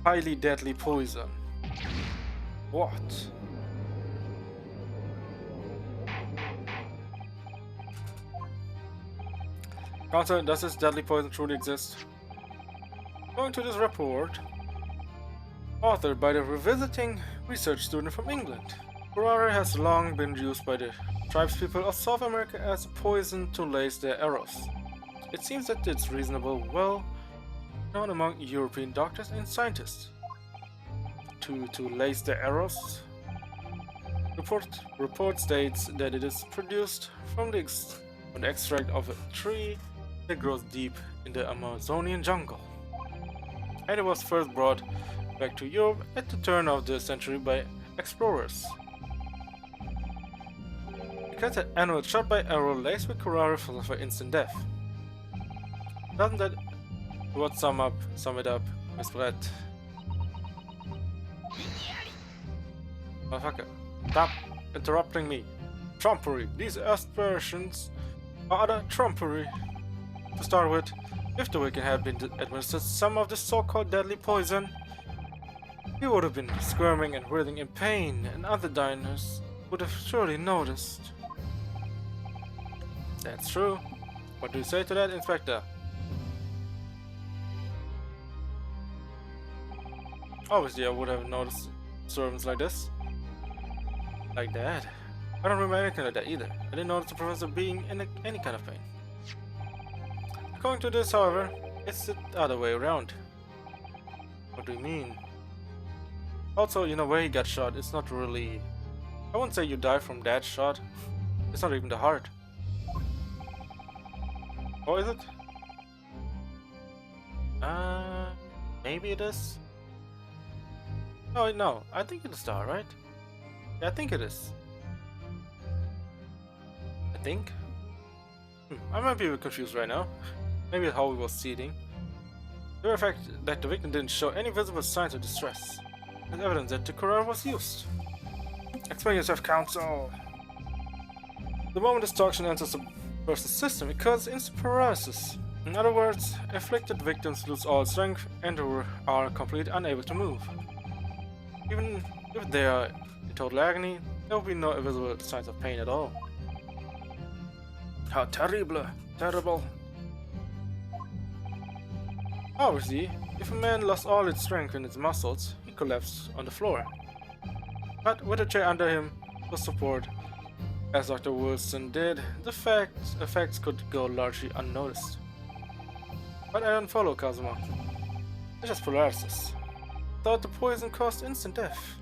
[SPEAKER 1] highly deadly poison. What? Counsel, does this deadly poison truly exist? According to this report, authored by the revisiting research student from England, curare has long been used by the tribespeople of South America as a poison to lace their arrows. It seems that it's reasonable, well known among European doctors and scientists. To lace their arrows? Report states that it is produced from the extract of a tree that grows deep in the Amazonian jungle, and it was first brought back to Europe at the turn of the century by explorers. It gets an annual shot by arrow laced with curare for instant death. Doesn't that what sum it up, Miss Brett? Motherfucker, stop interrupting me. Trumpery. These aspersions are utter trumpery. To start with, if the Wiccan had been administered some of this so-called deadly poison, he would have been squirming and writhing in pain, and other diners would have surely noticed. That's true. What do you say to that, Inspector? Obviously, I would have noticed servants like this. Like that. I don't remember anything like that either. I didn't notice the professor being in any kind of pain. According to this, however, it's the other way around. What do you mean? Also, you know, where he got shot, it's not really... I wouldn't say you die from that shot. It's not even the heart. Or is it? Maybe it is? No, I think it is the heart, right? Yeah, I think it is. I think? I might be a bit confused right now. Maybe how he was seating. The mere fact that the victim didn't show any visible signs of distress is evidence that the curare was used. Explain yourself, counsel. The moment this toxin enters the person's system, it causes instant paralysis. In other words, afflicted victims lose all strength and are completely unable to move. Even if they are in total agony, there will be no visible signs of pain at all. How terrible. Obviously, if a man lost all its strength in his muscles, he collapsed on the floor. But with a chair under him for support, as Dr. Wilson did, the effects could go largely unnoticed. But I don't follow Kazuma. It's just paralysis. Thought the poison caused instant death.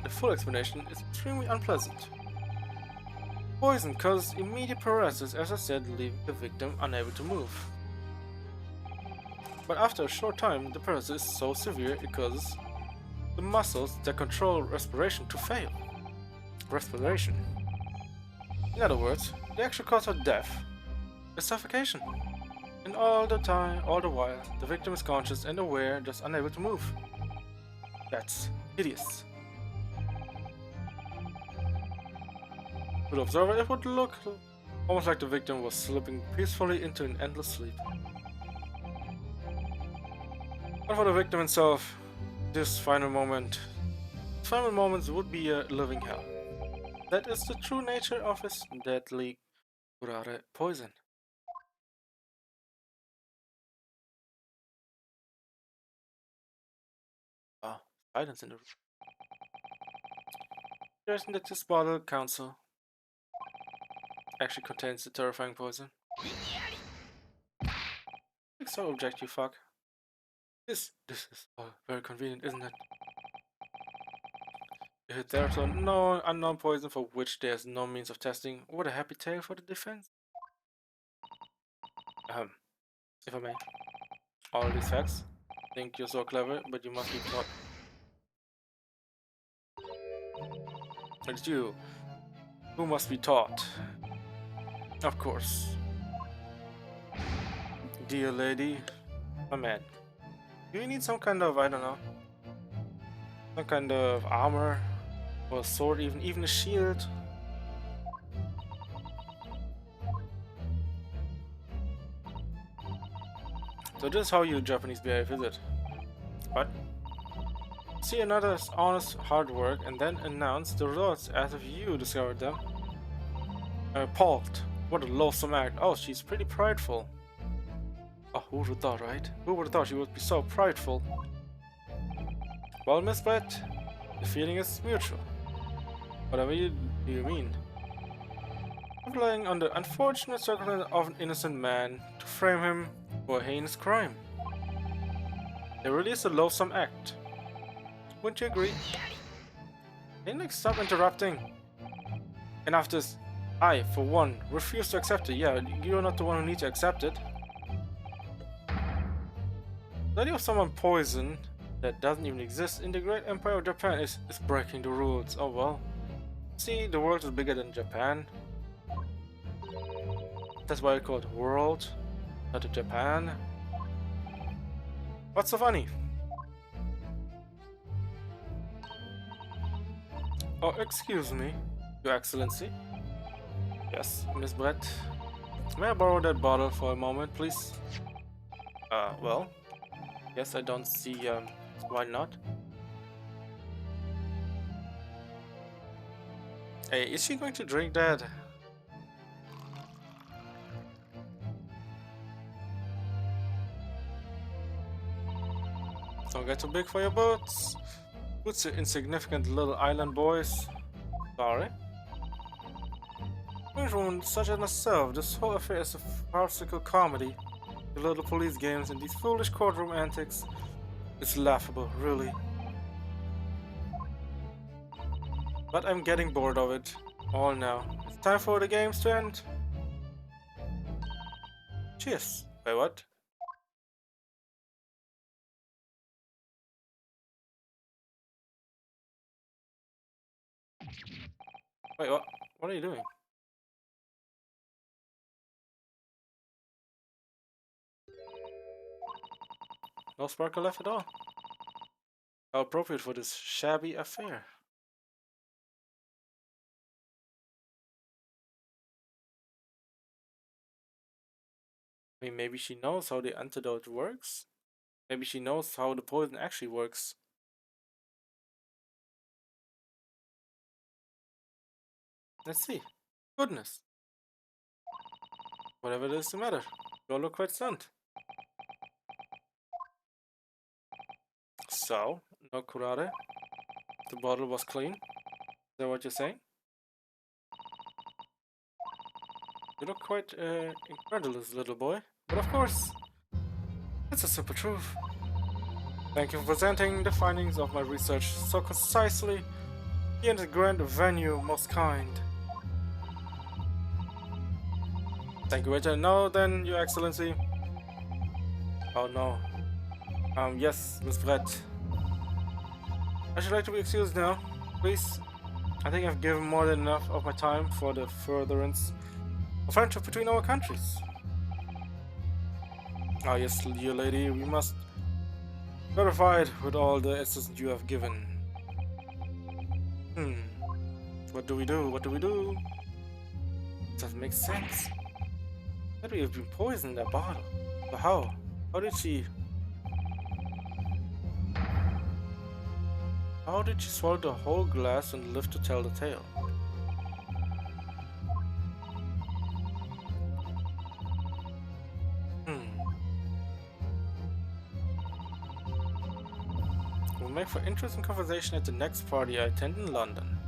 [SPEAKER 1] The full explanation is extremely unpleasant. Poison causes immediate paralysis, as I said, leaving the victim unable to move. But after a short time, the paralysis is so severe it causes the muscles that control respiration to fail. Respiration. In other words, the actual cause of death is suffocation. And all the while, the victim is conscious and aware, just unable to move. That's hideous. To the observer, it would look almost like the victim was slipping peacefully into an endless sleep. But for the victim himself, these final moments would be a living hell. That is the true nature of his deadly curare poison. Ah, silence in the room. Suggesting that this bottle, counsel, actually contains the terrifying poison. So object, you fuck. This is very convenient, isn't it? You hit there, so no unknown poison for which there's no means of testing. What a happy tale for the defense. If I may. All these facts. Think you're so clever, but you must be taught. It's you who must be taught. Of course. Dear lady, my man. Do you need some kind of, I don't know, some kind of armor or a sword, even a shield? So this is how you Japanese behave, is it? What? See another honest hard work and then announce the results as if you discovered them. I'm appalled. What a loathsome act. Oh, she's pretty prideful. Oh, who would have thought, right? Who would have thought she would be so prideful? Well, Miss Brett, the feeling is mutual. Whatever do you mean? I'm relying on the unfortunate circumstance of an innocent man to frame him for a heinous crime. It really is a loathsome act. Wouldn't you agree? Can you like stop interrupting? And after this, I, for one, refuse to accept it. Yeah, you're not the one who needs to accept it. The idea of someone poisoned that doesn't even exist in the great empire of Japan is breaking the rules. Oh well. See, the world is bigger than Japan. That's why I call it world, not a Japan. What's so funny? Oh, excuse me, Your Excellency. Yes, Miss Brett. May I borrow that bottle for a moment, please? Well, yes, I don't see, why not? Hey, is she going to drink that? Don't get too big for your boots. Boots, you insignificant little island boys. Sorry. Women such as myself, this whole affair is a farcical comedy. The little police games and these foolish courtroom antics. It's laughable, really. But I'm getting bored of it all now. It's time for the games to end. Cheers. Wait, what? Wait, what? What are you doing? No sparkle left at all. How appropriate for this shabby affair. I mean, maybe she knows how the antidote works? Maybe she knows how the poison actually works. Let's see. Goodness. Whatever it is the matter. You all look quite stunned. So, no curare. The bottle was clean. Is that what you're saying? You look quite incredulous, little boy. But of course, it's a simple truth. Thank you for presenting the findings of my research so concisely here in the grand venue, most kind. Thank you, Richard. No, then, Your Excellency. Oh no. Yes, Miss Brett. I should like to be excused now, please. I think I've given more than enough of my time for the furtherance of friendship between our countries. Ah, yes, dear lady, we must verify it with all the assistance you have given. What do we do? What do we do? Doesn't make sense. Maybe you've been poisoned in that bottle. But how? How did she... How did she swallow the whole glass and live to tell the tale? Will make for interesting conversation at the next party I attend in London.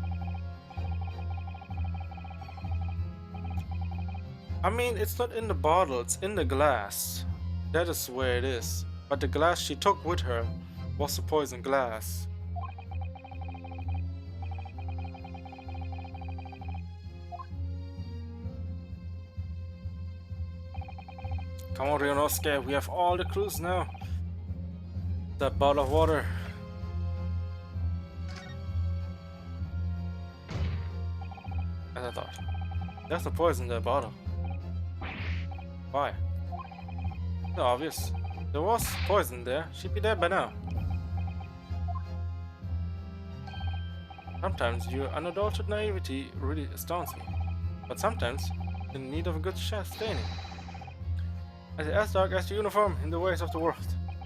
[SPEAKER 1] I mean, it's not in the bottle, it's in the glass. That is where it is. But the glass she took with her was the poison glass. Come on, Ryonosuke, we have all the clues now. That bottle of water. As I thought. There's no poison in that bottle. Why? It's obvious. There was poison there. She'd be dead by now. Sometimes your unadulterated naivety really astounds me. But sometimes, in need of a good staining. As dark as the uniform in the ways of the world.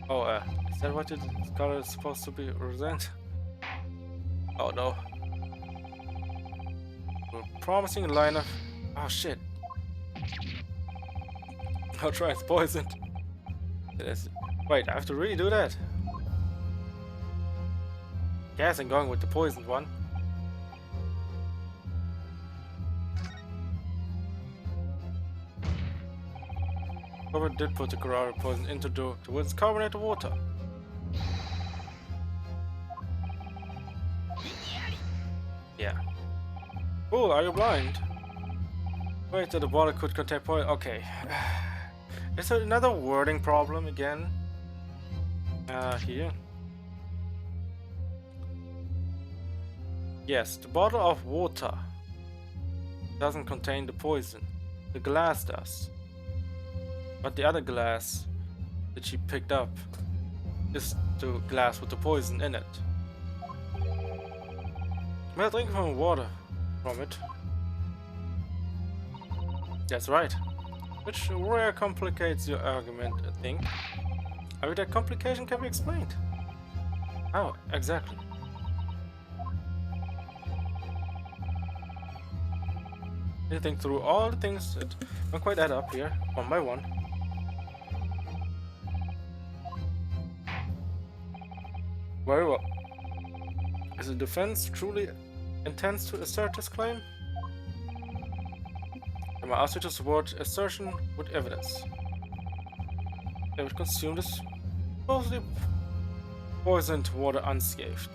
[SPEAKER 1] Oh, is that what the color is supposed to be represent? Oh no. A promising line of... Oh shit. I'll try, it's poisoned. Wait, I have to really do that? Guess I'm going with the poisoned one. Whoever did put the Carrara poison into the towards carbonated water. Yeah. Cool, are you blind? Wait, that the water could contain poison. Okay. Is there another wording problem again? Here. Yes, the bottle of water doesn't contain the poison. The glass does. But the other glass that she picked up is the glass with the poison in it. May I drink from water from it? That's right. Which rare complicates your argument, I think. I mean, that complication can be explained. How exactly? You think through all the things that don't quite add up here, one by one. Very well. Is the defense truly intends to assert this claim? I ask you to support assertion with evidence. They would consume this supposedly poisoned water unscathed.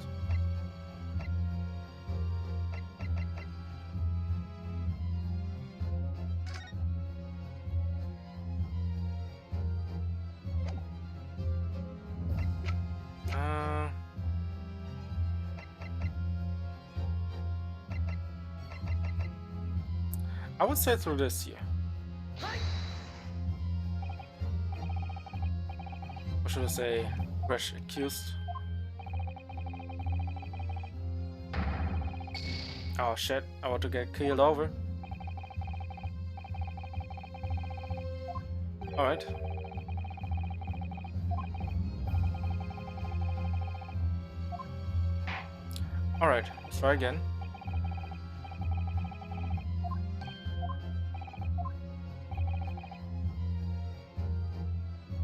[SPEAKER 1] I would say through this here. Or should I say, fresh accused? Oh shit, I want to get killed over. Alright. Alright, let's try again.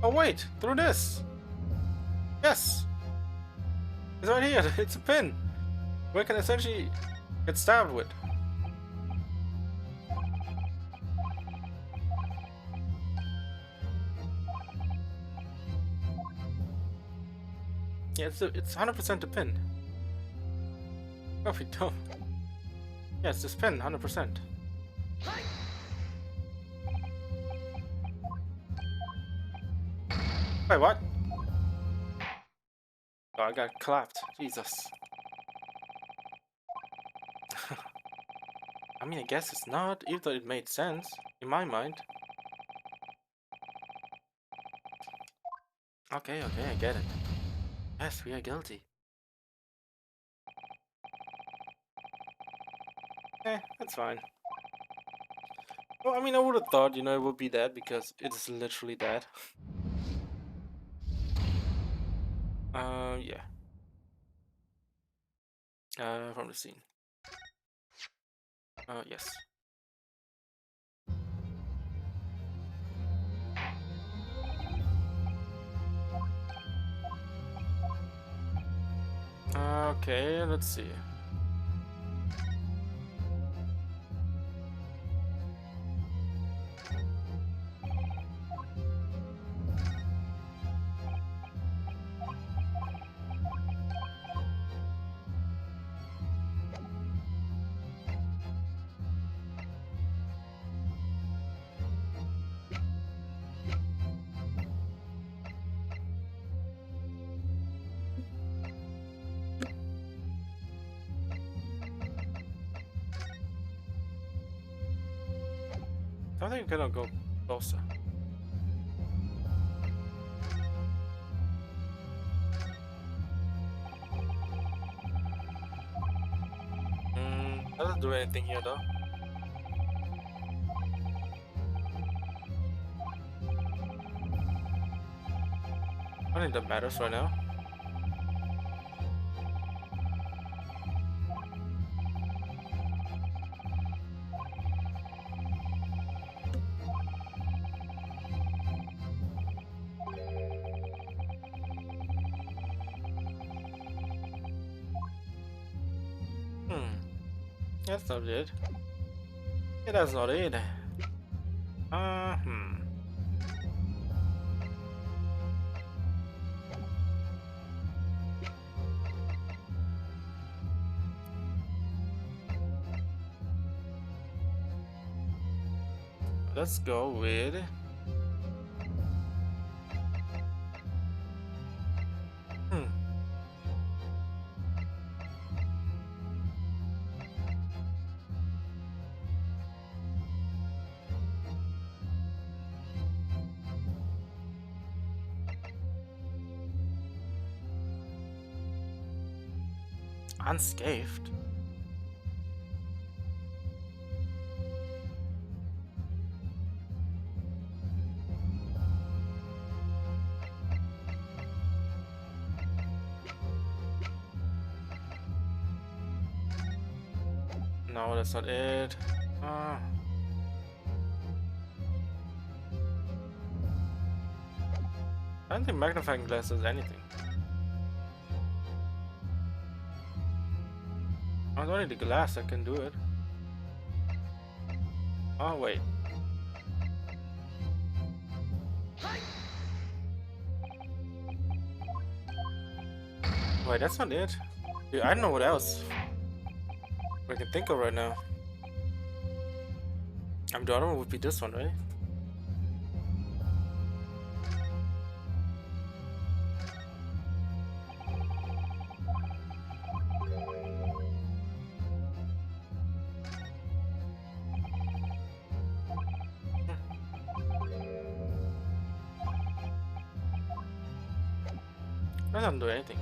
[SPEAKER 1] Oh wait, through this! Yes! It's right here, it's a pin! We can essentially get stabbed with. Yeah, it's 100% a pin. No, we don't. Yeah, it's this pin, 100%. Wait, what? Oh, I got clapped. Jesus. I mean, I guess it's not, even though it made sense, in my mind. Okay, I get it. Yes, we are guilty. That's fine. Well, I mean, I would have thought, you know, it would be that, because it is literally that. Yeah. From the scene. Yes. Okay, let's see. I think we're gonna go closer. Doesn't do anything here though. I don't think that matters right now. That's not it. Yeah, that's not it. Hmm. let's go with unscathed. No, that's not it. I don't think magnifying glass does anything. I don't need the glass, I can do it. Oh, wait. Wait, that's not it. Dude, I don't know what else I can think of right now. The other one would be this one, right? That doesn't do anything.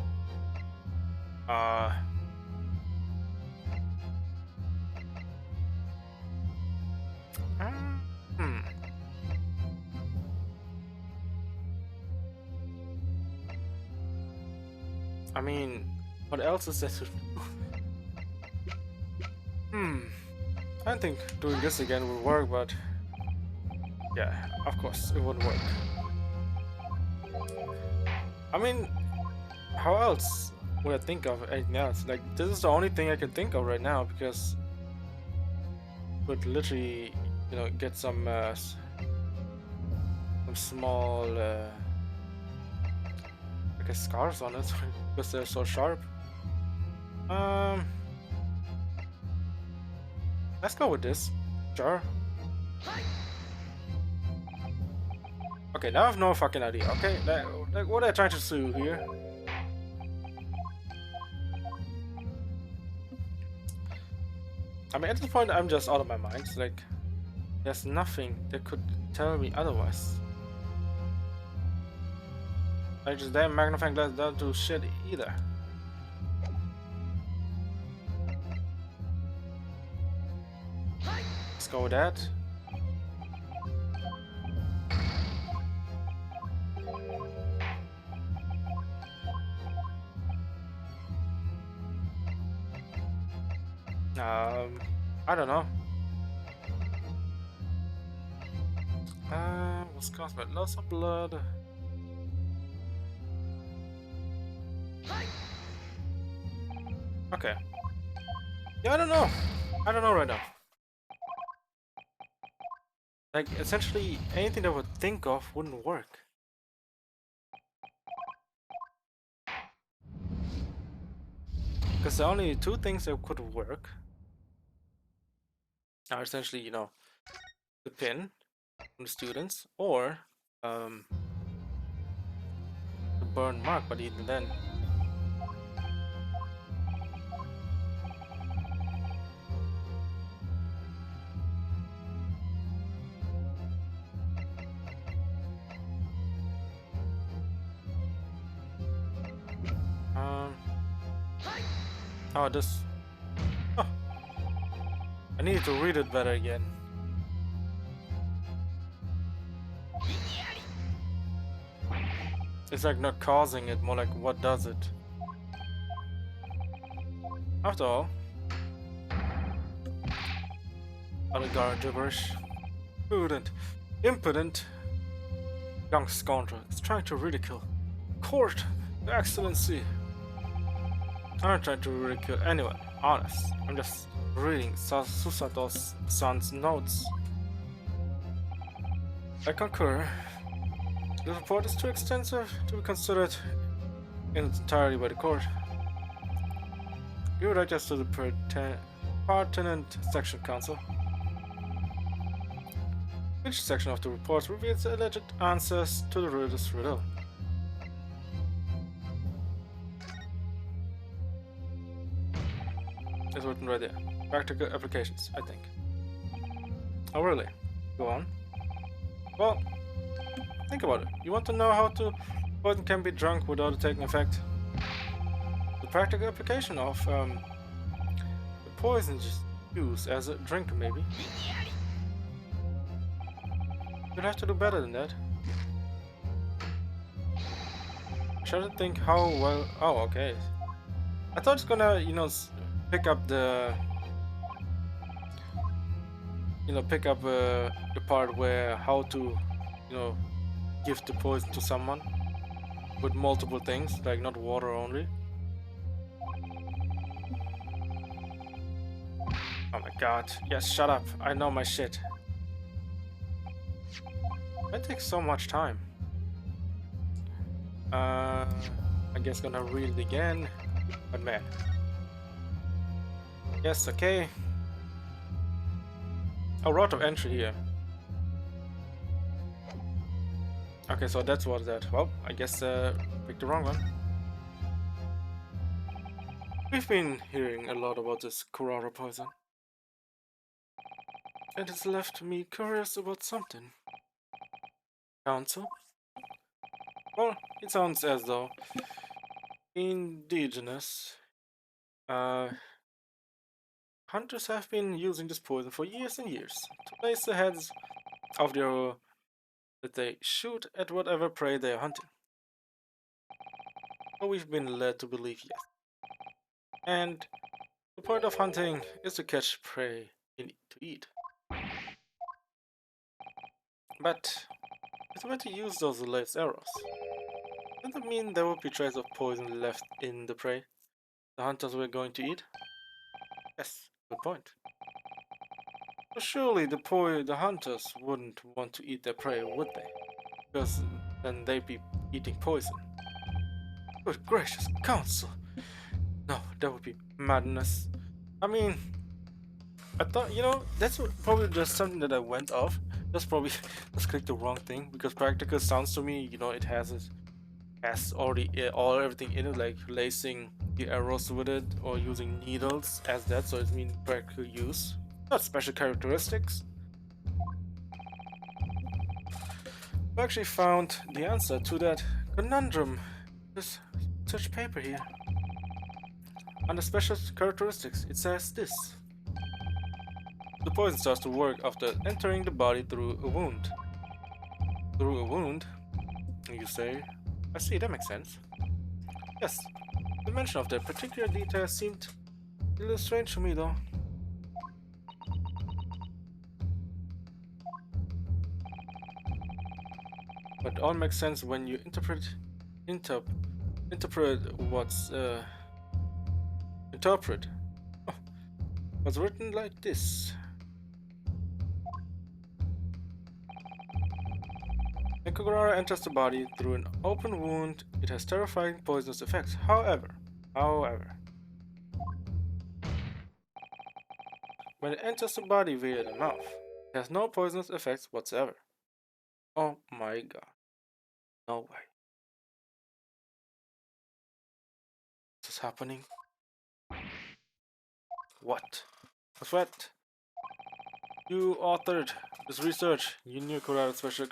[SPEAKER 1] Hmm. I mean, what else is there to do? I don't think doing this again would work, but yeah, of course it would work. I mean, how else would I think of anything else? Like, this is the only thing I can think of right now because would literally, you know, get some small I guess scars on it because they're so sharp. Let's go with this. Sure. Okay, now I have no fucking idea. Okay, like what are I trying to do here? I mean, at this point, I'm just out of my mind. Like, there's nothing that could tell me otherwise. Like, just damn magnifying glass doesn't do shit either. Let's go with that. I don't know. Was caused by loss of blood. Okay. Yeah, I don't know. I don't know right now. Like, essentially, anything that I would think of wouldn't work. Because the only two things that could work are essentially, you know, the pin from the students or the burn mark, but even then. Oh, this. Oh. I need to read it better again. It's like not causing it, more like what does it? After all, oligarch gibberish. Prudent, impudent, young scoundrel is trying to ridicule. Court, Your Excellency. I'm not trying to ridicule anyone, honest. I'm just reading Susato's son's notes. I concur. The report is too extensive to be considered in its entirety by the court. You write us to the pertinent section council. Which section of the report reveals the alleged answers to the riddle? It's written right there. Practical applications, I think. Oh, really? Go on. Well, think about it. You want to know how to poison can be drunk without it taking effect? The practical application of the poison use as a drink, maybe. You'll have to do better than that. Try to think how well. Oh, okay. I thought it's gonna, pick up the, the part where how to, give the poison to someone with multiple things, like not water only. Oh my god. Yes, shut up. I know my shit. That takes so much time. I guess gonna read it again. But man. Yes, okay. A route of entry here. Okay, so that's what that. Well, I guess picked the wrong one. We've been hearing a lot about this Kurara poison. It has left me curious about something. Council? Well, it sounds as though indigenous hunters have been using this poison for years and years to place the heads of their that they shoot at whatever prey they are hunting. So we've been led to believe yes. And the point of hunting is to catch prey to eat. But if we were to use those latest arrows, doesn't that mean there would be traces of poison left in the prey the hunters were going to eat? Yes, good point. But surely the hunters wouldn't want to eat their prey, would they? Because then they'd be eating poison. Good gracious, Council! No, that would be madness. I mean, I thought, that's probably just something that I went off. That's probably just clicked the wrong thing, because practical sounds to me, it has already everything in it, like lacing the arrows with it or using needles as that, so it means practical use, not special characteristics. I actually found the answer to that conundrum. This such paper here. Under special characteristics, it says this. The poison starts to work after entering the body through a wound. Through a wound? You say? I see, that makes sense. Yes, the mention of that particular detail seemed a little strange to me though. But it all makes sense when you interpret what's interpret what's written like this. When Kogurara enters the body through an open wound, it has terrifying poisonous effects. However, when it enters the body via the mouth, it has no poisonous effects whatsoever. Oh my god. No way. What's happening? What? What's that? You authored this research. You knew Kogurara's special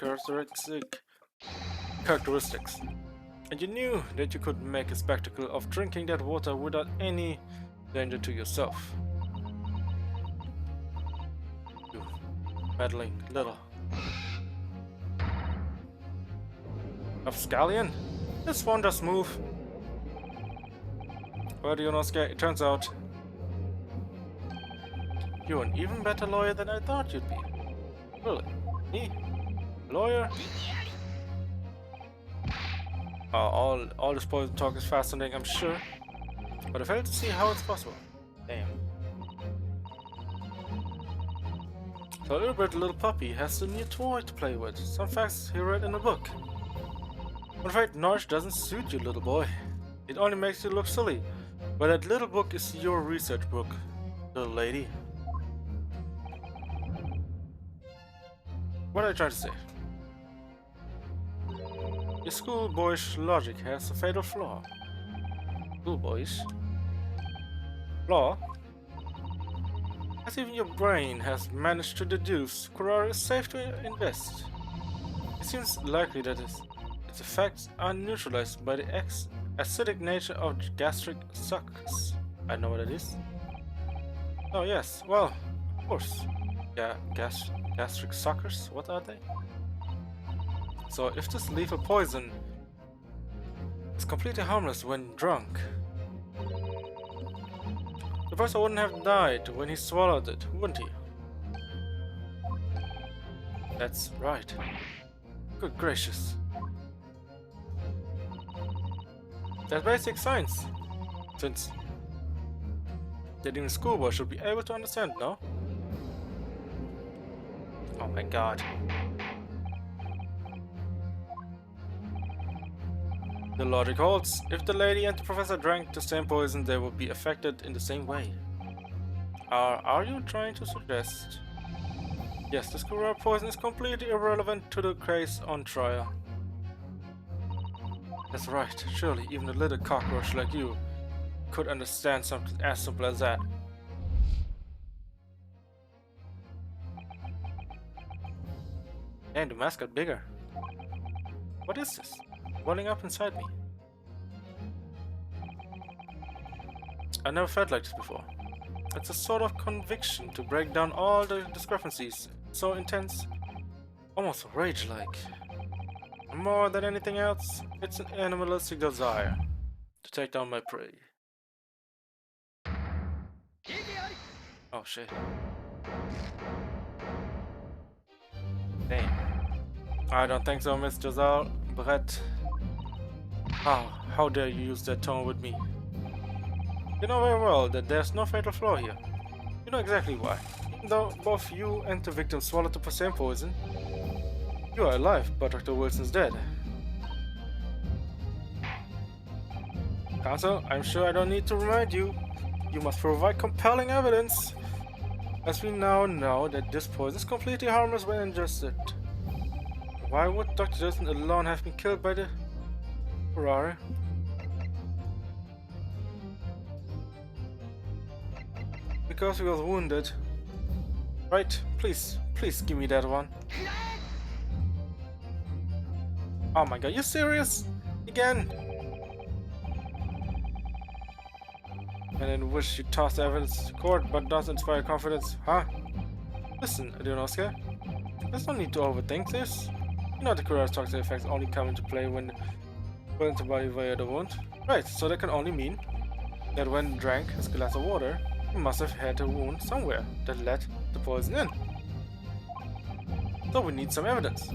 [SPEAKER 1] characteristics. And you knew that you could make a spectacle of drinking that water without any danger to yourself. You meddling little Scallion? This one does move. Well, Yonosuke, it turns out you're an even better lawyer than I thought you'd be. Really? Me? Lawyer? All this poison talk is fascinating, I'm sure. But I fail to see how it's possible. Damn. So little puppy has a new toy to play with. Some facts he read in a book. I'm afraid knowledge doesn't suit you, little boy. It only makes you look silly. But that little book is your research book, little lady. What are you trying to say? Your schoolboyish logic has a fatal flaw. Schoolboyish? Flaw? As even your brain has managed to deduce, Kurara is safe to invest. It seems likely that its effects are neutralized by the acidic nature of gastric suckers. I know what it is. Oh yes, well, of course. Yeah, gastric suckers, what are they? So if this lethal poison is completely harmless when drunk, the person wouldn't have died when he swallowed it, wouldn't he? That's right. Good gracious. That's basic science, since that even schoolboy should be able to understand, no? Oh my god. The logic holds. If the lady and the professor drank the same poison, they would be affected in the same way. Are you trying to suggest? Yes, this Kurara poison is completely irrelevant to the case on trial. That's right, surely even a little cockroach like you could understand something as simple as that. And the mask got bigger. What is this? Welling up inside me. I never felt like this before. It's a sort of conviction to break down all the discrepancies. So intense, almost rage-like. More than anything else, it's an animalistic desire to take down my prey. Oh shit. Damn. I don't think so, Miss Giselle. Brett. How dare you use that tone with me? You know very well that there's no fatal flaw here. You know exactly why. Even though both you and the victim swallowed the same poison, you are alive, but Dr. Wilson's dead. Counsel, I'm sure I don't need to remind you. You must provide compelling evidence. As we now know that this poison is completely harmless when ingested. Why would Dr. Justin alone have been killed by the Ferrari? Because he was wounded. Right, please give me that one. Oh my god, you serious? Again? And then wish you tossed evidence to court but does inspire confidence, huh? Listen, Adionosuke, there's no need to overthink this. You know the Kurara's toxic effects only come into play when put into body via the wound. Right, so that can only mean that when drank his glass of water, he must have had a wound somewhere that let the poison in. So we need some evidence.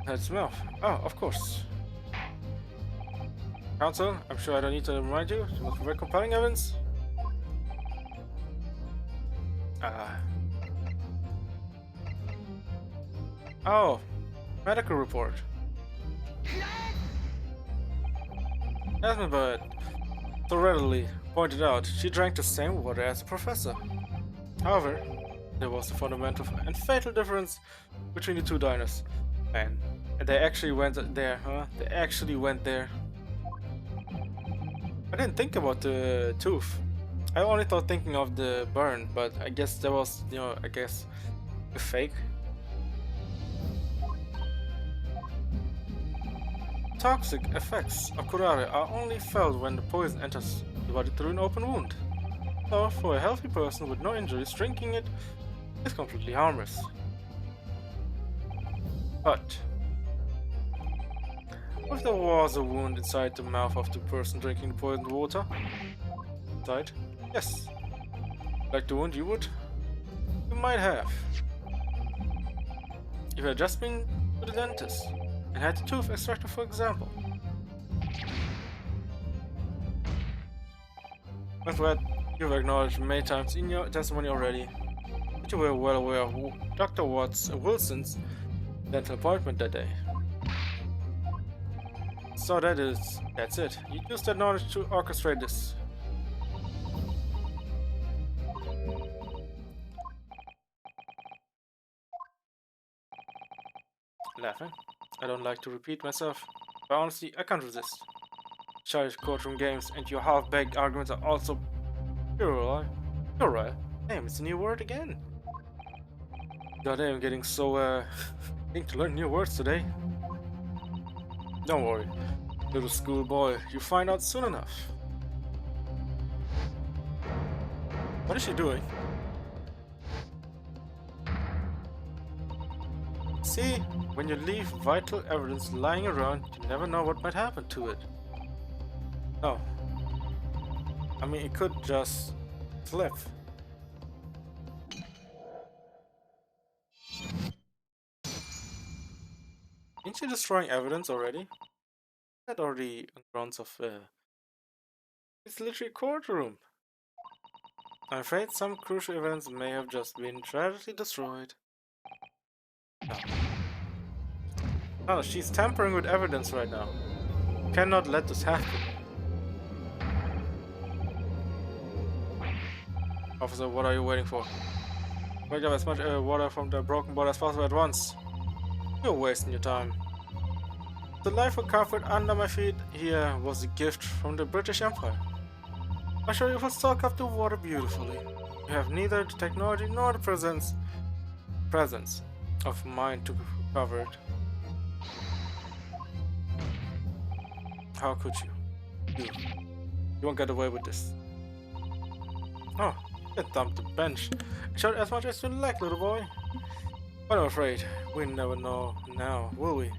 [SPEAKER 1] Let's mouth. Oh, of course. Counsel, I'm sure I don't need to remind you. You must provide compelling evidence. Oh, medical report. As Bird so readily pointed out, she drank the same water as the professor. However, there was a fundamental and fatal difference between the two diners. And they actually went there, huh? They actually went there. I didn't think about the tooth. I only thought thinking of the burn, but I guess that was, a fake. Toxic effects of curare are only felt when the poison enters the body through an open wound. So, for a healthy person with no injuries, drinking it is completely harmless. But what if there was a wound inside the mouth of the person drinking the poisoned water? Inside? Yes. Like the wound you might have. If you had just been to the dentist and had the tooth extracted, for example. That's what you've acknowledged many times in your testimony already. But you were well aware of Dr. Wilson's dental appointment that day. So that's it. You used that knowledge to orchestrate this. laughing. I don't like to repeat myself, but honestly, I can't resist. Childish courtroom games and your half-baked arguments are also puerile. Puerile? Damn, it's a new word again. Goddamn, getting so, need to learn new words today. Don't worry, little schoolboy, you'll find out soon enough. What is she doing? See, when you leave vital evidence lying around, you never know what might happen to it. No. I mean, it could just slip. Ain't she destroying evidence already? That already on grounds of, it's literally a courtroom. I'm afraid some crucial events may have just been tragically destroyed. No. No, she's tampering with evidence right now. Cannot let this happen. Officer, what are you waiting for? Break up as much water from the broken board as possible at once. You're wasting your time. The life of comfort under my feet here was a gift from the British Empire. I'm sure you will soak up the water beautifully. You have neither the technology nor the presence of mind to cover it. How could you? You won't get away with this. Oh, you can dump the bench. Shout as much as you like, little boy. But I'm afraid we'll never know now, will we?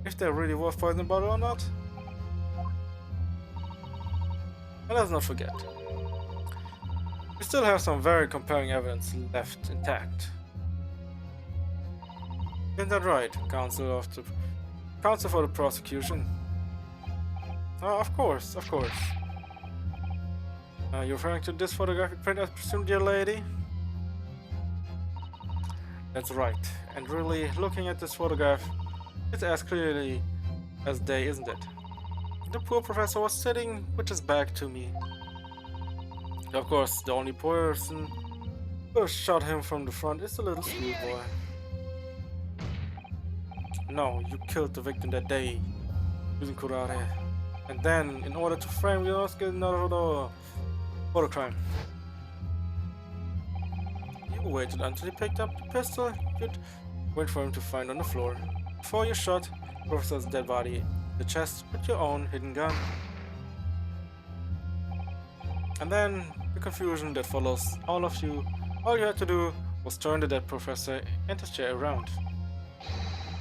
[SPEAKER 1] If there really was poison bottle or not. And let's not forget, we still have some very compelling evidence left intact. Isn't that right, Counsel for the prosecution? Oh, of course, of course. You're referring to this photographic print, I presume, dear lady? That's right. And really, looking at this photograph, it's as clearly as day, isn't it? The poor professor was sitting with his back to me. Of course, the only person who shot him from the front is the little schoolboy. No, you killed the victim that day using karate. And then, in order to frame Yosuke Naruto for the crime, you waited until he picked up the pistol you'd wait for him to find on the floor. Before you shot the professor's dead body in the chest with your own hidden gun. And then, the confusion that follows all you had to do was turn the dead professor and his chair around.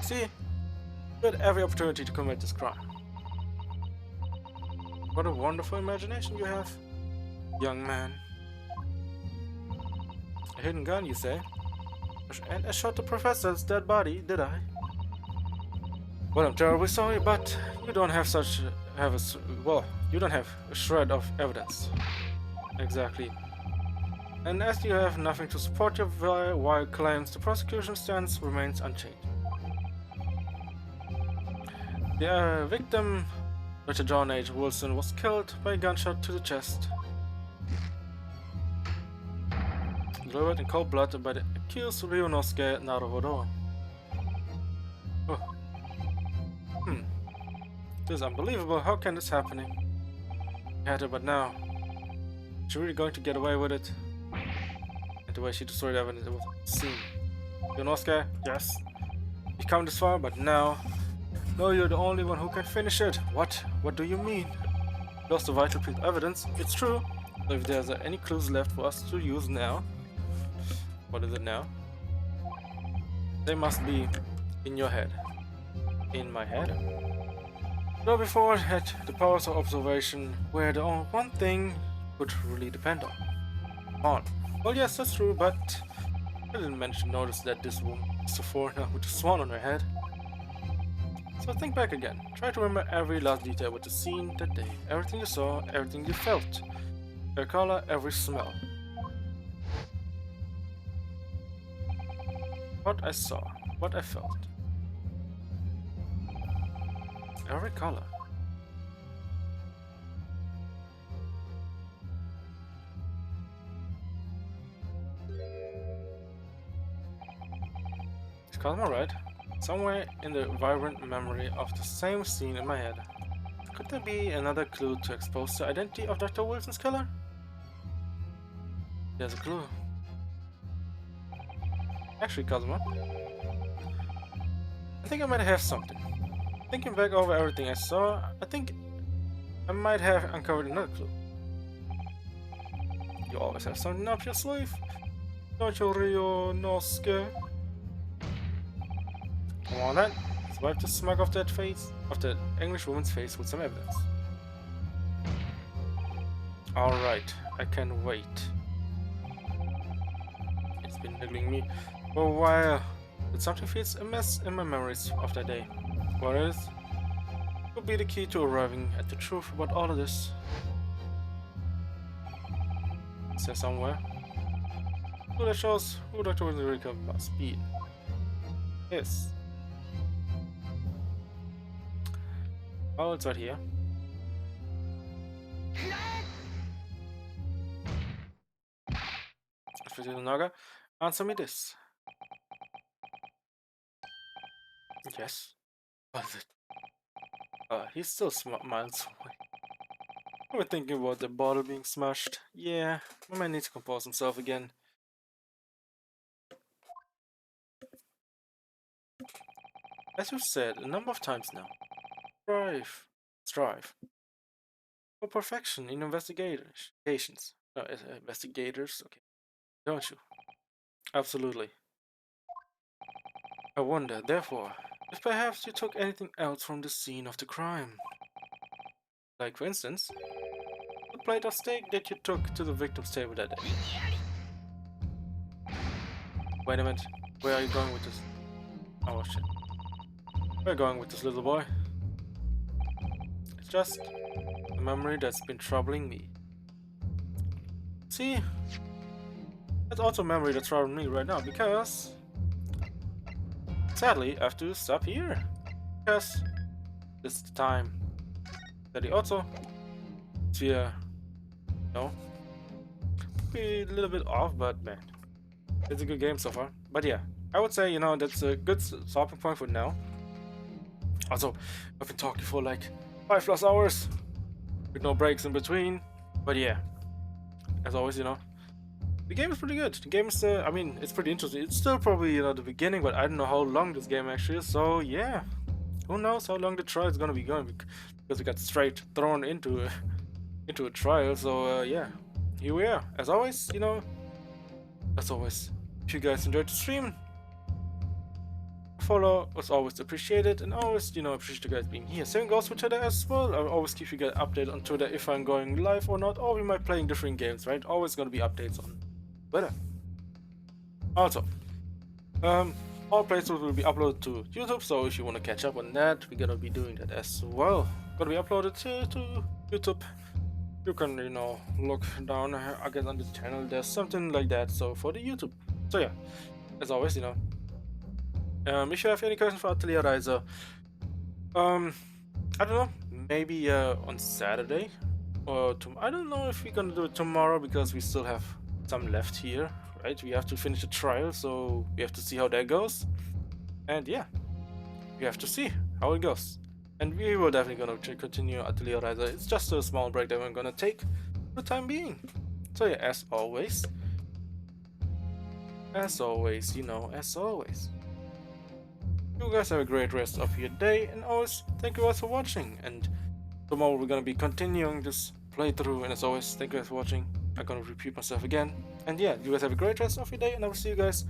[SPEAKER 1] See, you had every opportunity to commit this crime. What a wonderful imagination you have, young man. A hidden gun, you say? And I shot the professor's dead body, did I? Well, I'm terribly sorry, but you don't have you don't have a shred of evidence. Exactly. And as you have nothing to support your wild claims, the prosecution stance remains unchanged. The victim, Richard John H. Wilson, was killed by a gunshot to the chest. Delivered in cold blood by the accused Ryunosuke Naruhodo. Oh. This is unbelievable. How can this happen? Had her, but now. Is she really going to get away with it? And the way she destroyed evidence, it was obscene. Ryunosuke, yes. You come this far, but now. No, you're the only one who can finish it. What? What do you mean? Lost the vital piece of evidence. It's true. So if there's any clues left for us to use now. What is it now? They must be in your head. In my head? Though before I had the powers of observation were the only one thing you could really depend on. Well, yes, that's true, but I didn't notice that this woman is a foreigner with a swan on her head. So think back again. Try to remember every last detail with the scene that day. Everything you saw, everything you felt. Every color, every smell. What I saw, what I felt. Every color. Is Cosmo right? Somewhere in the vibrant memory of the same scene in my head. Could there be another clue to expose the identity of Dr. Wilson's killer? There's a clue. Actually, Cosmo, I think I might have something. Thinking back over everything I saw, I think I might have uncovered another clue. You always have something up your sleeve, don't you, Ryonosuke? Come on then, let's wipe the smug off that face, of that English woman's face with some evidence. Alright, I can wait. It's been niggling me for a while, but something feels amiss in my memories of that day. What is? Could be the key to arriving at the truth about all of this. Is there somewhere? Who that shows who Dr. Wilson must be. Yes. Oh, it's right here. Naga, answer me this. Yes. What is it? He's still miles away. I was thinking about the bottle being smashed. Yeah, I might need to compose himself again. As you've said a number of times now, strive for perfection in investigations. No, investigators, okay. Don't you? Absolutely. I wonder, therefore, if perhaps you took anything else from the scene of the crime. Like, for instance, the plate of steak that you took to the victim's table that day. Wait a minute, where are you going with this? Oh shit. Where are you going with this, little boy? It's just a memory that's been troubling me. See? That's also a memory that's troubling me right now because sadly I have to stop here. Because this is the time that he also to no, be a little bit off, but man, it's a good game so far. But yeah, I would say, you know, that's a good stopping point for now. Also, I've been talking for like 5+ hours with no breaks in between. But yeah, as always, you know, the game is pretty good. The game is, I mean, it's pretty interesting. It's still probably, you know, the beginning, but I don't know how long this game actually is. So yeah, who knows how long the trial is gonna be going, because we got straight thrown into a trial. So yeah, here we are. As always, you know, as always, if you guys enjoyed the stream, follow was always appreciated, and always, you know, appreciate you guys being here. Same goes for Twitter as well. I'll always keep you guys updated on Twitter if I'm going live or not, or we might playing different games, right? Always gonna be updates on Twitter. Also, all playthroughs will be uploaded to YouTube, so if you want to catch up on that, we're gonna be doing that as well. Gonna be uploaded to YouTube. You can, you know, look down again on the channel. There's something like that. So for the YouTube. So yeah, as always, you know, if you have any questions for Atelier Reiser, I don't know, maybe on Saturday or I don't know if we're gonna do it tomorrow because we still have some left here, right? We have to finish the trial, so we have to see how that goes. And yeah, we have to see how it goes. And we will definitely gonna continue Atelier Reiser. It's just a small break that we're gonna take for the time being. So yeah, as always, you know, as always, you guys have a great rest of your day, and always thank you guys for watching. And tomorrow we're gonna be continuing this playthrough, and as always, thank you guys for watching. I'm gonna repeat myself again. And yeah, you guys have a great rest of your day, and I will see you guys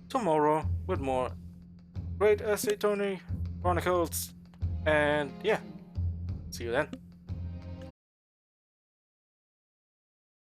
[SPEAKER 1] tomorrow with more great essay Tony Chronicles. And yeah, see you then.